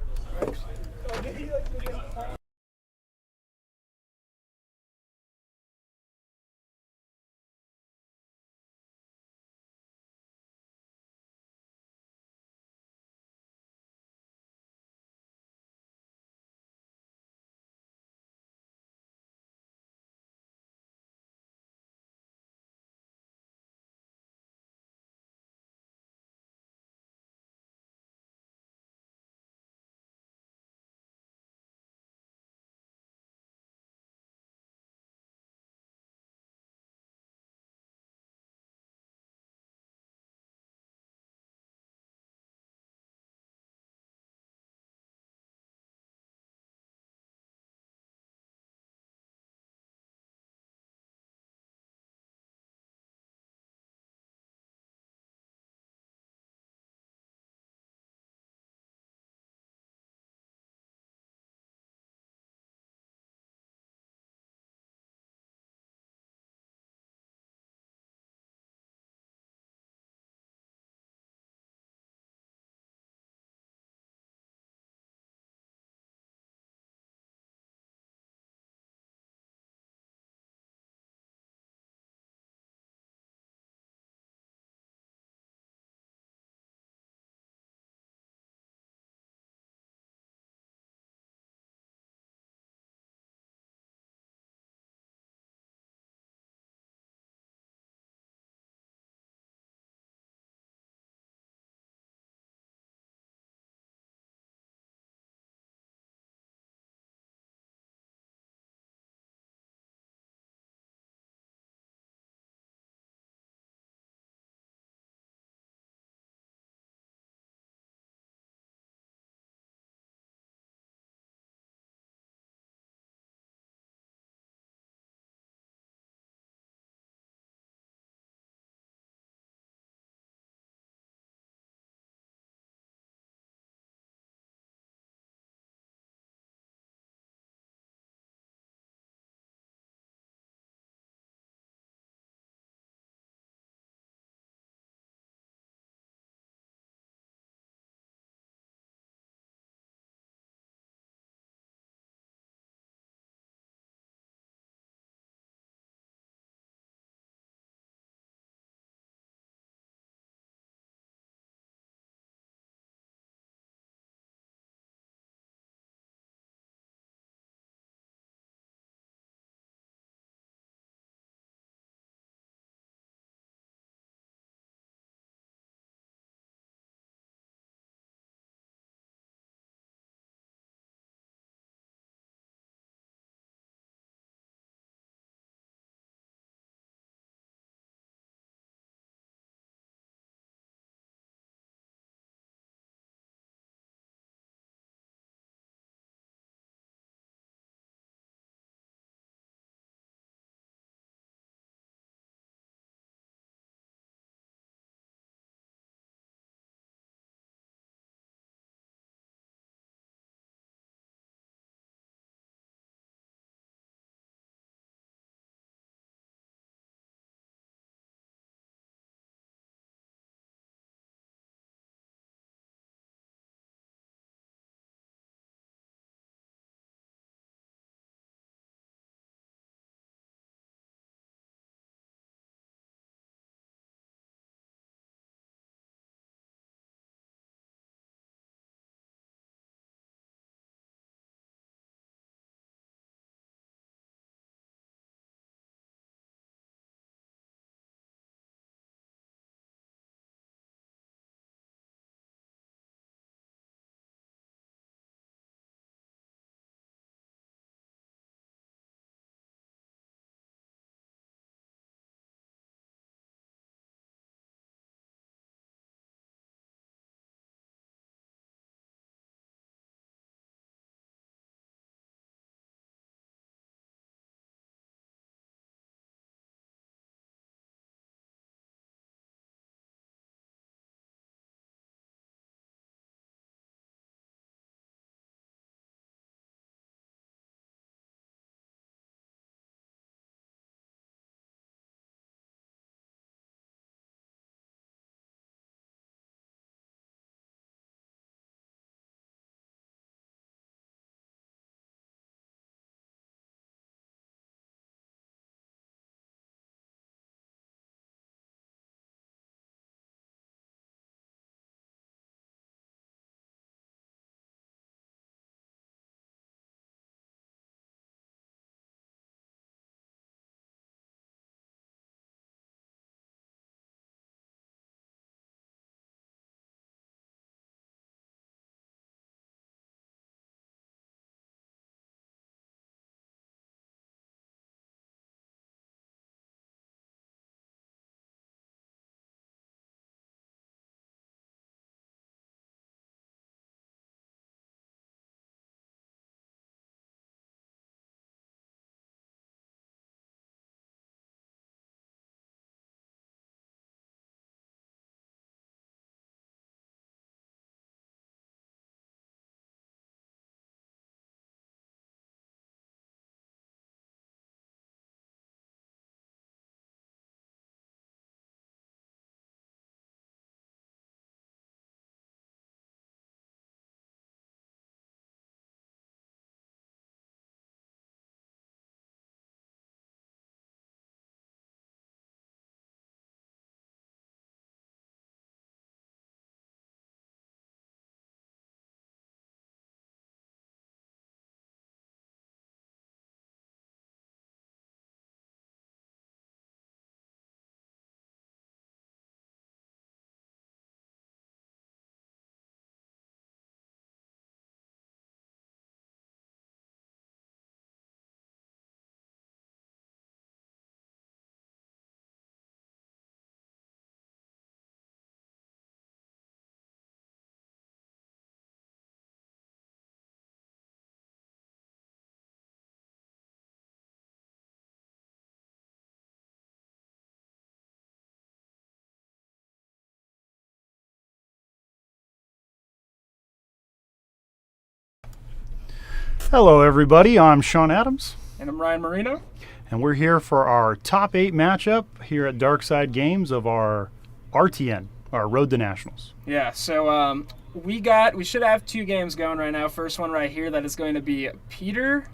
Hello, everybody. I'm Sean Adams. And I'm Ryan Marino. And we're here for our top 8 matchup here at Darkside Games of our RTN, our Road to Nationals. Yeah, so we should have 2 games going right now. First one right here, that is going to be Peter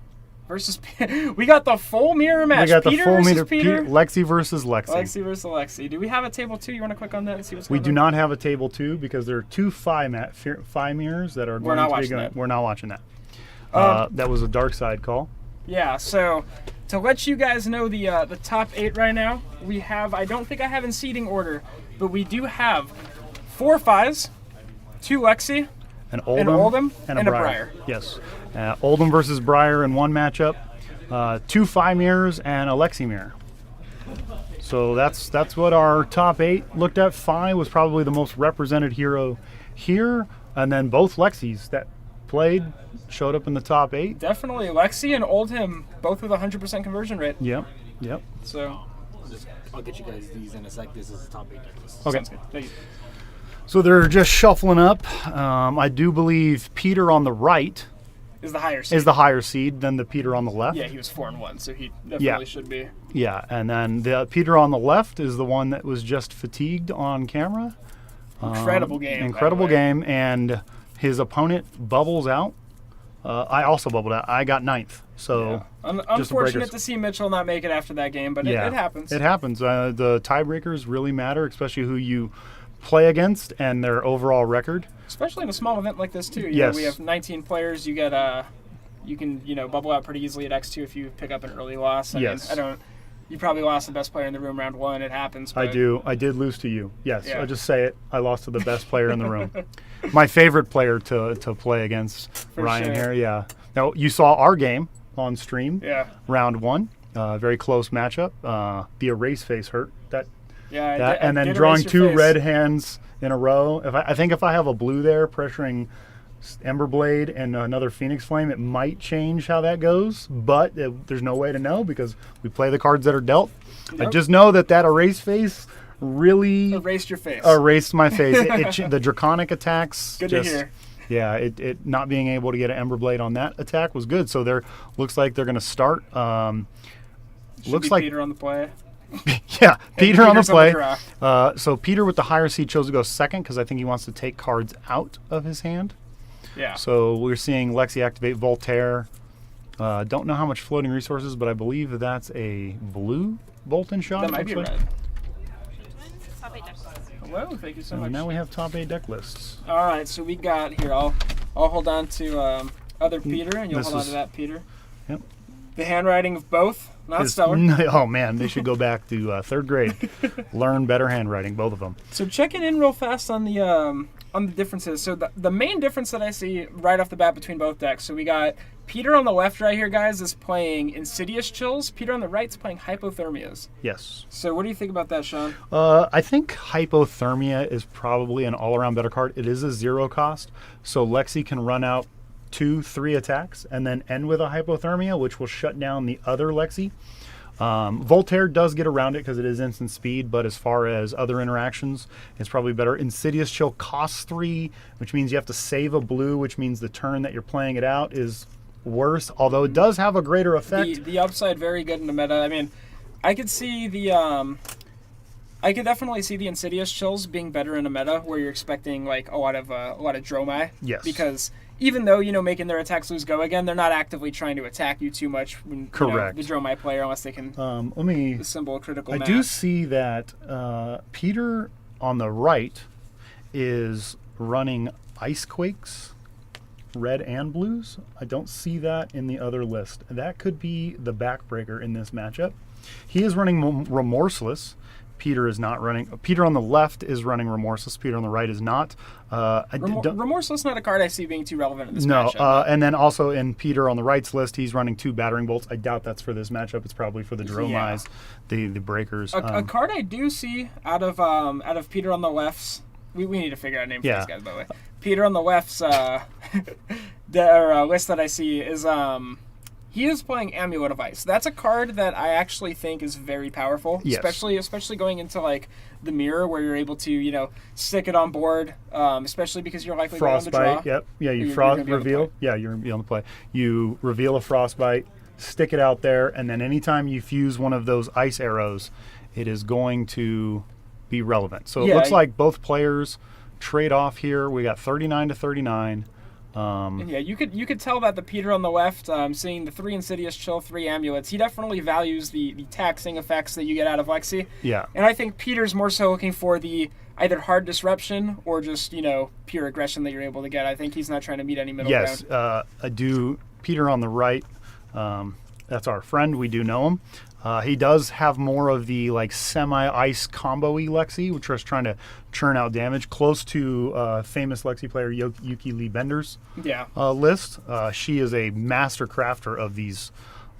versus we got the full mirror match. We got the Peter full versus mirror, Peter. Lexi versus Lexi. Lexi versus Lexi. Do we have a table 2? You want to click on that and see what's going We on? do not have a table 2 because there are 2 Phi mirrors that are We're going not to be watching going. that. We're not watching that. Um, That was a Darkside call. Yeah, so to let you guys know the top 8 right now, we have, I don't think I have in seating order, but we do have 4 Phis, 2 Lexi, An Oldham, and a Briar. Yes. Oldham versus Briar in one matchup. 2 Phi mirrors and a Lexi mirror. So that's what our top 8 looked at. Phi was probably the most represented hero here, and then both Lexis that played showed up in the top 8. Definitely Lexi and Oldham, both with 100% conversion rate. Yep. So I'll get you guys these in a sec. This is the top 8 deck list. Okay. sounds good. Thank you. So they're just shuffling up. I do believe Peter on the right Is the higher seed. is the higher seed than the Peter on the left. Yeah, he was 4-1, so he definitely should be. Yeah, and then the Peter on the left is the one that was just fatigued on camera. Incredible game. Incredible by the way. game, and his opponent bubbles out. I also bubbled out. I got 9th. So just the Unfortunate breakers. to see Mitchell not make it after that game, but it happens. It happens. The tiebreakers really matter, especially who you play against and their overall record. Especially in a small event like this too. You Yes. know, we have 19 players. You get you can bubble out pretty easily at X2 if you pick up an early loss. I Yes. mean, you probably lost the best player in the room round 1. It happens. I But do. I did lose to you. Yes. Yeah. I'll just say it. I lost to the best player in the room. My favorite player to play against, For Ryan sure. here. Yeah. Now, you saw our game on stream. Yeah. Round 1. Very close matchup. The erase face hurt. And then did drawing erase your 2 face. red hands in a row. I think if I have a blue there pressuring Emberblade and another Phoenix Flame, it might change how that goes, but there's no way to know because we play the cards that are dealt. I Yep. just know that erase face really Erased your face. erased my face. The draconic attacks. Good to hear. Yeah, it not being able to get an Emberblade on that attack was good. So looks like they're going to start. Should Looks be like Peter on the play. yeah, Peter on the Peter's on play. the draw. So Peter with the higher seed chose to go second because I think he wants to take cards out of his hand. Yeah. So we're seeing Lexi activate Voltaire. Don't know how much floating resources, but I believe that's a blue Bolton shot. That might be looks red. like. Hello, thank you so much. And now we have top 8 deck lists. All right, so we got here. I'll hold on to other Peter, and you'll This hold on is- to that Peter. Yep. The handwriting of both, not Is- stellar. Oh man, they should go back to 3rd grade, learn better handwriting, both of them. So checking in real fast on the differences. So the main difference that I see right off the bat between both decks. So we got Peter on the left right here, guys, is playing Insidious Chills. Peter on the right is playing Hypothermias. Yes. So what do you think about that, Sean? I think Hypothermia is probably an all-around better card. It is a 0 cost, so Lexi can run out 2-3 attacks and then end with a Hypothermia, which will shut down the other Lexi. Voltaire does get around it because it is instant speed, but as far as other interactions, it's probably better. Insidious Chill costs 3, which means you have to save a blue, which means the turn that you're playing it out is worse, although it does have a greater effect. The upside very good in the meta. I mean, I could see I could definitely see the Insidious Chills being better in a meta where you're expecting like a lot of Dromai. Yes. Because even though making their attacks lose go again, they're not actively trying to attack you too much. When, Correct. The Dromai player, unless they can. Let me. Assemble critical. I mass. do see that Peter on the right is running Ice Quakes, red and blues. I don't see that in the other list. That could be the backbreaker in this matchup. He is running Remorseless. Peter is not running. Peter on the left is running Remorseless. Peter on the right is not. Remorseless not a card I see being too relevant in this No, matchup. and then also in Peter on the right's list, he's running 2 Battering Bolts. I doubt that's for this matchup. It's probably for the Dromais, the breakers. A card I do see out of Peter on the left's. We need to figure out a name for Yeah. these guys, by the way. Peter on the left's list that I see is he is playing Amulet of Ice. That's a card that I actually think is very powerful, Yes. especially going into like the mirror where you're able to stick it on board, especially because you're likely going on the draw. Frostbite. Yep. Yeah, you You're gonna be on the reveal. play. Yeah, you're gonna be on the play. You reveal a Frostbite, stick it out there, and then anytime you fuse one of those ice arrows, it is going to be relevant. So it Yeah, looks like both players trade off here. We got 39 to 39. And yeah, you could tell that the Peter on the left, seeing the 3 Insidious Chill, 3 Amulets, he definitely values the taxing effects that you get out of Lexi. Yeah. And I think Peter's more so looking for the either hard disruption or just, pure aggression that you're able to get. I think he's not trying to meet any middle Yes, ground. I do. Peter on the right, that's our friend. We do know him. He does have more of the like semi-ice combo-y Lexi, which is trying to churn out damage, close to famous Lexi player Yuki Lee Bender's list. She is a master crafter of these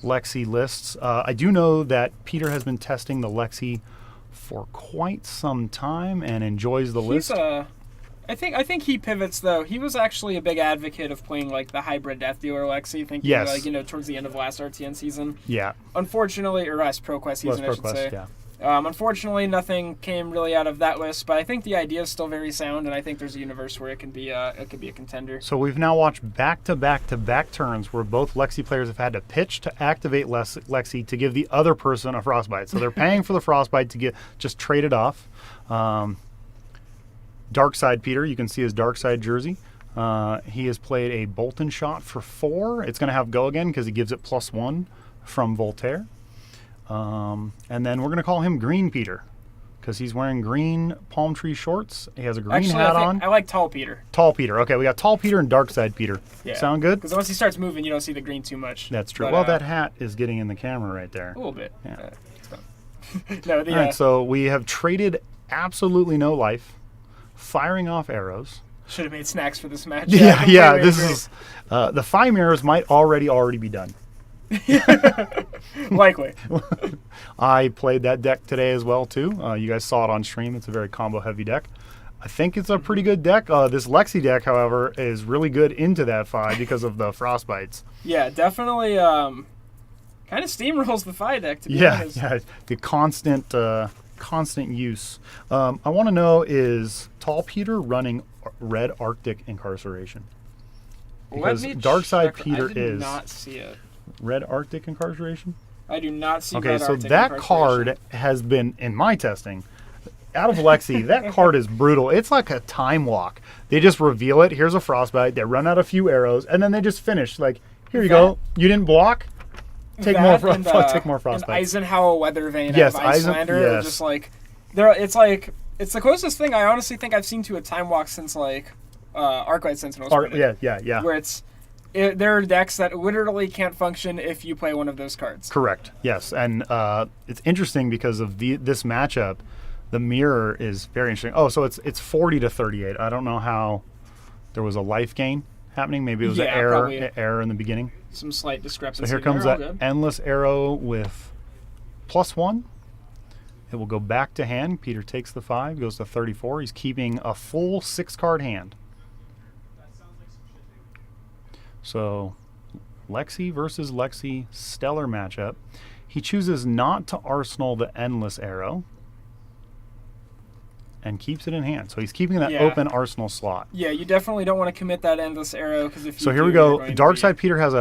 Lexi lists. I do know that Peter has been testing the Lexi for quite some time and enjoys the list. I think he pivots though. He was actually a big advocate of playing like the hybrid Death Dealer Lexi, thinking Yes. towards the end of last RTN season. Yeah. Unfortunately, or last ProQuest season, I should say. Yeah. Unfortunately, nothing came really out of that list, but I think the idea is still very sound, and I think there's a universe where it could be a contender. So we've now watched back-to-back turns where both Lexi players have had to pitch to activate Lexi to give the other person a Frostbite. So they're paying for the Frostbite to just trade it off. Darkside Peter, you can see his Darkside jersey. He has played a Bolton shot for 4. It's going to have go again because he gives it +1 from Voltaire. And then we're going to call him Green Peter because he's wearing green palm tree shorts. He has a green hat on. I like Tall Peter. Tall Peter. Okay, we got Tall Peter and Darkside Peter. Yeah. Sound good? Because once he starts moving, you don't see the green too much. That's true. But, Well, that hat is getting in the camera right there. A little bit. Yeah. No, All right, so we have traded absolutely no life, firing off arrows. Should have made snacks for this match. Yeah. This is the 5 mirrors might already be done. Likely. I played that deck today as well too. You guys saw it on stream. It's a very combo heavy deck. I think it's a pretty good deck. This Lexi deck, however, is really good into that 5 because of the Frostbites. Yeah, definitely. Kind of steamrolls the Fi deck. To be honest. Yeah. The constant use. I want to know, is Tall Peter running Red Arctic Incarceration? Because Darkside Peter I did not see it. Red Arctic Incarceration? I do not see Okay, Red so Arctic that Incarceration. card has been, in my testing, out of Lexi, that card is brutal. It's like a time walk. They just reveal it. Here's a Frostbite. They run out a few arrows, and then they just finish. Like, here you go. You didn't block? Take more Frostbite. And Eisenhower Weathervane Yes, out of Icelander. yes. Just like, it's the closest thing I honestly think I've seen to a time walk since like Arclight Sentinels. Yeah. Where there are decks that literally can't function if you play one of those cards. Correct. Yes, and it's interesting because of this matchup. The mirror is very interesting. Oh, so it's 40 to 38. I don't know how there was a life gain happening. Maybe it was an error in the beginning. Some slight discrepancy. So here comes that endless arrow with +1. It will go back to hand. Peter takes the 5, goes to 34. He's keeping a full 6-card hand. So Lexi versus Lexi, stellar matchup. He chooses not to arsenal the endless arrow and keeps it in hand. So he's keeping that open arsenal slot. Yeah, you definitely don't want to commit that endless arrow because if you So here we go. Darkside Peter has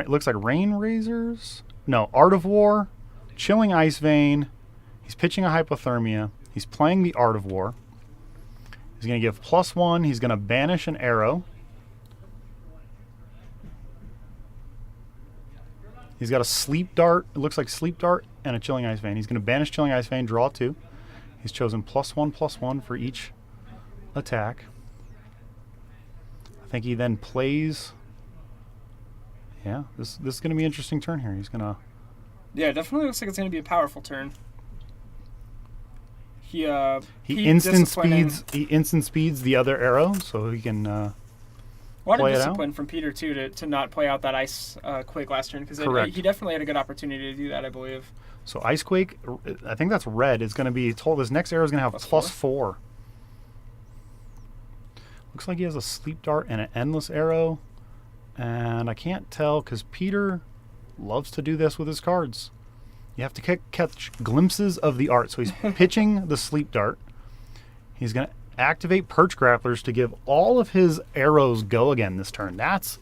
looks like Rain Razors. No, Art of War, Chilling Ice Vein. He's pitching a Hypothermia. He's playing the Art of War. He's going to give +1. He's going to banish an arrow. He's got a Sleep Dart. It looks like Sleep Dart and a Chilling Ice Vein. He's going to banish Chilling Ice Vein, draw 2. He's chosen +1/+1 for each attack. I think he then plays. Yeah, this is going to be an interesting turn here. He's going to. Yeah, it definitely looks like it's going to be a powerful turn. He instant speeds the other arrow, so he can. A lot play of it out. discipline from Peter too to not play out that ice quake last turn because he definitely had a good opportunity to do that, I believe. So Icequake, I think that's red. It's going to be told this next arrow is going to have +4. Looks like he has a Sleep Dart and an Endless Arrow, and I can't tell because Peter loves to do this with his cards. You have to catch glimpses of the art. So he's pitching the Sleep Dart. He's going to activate Perch Grapplers to give all of his arrows go again this turn. That's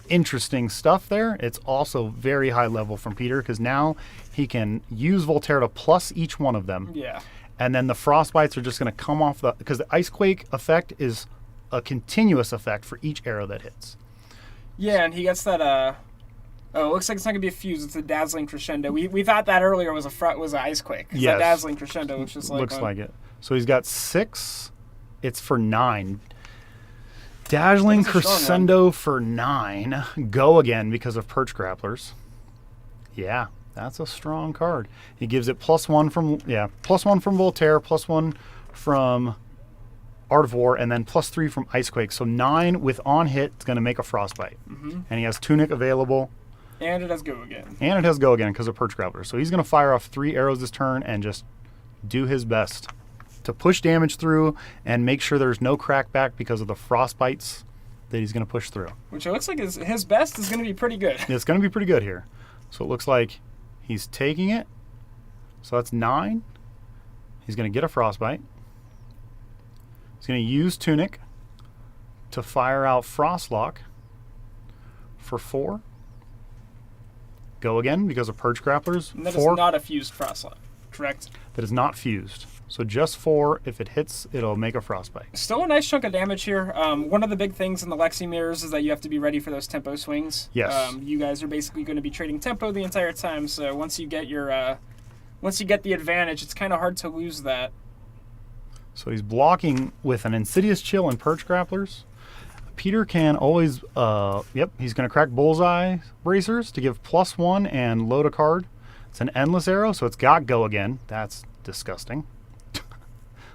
interesting stuff there. It's also very high level from Peter because now he can use Voltaire to plus each one of them. Yeah. And then the Frostbites are just going to come off because the Icequake effect is a continuous effect for each arrow that hits. Yeah, and he gets that. It looks like it's not gonna be a fuse. It's a Dazzling Crescendo. We thought that earlier was an Icequake. Yes. That Dazzling Crescendo looks just like looks one. like it. So he's got 6. It's for 9. Dazzling That's a strong Crescendo for 9. Go again because of Perch Grapplers. Yeah, that's a strong card. He gives it +1 from Voltaire, +1 from Art of War, and then +3 from Icequake. So 9 with on hit is going to make a Frostbite. Mm-hmm. And he has Tunic available. And it has Go Again. And it has Go Again because of Perch Grappler. So he's going to fire off 3 arrows this turn and just do his best to push damage through and make sure there's no crackback because of the Frostbites that he's going to push through. Which it looks like his best is going to be pretty good. It's going to be pretty good here. So it looks like he's taking it. So that's 9. He's going to get a Frostbite. He's going to use Tunic to fire out Frostlock for 4. Go again because of Purge Grapplers. And that 4. is not a fused Frostlock, correct? That is not fused. So just 4. If it hits, it'll make a Frostbite. Still a nice chunk of damage here. One of the big things in the Lexi mirrors is that you have to be ready for those tempo swings. Yes. You guys are basically going to be trading tempo the entire time. So once you get the advantage, it's kind of hard to lose that. So he's blocking with an Insidious Chill and Perch Grapplers. Peter can always, he's going to crack Bullseye Bracers to give +1 and load a card. It's an Endless Arrow, so it's got Go Again. That's disgusting.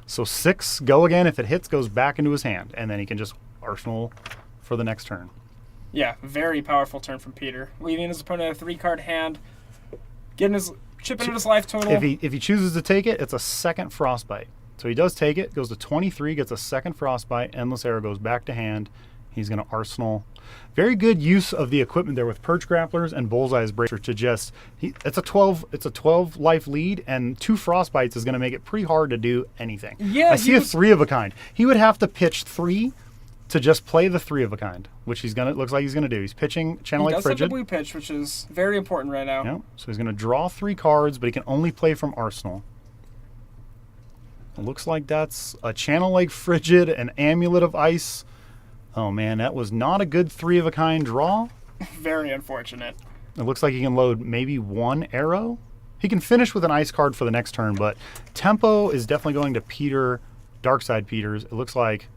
So 6 Go Again, if it hits, goes back into his hand, and then he can just Arsenal for the next turn. Yeah, very powerful turn from Peter. Leaving his opponent a 3-card hand, chipping at his life total. If he chooses to take it, it's a second Frostbite. So he does take it, goes to 23, gets a second Frostbite, Endless Arrow goes back to hand. He's going to Arsenal. Very good use of the equipment there with Perch Grapplers and Bullseye's Bracer to just... It's a 12 life lead, and 2 Frostbites is going to make it pretty hard to do anything. Yeah, I see a 3 of a kind. He would have to pitch 3 to just play the 3 of a kind, which looks like he's going to do. He's pitching Channel Lake Frigid. He does have the blue pitch, which is very important right now. Yeah, so he's going to draw 3 cards, but he can only play from Arsenal. It looks like that's a Channel Lake Frigid, an Amulet of Ice. Oh man, that was not a good 3 of a kind draw. Very unfortunate. It looks like he can load maybe 1 arrow. He can finish with an ice card for the next turn, but tempo is definitely going to Peter, Darkside Peters. It looks like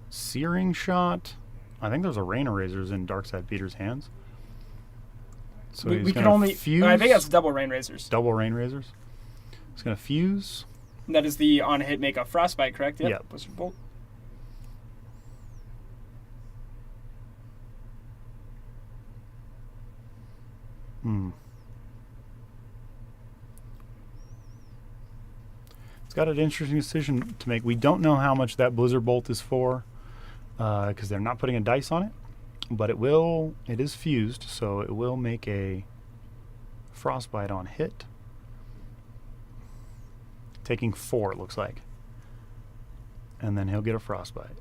Searing Shot. I think there's a Rain Erasers in Darkside Peters' hands. So we can only fuse. I think that's double Rain Razors. Double Rain Razors. He's going to fuse. That is the on hit make a Frostbite, correct? Yep. Blizzard Bolt. It's got an interesting decision to make. We don't know how much that Blizzard Bolt is for because they're not putting a dice on it, but it is fused, so it will make a Frostbite on hit. Taking 4, it looks like. And then he'll get a Frostbite.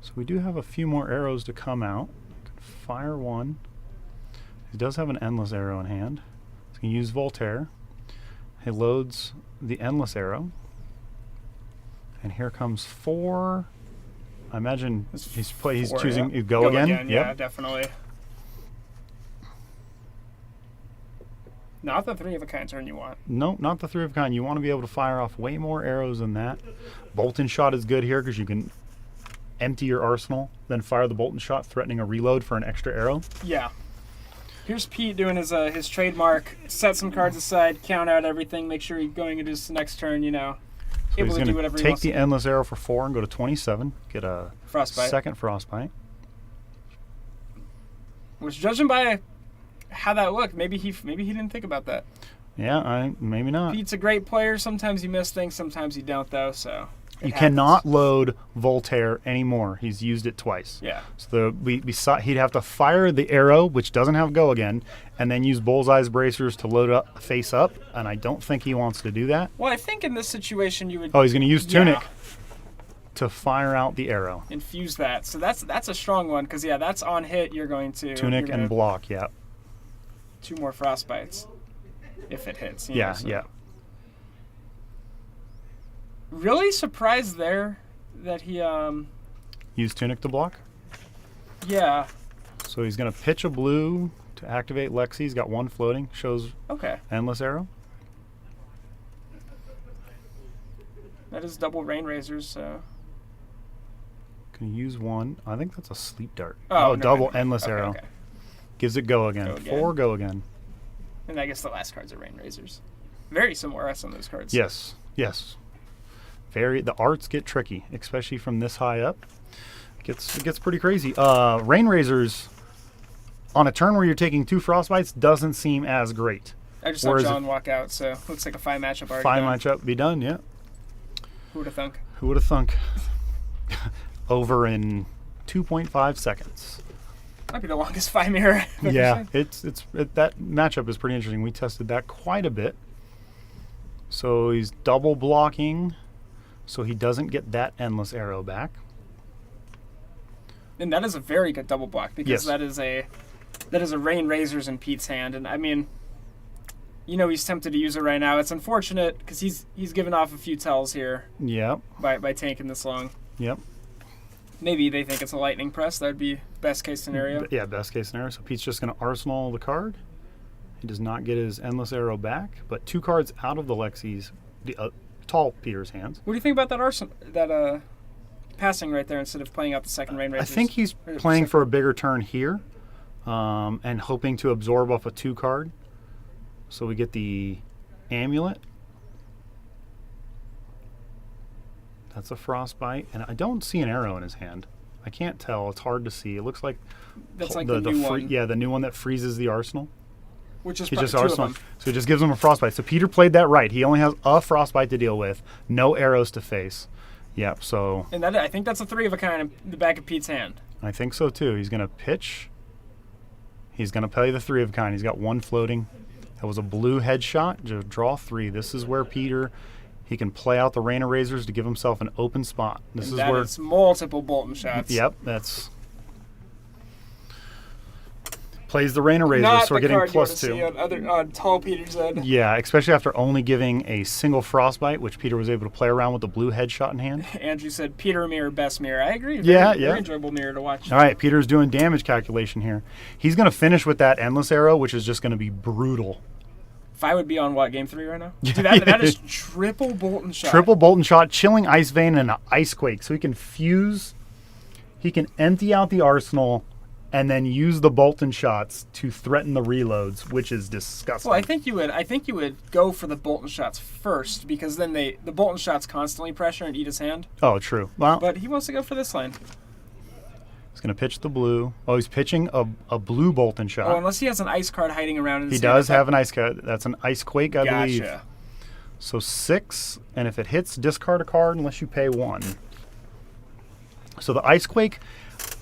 So we do have a few more arrows to come out. Fire 1. He does have an Endless Arrow in hand. He's going to use Voltaire. He loads the Endless Arrow. And here comes 4. I imagine he's choosing Go again. Yeah, definitely. Not the 3 of a kind turn you want. No, not the 3 of a kind. You want to be able to fire off way more arrows than that. Bolt and Shot is good here because you can empty your arsenal, then fire the Bolt and Shot, threatening a reload for an extra arrow. Yeah. Here's Pete doing his trademark. Set some cards aside, count out everything, make sure he's going into his next turn, So able he's to do whatever he take wants the to Endless Arrow for 4 and go to 27. Get a Frostbite. second Frostbite. Which, judging by how that looked. Maybe he didn't think about that. Yeah, maybe not. Pete's a great player. Sometimes you miss things, sometimes you don't, though. So you cannot load Voltaire anymore. He's used it twice. Yeah. So he'd have to fire the arrow, which doesn't have go again, and then use Bullseye's bracers to load up face up. And I don't think he wants to do that. Well, I think in this situation you would. Oh, he's going to use Tunic to fire out the arrow. Infuse that. So that's a strong one because that's on hit. You're going to Tunic and block. Yeah. 2 more frostbites. If it hits. Yeah. Really surprised there that he used Tunic to block? Yeah. So he's going to pitch a blue to activate Lexi. He's got 1 floating. Shows Endless Arrow. That is double Rain Razors, so. Can use 1. I think that's a Sleep Dart. Oh, no, double Endless Arrow. Okay. Gives it go again. 4 go again. And I guess the last cards are Rain Razors. Very similar to some of those cards. Yes. The arts get tricky, especially from this high up. It gets pretty crazy. Rain Razors on a turn where you're taking 2 frostbites doesn't seem as great. I just saw John walk out, so looks like a 5 matchup already. 5 matchup be done, yeah. Who would have thunk? Who would have thunk? Over in 2.5 seconds. Might be the longest 5 mirror. Yeah, that matchup is pretty interesting. We tested that quite a bit. So he's double blocking, so he doesn't get that Endless Arrow back. And that is a very good double block because that is a Rain Razors in Pete's hand, and I mean, he's tempted to use it right now. It's unfortunate because he's given off a few tells here. Yep. By tanking this long. Yep. Maybe they think it's a lightning press. That would be best case scenario. Yeah, best case scenario. So Pete's just going to arsenal the card. He does not get his Endless Arrow back, but 2 cards out of the Lexi's, the tall Peter's hands. What do you think about that passing right there instead of playing out the second Rain Razors? I think he's playing for a bigger turn here, and hoping to absorb off a 2 card. So we get the Amulet. That's a Frostbite, and I don't see an arrow in his hand. I can't tell. It's hard to see. It looks like that's like the new one. Yeah, the new one that freezes the arsenal. Which is just 2 of them. So he just gives him a Frostbite. So Peter played that right. He only has a Frostbite to deal with, no arrows to face. Yep. So. And I think that's a 3 of a kind in the back of Pete's hand. I think so too. He's gonna pitch. He's gonna play the 3 of a kind. He's got 1 floating. That was a blue headshot. Just draw 3. This is where Peter. He can play out the Rain Razors to give himself an open spot. This is where it's multiple Bolton shots. Yep, that's plays the Rain Razors, so we're getting +2. On tall Peter's end. Yeah, especially after only giving a single Frostbite, which Peter was able to play around with the blue headshot in hand. Andrew said Peter mirror, best mirror. I agree. Very enjoyable mirror to watch. All right, Peter's doing damage calculation here. He's going to finish with that Endless Arrow, which is just going to be brutal. If I would be on game 3 right now? Dude, that is triple Bolton shot. Triple Bolton shot, Chilling Ice Vein, and an Ice Quake. So he can fuse, he can empty out the arsenal, and then use the Bolton shots to threaten the reloads, which is disgusting. Well, I think you would go for the Bolton shots first because then the Bolton shots constantly pressure and eat his hand. Oh, true. Well, but he wants to go for this line. He's going to pitch the blue. Oh, he's pitching a blue Bolton shot. Oh, unless he has an ice card hiding around in his hand. He does have an ice card. That's an Ice Quake, I believe. Gotcha. So 6, and if it hits, discard a card unless you pay 1. So the Ice Quake,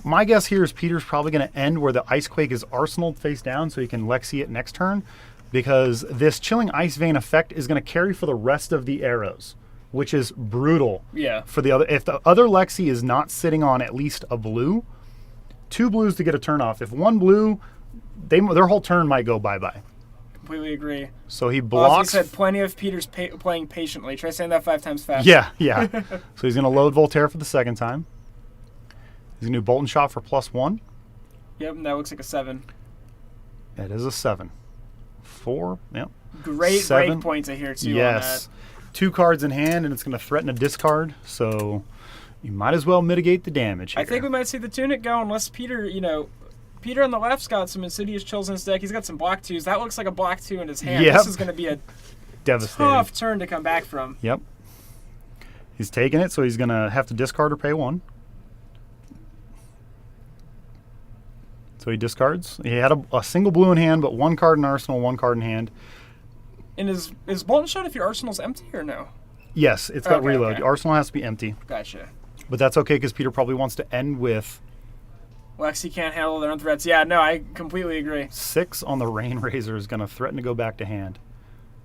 my guess here is Peter's probably going to end where the Ice Quake is arsenaled face down so he can Lexi it next turn, because this Chilling Ice Vein effect is going to carry for the rest of the arrows, which is brutal. Yeah. For the other, if the other Lexi is not sitting on at least a blue, 2 blues to get a turn off. If 1 blue, their whole turn might go bye-bye. Completely agree. So he blocks. As we said, plenty of Peter's playing patiently. Try saying that 5 times fast. Yeah. So he's going to load Voltaire for the second time. He's going to do Bolton shot for +1. Yep, and that looks like a 7. It is a 7. 4, yep. Great break points I hear too. Yes. 2 cards in hand, and it's going to threaten a discard. So you might as well mitigate the damage here. I think we might see the Tunic go unless Peter, Peter on the left's got some Insidious Chills in his deck. He's got some block 2s. That looks like a block 2 in his hand. Yep. This is going to be a devastating tough turn to come back from. Yep. He's taking it, so he's going to have to discard or pay 1. So So he discards. He had a single blue in hand, but 1 card in arsenal, 1 card in hand. And is Bolton shot if your arsenal's empty or no? Yes, it's got reload. Okay. The arsenal has to be empty. Gotcha. But that's okay because Peter probably wants to end with Lexi can't handle their own threats. Yeah, no, I completely agree. 6 on the Rain Razor is going to threaten to go back to hand.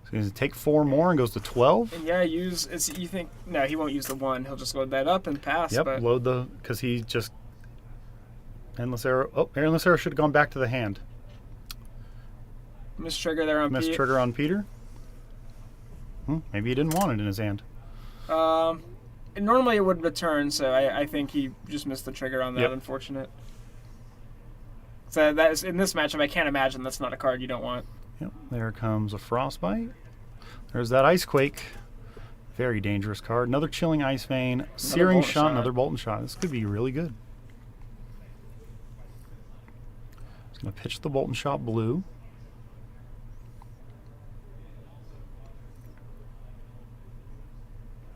So he's going to take 4 more and goes to 12. And yeah, you think, no, he won't use the 1. He'll just load that up and pass. Yep, but load because he just... Endless Arrow. Oh, Endless Arrow should have gone back to the hand. Miss trigger there on Miss Pete. trigger on Peter. Maybe he didn't want it in his hand. Normally it would return, so I think he just missed the trigger on that. Yep. Unfortunate. So that's in this matchup. I can't imagine that's not a card you don't want. Yep. There comes a Frostbite. There's that Ice Quake. Very dangerous card. Another Chilling Ice Vein. Searing Shot. Another Bolton Shot. This could be really good. Just going to pitch the Bolton Shot blue.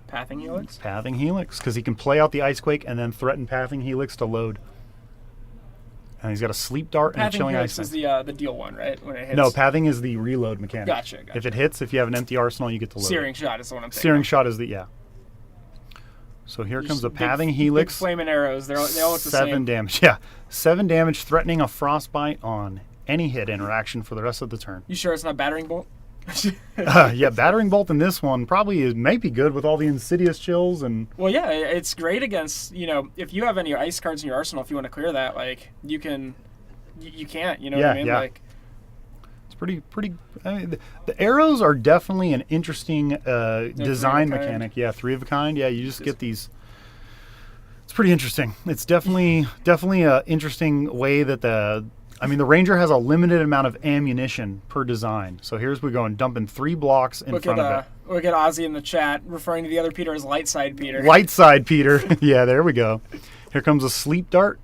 Pathing Helix? Pathing Helix, because he can play out the Ice Quake and then threaten Pathing Helix to load. And he's got a Sleep Dart and a Pathing Chilling Helix Ice. is the deal one, right? When it hits. No, Pathing is the reload mechanic. Gotcha. If it hits, if you have an empty arsenal, you get to load. Searing Shot is the one I'm thinking. Searing Shot is the, yeah. So here comes a Pathing Helix. Big flaming arrows. They all look the same. 7 damage. Yeah. 7 damage, threatening a Frostbite on any hit interaction for the rest of the turn. You sure it's not Battering Bolt? Yeah, Battering Bolt in this one probably may be good with all the Insidious chills and... Well, yeah, it's great against, if you have any ice cards in your arsenal, if you want to clear that, like, you can... You can't, you know what I mean? Yeah. Like, it's pretty... I mean, the arrows are definitely an interesting design mechanic. Yeah, 3 of a kind. Yeah, you just get these... It's pretty interesting. It's definitely an interesting way that the Ranger has a limited amount of ammunition per design. So here's we go and dumping 3 blocks in front of it. Look at Ozzy in the chat referring to the other Peter as Light Side Peter. Light Side Peter. Yeah, there we go. Here comes a Sleep Dart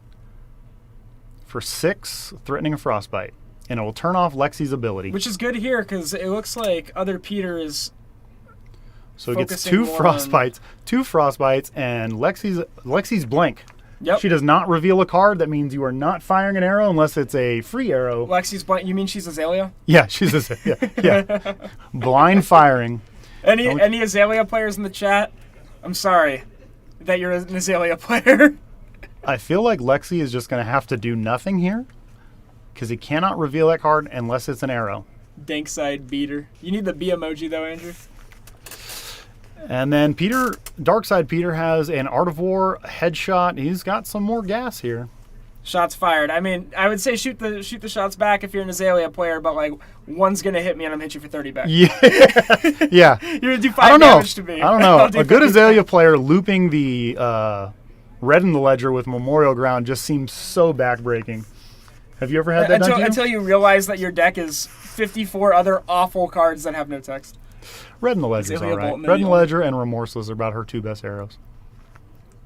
for 6, threatening a Frostbite. And it will turn off Lexi's ability. Which is good here because it looks like other Peter is... So it gets 2 Frostbites. 2 Frostbites, and Lexi's blank. Yep. She does not reveal a card. That means you are not firing an arrow unless it's a free arrow. Lexi's blank. You mean she's Azalea? Yeah, she's Azalea. Yeah. Blind firing. Any Azalea players in the chat? I'm sorry that you're an Azalea player. I feel like Lexi is just going to have to do nothing here because he cannot reveal that card unless it's an arrow. Darkside Beater. You need the B emoji though, Andrew. And then Darkside Peter has an Art of War headshot. He's got some more gas here. Shots fired. I mean, I would say shoot the shots back if you're an Azalea player, but like one's gonna hit me and I'm hit you for 30 back. Yeah, yeah. You're gonna do 5 damage to me. I don't know. A good Azalea player looping the red in the ledger with Memorial Ground just seems so backbreaking. Have you ever had that done to you? Until you realize that your deck is 54 other awful cards that have no text. Red in the Ledger is all right. Red in the Ledger and Remorseless are about her 2 best arrows.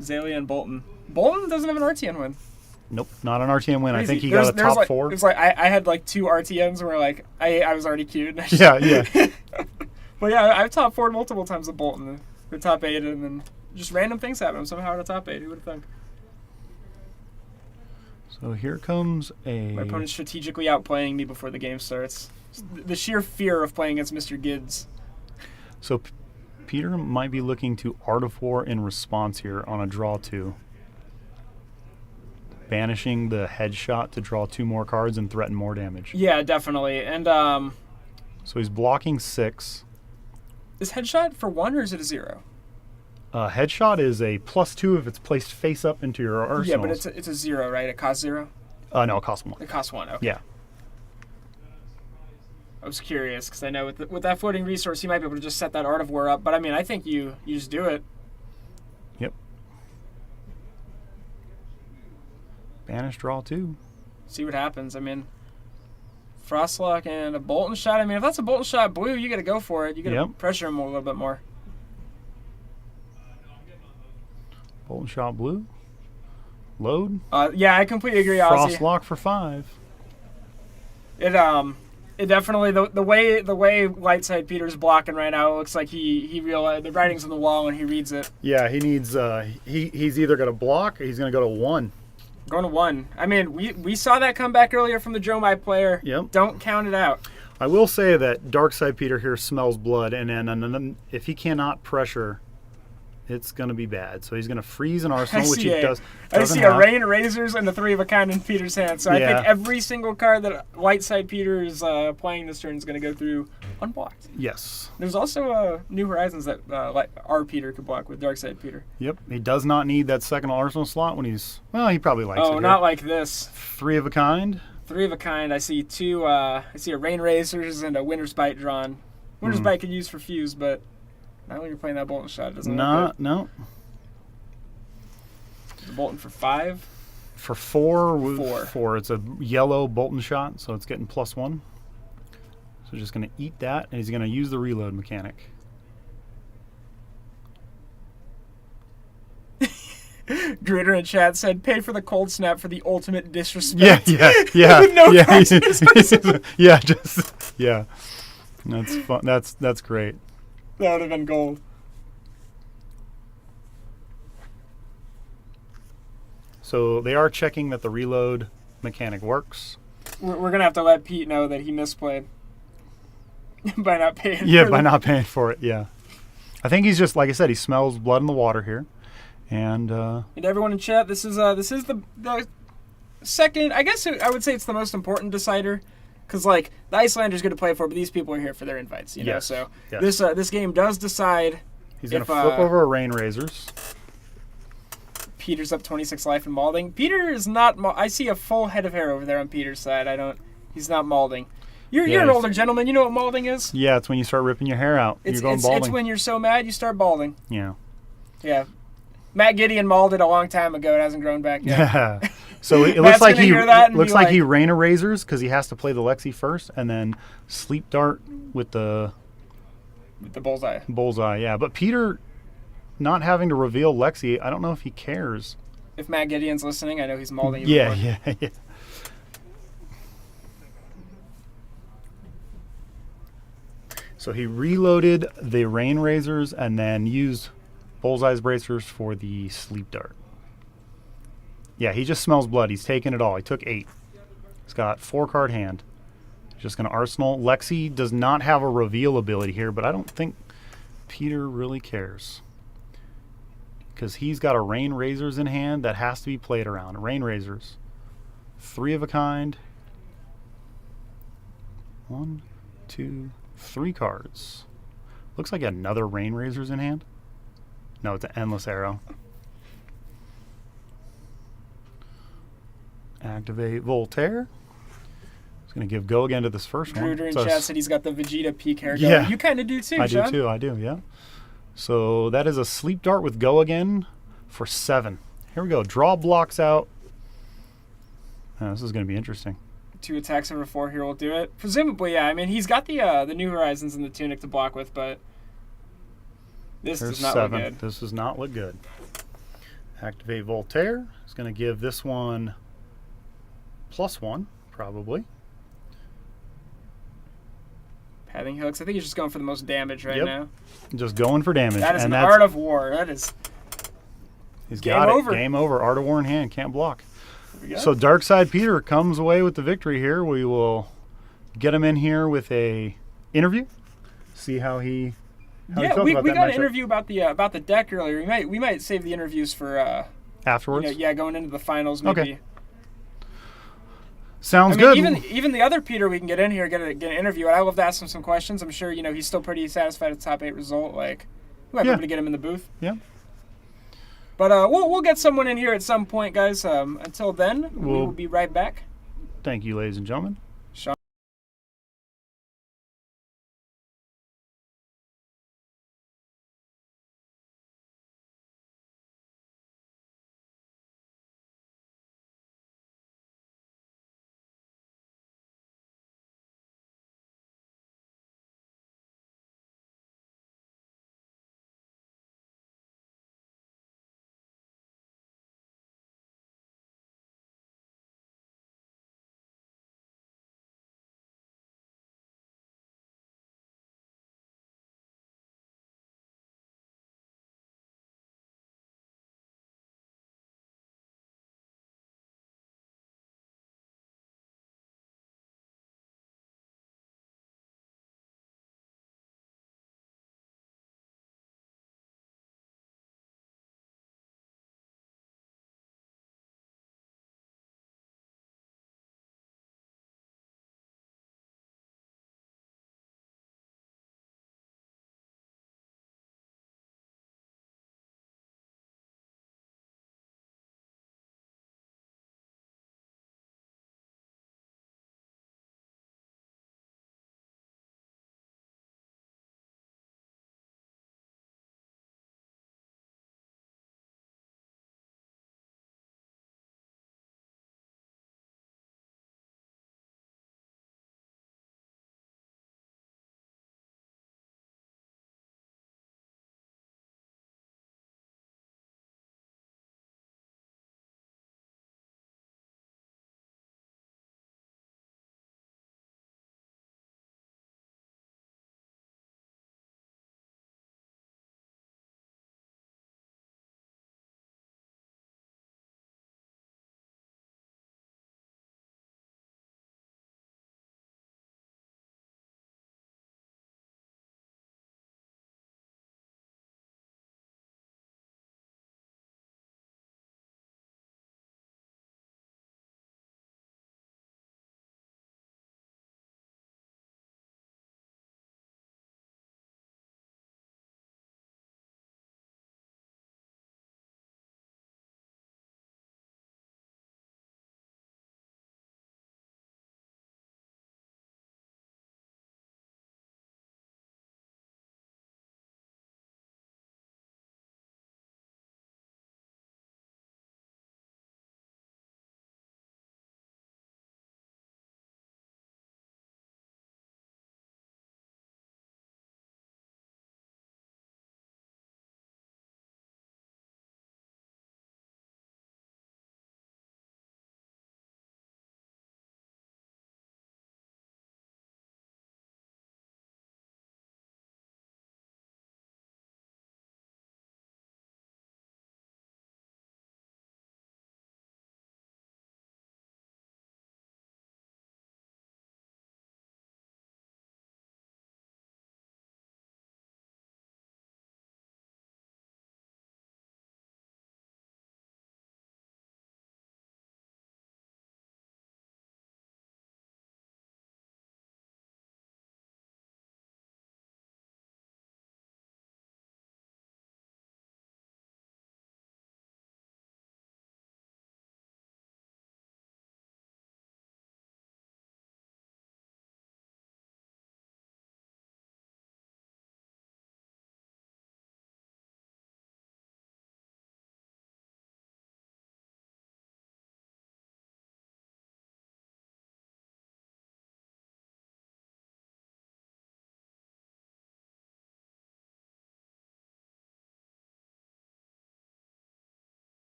Azalea and Bolton. Bolton doesn't have an RTN win. Nope, not an RTN win. Crazy. I think he got a top 4. It was like I had like 2 RTNs where like I was already queued. Yeah. But yeah, I've top 4'd multiple times with Bolton. Or top 8 and then just random things happen. Somehow at a top 8. Who would have thunk? So here comes My opponent's strategically outplaying me before the game starts. The sheer fear of playing against Mr. Gids. So Peter might be looking to Art of War in response here on a draw 2. Banishing the headshot to draw 2 more cards and threaten more damage. Yeah, definitely. And so he's blocking 6. Is headshot for 1 or is it a 0? Headshot is a +2 if it's placed face up into your arsenal. Yeah, but it's a 0, right? It costs 0? No, it costs 1. It costs 1, okay. Yeah. I was curious because I know with that floating resource, you might be able to just set that Art of War up. But I mean, I think you just do it. Yep. Banish draw 2. See what happens. I mean, Frostlock and a Bolton shot. I mean, if that's a Bolton shot blue, you got to go for it. You got to pressure him a little bit more. Bolton shot blue. Load. Yeah, I completely agree, Ozzy. Frostlock for 5. It definitely the way Lightside Peter's blocking right now, it looks like he realized the writing's on the wall and he reads it. Yeah, he needs he's either going to block or he's going to go to 1. Going to 1. I mean, we saw that come back earlier from the Dromai player. Yep. Don't count it out. I will say that Darkside Peter here smells blood, and then if he cannot pressure, it's going to be bad. So he's going to freeze an Arsenal, which he doesn't I see have. a Rain Razors and the 3 of a kind in Peter's hand. So I think every single card that Whiteside Peter is playing this turn is going to go through unblocked. Yes. There's also New Horizons that our Peter could block with Darkside Peter. Yep. He does not need that second Arsenal slot when he's, well, he probably likes it. Oh, not like this. 3 of a kind. 3 of a kind. I see 2. I see a Rain Razors and a Winter's Bite drawn. Winter's Bite could use for Fuse, but not when you're playing that Bolton shot. It doesn't look good. No. The Bolton for 5. For 4. 4. It's a yellow Bolton shot, so it's getting +1. So just going to eat that, and he's going to use the reload mechanic. Dritter in chat said, "Pay for the cold snap for the ultimate disrespect." Yeah. With no cards in his person. Yeah. That's fun. That's great. That would have been gold. So they are checking that the reload mechanic works. We're gonna have to let Pete know that he misplayed by not paying. Yeah, by not paying for it. Yeah, I think he's just, like I said, he smells blood in the water here, and everyone in chat, this is the second. I guess I would say it's the most important decider, because like the Icelander's going to play for, but these people are here for their invites. You know, so this game does decide. He's going to flip over a Rain Razors. Peter's up 26 life and malding. Peter is not. I see a full head of hair over there on Peter's side. He's not malding. You're an older gentleman. You know what malding is? Yeah, it's when you start ripping your hair out. You're going balding. It's when you're so mad you start balding. Yeah. Yeah. Matt Gideon malded a long time ago. It hasn't grown back yet. Yeah. So it looks like he Rain Razors because he has to play the Lexi first, and then Sleep Dart with the bullseye. Bullseye, yeah. But Peter, not having to reveal Lexi, I don't know if he cares. If Matt Gideon's listening, I know he's malding. Yeah. So he reloaded the Rain Razors and then used Bullseye's Bracers for the Sleep Dart. Yeah, he just smells blood. He's taking it all. He took 8. He's got 4-card hand. He's just going to Arsenal. Lexi does not have a reveal ability here, but I don't think Peter really cares, because he's got a Rain Razors in hand that has to be played around. Rain Razors. 3 of a kind. 1, 2, 3 cards. Looks like another Rain Razors in hand. No, it's an Endless Arrow. Activate Voltaire. He's going to give go again to this first one. Drew in chat said he's got the Vegeta peak hair going. Yeah. You kind of do too, I John. do, yeah. So that is a Sleep Dart with go again for 7. Here we go. Draw blocks out. Oh, this is going to be interesting. 2 attacks over 4 here will do it. Presumably, yeah. I mean, he's got the New Horizons and the Tunic to block with, but this does not look good. This does not look good. Activate Voltaire. He's going to give this one +1, probably. Padding hooks. I think he's just going for the most damage right now. Just going for damage. That is an art of war. That is. He's got it. Game over. Art of war in hand. Can't block. So Darkside Peter comes away with the victory here. We will get him in here with a interview. See how he. We got an interview about the deck earlier. We might save the interviews for afterwards. Going into the finals maybe. Okay. Sounds good. Even the other Peter we can get in here, get an interview. And I love to ask him some questions. I'm sure he's still pretty satisfied with the top 8 result. Like, we might be able to get him in the booth. Yeah. But we'll get someone in here at some point, guys. Until then, we will be right back. Thank you, ladies and gentlemen. Sean.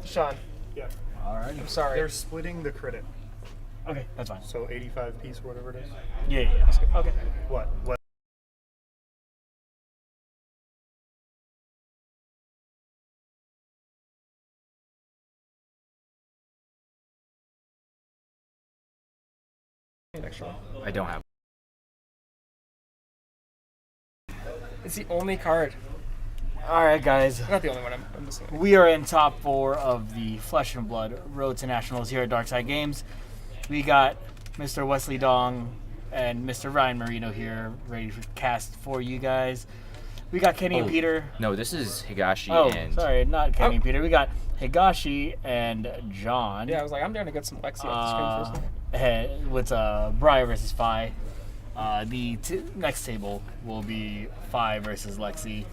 Sean. Yeah. All right. I'm sorry. They're splitting the credit. Okay, that's fine. So 85 piece or whatever it is. Yeah. Okay. What? I don't have. It's the only card. All right, guys. Not the only one. I'm missing. We are in top 4 of the Flesh and Blood Road to Nationals here at Darkside Games. We got Mr. Wesley Dong and Mr. Ryan Marino here ready to cast for you guys. We got Kenny and Peter. No, this is Higashi and... sorry, not Kenny and Peter. We got Higashi and John. Yeah, I was like, I'm trying to get some Lexi off the screen for a second. With Briar versus Phi. The next table will be Phi versus Lexi.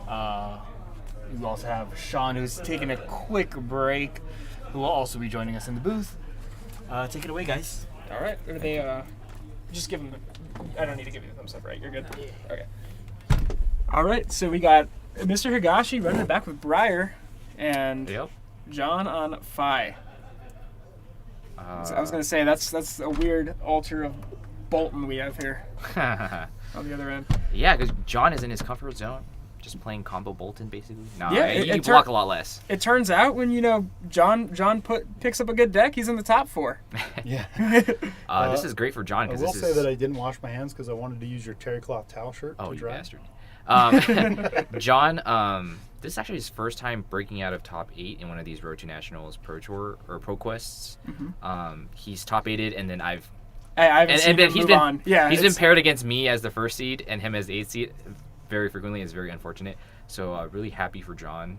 We also have Sean, who's taking a quick break, who will also be joining us in the booth. Take it away, guys. All right. Are they, just give them. I don't need to give you the thumbs up, right? You're good. Okay. All right. So we got Mr. Higashi running it back with Briar, and John on Phi. So I was gonna say that's a weird altar of Bolton we have here on the other end. Yeah, because John is in his comfort zone, just playing combo Bolton basically. No, Yeah, you block a lot less. It turns out when John picks up a good deck, he's in the top 4. Yeah. This is great for John I because will this say is. that I didn't wash my hands because I wanted to use your terry cloth towel shirt. Oh, to you dry. bastard. John, this is actually his first time breaking out of top 8 in one of these Road to Nationals Pro Tour or Pro Quests. He's top 8'd, and then I've seen him move on. Yeah, he's been paired against me as the first seed and him as the 8th seed very frequently. It's very unfortunate. So really happy for John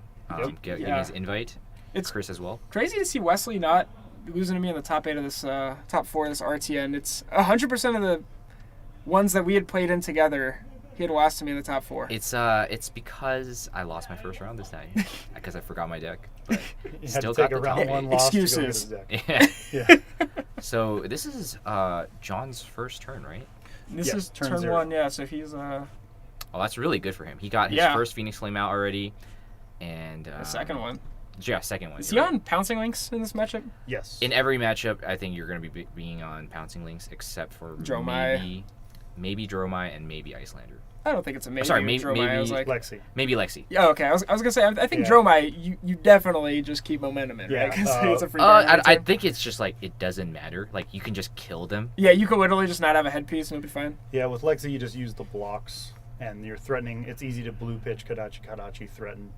getting his invite. It's Chris as well. Crazy to see Wesley not losing to me in the top 8 of this top 4 of this RTN. It's 100% of the ones that we had played in together. He had lost to me in the top 4. It's because I lost my first round this time because I forgot my deck. But still got the top 8. Excuses. Yeah. So this is John's first turn, right? This is turn 1. Yeah. So he's Oh, that's really good for him. He got his first Phoenix Flame out already, and the second one. Yeah, second one. Is he on pouncing links in this matchup? Yes. In every matchup, I think you're going to be being on pouncing links, except for maybe Dromai and maybe Icelander. I don't think it's a maybe. Sorry, maybe I was like, Lexi. Maybe Lexi. Yeah, okay. I was gonna say I think Dromai you definitely just keep momentum in, right? Because it's a free. I think it's just like it doesn't matter. Like you can just kill them. Yeah, you could literally just not have a headpiece and it'll be fine. Yeah, with Lexi you just use the blocks and you're threatening. It's easy to blue pitch Kadachi threaten.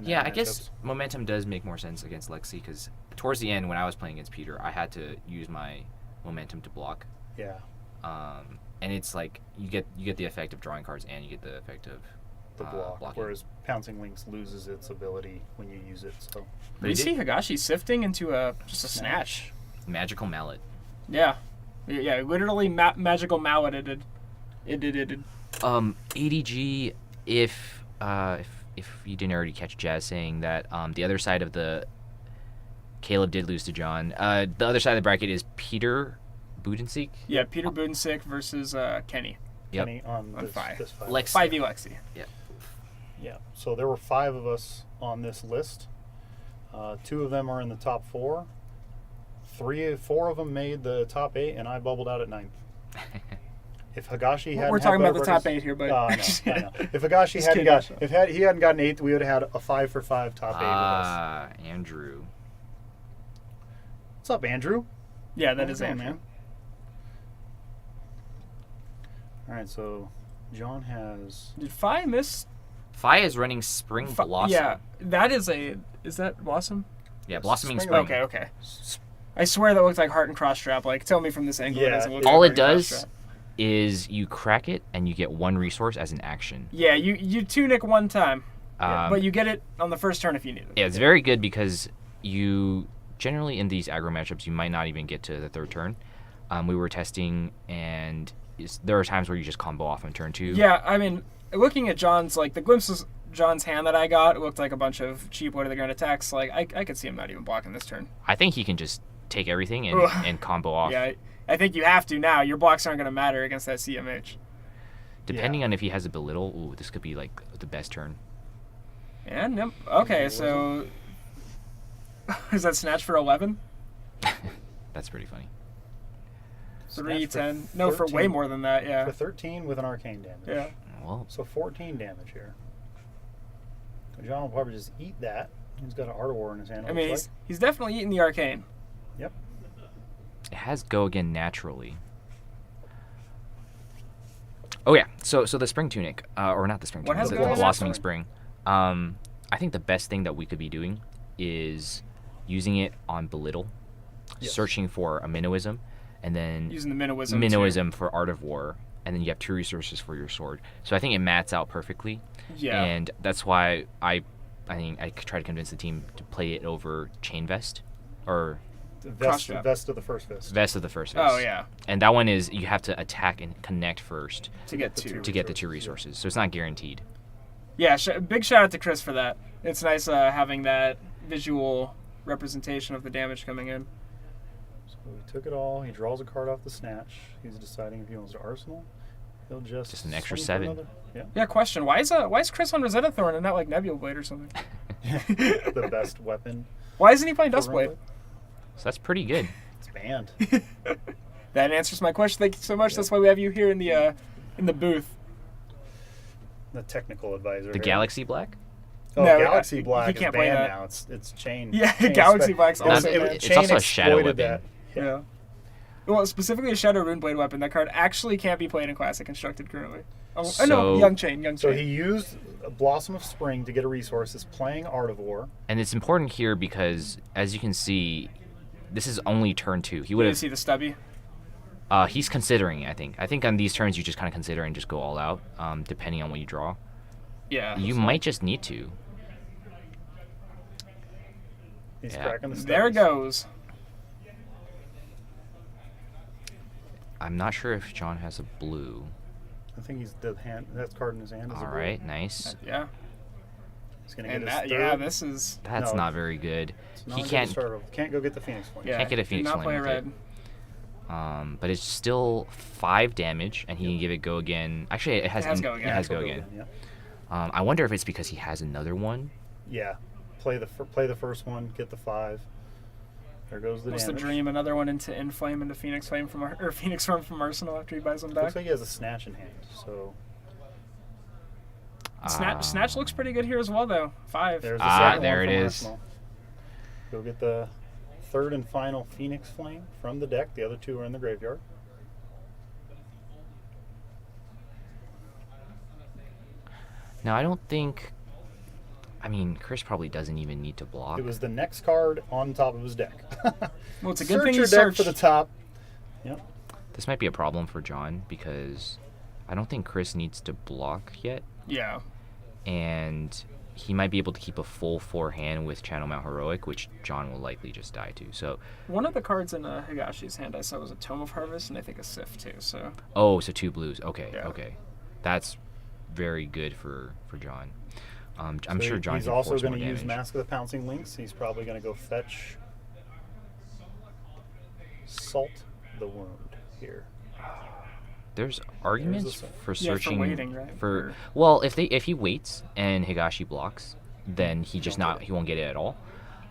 Yeah, I guess momentum does make more sense against Lexi because towards the end when I was playing against Peter, I had to use my momentum to block. Yeah. And it's like you get the effect of drawing cards and you get the effect of the block. blocking. Whereas pouncing links loses its ability when you use it. So we see Higashi sifting into just a snatch. Magical mallet. Yeah, literally magical mallet. It did. ADG, if you didn't already catch Jazz saying that the other side of the Caleb did lose to John. The other side of the bracket is Peter Budenseek. Yeah, Peter Budenseek versus Kenny. Yep. Kenny on Phi. 5v Lexi. Yeah. Yeah. So there were 5 of us on this list. 2 of them are in the top 4. 4 of them made the top 8, and I bubbled out at 9th. If Higashi hadn't, we're talking about the top 8 here, but I know. If Higashi he hadn't gotten 8th, we would have had a 5 for 5 top 8 with us. Andrew. What's up, Andrew? Yeah, that is Andrew. Man. All right, so John has. Did Phi miss? Phi is running Spring Blossom. Yeah, that is that Blossom? Yeah, Blossoming Spring. Okay. I swear that looks like Heart and Cross Strap. Like, tell me from this angle. Yeah, it doesn't look all like it does is you crack it and you get 1 resource as an action. Yeah, you tunic 1 time, but you get it on the first turn if you need it. Yeah, it's very good because you generally in these aggro matchups you might not even get to the 3rd turn. We were testing and there are times where you just combo off on turn 2. Yeah, I mean, looking at John's, like, the glimpses John's hand that I got, it looked like a bunch of cheap what are the ground attacks. Like, I could see him not even blocking this turn. I think he can just take everything and combo off. Yeah, I think you have to now. Your blocks aren't going to matter against that CMH. Depending on if he has a belittle, this could be, like, the best turn. And, okay, so Is that snatch for 11? That's pretty funny. 3, 10. No, for way more than that, yeah. For 13 with an arcane damage. Yeah. Well, so 14 damage here. John will probably just eat that. He's got an Art of War in his hand. I mean, he's definitely eating the arcane. Yep. It has go again naturally. Oh yeah, so the spring tunic, or not the spring What tunic, has the go blossoming naturally? spring. I think the best thing that we could be doing is using it on belittle, Yes. searching for a minnowism, and then Using the minnowism, minnowism for art of war, and then you have 2 resources for your sword. So I think it mats out perfectly. Yeah. And that's why I think I try to convince the team to play it over chain vest, or Vest of the first fist. Vest of the first vest. Oh, yeah. And that one is you have to attack and connect first To get the 2 resources. So it's not guaranteed. Yeah, big shout out to Chris for that. It's nice having that visual representation of the damage coming in. So he took it all. He draws a card off the snatch. He's deciding if he wants to arsenal. He'll just an extra swing for 7. another- Yeah. Yeah, question. Why is Chris on Rosetta Thorn and not like Nebula Blade or something? The best weapon. Why isn't he playing for Dustblade? So that's pretty good. It's banned. That answers my question. Thank you so much. That's why we have you here in the booth. The technical advisor. The here. Galaxy Black? Oh, No, Galaxy he Black can't is play banned that. now. It's chain. Yeah, chain Galaxy spec- Black's it was- also it- banned. It's chain also a shadow exploited weapon. that. Yeah. Well, specifically a Shadow Runeblade weapon. That card actually can't be played in Classic Constructed currently. Oh, no, So- Young Chain. So he used a Blossom of Spring to get a resource. Is playing Art of War. And it's important here because, as you can see, this is only turn 2. He would You have. see the stubby? He's considering it, I think. I think on these turns you just kind of consider and just go all out, depending on what you draw. Yeah. You might just need to. He's Yeah. cracking the stubbies. There it goes. I'm not sure if John has a blue. I think he's the hand. That card in his hand. Is a All blue. right, nice. Yeah. He's gonna And get his that, third. yeah, this is. That's No, not very good. It's He not can't. Can't go get the Phoenix Flame. Yeah. Can't get a did Phoenix not Flame play with red. it. But it's still 5 damage, and he can give it go again. Actually, it has go again. It has go again. Yeah. I wonder if it's because he has another one. Yeah. Play the first one. Get the 5. There goes the What's the damage. dream? Another one into Inflame into Phoenix Flame or Phoenix Form from Arsenal after he buys them back. Looks like he has a snatch in hand. So Snatch looks pretty good here as well, though. 5. there's the second there one it from is. Arsenal. Go get the third and final Phoenix Flame from the deck. The other 2 are in the graveyard. Now, I don't think. I mean, Chris probably doesn't even need to block. It was the next card on top of his deck. Well, it's a good Search thing your you deck searched. for the top. Yep. This might be a problem for John because I don't think Chris needs to block yet, Yeah. and he might be able to keep a full 4 hand with Channel Mount Heroic, which John will likely just die to. So, One of the cards in Higashi's hand I saw was a Tome of Harvest and I think a Sif too. So so 2 blues. Okay, Yeah. okay, that's very good for John. I'm So sure John He's can also force going more to use damage. Mask of the Pouncing Lynx. He's probably going to go fetch Salt the Wound here. There's arguments There's a- for Yeah, for searching waiting, right? for- well, if he waits and Higashi blocks, then he won't get it at all.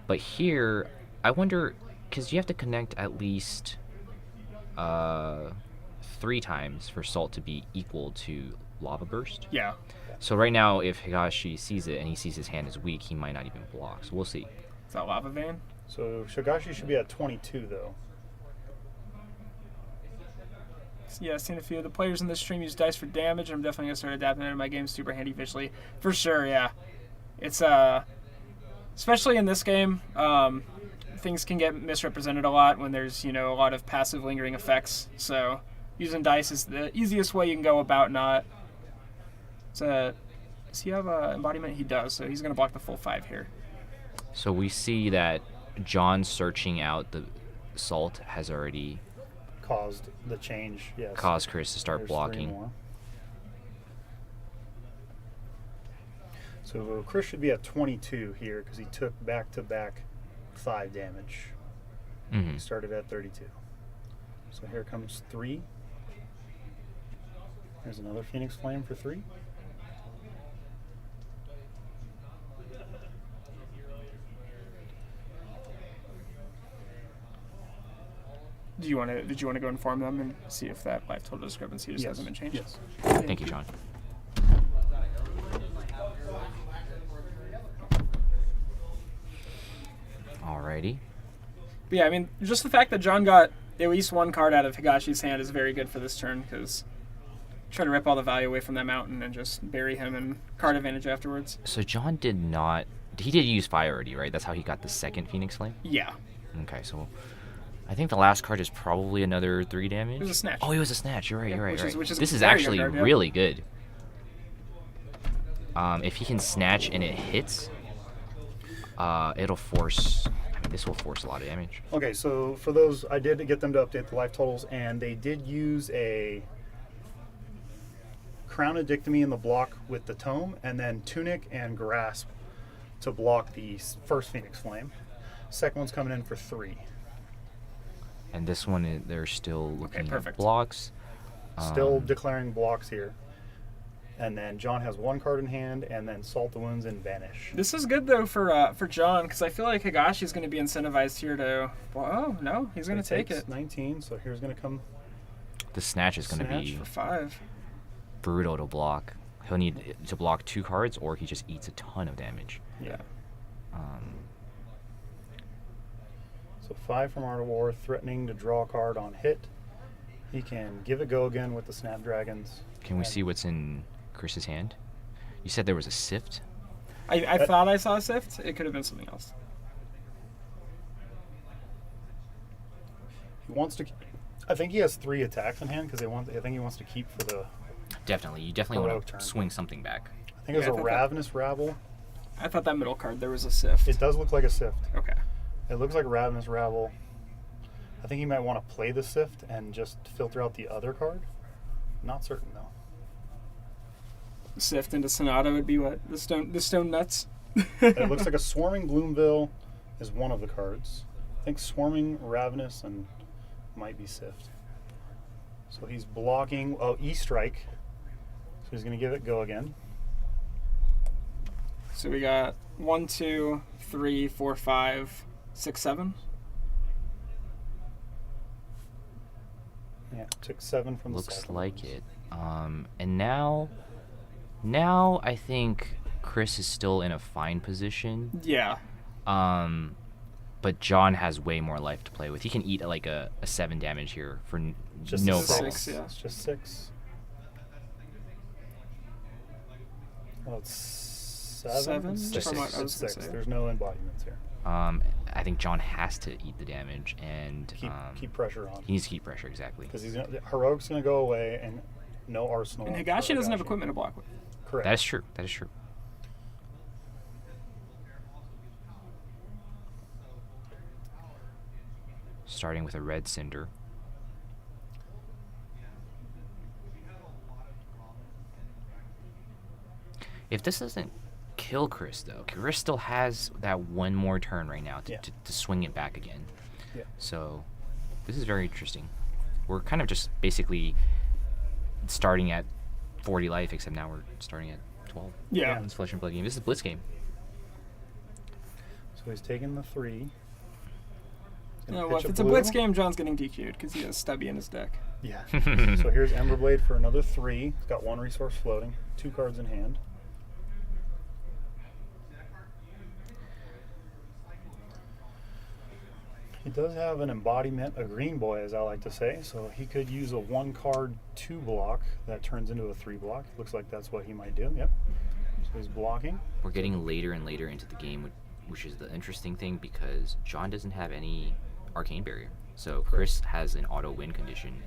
But here, I wonder, because you have to connect at least 3 times for Salt to be equal to Lava Burst. yeah. So right now, if Higashi sees it and he sees his hand is weak, he might not even block. So we'll see. Is that Lava Vein? So Shogashi should be at 22 though. Yeah, I've seen a few of the players in this stream use dice for damage. I'm definitely gonna start adapting it to my game. Super handy visually, for sure. Yeah, it's especially in this game, things can get misrepresented a lot when there's a lot of passive lingering effects. So using dice is the easiest way you can go about not. Does he have embodiment? He does. So he's gonna block the full 5 here. So we see that John searching out the Salt has already Caused the change. Yes. caused Chris to start There's 3 blocking. more. So Chris should be at 22 here because he took back-to-back 5 damage. Mhm. He started at 32. So here comes 3. There's another Phoenix Flame for 3. Did you want to go inform them and see if that life total discrepancy just hasn't been changed? Yes. Thank you, John. Alrighty. But yeah, I mean, just the fact that John got at least one card out of Higashi's hand is very good for this turn, because try to rip all the value away from that mountain and just bury him in card advantage afterwards. So John did not... He did use fire already, right? That's how he got the second Phoenix Flame? Yeah. Okay, so I think the last card is probably another 3 damage. It was a snatch. Oh, it was a snatch. You're right, Yeah, you're right, which is this is very good actually card, yeah. really good. If he can snatch and it hits, it'll force... I mean, this will force a lot of damage. Okay, so for those, I did get them to update the life totals, and they did use a Crown of Dictomy in the block with the Tome, and then Tunic and Grasp to block the first Phoenix Flame. Second one's coming in for 3. And this one, they're still looking at perfect. blocks. Still declaring blocks here. And then John has 1 card in hand, and then Salt the Wounds and Vanish. This is good though for John, because I feel like Higashi's going to be incentivized here to. Well, oh no, he's going to take it. 19, so here's going to come. The snatch is going to be for 5. brutal to block. He'll need to block 2 cards, or he just eats a ton of damage. Yeah. So 5 from Art of War, threatening to draw a card on hit. He can give it go again with the Snapdragons. Can we see what's in Chris's hand? You said there was a sift? I thought I saw a sift. It could have been something else. He wants to. I think he has 3 attacks in hand because I think he wants to keep for the. Definitely. You definitely want to turn. swing something back. I think it was a Ravenous Rabble. I thought that middle card there was a sift. It does look like a sift. Okay. It looks like Ravenous Rabble. I think he might want to play the sift and just filter out the other card. Not certain though. Sift into Sonata would be what? The stone nuts? It looks like a Swarming Gloomville is one of the cards. I think Swarming, Ravenous, and might be Sift. So he's blocking E-Strike. So he's going to give it go again. So we got 1, 2, 3, 4, 5, 6, 7. Yeah, took 7 from the Looks second. like it. And now I think Chris is still in a fine position. Yeah. But John has way more life to play with. He can eat like a 7 damage here for Just no 6, problem. yeah. It's just 6. Well, it's 7. 7? It's Just 6. six. It's 6. There's no embodiments here. I think John has to eat the damage and Keep pressure on. He needs to keep pressure, exactly. Because Heroic's going to go away and no arsenal. And for Higashi doesn't have Higashi. equipment to block with. Correct. That is true. That is true. Starting with a red cinder. If this doesn't kill Chris, though, Chris still has that one more turn right now to swing it back again. Yeah. So this is very interesting. We're kind of just basically starting at 40 life, except now we're starting at 12. Yeah. It's Flesh and Blood game. This is a Blitz game. So he's taking the 3. No, well, if it's a blitz game, John's getting DQ'd because he has Stubby in his deck. Yeah. So here's Emberblade for another 3. He's got 1 resource floating, 2 cards in hand. He does have an embodiment, a green boy, as I like to say, so he could use a 1-card 2 block that turns into a 3 block. Looks like that's what he might do. Yep. So he's blocking. We're getting later and later into the game, which is the interesting thing because John doesn't have any Arcane Barrier. So Chris has an auto win condition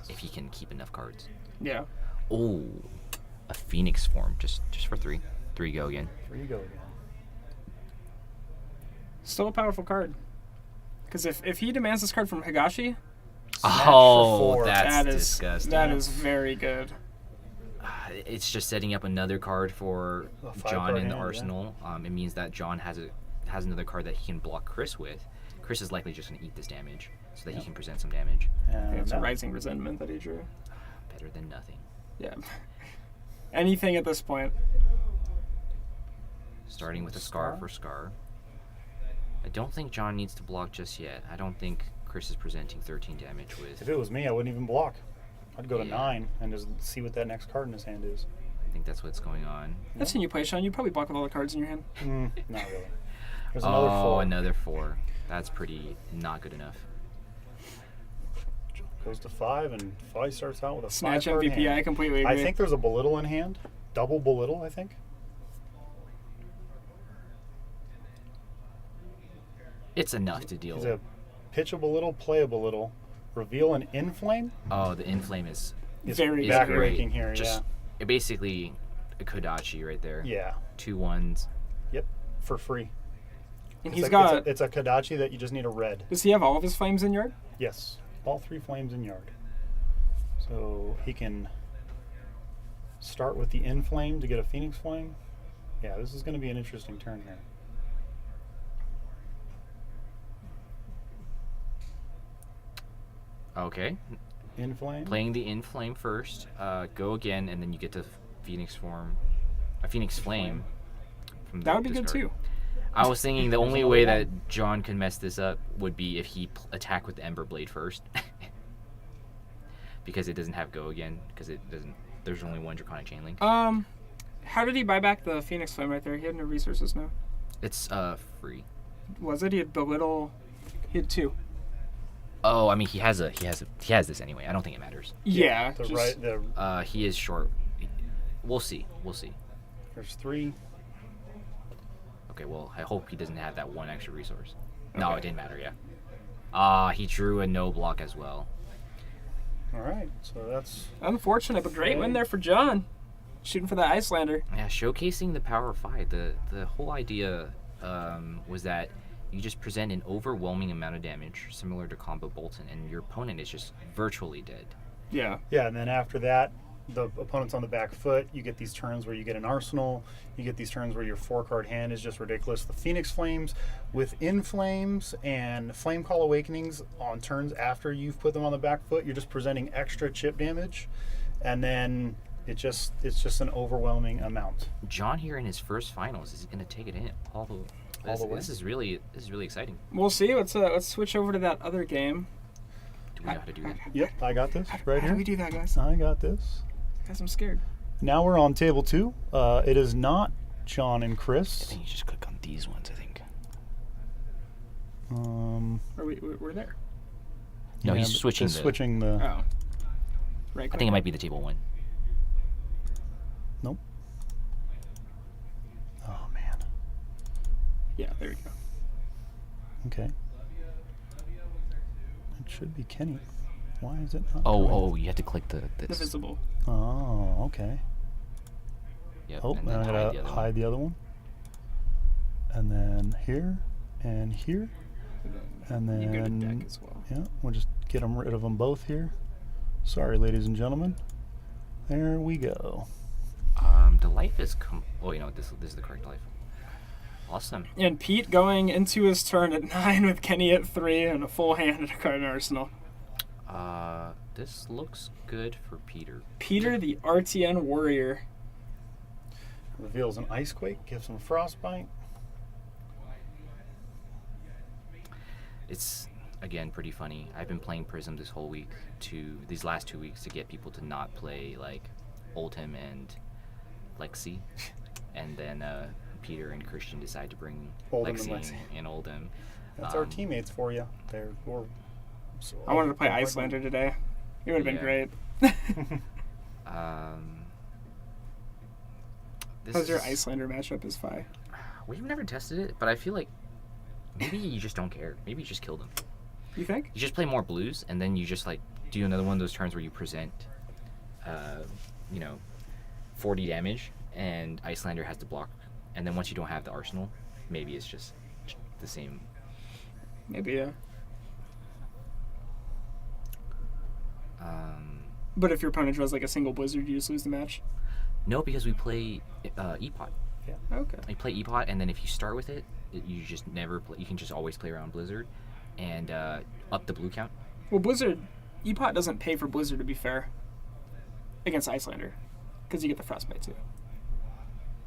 if he can keep enough cards. Yeah. Oh, a Phoenix form just for 3. 3 go again. 3 go again. Still a powerful card. Because if he demands this card from Higashi, oh, that's disgusting. That is very good. It's just setting up another card for John in the hand, arsenal. It means that John has another card that he can block Chris with. Chris is likely just going to eat this damage so that he can present some damage. It's a Rising Resentment that he drew. Better than nothing. Yeah. Anything at this point. Starting with a Scar for Scar. I don't think John needs to block just yet. I don't think Chris is presenting 13 damage with. If it was me, I wouldn't even block. I'd go to Yeah. 9 and just see what that next card in his hand is. I think that's what's going on. I've seen you play, Sean. You probably block with all the cards in your hand. Not really. There's another 4. Another 4. That's pretty not good enough. Goes to 5, and Fi starts out with a Snatch 5 card MVP, hand. I completely agree. I think there's a belittle in hand. Double belittle, I think. It's enough to deal. He's a pitch a belittle, play a belittle, reveal an inflame. Oh, the inflame is Very is backbreaking great. here, Just basically a Kodachi right there. Yeah. 2 1s. Yep, for free. And It's he's a- got. It's a Kodachi that you just need a red. Does he have all of his flames in yard? Yes, all 3 flames in yard. So he can start with the inflame to get a Phoenix Flame. Yeah, this is going to be an interesting turn here. Okay. Inflame. Playing the inflame first. Go again, and then you get to Phoenix form. A Phoenix Flame. From That would be good discard. too. I was thinking the There's only another way one. that John can mess this up would be if he attack with the Ember Blade first. Because it doesn't have go again. Because it doesn't. There's only one Draconic Chain Link. How did he buy back the Phoenix Flame right there? He had no resources now. It's free. Was it? He had belittle. He had 2. Oh, I mean he has this anyway. I don't think it matters. Yeah. The just- right. The He is short. We'll see. We'll see. there's 3. Okay, well, I hope he doesn't have that one extra resource. No, Okay. it didn't matter, yeah. He drew a no block as well. All right, so that's Unfortunate, but great win there for John. Shooting for the Icelander. Yeah, showcasing the power of 5. The whole idea was that you just present an overwhelming amount of damage, similar to Combo Bolton, and your opponent is just virtually dead. Yeah. Yeah, and then after that, the opponent's on the back foot. You get these turns where you get an arsenal. You get these turns where your 4-card hand is just ridiculous. The Phoenix Flames with Inflames and Flame Call Awakenings on turns after you've put them on the back foot, you're just presenting extra chip damage, and then it's just an overwhelming amount. John here in his first finals is going to take it in all the way. This is really exciting. We'll see. Let's switch over to that other game. Do we know how to do that? Yep, I got this right How here. do we do that, guys? I got this. Guys, I'm scared. Now we're on table 2. It is not John and Chris. I think you just click on these ones, I think. We're there. No, Yeah, he's but switching it's the... switching the. Oh. Right. I think it might be the table 1. Nope. Oh man. Yeah, there we go. Okay. It should be Kenny. Why is it not? Oh, going? you have to click the The this. visible. Oh, okay. Yep, Oh, and and then I hide gotta the other hide the other one. And then here, and here, and then You go to deck as well. yeah, we'll just get them rid of them both here. Sorry, ladies and gentlemen. There we go. The life is oh, you know, this is the correct life. Awesome. And Pete going into his turn at 9 with Kenny at 3 and a full hand and a card in arsenal. This looks good for Peter. Peter, the RTN warrior. Reveals an ice quake, gives him frostbite. It's again pretty funny. I've been playing Prism this whole week these last 2 weeks to get people to not play like Oldhim and Lexi, and then Peter and Christian decide to bring Oldhim and Lexi Lexi. and Oldhim. That's our teammates for you. I wanted to play Icelander today. It would have been great. How's your Icelander matchup is Fi? We've never tested it, but I feel like maybe you just don't care. Maybe you just kill them. You think? You just play more blues, and then you just like do another one of those turns where you present, 40 damage, and Icelander has to block, and then once you don't have the arsenal, maybe it's just the same. Maybe, yeah. But if your opponent draws like a single blizzard, you just lose the match? No, because we play E-Pot. Yeah. Okay. You play E-Pot, and then if you start with it, you just never play. You can just always play around Blizzard, and up the blue count. Well, Blizzard, E-Pot doesn't pay for Blizzard, to be fair, against Icelander, because you get the frostbite too.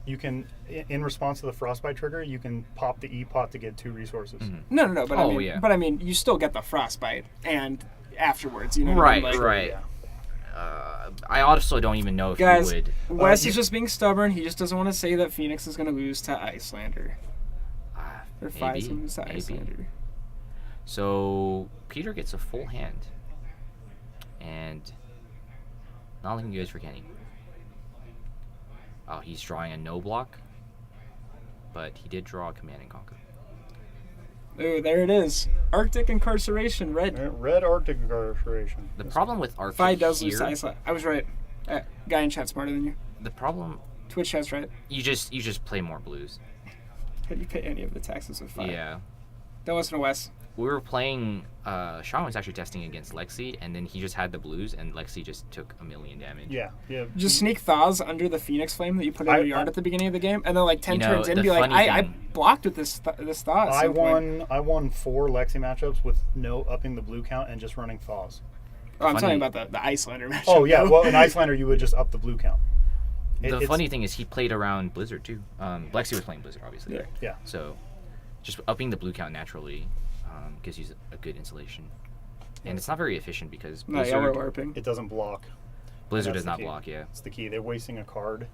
You can, in response to the frostbite trigger, you can pop the E-pot to get 2 resources. No. But Oh, yeah. I mean, you still get the frostbite and afterwards. You know what Right, I mean? Like, right. I also don't even know if Guys, you would. Wes is just being stubborn. He just doesn't want to say that Phoenix is going to lose to Icelander. Or Fi is going to lose to Icelander. So Peter gets a full hand, and not looking good for Kenny. Oh, he's drawing a no block, but he did draw a Command and Conquer. Oh, there it is. Arctic Incarceration, red. Red Arctic Incarceration. The problem with Arctic Fi does lose to here, Icelander. I was right. Guy in chat smarter than you. the problem, Twitch chat's right. you just play more blues. How do you pay any of the taxes with Fi? Yeah. Don't listen to Wes. We were playing, Sean was actually testing against Lexi, and then he just had the blues, and Lexi just took 1,000,000 damage. Yeah. Just sneak Thaws under the Phoenix Flame that you put in your yard at the beginning of the game, and then like 10 turns in, be like, I blocked with this Thaws. I won 4 Lexi matchups with no upping the blue count and just running Thaws. Oh, I'm talking about the Icelander matchup. Oh yeah, well in Icelander you would just up the blue count. The funny thing is he played around Blizzard too. Lexi was playing Blizzard, obviously. Yeah. Yeah. So, just upping the blue count naturally gives you a good insulation, and it's not very efficient because Blizzard. It doesn't block. Blizzard does not block. Yeah. It's the key. They're wasting a card,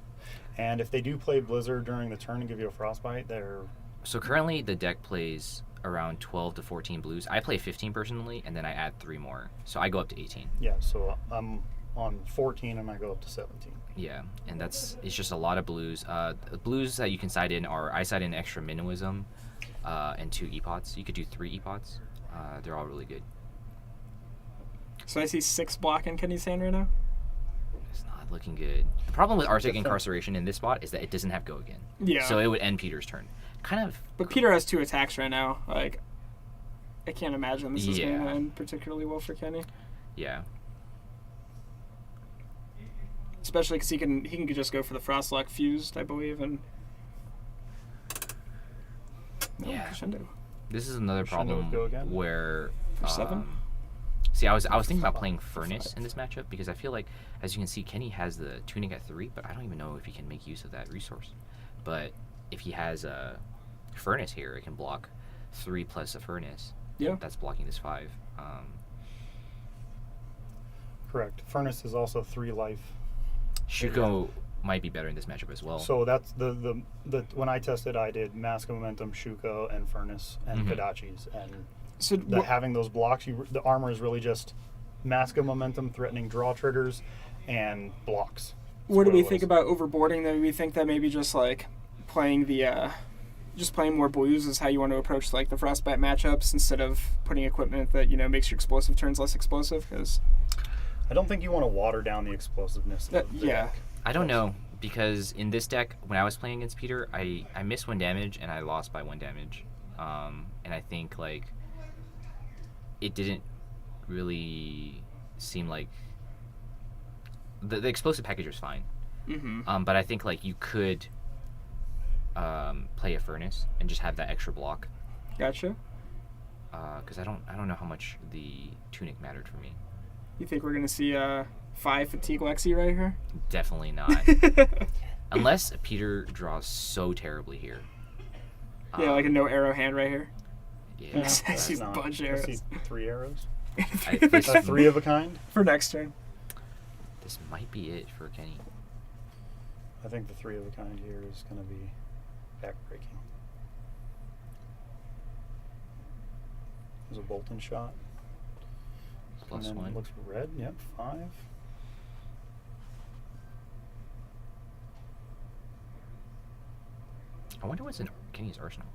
and if they do play Blizzard during the turn and give you a frostbite, they're. So currently the deck plays around 12 to 14 blues. I play 15 personally, and then I add 3 more, so I go up to 18. Yeah. So I'm on 14 and I go up to 17. Yeah, and it's just a lot of blues. The blues that you can side in are I side in extra Minnoism, and 2 E-pots. You could do 3 E-pots. They're all really good. So I see 6 block in Kenny's hand right now. It's not looking good. The problem with Arctic Incarceration in this spot is that it doesn't have go again. Yeah. So it would end Peter's turn. Kind of. But Peter has 2 attacks right now. Like, I can't imagine this is going Yeah. to end particularly well for Kenny. Yeah. Especially because he can just go for the Frostlock fused, I believe, and. No, Yeah. Crescendo. This is another Crescendo problem would go again? where. For 7? See, I was thinking about playing Furnace in this matchup because I feel like, as you can see, Kenny has the Tunic at 3, but I don't even know if he can make use of that resource. But if he has a Furnace here, it can block 3 plus a Furnace. Yeah. That's blocking this 5. Correct. Furnace is also 3 life. Shuko might be better in this matchup as well. So that's the when I tested, I did Mask of Momentum, Shuko, and Furnace, and Kodachis, and so having those blocks, the armor is really just Mask of Momentum, threatening draw triggers, and blocks. What do we think about overboarding? Though we think that maybe just like playing the just playing more blues is how you want to approach like the Frostbite matchups instead of putting equipment that makes your explosive turns less explosive. Because I don't think you want to water down the explosiveness. Of the deck. I don't know, because in this deck, when I was playing against Peter, I missed 1 damage and I lost by 1 damage. And I think like it didn't really seem like the explosive package was fine. But I think like you could play a Furnace and just have that extra block. Gotcha. Because I don't know how much the Tunic mattered for me. You think we're gonna see 5 Fatigue Lexi right here? Definitely not. Unless Peter draws so terribly here. Yeah, like a no arrow hand right here. Yeah. I see a bunch of arrows. I see 3 arrows. This, A 3 of a kind. For next turn. This might be it for Kenny. I think the 3 of a kind here is going to be backbreaking. There's a Bolton shot. Plus and then 1. Looks red. Yep, 5. I wonder what's in Kenny's arsenal.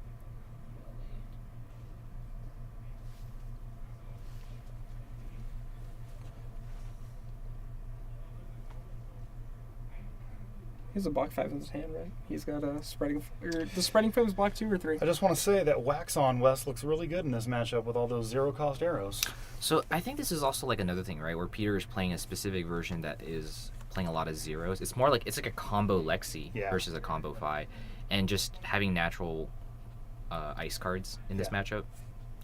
He has a block 5 in his hand, right? He's got a spreading. The spreading foam is block 2 or 3. I just want to say that Wax on West looks really good in this matchup with all those 0-cost arrows. So I think this is also like another thing, right? Where Peter is playing a specific version that is playing a lot of zeros. It's more like it's like a combo Lexi versus a combo Fi, and just having natural ice cards in this matchup,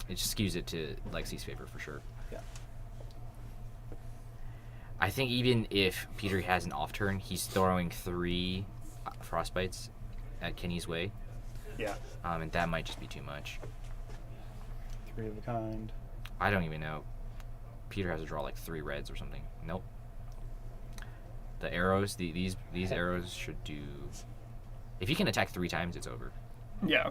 it just skews it to Lexi's favor for sure. Yeah. I think even if Peter has an off turn, he's throwing 3 frostbites at Kenny's way. Yeah. And that might just be too much. 3 of a kind. I don't even know. Peter has to draw like 3 reds or something. Nope. The arrows, these arrows should do. If you can attack 3 times, it's over. Yeah.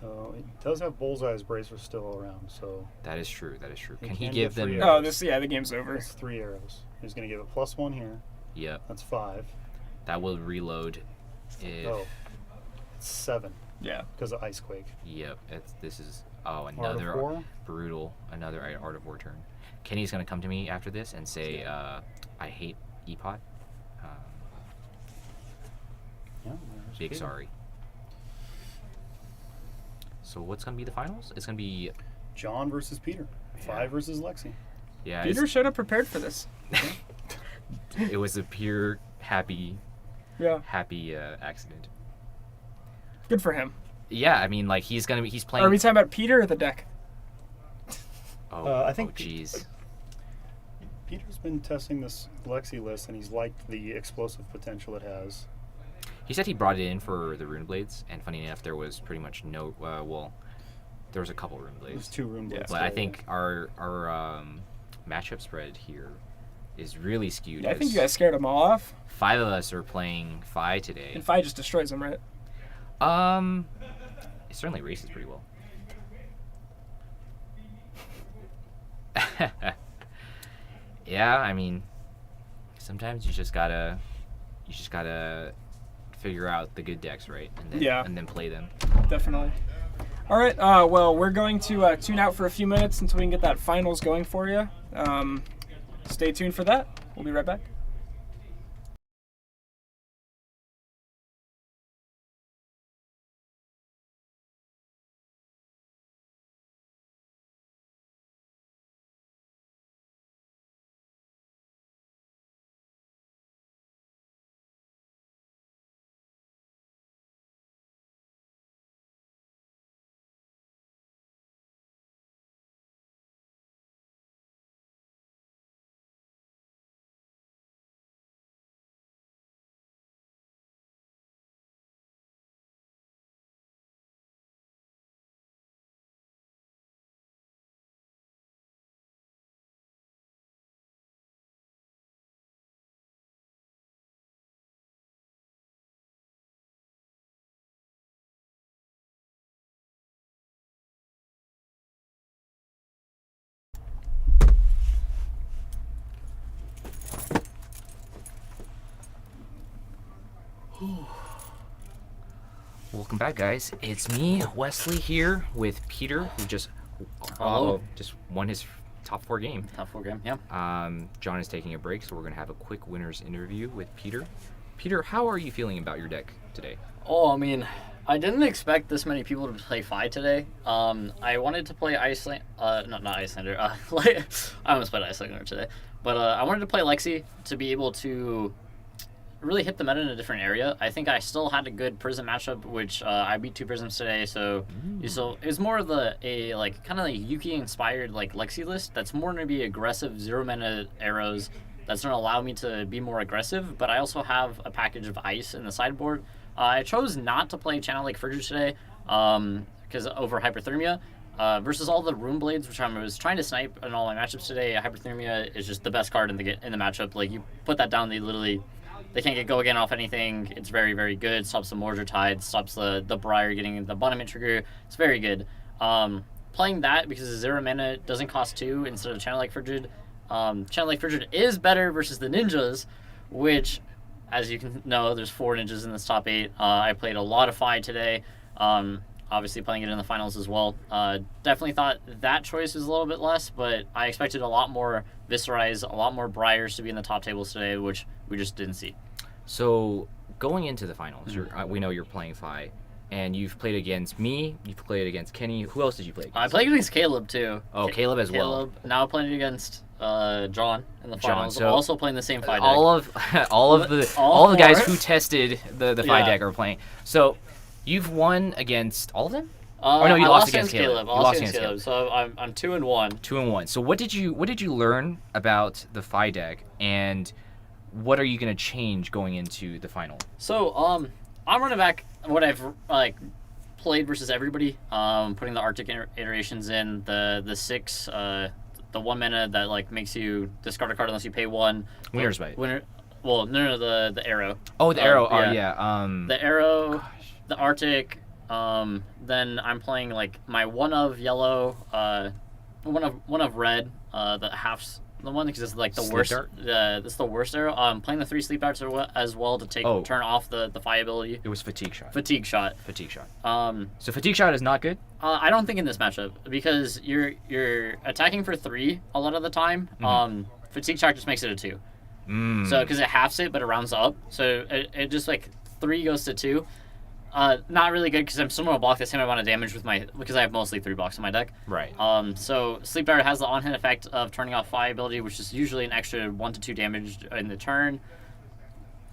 It does have Bullseye's Bracer still around, so. That is true. That is true. He Can he can give get 3 them? arrows. The game's over. That's 3 arrows. He's going to give it +1 here. Yep. That's 5. That will reload. If. Oh. 7. Yeah. Because of Icequake. Yep. This is another brutal, another Art of War turn. Kenny's gonna come to me after this and say, "I hate Epot." Big Peter. sorry. So what's gonna be the finals? It's gonna be John versus Peter. 5 versus Lexi. Yeah. Peter showed up prepared for this. It was a pure happy accident. Good for him. Yeah, I mean, like he's playing. Are we talking about Peter or the deck? I think jeez. Peter's been testing this Lexi list, and he's liked the explosive potential it has. He said he brought it in for the Rune Blades, and funny enough, there was pretty much no. There was a couple Rune Blades. There's 2 Rune Blades. But I think our matchup spread here is really skewed. Yeah, I think you guys scared them all off. 5 of us are playing Fi today. And Fi just destroys them, right? It certainly races pretty well. Yeah, I mean, sometimes you just gotta figure out the good decks, right? And then play them. Definitely. All right. Well, we're going to tune out for a few minutes until we can get that finals going for you. Stay tuned for that. We'll be right back. Welcome back, guys. It's me, Wesley, here with Peter, who just won his top 4 game. Top 4 game, yeah. John is taking a break, so we're going to have a quick winner's interview with Peter. Peter, how are you feeling about your deck today? Oh, I mean, I didn't expect this many people to play Fi today. I wanted to play Iceland. Not Icelander. I almost played Icelander today. But I wanted to play Lexi to be able to really hit the meta in a different area. I think I still had a good Prism matchup, which I beat 2 Prisms today. So it was more of a kind of like Yuki inspired like Lexi list. That's more going to be aggressive 0 mana arrows. That's going to allow me to be more aggressive. But I also have a package of ice in the sideboard. I chose not to play Channel Lake Frigid today because over Hyperthermia. Versus all the Rune Blades, which I was trying to snipe in all my matchups today, Hyperthermia is just the best card in the matchup. Like, you put that down, they can't get go again off anything. It's very, very good. Stops the Mordor Tide, stops the Briar getting the Bottom trigger. It's very good. Playing that because the 0 mana doesn't cost 2 instead of Channel Lake Frigid. Channel Lake Frigid is better versus the Ninjas, which, as you can know, there's 4 Ninjas in this top 8. I played a lot of Fi today. Obviously playing it in the finals as well. Definitely thought that choice was a little bit less, but I expected a lot more Viscerize, a lot more Briars to be in the top tables today, which we just didn't see. So going into the finals, we know you're playing Fi, and you've played against me, you've played against Kenny. Who else did you play against? I played against Caleb too. Oh, Caleb as well. Now playing against John in the finals. So also playing the same Fi deck. All the guys who tested the Fi deck are playing. So you've won against all of them? No, you lost against Caleb. I lost against Caleb. So I'm 2-1. 2-1. So what did you learn about the Fi deck, and what are you going to change going into the final? So I'm running back what I've like played versus everybody. Putting the Arctic iterations in the 6, the 1 mana that like makes you discard a card unless you pay 1. Winner's Bite. Well, no, the arrow. Oh, the arrow. Yeah. Oh, yeah. The arrow, the Arctic. Then I'm playing like my 1 of yellow, 1 of red. The halves. The one because it's like the Sleep worst. Dart? It's the worst arrow. Playing the 3 sleep darts as well to turn off the fire ability. It was Fatigue Shot. Fatigue Shot. Fatigue Shot. So Fatigue Shot is not good? I don't think in this matchup because you're attacking for 3 a lot of the time. Fatigue Shot just makes it a 2. So because it halves it but it rounds up, so it just like 3 goes to 2. Not really good because I'm still going to block the same amount of damage because I have mostly 3 blocks in my deck. Right. So Sleep Dart has the on-hit effect of turning off fire ability, which is usually an extra 1 to 2 damage in the turn.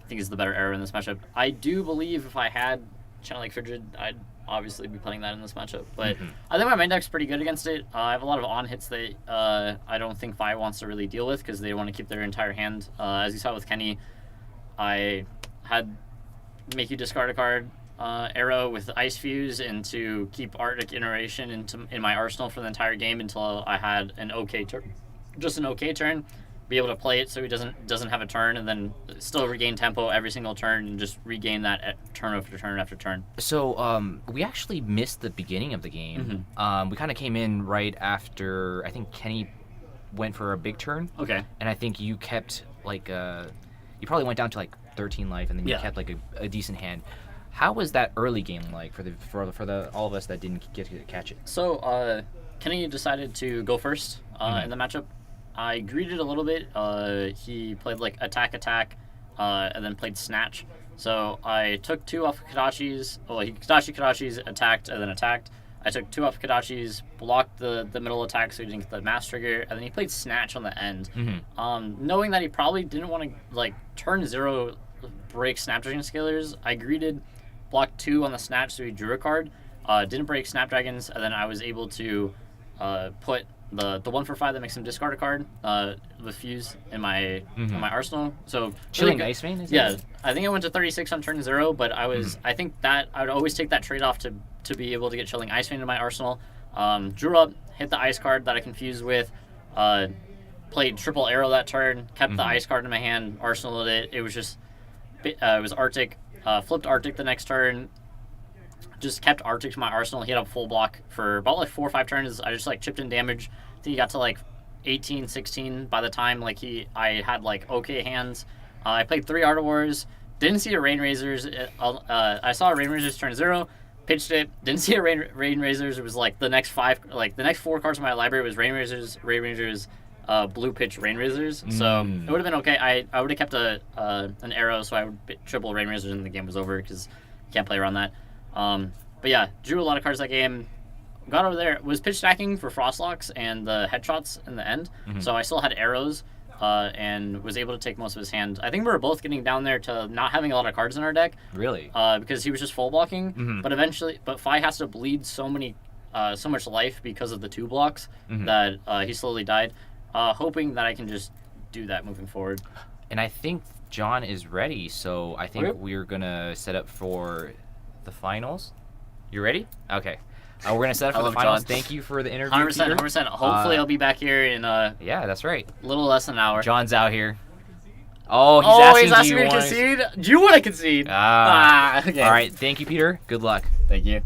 I think is the better arrow in this matchup. I do believe if I had Channel Lake Frigid, I'd obviously be playing that in this matchup. But I think my main deck's pretty good against it. I have a lot of on-hits that I don't think Fi wants to really deal with because they want to keep their entire hand. As you saw with Kenny, I had make you discard a card, arrow with Ice Fuse, and to keep Arctic Iteration in my arsenal for the entire game until I had an okay turn. Just an okay turn. Be able to play it so he doesn't have a turn, and then still regain tempo every single turn and just regain that turn after turn after turn. So we actually missed the beginning of the game. We kind of came in right after I think Kenny went for a big turn. Okay. And I think you kept like you probably went down to like 13 life, and then you kept like a decent hand. How was that early game like for the all of us that didn't get to catch it? So Kenny decided to go first in the matchup. I greeted a little bit. He played like attack, and then played snatch. So I took 2 off Kadachi's. Well, Kadachi's attacked and then attacked. I took 2 off Kadachi's, blocked the middle attack so he didn't get the mass trigger, and then he played snatch on the end. Knowing that he probably didn't want to like turn 0 break Snapdragon Scalers, I greeted, blocked 2 on the snatch so he drew a card. Didn't break Snapdragons, and then I was able to put the 1 for 5 that makes him discard a card with Fuse in my arsenal. So Chilling really Ice Vein, yeah, I think I went to 36 on turn 0, but I think that I would always take that trade off to be able to get Chilling Ice Vein in my arsenal. Drew up, hit the ice card that I confused with, played triple arrow that turn, kept the ice card in my hand, arsenaled it. It was just it was Arctic, flipped Arctic the next turn. Just kept Arctic to my arsenal. He had a full block for about like 4 or 5 turns. I just like chipped in damage. I think he got to like 18, 16 by the time like I had like okay hands. I played 3 Art of Wars. Didn't see a Rain Razors. I saw a Rain Razors turn 0. Pitched it. Didn't see a Rain Razors. It was like the next 4 cards in my library was Rain Razors, blue pitch Rain Razors. So it would have been okay. I would have kept an arrow so I would triple Rain Razors and the game was over because you can't play around that. But yeah, drew a lot of cards that game. Got over there, was pitch stacking for Frostlocks and the headshots in the end. So I still had arrows and was able to take most of his hand. I think we were both getting down there to not having a lot of cards in our deck. Really? Because he was just full blocking. But Fi has to bleed so much life because of the 2 blocks that he slowly died. Hoping that I can just do that moving forward. And I think John is ready, so I think we're gonna set up for the finals. You ready? Okay. We're gonna set up for the finals. Thank you for the interview. 100%. 100%. Hopefully, I'll be back here in yeah, that's right. A little less than an hour. John's out here. Oh, he's asking me to concede. Do you want to concede? Okay. All right. Thank you, Peter. Good luck. Thank you.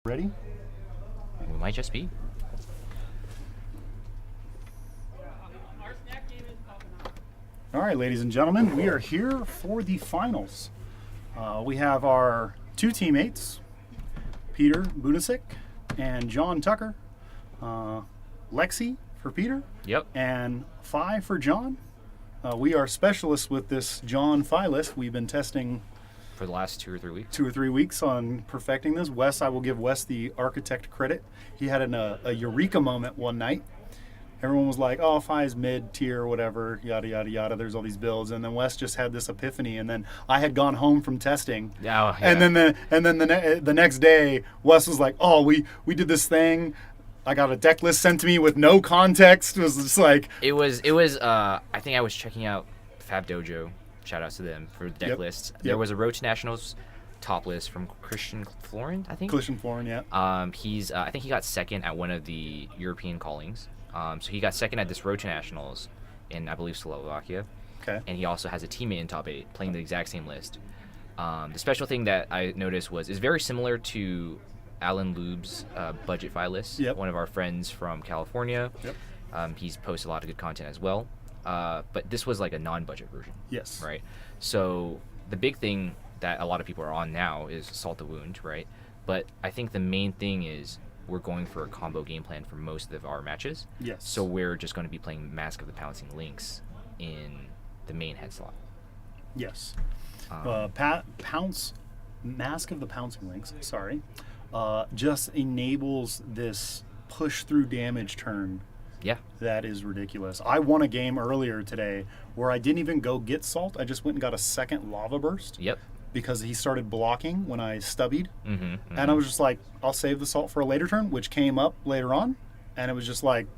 Ready? We might just be. All right, ladies and gentlemen, we are here for the finals. We have our two teammates, Peter Bunisic and John Tucker. Lexi for Peter. Yep. And Phi for John. We are specialists with this John Phi list. We've been testing for the last 2 or 3 weeks. 2 or 3 weeks on perfecting this. Wes, I will give Wes the architect credit. He had a eureka moment one night. Everyone was like, "Oh, Phi's mid-tier, whatever, yada yada yada." There's all these builds, and then Wes just had this epiphany. And then I had gone home from testing, yeah. and then the next day, Wes was like, "Oh, we did this thing. I got a deck list sent to me with no context." It was just like it was. I think I was checking out Fab Dojo. Shout outs to them for the deck lists. There was a Road to Nationals top list from Christian Florin, I think. Christian Florin, yeah. He's I think he got second at one of the European callings. So he got second at this Road to Nationals in, I believe, Slovakia. Okay. And he also has a teammate in top 8 playing the exact same list. The special thing that I noticed is very similar to Alan Lube's budget file list. Yep. One of our friends from California. Yep. He's posted a lot of good content as well. But this was like a non-budget version. Yes. Right. So the big thing that a lot of people are on now is Salt the Wound, right? But I think the main thing is we're going for a combo game plan for most of our matches. Yes. So we're just going to be playing Mask of the Pouncing Lynx in the main head slot. Yes. Mask of the Pouncing Lynx, sorry, just enables this push through damage turn. Yeah. That is ridiculous. I won a game earlier today where I didn't even go get Salt. I just went and got a second Lava Burst. Yep. Because he started blocking when I stubbied. Mm-hmm. And I was just like, I'll save the Salt for a later turn, which came up later on. And it was just like,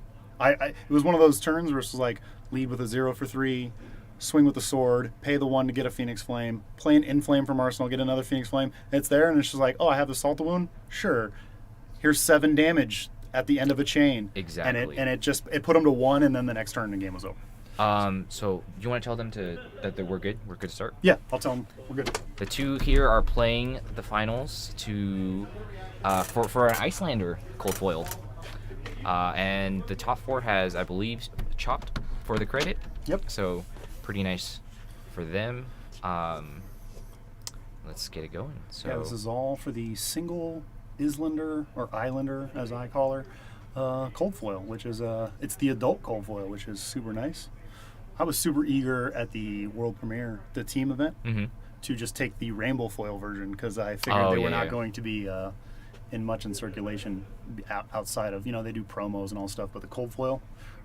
it was one of those turns where it's like, lead with a 0 for 3, swing with the sword, pay the 1 to get a Phoenix Flame, play an In-Flame from Arsenal, get another Phoenix Flame. It's there, and it's just like, oh, I have the Salt Wound? Sure. Here's 7 damage at the end of a chain. Exactly. And it put them to 1, and then the next turn the game was over. So you want to tell them that we're good? We're good to start? Yeah, I'll tell them we're good. The two here are playing the finals for an Icelander cold foil. And the top 4 has, I believe, chopped for the credit. Yep. So pretty nice for them. Let's get it going. So yeah, this is all for the single Islander, or Islander as I call her, cold foil, which is it's the adult cold foil, which is super nice. I was super eager at the world premiere, the team event, to just take the rainbow foil version because I figured they were not going to be in circulation outside of, they do promos and all stuff, but the cold foil,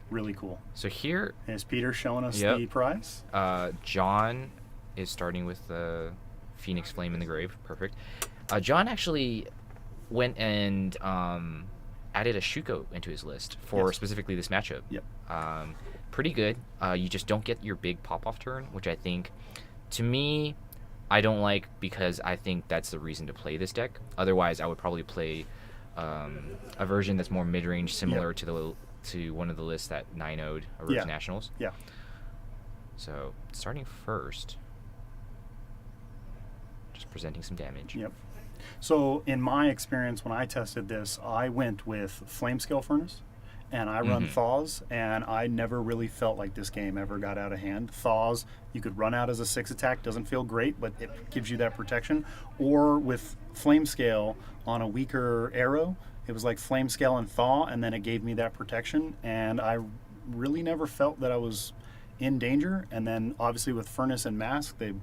really cool. So here is Peter showing us the prize. John is starting with the Phoenix Flame in the grave. Perfect. John actually went and added a Shuko into his list for specifically this matchup. Yep. Pretty good. You just don't get your big pop-off turn, which I think, to me, I don't like because I think that's the reason to play this deck. Otherwise, I would probably play a version that's more mid-range, similar to one of the lists that 9-0'd Road to Nationals. Yeah. So, starting first, just presenting some damage. Yep. So, in my experience, when I tested this, I went with Flame Scale Furnace, and I run Thaws, and I never really felt like this game ever got out of hand. Thaws, you could run out as a 6 attack, doesn't feel great, but it gives you that protection. Or with Flame Scale on a weaker arrow, it was like Flame Scale and Thaw, and then it gave me that protection, and I really never felt that I was in danger. And then, obviously, with Furnace and Mask, they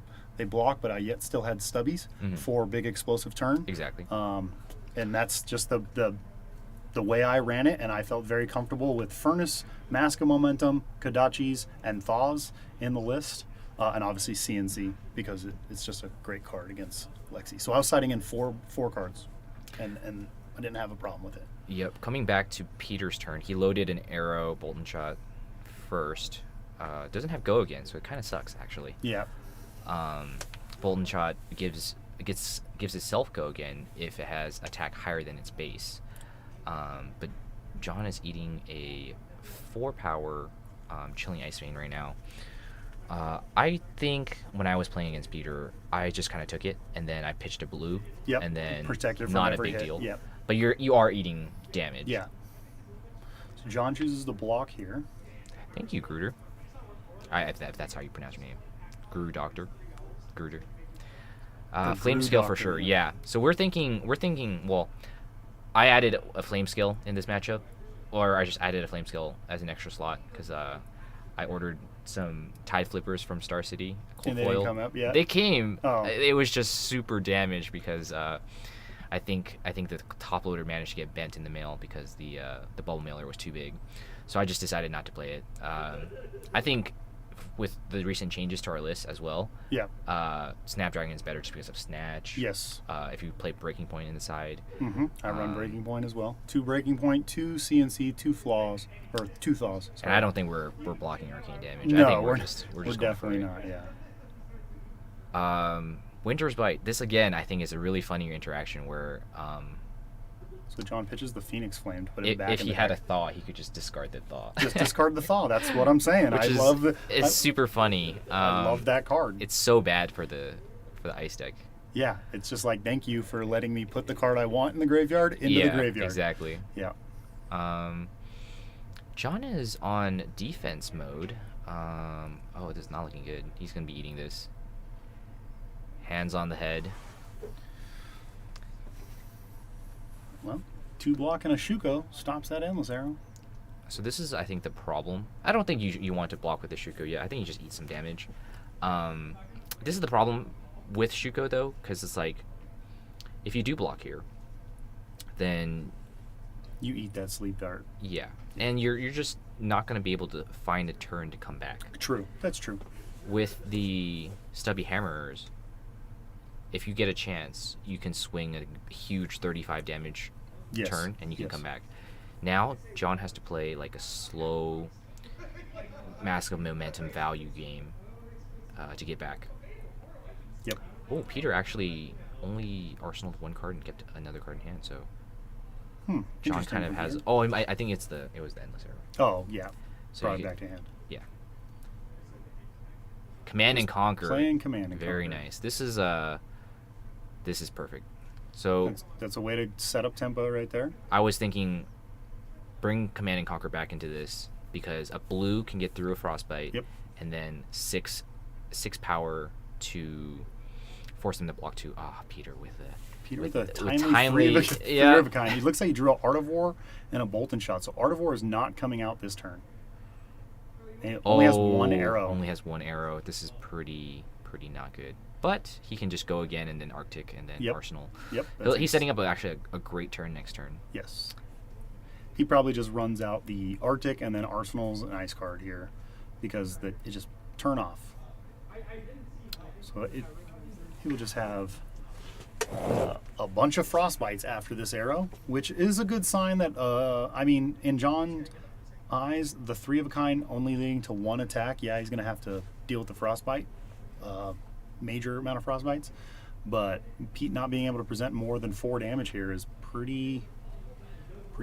block, but I yet still had stubbies for big explosive turn. Exactly. And that's just the way I ran it, and I felt very comfortable with Furnace, Mask of Momentum, Kodachis, and Thaws in the list, and obviously CNC because it's just a great card against Lexi. So I was siding in four cards, and I didn't have a problem with it. Yep. Coming back to Peter's turn, he loaded an arrow Bolton Shot first. Doesn't have go again, so it kind of sucks actually. Yeah. Bolton Shot gives itself go again if it has attack higher than its base. But John is eating a 4-power Chilling Ice Vein right now. I think when I was playing against Peter, I just kind of took it, and then I pitched a blue, and then protected from not a every big hit. deal. Yep. but you are eating damage. Yeah. So John chooses the block here. Thank you, Gruder. If that's how you pronounce your name. Guru Doctor. Gruder. Flame Guru Scale for Doctor, sure, yeah. yeah. So we're thinking, well, I added a Flame Scale in this matchup, or I just added a Flame Scale as an extra slot, because I ordered some Tide Flippers from Star City. And they didn't come up yet? They came. Oh. It was just super damaged because I think the top loader managed to get bent in the mail because the bubble mailer was too big. So I just decided not to play it. I think with the recent changes to our list as well, Snapdragon is better just because of Snatch. Yes. If you play Breaking Point in the side. I run Breaking Point as well. 2 Breaking Point, 2 CNC, 2 flaws, or 2 thaws. And I don't think we're blocking arcane damage. No, I think we're just definitely not. Yeah. Winter's Bite. This again, I think, is a really funny interaction where. So John pitches the Phoenix Flame to put it back. If in he the had deck. a thaw, he could just discard the thaw. Just discard the thaw. That's what I'm saying. It's super funny. I love that card. It's so bad for the ice deck. Yeah, it's just like, thank you for letting me put the card I want in the graveyard into the graveyard. Exactly. Yeah. John is on defense mode. Oh, this is not looking good. He's gonna be eating this. Hands on the head. Well, 2 block and a Shuko stops that Endless Arrow. So this is, I think, the problem. I don't think you want to block with the Shuko yet. I think you just eat some damage. This is the problem with Shuko, though, because it's like, if you do block here, then you eat that Sleep Dart. Yeah, and you're just not going to be able to find a turn to come back. True, that's true. With the Stubby Hammerers, if you get a chance, you can swing a huge 35 damage turn, and you can come back. Now, John has to play like a slow Mask of Momentum value game to get back. Yep. Oh, Peter actually only arsenaled 1 card and kept another card in hand, so John kind of has. Oh, I think it was the Endless Arrow. Oh yeah. So brought it back to hand. Yeah. Command and Conquer. Playing Command and Very Conquer. nice. This is perfect. So that's a way to set up tempo right there. I was thinking, bring Command and Conquer back into this because a blue can get through a Frostbite, and then six power to force them to block 2. Peter with a timely three of a kind. He looks like he drew an Art of War and a Bolton Shot. So Art of War is not coming out this turn. And it only has 1 arrow. Only has 1 arrow. This is pretty not good. But he can just go again and then Arctic and then Arsenal. Yep. He's setting up actually a great turn next turn. Yes. He probably just runs out the Arctic and then Arsenal's an ice card here because it just turn off. So he will just have a bunch of Frostbites after this arrow, which is a good sign that, in John's eyes, the 3 of a kind only leading to 1 attack. Yeah, he's going to have to deal with the Frostbite, major amount of Frostbites. But Pete not being able to present more than 4 damage here is pretty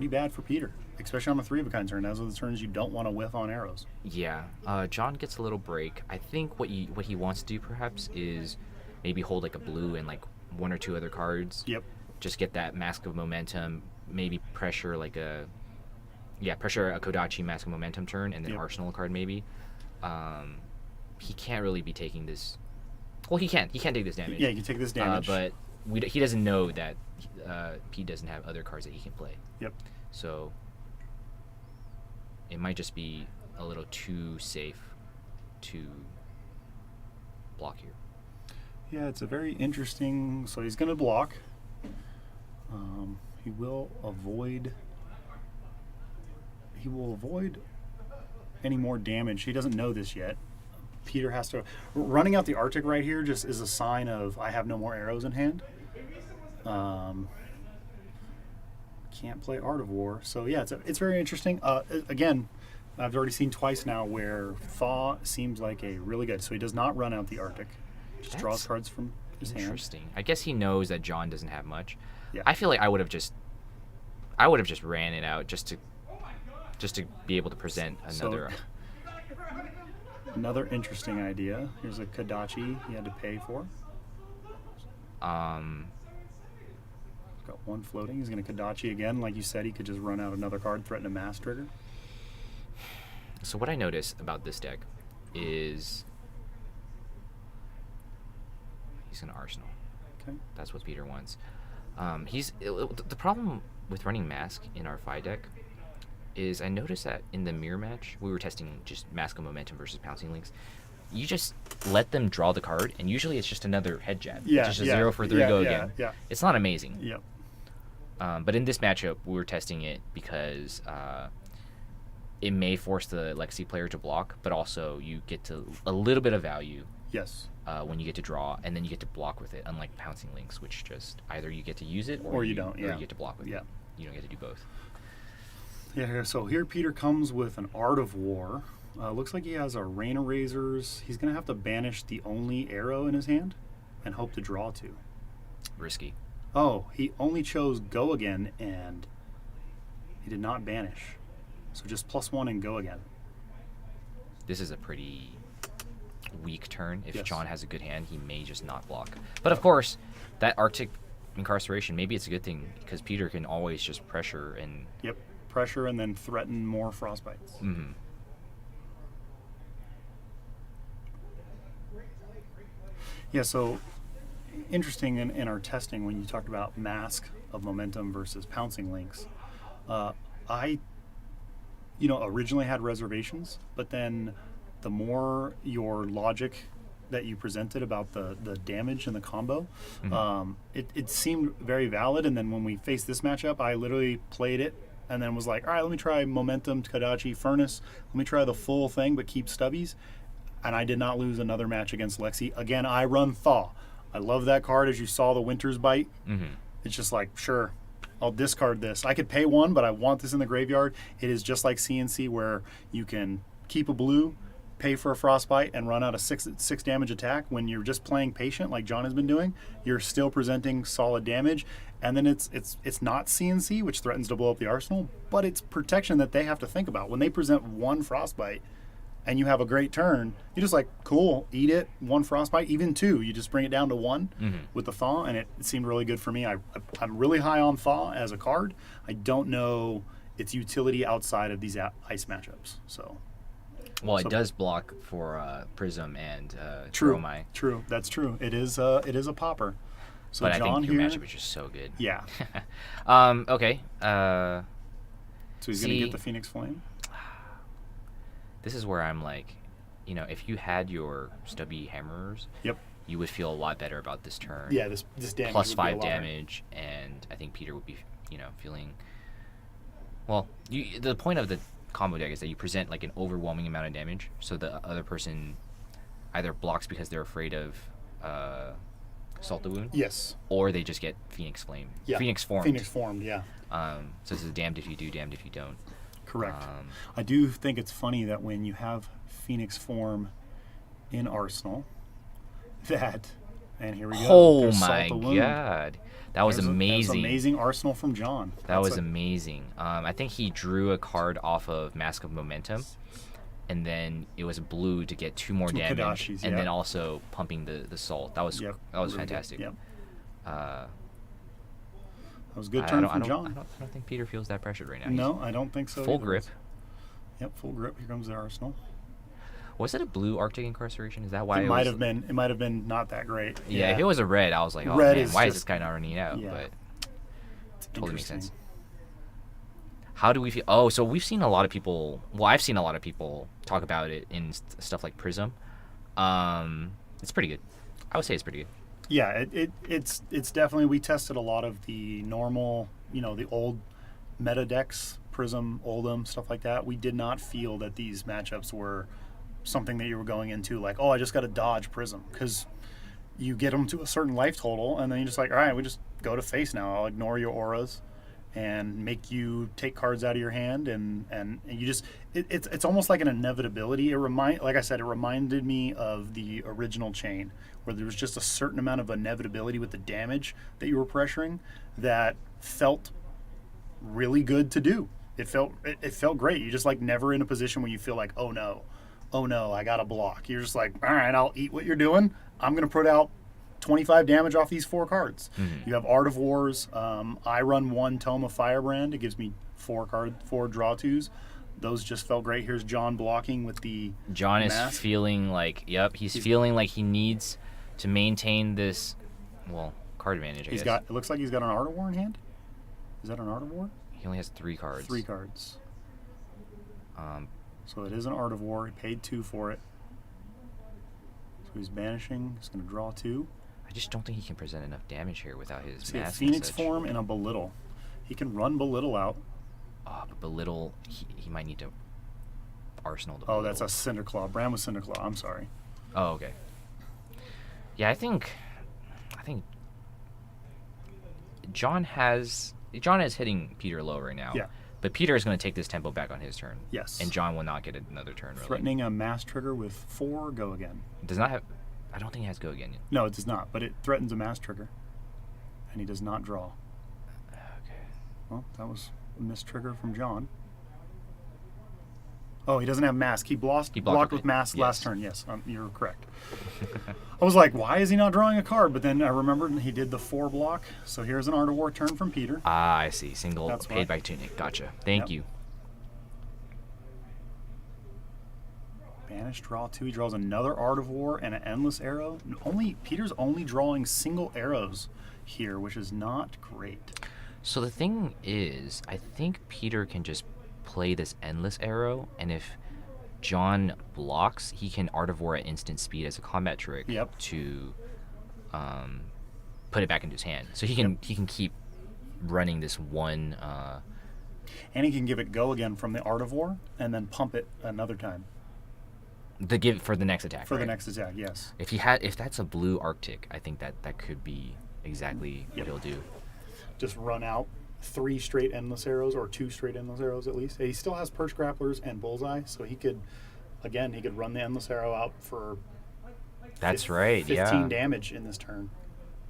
bad for Peter, especially on a 3 of a kind turn. Those are the turns you don't want to whiff on arrows. Yeah, John gets a little break. I think what he wants to do perhaps is maybe hold like a blue and like 1 or 2 other cards. Yep. Just get that Mask of Momentum. Maybe pressure pressure a Kodachi Mask of Momentum turn and then Arsenal card maybe. He can't really be taking this. Well, he can. He can take this damage. Yeah, he can take this damage. But he doesn't know that Pete doesn't have other cards that he can play. Yep. So it might just be a little too safe to block here. Yeah, it's a very interesting. So he's going to block. He will avoid any more damage. He doesn't know this yet. Peter has to. Running out the Arctic right here just is a sign of I have no more arrows in hand. Can't play Art of War. So yeah, it's very interesting. Again, I've already seen twice now where Thaw seems like a really good. So he does not run out the Arctic. Just draws cards from his hand. Interesting. I guess he knows that John doesn't have much. Yeah. I feel like I would have just ran it out just to be able to present another. Another interesting idea. Here's a Kodachi he had to pay for. Got one floating. He's going to Kodachi again. Like you said, he could just run out another card, threaten a mass trigger. So what I notice about this deck is he's an Arsenal. Okay. That's what Peter wants. The problem with running Mask in our Fi deck is I noticed that in the mirror match, we were testing just Mask of Momentum versus Pouncing Links. You just let them draw the card, and usually it's just another head jab. Yeah, It's just a 0 for 3 go again. Yeah. It's not amazing. Yep. But in this matchup, we were testing it because it may force the Lexi player to block, but also you get to a little bit of value. Yes. When you get to draw, and then you get to block with it, unlike Pouncing Links, which just either you get to use it or you don't. Or you get to block with it. You don't get to do both. Yeah, so here Peter comes with an Art of War. Looks like he has a Rain of Razors. He's going to have to banish the only arrow in his hand and hope to draw 2. Risky. Oh, he only chose Go Again, and he did not banish. So just +1 and Go Again. This is a pretty weak turn. If Yes. John has a good hand, he may just not block. But of course, that Arctic Incarceration, maybe it's a good thing, because Peter can always just pressure and... Yep, pressure and then threaten more Frostbites. Mm-hmm. Yeah, so interesting in our testing when you talked about Mask of Momentum versus Pouncing Links. I originally had reservations, but then the more your logic that you presented about the damage and the combo, it seemed very valid. And then when we faced this matchup, I literally played it and then was like, all right, let me try Momentum, Kodachi, Furnace. Let me try the full thing, but keep stubbies. And I did not lose another match against Lexi. Again, I run Thaw. I love that card, as you saw the Winter's Bite. Mm-hmm. It's just like, sure, I'll discard this. I could pay 1, but I want this in the graveyard. It is just like CNC, where you can keep a blue, pay for a Frostbite, and run out a 6 damage attack. When you're just playing patient, like John has been doing, you're still presenting solid damage. And then it's not CNC, which threatens to blow up the arsenal, but it's protection that they have to think about. When they present 1 Frostbite, and you have a great turn, you're just like, cool, eat it, 1 Frostbite, even 2. You just bring it down to 1 with the Thaw, and it seemed really good for me. I'm really high on Thaw as a card. I don't know its utility outside of these ice matchups. Well, it does block for Prism and True. Romai. True, that's true. It is a popper. So but John I think your here, matchup is just so good. Yeah. Okay. So he's going to get the Phoenix Flame? This is where I'm like, if you had your stubby hammerers, you would feel a lot better about this turn. Yeah, this damage +5 damage, and I think Peter would be, feeling. Well, the point of the combo deck is that you present like an overwhelming amount of damage, so the other person either blocks because they're afraid of Salt the Wound. Yes. Or they just get Phoenix Flame. Yeah. Phoenix Formed. Phoenix Formed, yeah. So this is damned if you do, damned if you don't. Correct. I do think it's funny that when you have Phoenix Form in Arsenal, and here we go. Oh my god. That was amazing. That was amazing Arsenal from John. That was amazing. I think he drew a card off of Mask of Momentum, and then it was blue to get 2 more damage, and then also pumping the salt. That was really fantastic. Yep. That was a good turn from John. I don't think Peter feels that pressured right now. No, I don't think so. Full grip. Yep, full grip. Here comes the Arsenal. Was it a blue Arctic Incarceration? Is that why it might have been? It might have been not that great. Yeah, if it was a red, I was like, oh red man, why is this guy not running out? Yeah. But totally makes sense. How do we feel? Oh, so we've seen a lot of people. Well, I've seen a lot of people talk about it in stuff like Prism. It's pretty good. I would say it's pretty good. Yeah, it's definitely, we tested a lot of the normal, the old meta decks, Prism, Oldham, stuff like that. We did not feel that these matchups were something that you were going into like, oh, I just got to dodge Prism, because you get them to a certain life total, and then you're just like, all right, we just go to face now. I'll ignore your auras and make you take cards out of your hand, and you just, it's almost like an inevitability. Like I said, it reminded me of the original Chain, where there was just a certain amount of inevitability with the damage that you were pressuring that felt really good to do. It felt great. You're just like never in a position where you feel like, oh no, I got to block. You're just like, all right, I'll eat what you're doing. I'm going to put out 25 damage off these 4 cards. Mhm. You have Art of Wars. I run 1 Tome of Firebrand. It gives me 4 draw 2s. Those just felt great. Here's John blocking with the John is mask. feeling like, he's feeling like he needs to maintain this, card advantage, I He's guess. got. It looks like he's got an Art of War in hand. Is that an Art of War? He only has 3 cards. 3 cards. Um, So it is an Art of War. He paid 2 for it. So he's banishing. He's going to draw 2. I just don't think he can present enough damage here without his See a mask and Phoenix such. form and a Belittle. He can run Belittle out. But Belittle, he might need to arsenal the Oh, Belittle. that's a Cinderclaw. Bram was Cinderclaw. I'm sorry. Oh, okay. Yeah, I think John is hitting Peter low right now. Yeah. But Peter is going to take this tempo back on his turn. Yes. And John will not get another turn, really. Threatening a mass trigger with 4 go again. Does not have... I don't think it has go again yet. No, it does not, but it threatens a mass trigger. And he does not draw. Okay. Well, that was a miss trigger from John. Oh, he doesn't have mask. He blocked with mask last turn. Yes, you're correct. I was like, why is he not drawing a card? But then I remembered he did the 4 block. So here's an Art of War turn from Peter. Ah, I see. Single That's paid right. by Tunic. Gotcha. Thank you. Banish, draw 2. He draws another Art of War and an Endless Arrow. Peter's only drawing single arrows here, which is not great. So the thing is, I think Peter can just play this Endless Arrow, and if John blocks, he can Art of War at instant speed as a combat trick to put it back into his hand. So he can keep running this one. And he can give it go again from the Art of War and then pump it another time. To give for the next attack. For the right? next attack, yes. If that's a blue Arctic, I think that could be exactly what he'll do. Just run out 3 straight Endless Arrows, or 2 straight Endless Arrows at least. He still has Perch Grapplers and Bullseye, so he could run the Endless Arrow out for That's right, 15 damage in this turn.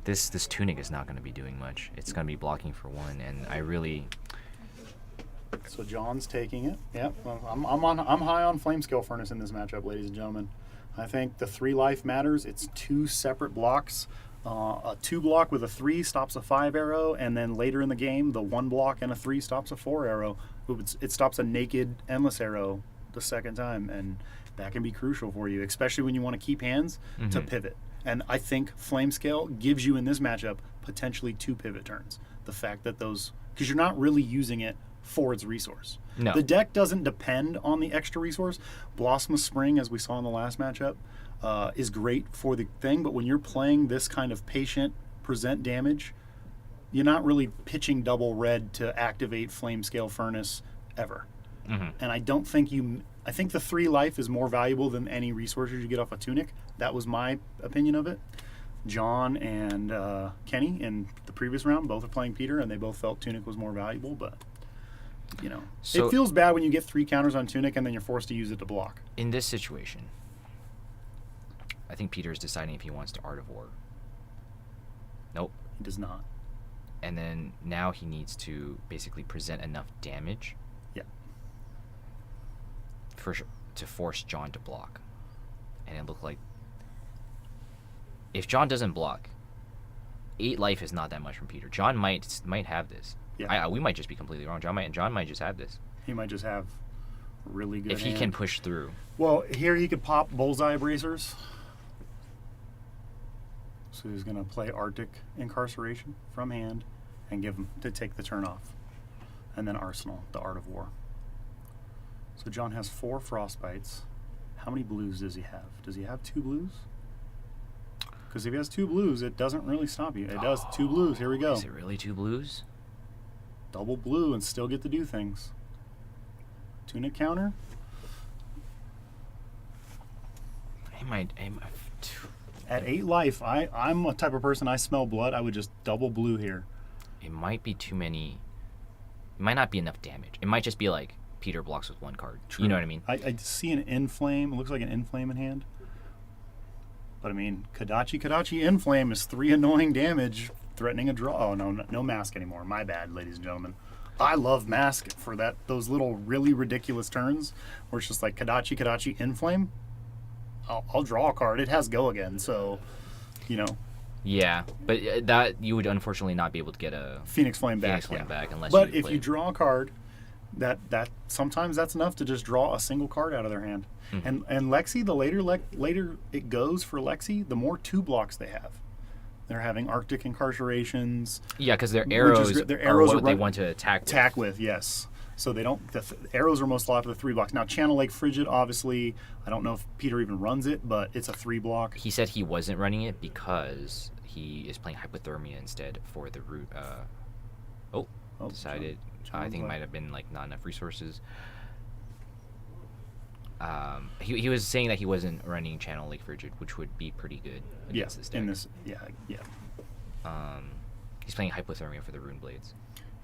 This Tunic is not going to be doing much. It's going to be blocking for 1, and I really... So John's taking it. Yep. Well, I'm high on Flamescale Furnace in this matchup, ladies and gentlemen. I think the 3 life matters. It's 2 separate blocks. A 2 block with a 3 stops a 5 arrow, and then later in the game, the 1 block and a 3 stops a 4 arrow. It stops a naked Endless Arrow the second time, and that can be crucial for you, especially when you want to keep hands to pivot. And I think Flamescale gives you in this matchup potentially 2 pivot turns. The fact that because you're not really using it for its resource. No. The deck doesn't depend on the extra resource. Blossom of Spring, as we saw in the last matchup, is great for the thing, but when you're playing this kind of patient, present damage, you're not really pitching double red to activate Flamescale Furnace ever. And I don't think I think the 3 life is more valuable than any resources you get off a Tunic. That was my opinion of it. John and Kenny in the previous round both are playing Peter, and they both felt Tunic was more valuable, but So- it feels bad when you get 3 counters on Tunic and then you're forced to use it to block. In this situation, I think Peter is deciding if he wants to Art of War. Nope. He does not. And then now he needs to basically present enough damage. Yeah. To force John to block. And it looked like if John doesn't block, 8 life is not that much from Peter. John might have this. Yeah. We might just be completely wrong. John might just have this. He might just have really good If he hand. can push through. Well, here he could pop Bullseye Bracers. So he's going to play Arctic Incarceration from hand and give him to take the turn off. And then Arsenal, the Art of War. So John has 4 Frostbites. How many blues does he have? Does he have 2 blues? Because if he has 2 blues, it doesn't really stop you. It does. 2 blues. Here we go. Is it really 2 blues? Double blue and still get to do things. Tunic counter. At 8 life, I'm a type of person, I smell blood. I would just double blue here. It might be too many. It might not be enough damage. It might just be like Peter blocks with 1 card. True. You know what I mean? I see an Inflame. It looks like an Inflame in hand. But I mean, Kadachi Inflame is 3 annoying damage, threatening a draw. Oh, no mask anymore. My bad, ladies and gentlemen. I love mask for those little really ridiculous turns where it's just like Kadachi Inflame. I'll draw a card. It has go again, so Yeah, but that you would unfortunately not be able to get a Phoenix Flame back. Phoenix Flame back unless But you if you draw a card, that sometimes that's enough to just draw a single card out of their hand. Mhm. And Lexi, the later it goes for Lexi, the more 2 blocks they have. They're having Arctic Incarcerations. Yeah, because their which arrows, is great. Their are arrows what they run- want to attack with. Attack with, yes. So they don't. The arrows are most allowed to the 3 blocks. Now Channel Lake Frigid, obviously, I don't know if Peter even runs it, but it's a 3 block. He said he wasn't running it because he is playing Hypothermia instead for the root. Decided. I think it might have been like not enough resources. He was saying that he wasn't running Channel Lake Frigid, which would be pretty good against this deck. He's playing Hypothermia for the Rune Blades.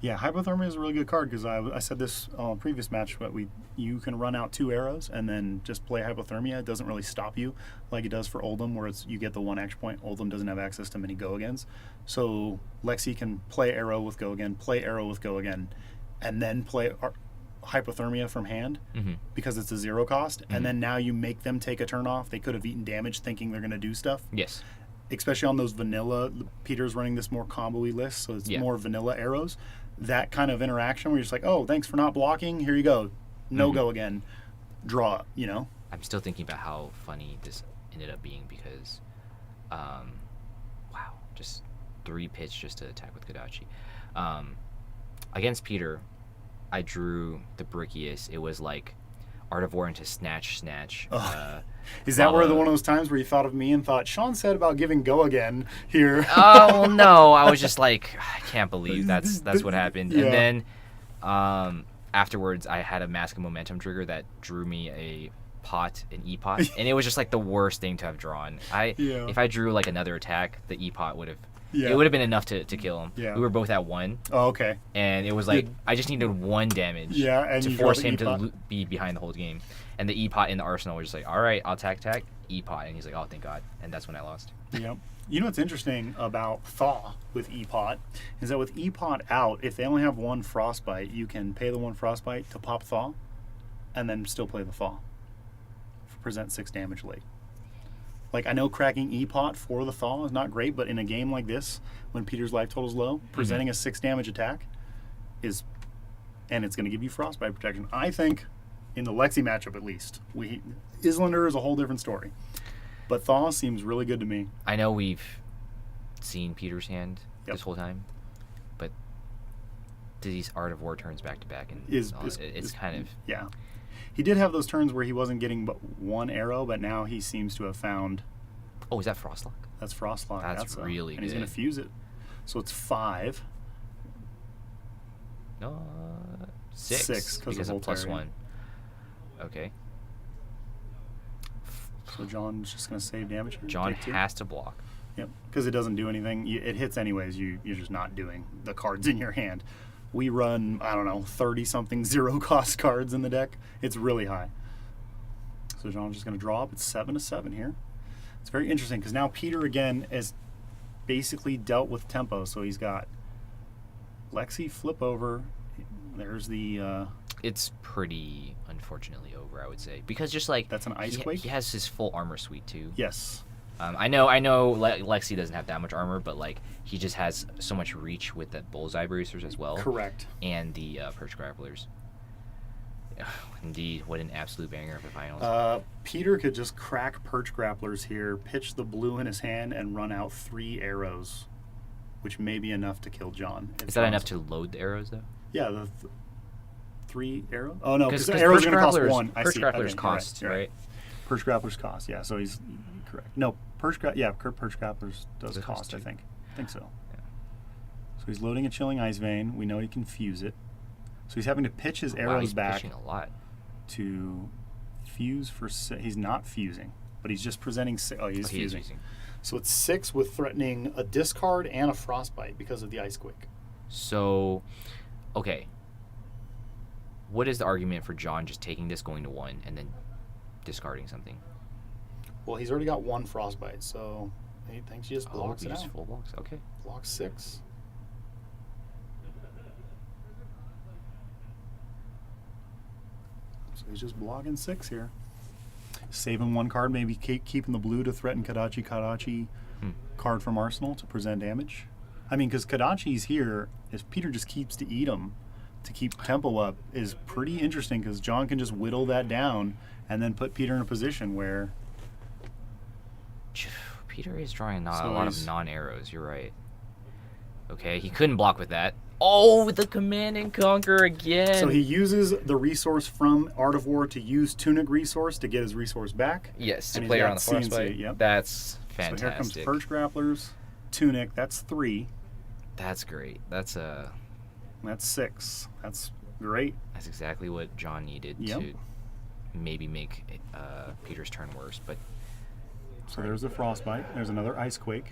Yeah, Hypothermia is a really good card because I said this on a previous match, but you can run out 2 arrows and then just play Hypothermia. It doesn't really stop you like it does for Oldham, where you get the 1 action point. Oldham doesn't have access to many go-agains. So Lexi can play arrow with go-again, play arrow with go-again, and then play Hypothermia from hand because it's a 0 cost. And then now you make them take a turn off. They could have eaten damage thinking they're going to do stuff. Yes. Especially on those vanilla, Peter's running this more combo-y list, so it's more vanilla arrows. That kind of interaction where you're just like, oh, thanks for not blocking. Here you go. No go again. Draw, you know? I'm still thinking about how funny this ended up being because, wow, just 3 pitch just to attack with Kodachi. Against Peter, I drew the Brickius. It was like Art of War into Snatch. Is that one of those times where you thought of me and thought, Sean said about giving go again here? Oh, no. I was just like, I can't believe that's what happened. Yeah. And then afterwards, I had a Mask of Momentum trigger that drew me a an E-Pot. And it was just like the worst thing to have drawn. If I drew like another attack, the E-Pot would have... Yeah. It would have been enough to kill him. Yeah. We were both at 1. Oh, okay. And it was like, I just needed 1 damage and to you force draw the him to E-Pot. be behind the whole game. And the E-Pot in the arsenal was just like, all right, I'll attack, E-Pot. And he's like, oh, thank God. And that's when I lost. Yep. You know what's interesting about Thaw with E-Pot is that with E-Pot out, if they only have 1 Frostbite, you can pay the 1 Frostbite to pop Thaw and then still play the Thaw. Present 6 damage late. Like, I know cracking E-Pot for the Thaw is not great, but in a game like this, when Peter's life total's low, presenting a 6 damage attack is, and it's going to give you Frostbite protection. I think, in the Lexi matchup at least, Islander is a whole different story. But Thaw seems really good to me. I know we've seen Peter's hand this whole time, but these Art of War turns back to back, and it's kind of... Yeah. He did have those turns where he wasn't getting but 1 arrow, but now he seems to have found... Oh, is that Frostlock? That's Frostlock. That's really and good. he's going to fuse it. So it's 5. No, 6. 6 because of +1. Okay. So John's just going to save damage here? John Take 2? has to block. Yep, because it doesn't do anything. It hits anyways. You're just not doing the cards in your hand. We run, I don't know, 30-something 0-cost cards in the deck. It's really high. So John's just going to draw up. It's 7-7 here. It's very interesting because now Peter, again, has basically dealt with tempo. So he's got Lexi flip over. There's the... It's pretty, unfortunately, over, I would say. Because just like... That's an Ice Quake? He has his full armor suite, too. Yes. I know Lexi doesn't have that much armor, but like he just has so much reach with the bullseye bracers as well. Correct. And the perch grapplers. Indeed, what an absolute banger of the finals. Peter could just crack perch grapplers here, pitch the blue in his hand, and run out 3 arrows, which may be enough to kill John. Is that enough to load the arrows, though? Yeah, the 3 arrows? Oh, no, because arrows are going to cost 1. Perch grapplers cost, right? Perch grapplers cost, yeah, so he's correct. No, perch grapplers does cost, I think. I think so. Yeah. So he's loading a Chilling Ice Vein. We know he can fuse it. So he's having to pitch his arrows back pitching a lot. To fuse for... He's not fusing, but he's just presenting... he's fusing. So it's 6 with threatening a discard and a Frostbite because of the Ice Quake. So, okay. What is the argument for John just taking this, going to 1, and then discarding something? Well, he's already got 1 Frostbite, so he thinks he just blocks it out. Full blocks, okay. Block 6. So he's just blocking 6 here. Saving 1 card, maybe keeping the blue to threaten Kadachi. card from Arsenal to present damage. I mean, because Kadachi's here, if Peter just keeps to eat him to keep tempo up, is pretty interesting because John can just whittle that down and then put Peter in a position where... Peter is drawing a lot of non-arrows, you're right. Okay, he couldn't block with that. Oh, the Command and Conquer again! So he uses the resource from Art of War to use Tunic resource to get his resource back. Yes, to and play around the forest fight. Yep. That's fantastic. So here comes Perch Grapplers, Tunic, that's 3. That's great. That's 6. That's great. That's exactly what John needed to maybe make Peter's turn worse, but... So there's a Frostbite. There's another Icequake.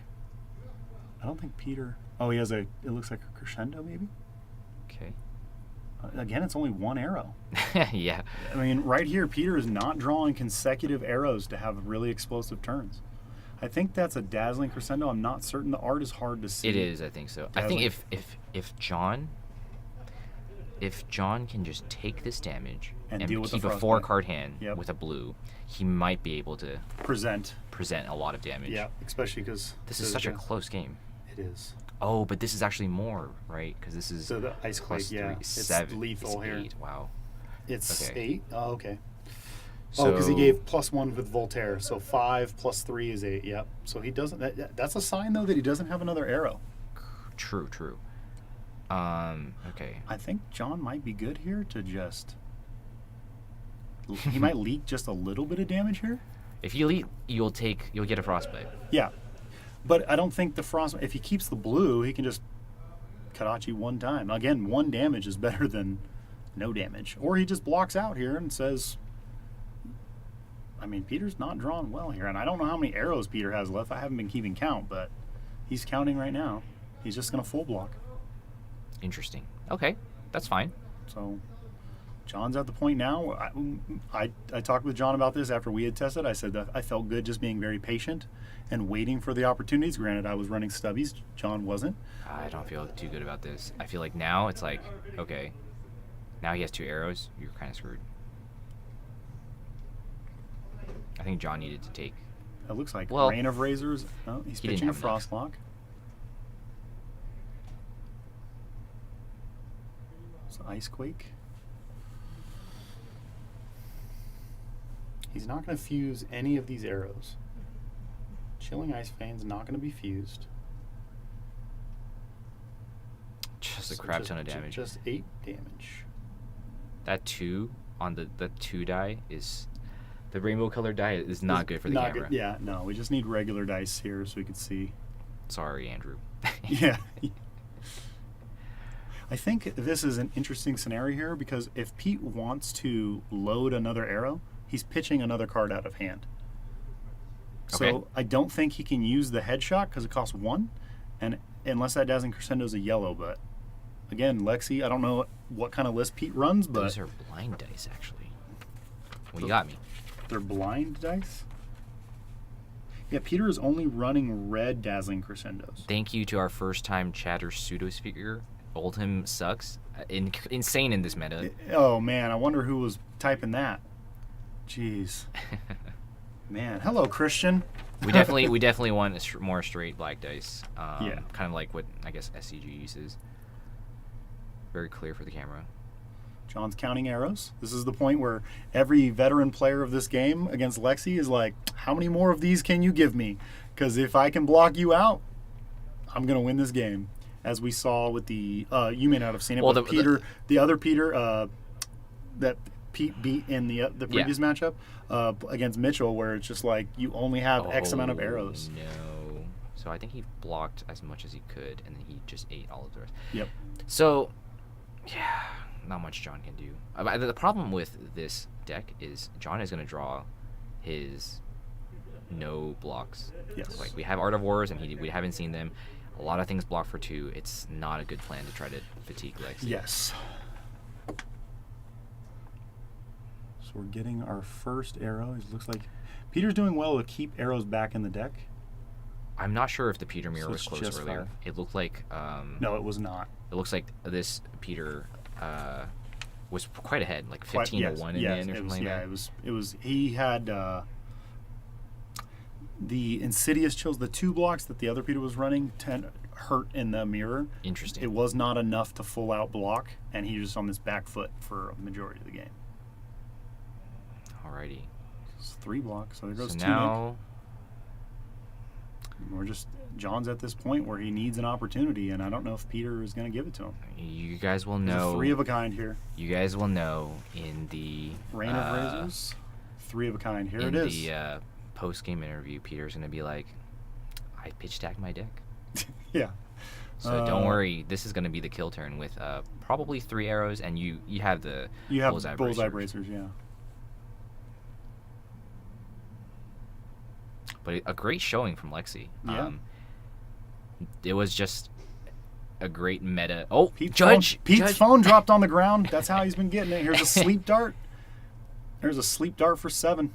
I don't think Peter... Oh, he has it looks like a Crescendo, maybe? Okay. Again, it's only 1 arrow. Yeah. I mean, right here, Peter is not drawing consecutive arrows to have really explosive turns. I think that's a Dazzling Crescendo. I'm not certain. The art is hard to see. It is, I think so. Dazzling. I think if John can just take this damage and deal with keep the a 4-card hand with a blue, he might be able to present a lot of damage. Yeah, especially because this is such a close game. It is. Oh, but this is actually more, right? Because this is so the Icequake, +3, it's 7. lethal it's here. 8. Wow. It's okay. 8? Oh, okay. So, because he gave +1 with Voltaire, so 5 + 3 is 8. Yep. So he doesn't. That's a sign though that he doesn't have another arrow. True. Okay. I think John might be good here to just. He might leak just a little bit of damage here. If you leak, you'll get a Frostbite. Yeah, but I don't think the Frostbite. If he keeps the blue, he can just Kadachi 1 time. Again, 1 damage is better than no damage. Or he just blocks out here and says. I mean, Peter's not drawn well here, and I don't know how many arrows Peter has left. I haven't been keeping count, but he's counting right now. He's just going to full block. Interesting. Okay, that's fine. So, John's at the point now. I talked with John about this after we had tested. I said that I felt good just being very patient and waiting for the opportunities. Granted, I was running stubbies. John wasn't. I don't feel too good about this. I feel like now it's like, okay, now he has 2 arrows. You're kind of screwed. I think John needed to take... It looks like Rain of Razors. Oh, he's pitching a Frostlock. So Icequake. He's not going to fuse any of these arrows. Chilling Ice Veins not going to be fused. Just a crap ton of damage. Just 8 damage. That 2 on the 2 die is... The rainbow colored die is not good for the camera. Good. Yeah, no, we just need regular dice here so we can see. Sorry, Andrew. Yeah. I think this is an interesting scenario here because if Pete wants to load another arrow, he's pitching another card out of hand. Okay. So I don't think he can use the headshot because it costs 1, and unless that Dazzling Crescendo is a yellow. But again, Lexi, I don't know what kind of list Pete runs, but those are blind dice actually. Well, you got me. They're blind dice? Yeah, Peter is only running red Dazzling Crescendos. Thank you to our first-time chatter pseudo-speaker. Oldham sucks. Insane in this meta. Oh, man, I wonder who was typing that. Jeez. Man, hello, Christian. we definitely want more straight black dice. Yeah. Kind of like what, I guess, SCG uses. Very clear for the camera. John's counting arrows. This is the point where every veteran player of this game against Lexi is like, how many more of these can you give me? Because if I can block you out, I'm going to win this game. As we saw with the, you may not have seen it, but the other Peter that Pete beat in the previous matchup against Mitchell, where it's just like you only have X amount of arrows. No. So I think he blocked as much as he could, and then he just ate all of the rest. Yep. So, yeah. Not much John can do. The problem with this deck is John is going to draw his no blocks. Yes. Like we have Art of Wars and we haven't seen them. A lot of things block for 2. It's not a good plan to try to fatigue Lexi. Yes. So we're getting our first arrow. It looks like Peter's doing well to keep arrows back in the deck. I'm not sure if the Peter mirror So was it's close just earlier. 5. It looked like... no, it was not. It looks like this Peter... was quite ahead, like 15 to 1 in the end or something like that. It was. He had. the Insidious Chills, the 2 blocks that the other Peter was running, hurt in the mirror. Interesting. It was not enough to full out block, and he was on this back foot for a majority of the game. Alrighty. It's 3 blocks, so there goes So 2. now John's at this point where he needs an opportunity, and I don't know if Peter is going to give it to him. you guys will There's know. a 3 of a kind here. You guys will know in the Rain of Razors. 3 of a kind. Here in it is. the post-game interview, Peter's gonna be like, "I pitch tagged my deck." Yeah. So don't worry. This is gonna be the kill turn with probably 3 arrows, and you have the bullseye bracers. Yeah. But a great showing from Lexi. Yeah. It was just a great meta. Oh, Pete's phone dropped on the ground. That's how he's been getting it. Here's a sleep dart. There's a sleep dart for 7.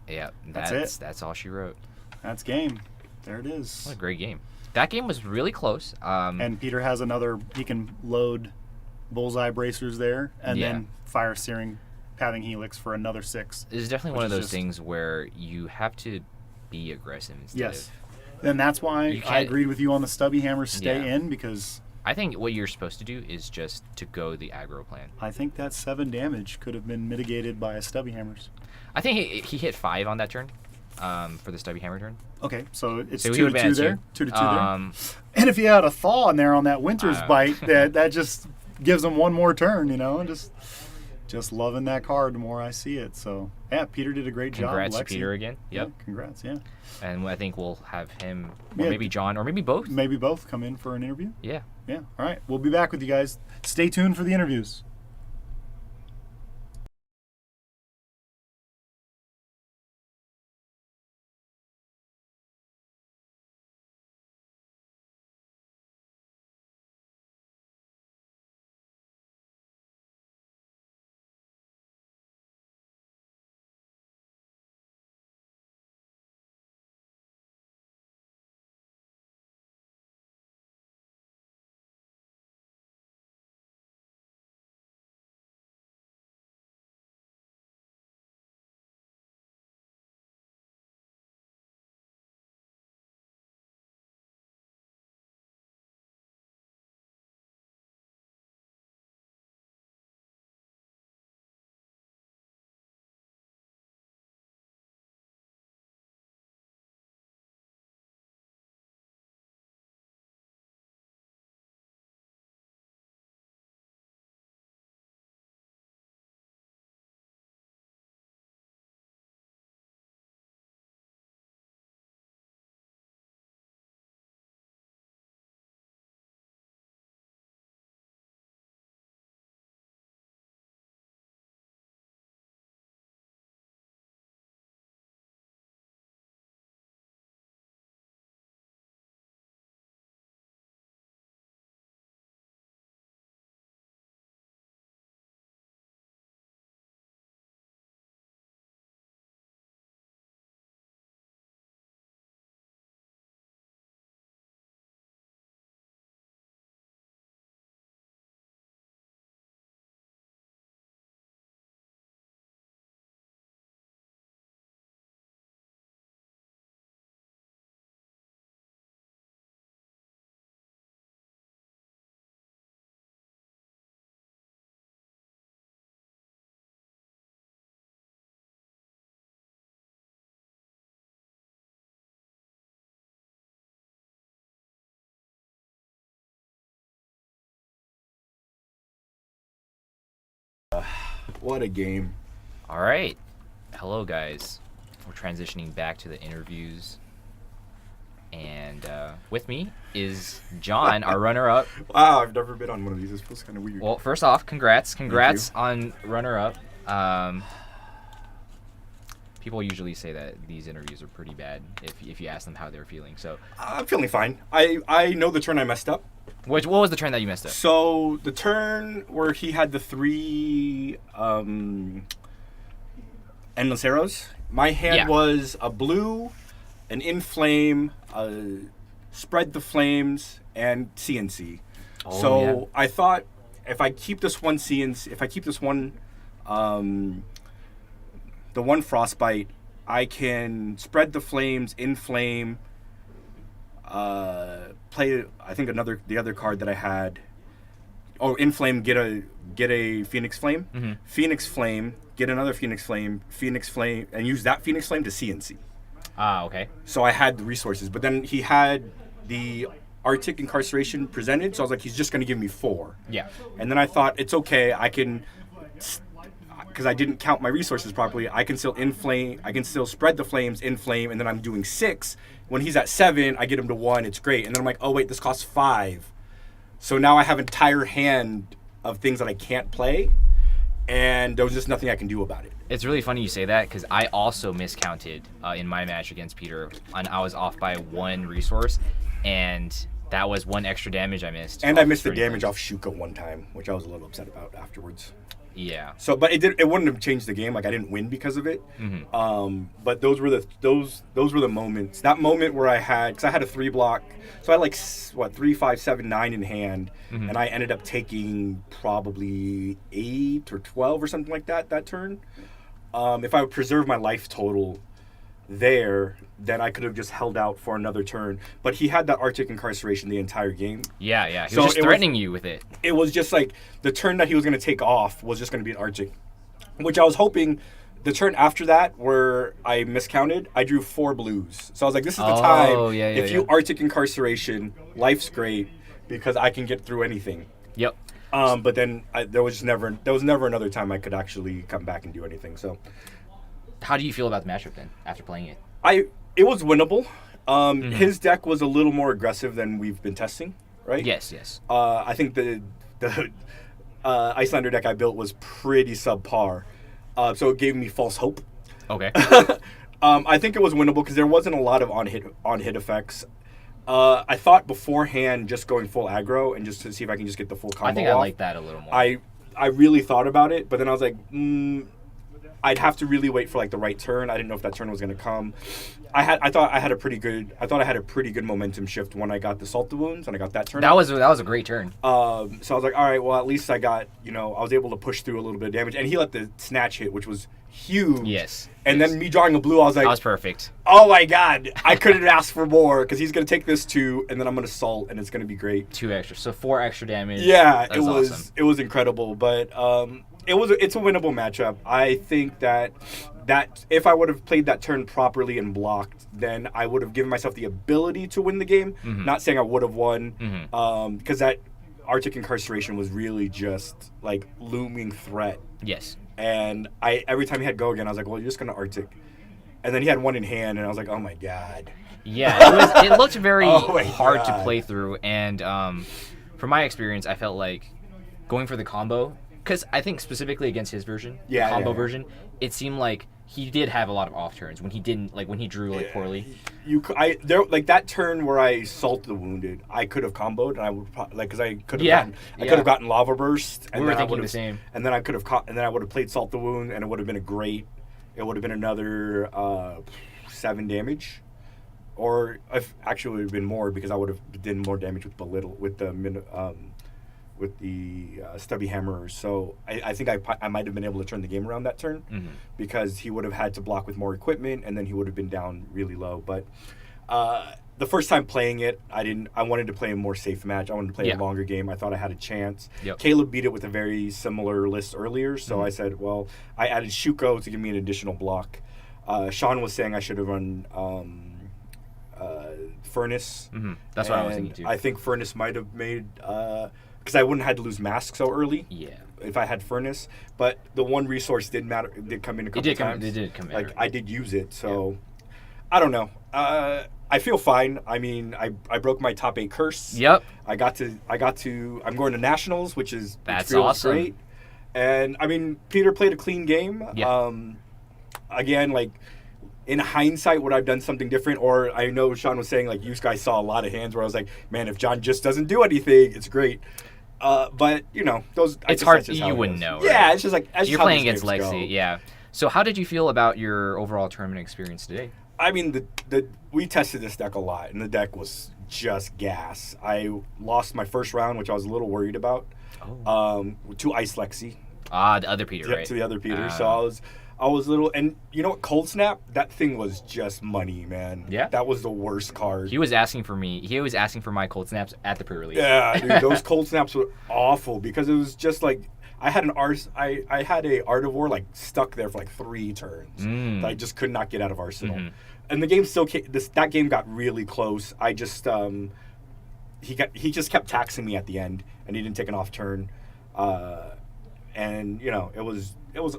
Yeah, that's it. That's all she wrote. That's game. There it is. What a great game. That game was really close. And Peter has another. He can load bullseye bracers there, and then fire searing pathing helix for another 6. It's definitely one of those things where you have to be aggressive instead of. And that's why I agreed with you on the stubby hammer stay in, because I think what you're supposed to do is just to go the aggro plan. I think that 7 damage could have been mitigated by a stubby hammers. I think he hit 5 on that turn, for the stubby hammer turn. Okay, so it's So 2 to 2 there. 2 to 2 there. And if you had a thaw in there on that winter's bite, that just gives him one more turn, Just loving that card the more I see it. So, yeah, Peter did a great job. Congrats to Lexi. Peter again. Yep. Yeah, congrats, yeah. And I think we'll have him, or maybe John, or maybe both. Maybe both come in for an interview. Yeah. Yeah. All right. We'll be back with you guys. Stay tuned for the interviews. What a game. All right. Hello, guys. We're transitioning back to the interviews. And with me is John, our runner-up. Wow, I've never been on one of these. This feels kind of weird. Well, first off, congrats. Congrats on runner-up. People usually say that these interviews are pretty bad if you ask them how they're feeling. So I'm feeling fine. I know the turn I messed up. What was the turn that you messed up? So the turn where he had the 3 endless arrows. My hand was a blue, an inflame, spread the flames, and CNC. I thought if I keep this one CNC, if I keep this one, the one frostbite, I can spread the flames, inflame, play. I think the other card that I had. Oh, inflame, get a Phoenix Flame, Phoenix Flame, get another Phoenix Flame, and use that Phoenix Flame to CNC. Ah, okay. So I had the resources, but then he had the Arctic Incarceration presented, so I was like, he's just going to give me 4. Yeah. And then I thought, it's okay, I can, because I didn't count my resources properly, I can still inflame, I can still spread the flames, inflame, and then I'm doing 6. When he's at 7, I get him to 1, it's great. And then I'm like, oh wait, this costs 5. So now I have an entire hand of things that I can't play, and there was just nothing I can do about it. It's really funny you say that because I also miscounted in my match against Peter, and I was off by 1 resource, and that was 1 extra damage I missed. And I missed the damage off Shuka one time, which I was a little upset about afterwards. Yeah. So, but it wouldn't have changed the game. Like I didn't win because of it. But those were the moments. That moment where I had a 3 block, so I had like 3, 5, 7, 9 in hand, and I ended up taking probably 8 or 12 or something like that turn. If I would preserve my life total there, then I could have just held out for another turn. But he had that Arctic Incarceration the entire game. Yeah. He was just threatening you with it. It was just like the turn that he was going to take off was just going to be an Arctic, which I was hoping. The turn after that, where I miscounted, I drew 4 blues. So I was like, this is the time. If you Arctic Incarceration, life's great because I can get through anything. Yep. But then there was never another time I could actually come back and do anything. So. How do you feel about the matchup then after playing it? It was winnable. His deck was a little more aggressive than we've been testing, right? Yes. I think the Icelander deck I built was pretty subpar, so it gave me false hope. Okay. I think it was winnable because there wasn't a lot of on hit effects. I thought beforehand just going full aggro and just to see if I can just get the full combo. I think off. I like that a little more. I really thought about it, but then I was like, I'd have to really wait for like the right turn. I didn't know if that turn was going to come. I thought I had a pretty good momentum shift when I got the Salt the Wounds and I got that turn. That was a great turn. So I was like, all right, well at least I got, I was able to push through a little bit of damage, and he let the snatch hit, which was huge. Yes. And then me drawing a blue, I was like, that was perfect. Oh my god, I couldn't ask for more because he's going to take this 2, and then I'm going to Salt, and it's going to be great. 2 extra, so 4 extra damage. Yeah, awesome. It was incredible, but it's a winnable matchup. I think that if I would have played that turn properly and blocked, then I would have given myself the ability to win the game. Not saying I would have won, because that Arctic Incarceration was really just like looming threat. Yes. And every time he had go again, I was like, well, you're just gonna Arctic. And then he had 1 in hand, and I was like, oh my god. Yeah, it looked very Oh hard to play through, and from my experience, I felt like going for the combo. Because I think specifically against his version, combo version, it seemed like he did have a lot of off turns when he didn't, like when he drew like poorly. Like that turn where I Salt the Wounded, I could have comboed, and I would because I could have gotten Lava Burst, and we were then thinking the same. And then I could have and then I would have played Salt the Wound, and it would have been it would have been another 7 damage, or if actually it would have been more because I would have done more damage with the stubby hammerers. So I think I might have been able to turn the game around that turn because he would have had to block with more equipment, and then he would have been down really low. But the first time playing it, I wanted to play a more safe match. I wanted to play a longer game. I thought I had a chance. Caleb beat it with a very similar list earlier, so I said, well, I added Shuko to give me an additional block. Sean was saying I should have run Furnace. That's what I was thinking too. I think Furnace might have made... because I wouldn't have had to lose Mask so early. Yeah. If I had Furnace, but the one resource did matter. It did come in a couple times. It did come in. Like I did use it, so I don't know. I feel fine. I mean, I broke my top 8 curse. Yep. I got to. I'm going to nationals, which feels awesome. Great. And I mean, Peter played a clean game. Yeah. Again, like. In hindsight, would I have done something different? Or I know Sean was saying, like, you guys saw a lot of hands where I was like, man, if John just doesn't do anything, it's great. But, those... It's hard. You wouldn't know. Right? Yeah, it's just like... You're playing against Lexi, yeah. So how did you feel about your overall tournament experience today? I mean, we tested this deck a lot, and the deck was just gas. I lost my first round, which I was a little worried about, to Ice Lexi. The other Peter, right? To the other Peter. So I was little, and you know what? Cold Snap, that thing was just money, man. Yeah. That was the worst card. He was asking for me. He was asking for my cold snaps at the pre-release. Yeah, dude, those Cold Snaps were awful because it was just like I had I had a Art of War like stuck there for like 3 turns that I just could not get out of Arsenal, and the game still that game got really close. I just he just kept taxing me at the end, and he didn't take an off turn, and you know it was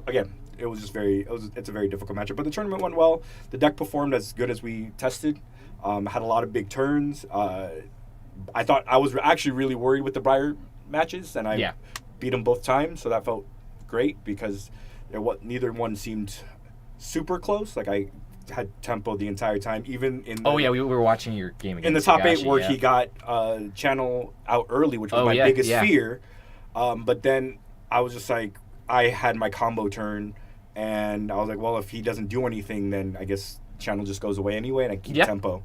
again. It was just it's a very difficult matchup. But the tournament went well. The deck performed as good as we tested. Had a lot of big turns. I thought I was actually really worried with the Briar matches, and I beat them both times, so that felt great because neither one seemed super close. Like I had tempo the entire time, even in we were watching your game against in the top Higashi, 8 where he got channel out early, which was my biggest fear. But then I was just like, I had my combo turn. And I was like, well, if he doesn't do anything, then I guess channel just goes away anyway, and I keep tempo.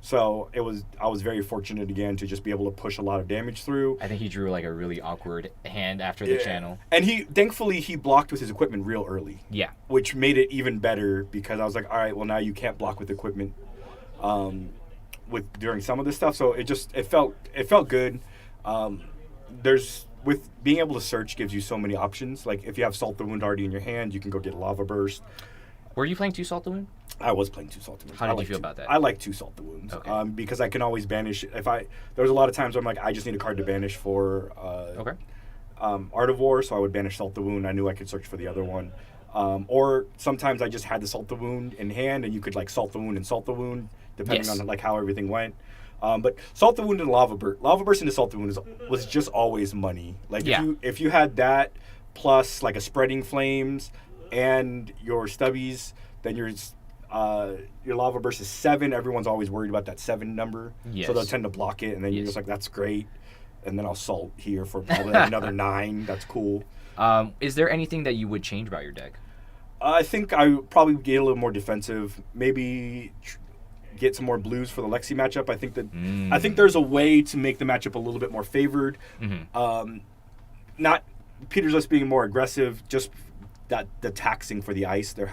So I was very fortunate again to just be able to push a lot of damage through. I think he drew like a really awkward hand after the channel. And thankfully he blocked with his equipment real early. Yeah. Which made it even better because I was like, all right, well now you can't block with equipment during some of this stuff. So it felt good. With being able to search gives you so many options. Like if you have Salt the Wound already in your hand, you can go get a Lava Burst. Were you playing 2 Salt the Wound? I was playing 2 Salt the Wounds. How did you feel about that? I like 2 Salt the Wounds because I can always banish. There was a lot of times where I'm like, I just need a card to banish for Art of War, so I would banish Salt the Wound. I knew I could search for the other one. Or sometimes I just had the Salt the Wound in hand, and you could like Salt the Wound and Salt the Wound, depending on like how everything went. But Salt the Wound and Lava Burst into Salt the Wound was just always money. Like if you had that plus like a Spreading Flames and your stubbies, then your Lava Burst is 7. Everyone's always worried about that 7 number, so they'll tend to block it, and then you're just like, that's great. And then I'll Salt here for probably another 9. That's cool. Is there anything that you would change about your deck? I think I would probably get a little more defensive. Maybe get some more blues for the Lexi matchup. I think there's a way to make the matchup a little bit more favored. Not Peter's List being more aggressive, just that the taxing for the ice. There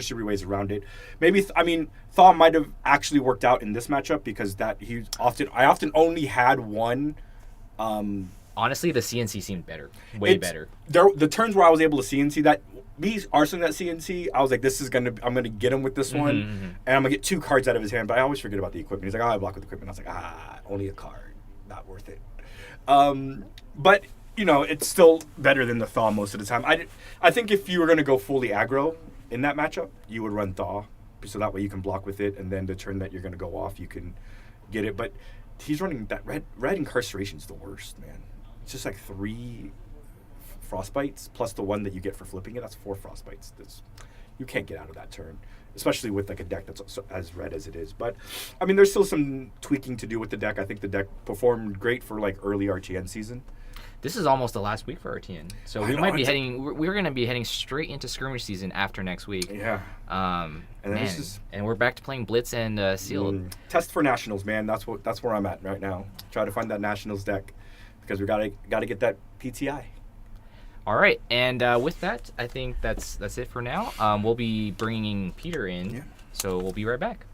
should be ways around it. Maybe Thaw might have actually worked out in this matchup because I often only had one. Honestly, the CNC seemed better, way better. The turns where I was able to CNC that. Me arsoning that CNC, I was like, I'm gonna get him with this one, and I'm gonna get 2 cards out of his hand. But I always forget about the equipment. He's like, I block with equipment. I was like, only a card, not worth it. But it's still better than the Thaw most of the time. I think if you were gonna go fully aggro in that matchup, you would run Thaw, so that way you can block with it, and then the turn that you're gonna go off, you can get it. But he's running that red Incarceration's the worst, man. It's just like 3 Frostbites plus the one that you get for flipping it. That's 4 Frostbites. You can't get out of that turn, especially with like a deck that's as red as it is. But there's still some tweaking to do with the deck. I think the deck performed great for like early RTN season. This is almost the last week for RTN, so we're going to be heading straight into skirmish season after next week. Yeah. And we're back to playing Blitz and Sealed. Test for Nationals, man. That's where I'm at right now. Try to find that Nationals deck because we gotta get that PTI. All right, and with that, I think that's it for now. We'll be bringing Peter in, so we'll be right back.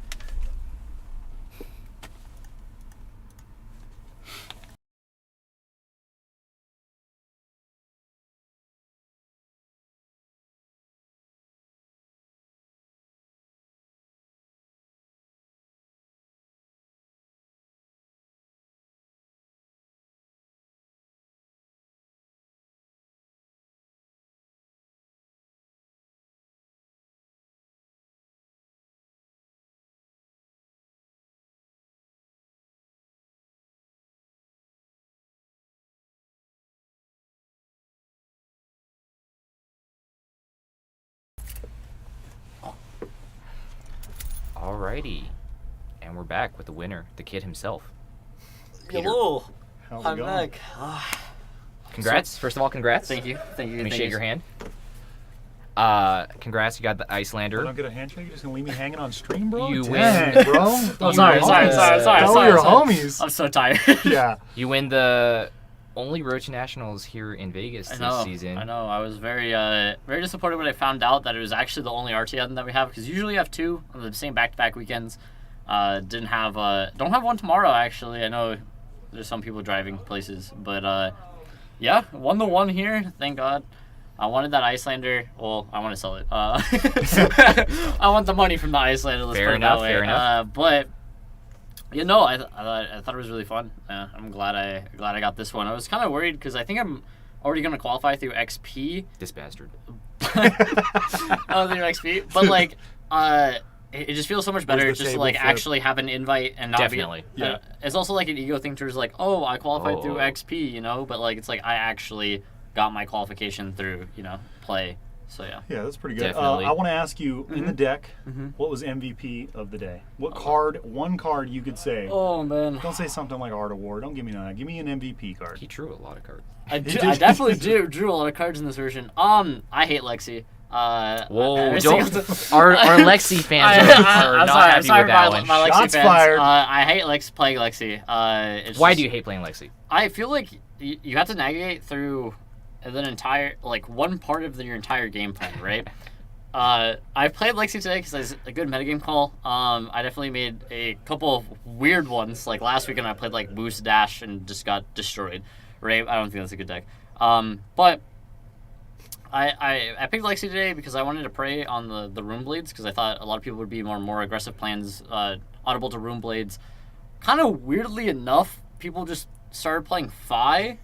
Alrighty, and we're back with the winner, the kid himself. Peter. Hello, How's it I'm going? back. Congrats! First of all, congrats. Thank you. Let me thank shake you. your hand. Congrats! You got the Icelander. I don't get a handshake. You're just gonna leave me hanging on stream, bro. You Dang, win, bro. Oh, sorry. Tell your homies. I'm so tired. Yeah. You win the only road to nationals here in Vegas this season. I know. I was very very disappointed when I found out that it was actually the only RTN that we have, because usually we have 2 on the same back-to-back weekends. Don't have one tomorrow, actually. I know there's some people driving places, but yeah, won the one here, thank God. I wanted that Icelander. Well, I want to sell it. I want the money from the Icelander. Let's put it that way. Fair enough. But you know, I thought it was really fun. I'm glad I got this one. I was kind of worried because I think I'm already going to qualify through XP. This bastard. Through XP, but like, it just feels so much better just to like actually have an invite and not Definitely. be. Yeah. It's also like an ego thing to just like, oh, I qualified through XP, you know, but like it's like I actually got my qualification through, you know, play. So yeah. Yeah, that's pretty good. Definitely. I want to ask you, in the deck, what was MVP of the day? What one card you could say? Oh man. Don't say something like Art of War. Don't give me that. Give me an MVP card. He drew a lot of cards. I definitely drew a lot of cards in this version. I hate Lexi. Whoa! Don't. Our Lexi fans are not happy with that one. My Lexi Shots fans. fired. I hate playing Lexi. Why do you hate playing Lexi? I feel like you have to navigate through an entire, like, one part of your entire game plan, right? I played Lexi today because it's a good metagame call. I definitely made a couple of weird ones. Like last weekend, I played like Boost Dash and just got destroyed. Right? I don't think that's a good deck. But I picked Lexi today because I wanted to prey on the Rune Blades, because I thought a lot of people would be more aggressive plans, audible to Rune Blades. Kind of weirdly enough, people just started playing Fi,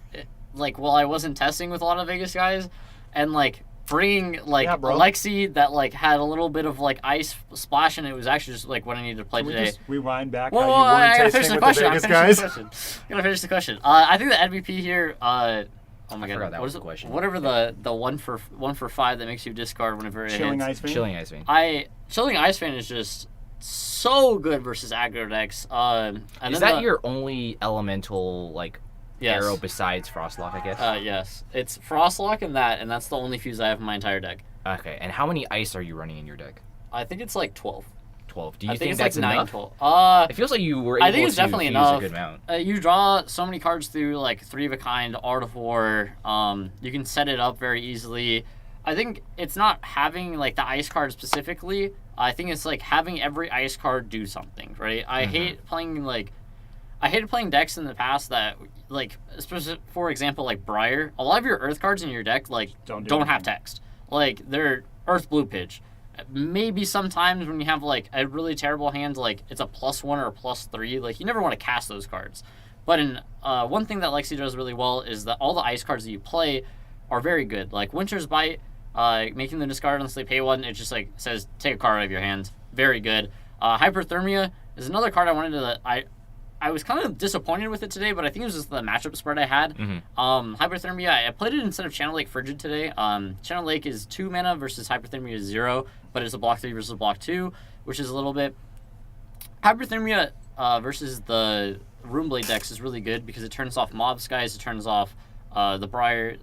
like while I wasn't testing with a lot of Vegas guys, and like bringing like Lexi that like had a little bit of like ice splash, and it was actually just like what I needed to play Can today. we just rewind back Well, how you weren't I gotta testing finish the with question. the Vegas guys? I gotta finish the question. I think the MVP here. Oh my god! That was the question. Whatever the 1 for 5 that makes you discard whenever it Chilling hits. Ice Vein? Chilling Ice Vein. Chilling Ice Vein is just so good versus aggro decks. Is that your only elemental like arrow besides Frostlock, I guess? Yes, it's Frostlock and that's the only fuse I have in my entire deck. Okay, and how many ice are you running in your deck? I think it's like 12. 12. Do you I think it's that's like 9, enough? 12. It feels like you were able I think it's to definitely fuse enough. a good amount. You draw so many cards through like 3 of a kind, Art of War. You can set it up very easily. I think it's not having like the ice card specifically. I think it's like having every ice card do something, right? I hated playing decks in the past that, like, for example, like Briar. A lot of your Earth cards in your deck, like, don't have text. Like, they're Earth Blue Pitch. Maybe sometimes when you have, like, a really terrible hand, like, it's a +1 or a +3, like, you never want to cast those cards. But in one thing that Lexi does really well is that all the ice cards that you play are very good. Like, Winter's Bite, making them discard unless they pay 1, it just, like, says, take a card out of your hand. Very good. Hyperthermia is another card I wanted to... I was kind of disappointed with it today, but I think it was just the matchup spread I had. Hyperthermia, I played it instead of Channel Lake Frigid today. Channel Lake is 2 mana versus Hyperthermia is 0, but it's a block 3 versus block 2, which is a little bit... Hyperthermia versus the Runeblade decks is really good because it turns off Mob Skies, it turns off the Briar,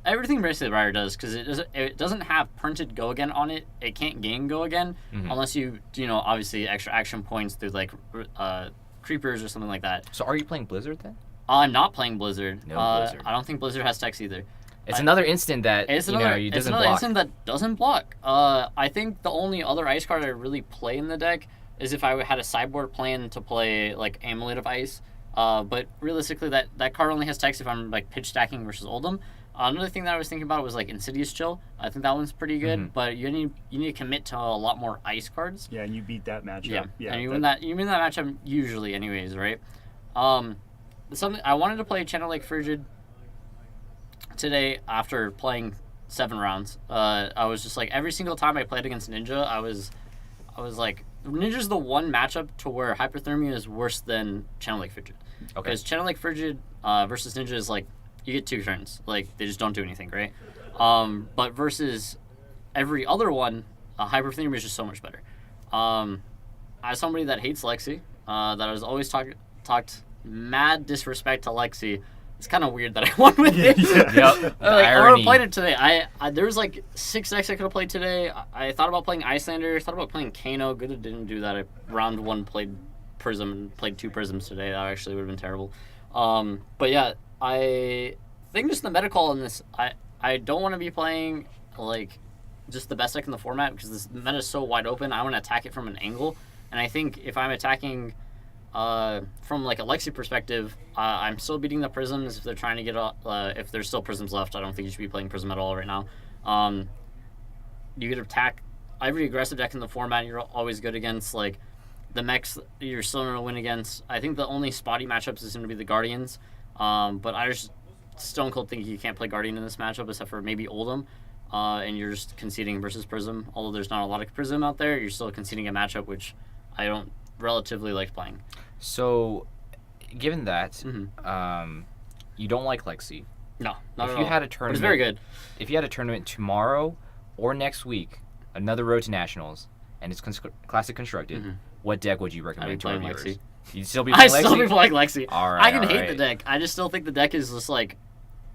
everything basically the Briar does, because it doesn't have printed Go Again on it. It can't gain Go Again unless you know, obviously extra action points through like creepers or something like that. So are you playing Blizzard then? I'm not playing Blizzard. No Blizzard. I don't think Blizzard has text either. It's another instant that doesn't block. It's another instant that doesn't block. I think the only other ice card I really play in the deck is if I had a sideboard plan to play like Amulet of Ice. But realistically, that card only has text if I'm like pitch stacking versus Oldham. Another thing that I was thinking about was like Insidious Chill. I think that one's pretty good, but you need to commit to a lot more ice cards. Yeah, and you beat that matchup. Yeah, and you win that matchup usually, anyways, right? Something I wanted to play Channel Lake Frigid today after playing 7 rounds. I was just like every single time I played against Ninja, I was like Ninja's the one matchup to where Hyperthermia is worse than Channel Lake Frigid. Okay. Because Channel Lake Frigid versus Ninja is like you get 2 turns. Like, they just don't do anything, right? But versus every other one, Hyperthermia is just so much better. As somebody that hates Lexi, that has always talked mad disrespect to Lexi, it's kind of weird that I won with it. I played it today. There was like 6 decks I could have played today. I thought about playing Icelander, thought about playing Kano. Good it didn't do that. I round 1 played Prism and played 2 Prisms today. That actually would have been terrible. But yeah, I think just the meta call in this, I don't want to be playing like just the best deck in the format because this meta is so wide open. I want to attack it from an angle, and I think if I'm attacking from like a Lexi perspective, I'm still beating the Prisms if they're trying to get if there's still Prisms left. I don't think you should be playing Prism at all right now. You could attack every aggressive deck in the format. You're always good against like the mechs. You're still going to win against. I think the only spotty matchups is going to be the Guardians. But I just stone cold think you can't play Guardian in this matchup except for maybe Oldham. And you're just conceding versus Prism. Although there's not a lot of Prism out there, you're still conceding a matchup which I don't relatively like playing. So, given that, you don't like Lexi. No, not if at you all. had a tournament, It's very good. If you had a tournament tomorrow or next week, another road to nationals, and it's classic constructed, what deck would you recommend to our viewers? Lexi. You'd still be playing Lexi? I'd still be playing Lexi. All right, I can hate the deck. I just still think the deck is just like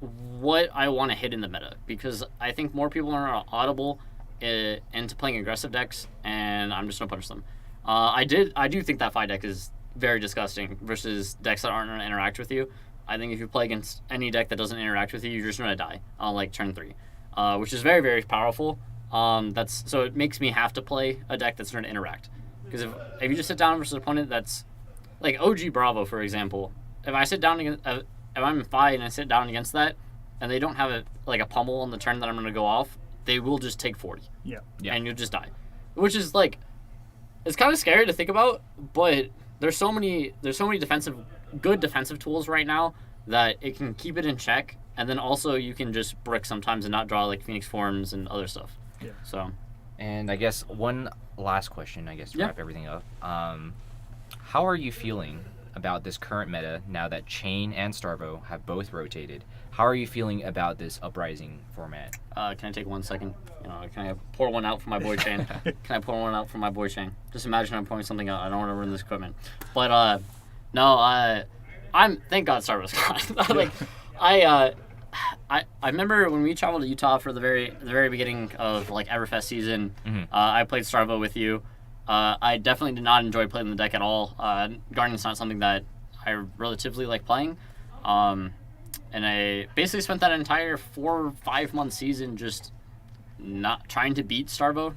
what I want to hit in the meta because I think more people are audible into playing aggressive decks, and I'm just gonna punish them. I do think that 5 deck is very disgusting versus decks that aren't gonna interact with you. I think if you play against any deck that doesn't interact with you, you're just gonna die on like turn 3, which is very, very powerful. So it makes me have to play a deck that's going to interact. Because if you just sit down versus an opponent that's like OG Bravo, for example, if I sit down against, if I'm in 5 and I sit down against that, and they don't have a pummel on the turn that I'm going to go off, they will just take 40. Yeah. And you'll just die, which is like it's kind of scary to think about, but there's so many good defensive tools right now that it can keep it in check, and then also you can just brick sometimes and not draw like Phoenix Forms and other stuff. Yeah. So. And I guess one last question, to wrap everything up. How are you feeling about this current meta now that Chain and Starvo have both rotated? How are you feeling about this Uprising format? Can I take 1 second? Can I pour one out for my boy Chain? Just imagine I'm pouring something out. I don't want to ruin this equipment. But no, I'm thank God Starvo's gone. Like I remember when we traveled to Utah for the very beginning of like Everfest season. I played Starvo with you. I definitely did not enjoy playing the deck at all. Guardian's not something that I relatively like playing. And I basically spent that entire 4 or 5 month season just not trying to beat Starvo.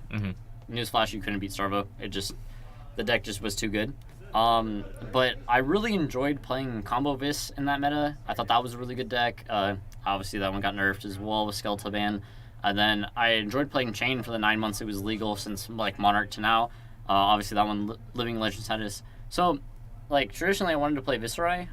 Newsflash, you couldn't beat Starvo. The deck just was too good. But I really enjoyed playing Combo Vis in that meta. I thought that was a really good deck. Obviously, that one got nerfed as well with Skeletal Ban. And then I enjoyed playing Chain for the 9 months it was legal since like Monarch to now. Obviously, that one Living Legend status. So, like traditionally, I wanted to play Viserai.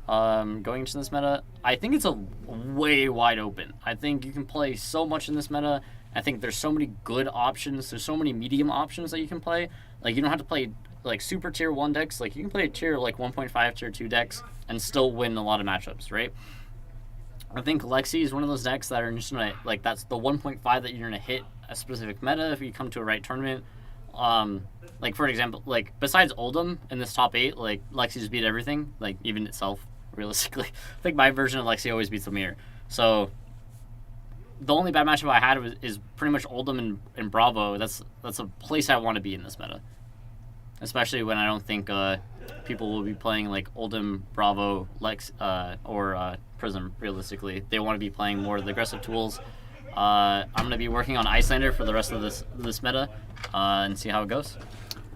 Going into this meta, I think it's a way wide open. I think you can play so much in this meta. I think there's so many good options. There's so many medium options that you can play. Like you don't have to play like super tier 1 decks. Like you can play tier like 1.5 tier 2 decks and still win a lot of matchups, right? I think Lexi is one of those decks that are just gonna like that's the 1.5 that you're gonna hit a specific meta if you come to a right tournament. Like for example, like besides Oldham in this top 8, like Lexi just beat everything, like even itself realistically. I think my version of Lexi always beats the mirror. So the only bad matchup I had is pretty much Oldham and Bravo. That's a place I want to be in this meta. Especially when I don't think people will be playing like Oldham, Bravo, Lex, or Prism. Realistically, they want to be playing more of the aggressive tools. I'm gonna be working on Icelander for the rest of this meta and see how it goes.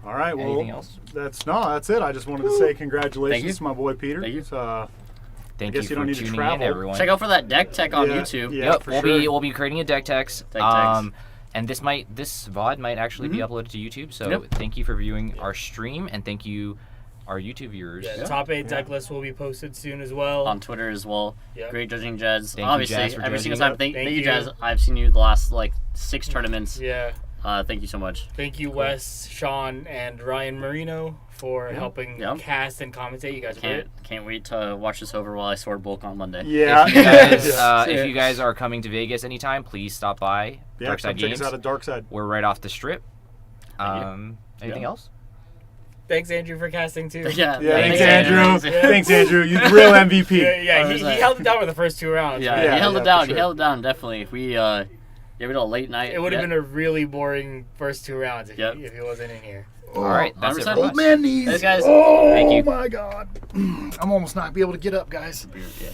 All right. Well, anything else? That's it. I just wanted to say congratulations to my boy Peter. Thank you. Thank you for don't need to tuning travel. in, everyone. Check out for that deck tech on YouTube. Yeah, yep, for we'll be creating a deck text. And this VOD might actually be uploaded to YouTube. So thank you for viewing our stream, and thank you, our YouTube viewers. Yeah, top 8 deck list will be posted soon as well. On Twitter as well. Yep. Great judging, Jazz. Thank you, Obviously, Jazz, for every judging. single time. Thank Thank you, you. Jazz. I've seen you the last like 6 tournaments. Yeah. Thank you so much. Thank you, Wes, Sean, and Ryan Marino for helping cast and commentate. You guys are great. Can't wait to watch this over while I sword bulk on Monday. Yeah. If you guys are coming to Vegas anytime, please stop by Darkside Games. Check us out at Darkside. We're right off the strip. Anything else? Thanks, Andrew, for casting too. Yeah. Thanks, Andrew. Thanks, Andrew. You're the real MVP. Yeah, he held it down for the first 2 rounds. Yeah, right? he held it down. Sure. He held it down, definitely. If we gave it a late night. It would have been a really boring first 2 rounds if he wasn't in here. All right, that's it for us. Man knees. Thanks, guys. Oh, Thank you. my God. I'm almost not be able to get up, guys. Yeah.